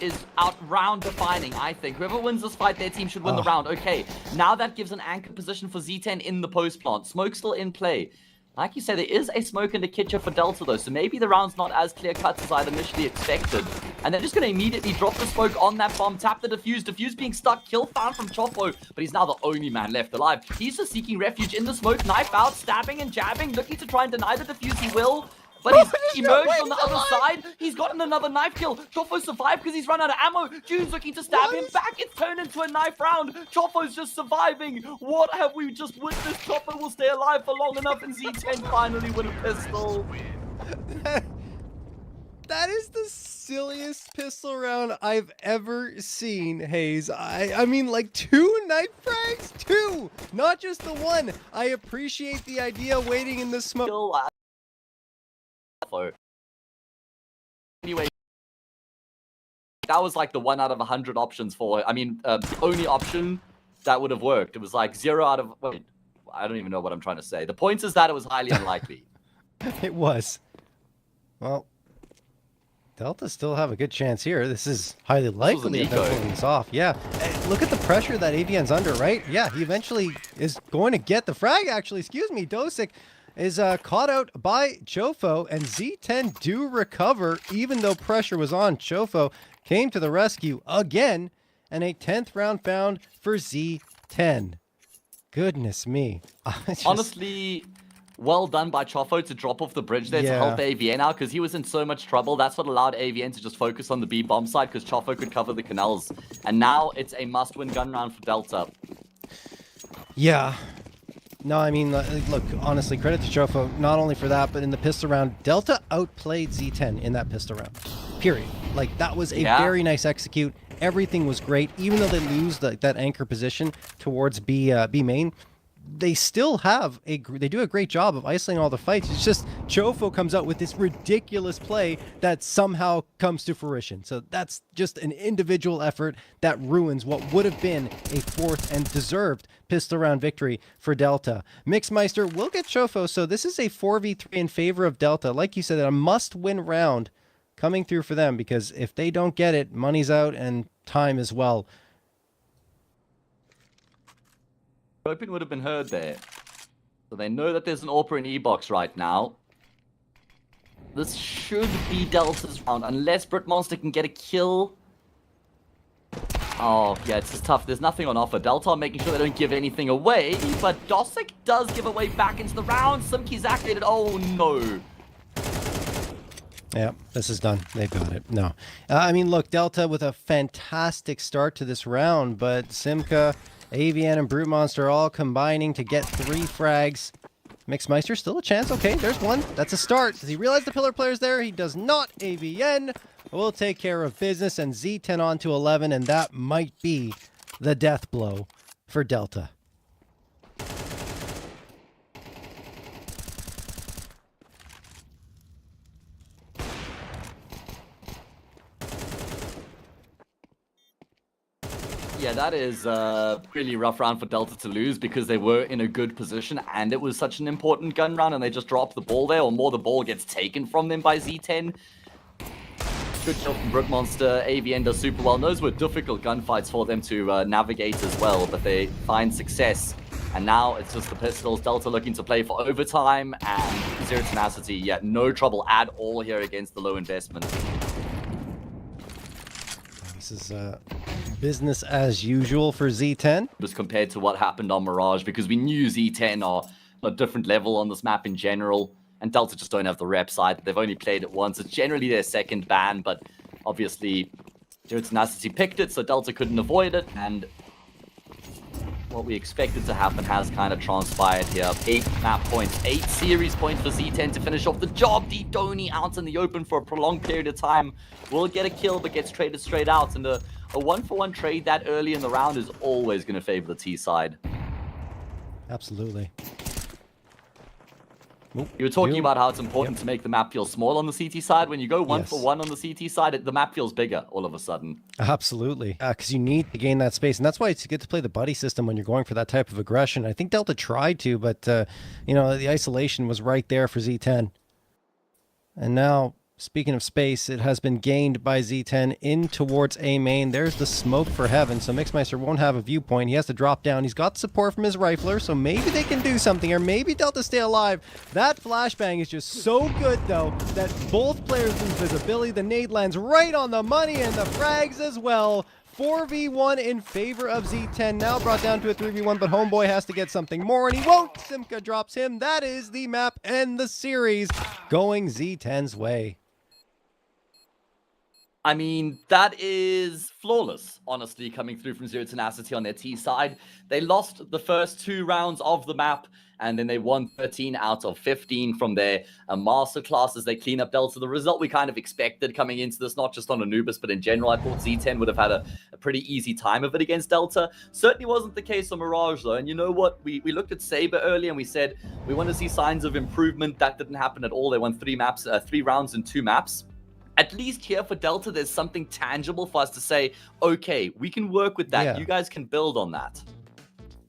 is out round defining, I think. Whoever wins this fight, their team should win the round. Okay, now that gives an anchor position for Z10 in the post plant. Smoke still in play. Like you said, there is a smoke and a kitchen for Delta though, so maybe the round's not as clear cut as I'd initially expected. And they're just going to immediately drop the smoke on that bomb, tap the defuse. Defuse being stuck, kill found from Chopo, but he's now the only man left alive. He's just seeking refuge in the smoke, knife out, stabbing and jabbing, looking to try and deny the defuse. He will. But he's emerged on the other side. He's gotten another knife kill. Chopo survived because he's run out of ammo. June's looking to stab him back. It's turned into a knife round. Chopo's just surviving. What have we just witnessed? Chopo will stay alive for long enough and Z10 finally win a pistol. That is the silliest pistol round I've ever seen, Hayes. I mean, like 2 knife frags? 2! Not just the 1. I appreciate the idea waiting in the smoke. Anyway, that was like the 1 out of 100 options for, the only option that would have worked. It was like 0 out of, wait, I don't even know what I'm trying to say. The point is that it was highly unlikely. It was. Well, Delta still have a good chance here. This is highly likely of them pulling this off. Yeah. Look at the pressure that AVN's under, right? Yeah, he eventually is going to get the frag, actually. Excuse me, Dosic is caught out by Chofo, and Z10 do recover, even though pressure was on. Chofo came to the rescue again, and a 10th round found for Z10. Goodness me. Honestly, well done by Chofo to drop off the bridge there to help AVN out, because he was in so much trouble. That's what allowed AVN to just focus on the B bomb side, because Chofo could cover the canals. And now it's a must-win gun round for Delta. Yeah. No, I mean, look, honestly, credit to Chofo, not only for that, but in the pistol round, Delta outplayed Z10 in that pistol round. Period. Like, that was a very nice execute. Everything was great. Even though they lose that anchor position towards B main, they still have they do a great job of isolating all the fights. It's just Chofo comes out with this ridiculous play that somehow comes to fruition. So that's just an individual effort that ruins what would have been a 4th and deserved pistol round victory for Delta. Mixmeister will get Chofo, so this is a 4v3 in favor of Delta. Like you said, a must-win round coming through for them, because if they don't get it, money's out and time as well. Hoping would have been heard there. So they know that there's an AWPer in E-box right now. This should be Delta's round, unless Britmonster can get a kill. Oh, yeah, it's just tough. There's nothing on offer. Delta are making sure they don't give anything away, but Dosic does give away back into the round. Simki's activated. Oh, no. Yeah, this is done. They've got it. No. I mean, look, Delta with a fantastic start to this round, but Simka, AVN, and Brute Monster all combining to get 3 frags. Mixmeister, still a chance. Okay, there's one. That's a start. Does he realize the pillar player's there? He does not. AVN will take care of business, and Z10 on to 11, and that might be the death blow for Delta. Yeah, that is a really rough round for Delta to lose because they were in a good position and it was such an important gun round and they just dropped the ball there, or more the ball gets taken from them by Z10. Good kill from Brook Monster. AVN does super well. Those were difficult gunfights for them to navigate as well, but they find success. And now it's just the pistols. Delta looking to play for overtime, and Zero Tenacity, yeah, no trouble at all here against the low investment. This is business as usual for Z10. Was compared to what happened on Mirage, because we knew Z10 are a different level on this map in general, and Delta just don't have the rep side. They've only played it once. It's generally their second ban, but obviously Zero Tenacity picked it, so Delta couldn't avoid it, and what we expected to happen has kind of transpired here. 8 map points, 8 series points for Z10 to finish off the job. D-Donny out in the open for a prolonged period of time. Will get a kill, but gets traded straight out. And a 1-for-1 trade that early in the round is always going to favor the T side. Absolutely. You were talking about how it's important to make the map feel small on the CT side. When you go 1-for-1 on the CT side, the map feels bigger all of a sudden. Absolutely. Because you need to gain that space. And that's why it's good to play the buddy system when you're going for that type of aggression. I think Delta tried to, but, you know, the isolation was right there for Z10. And now, speaking of space, it has been gained by Z10 in towards A main. There's the smoke for heaven, so Mixmeister won't have a viewpoint. He has to drop down. He's got support from his rifler, so maybe they can do something, or maybe Delta stay alive. That flashbang is just so good, though, that both players lose visibility. The nade lands right on the money, and the frags as well. 4v1 in favor of Z10, now brought down to a 3v1, but Homeboy has to get something more, and he won't. Simka drops him. That is the map and the series going Z10's way. I mean, that is flawless, honestly, coming through from Zero Tenacity on their T side. They lost the first 2 rounds of the map, and then they won 13 out of 15 from their masterclass as they clean up Delta. The result we kind of expected coming into this, not just on Anubis, but in general. I thought Z10 would have had a pretty easy time of it against Delta. Certainly wasn't the case on Mirage, though. And you know what? We looked at Saber earlier, and we said we want to see signs of improvement. That didn't happen at all. They won 3 rounds in 2 maps. At least here for Delta, there's something tangible for us to say, okay, we can work with that. Yeah. You guys can build on that.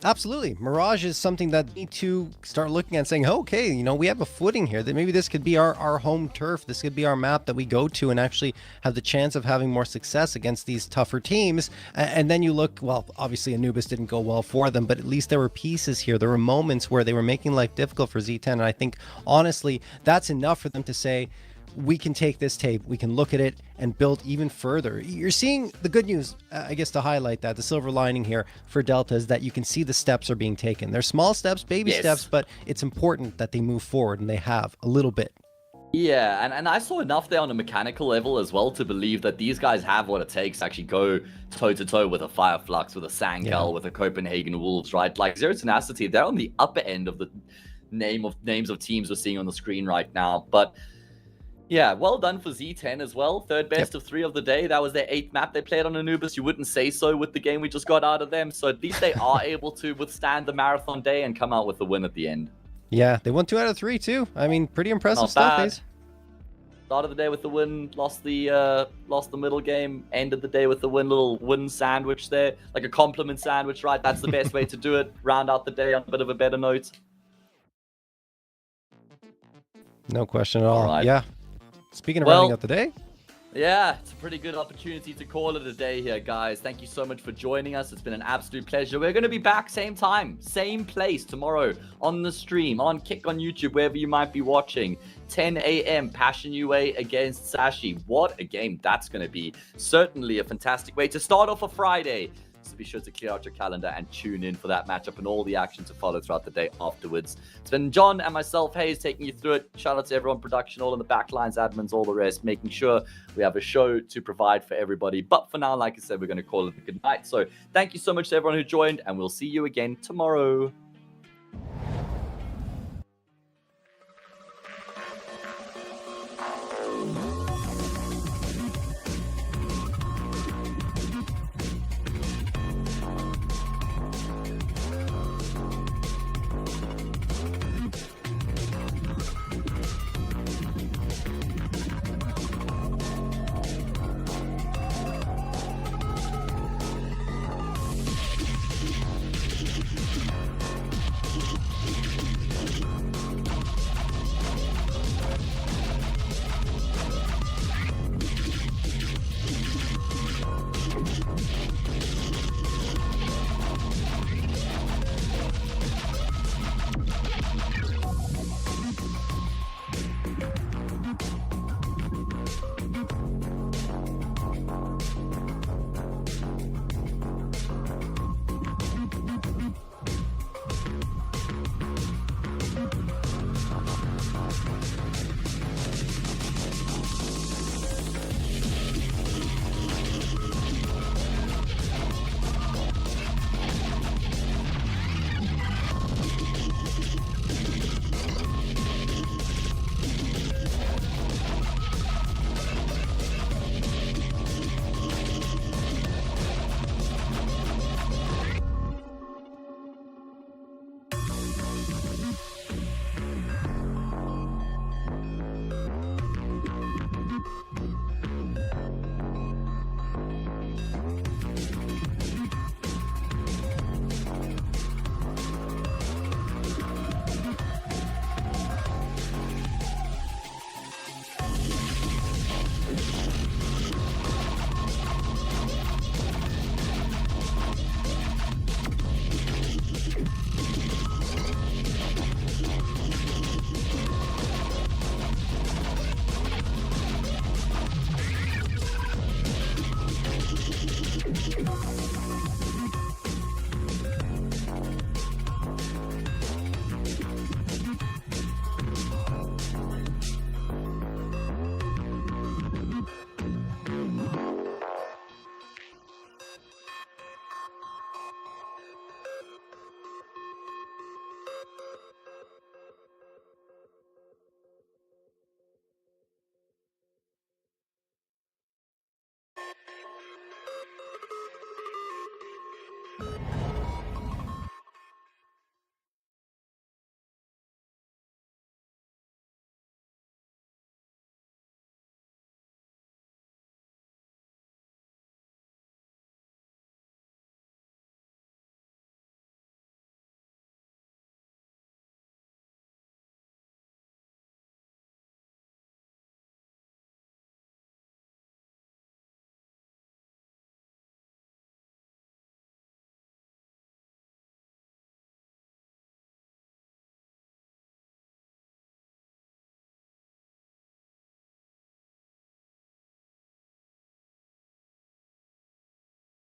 Absolutely. Mirage is something that we need to start looking at, saying, okay, you know, we have a footing here, that maybe this could be our home turf. This could be our map that we go to and actually have the chance of having more success against these tougher teams. And then you look, well, obviously Anubis didn't go well for them, but at least there were pieces here. There were moments where they were making life difficult for Z10. And I think, honestly, that's enough for them to say, we can take this tape, we can look at it and build even further. You're seeing the good news, I guess, to highlight that, the silver lining here for Delta is that you can see the steps are being taken. They're small steps, baby steps, but it's important that they move forward, and they have a little bit. Yeah, and I saw enough there on a mechanical level as well to believe that these guys have what it takes to actually go toe-to-toe with a Fireflux, with a Sangel, with a Copenhagen Wolves, right? Like Zero Tenacity, they're on the upper end of the names of teams we're seeing on the screen right now, but yeah, well done for Z10 as well. 3rd best of 3 of the day. That was their 8th map they played on Anubis. You wouldn't say so with the game we just got out of them. So at least they are able to withstand the marathon day and come out with the win at the end. Yeah, they won 2 out of 3 too. I mean, pretty impressive Not stuff, bad. guys. Start of the day with the win, lost the middle game, ended the day with the win, little win sandwich there, like a compliment sandwich, right? That's the best way to do it. Round out the day on a bit of a better note. No question at all. Right. Yeah. Speaking of rounding out the day. Yeah, it's a pretty good opportunity to call it a day here, guys. Thank you so much for joining us. It's been an absolute pleasure. We're going to be back same time, same place tomorrow on the stream, on Kick on YouTube, wherever you might be watching. 10 a.m. Passion UA against Sashi. What a game that's going to be. Certainly a fantastic way to start off a Friday. So be sure to clear out your calendar and tune in for that matchup and all the action to follow throughout the day afterwards. It's been John and myself, Hayes, taking you through it. Shout out to everyone, production, all in the backlines, admins, all the rest, making sure we have a show to provide for everybody. But for now, like I said, we're going to call it a good night. So thank you so much to everyone who joined, and we'll see you again tomorrow.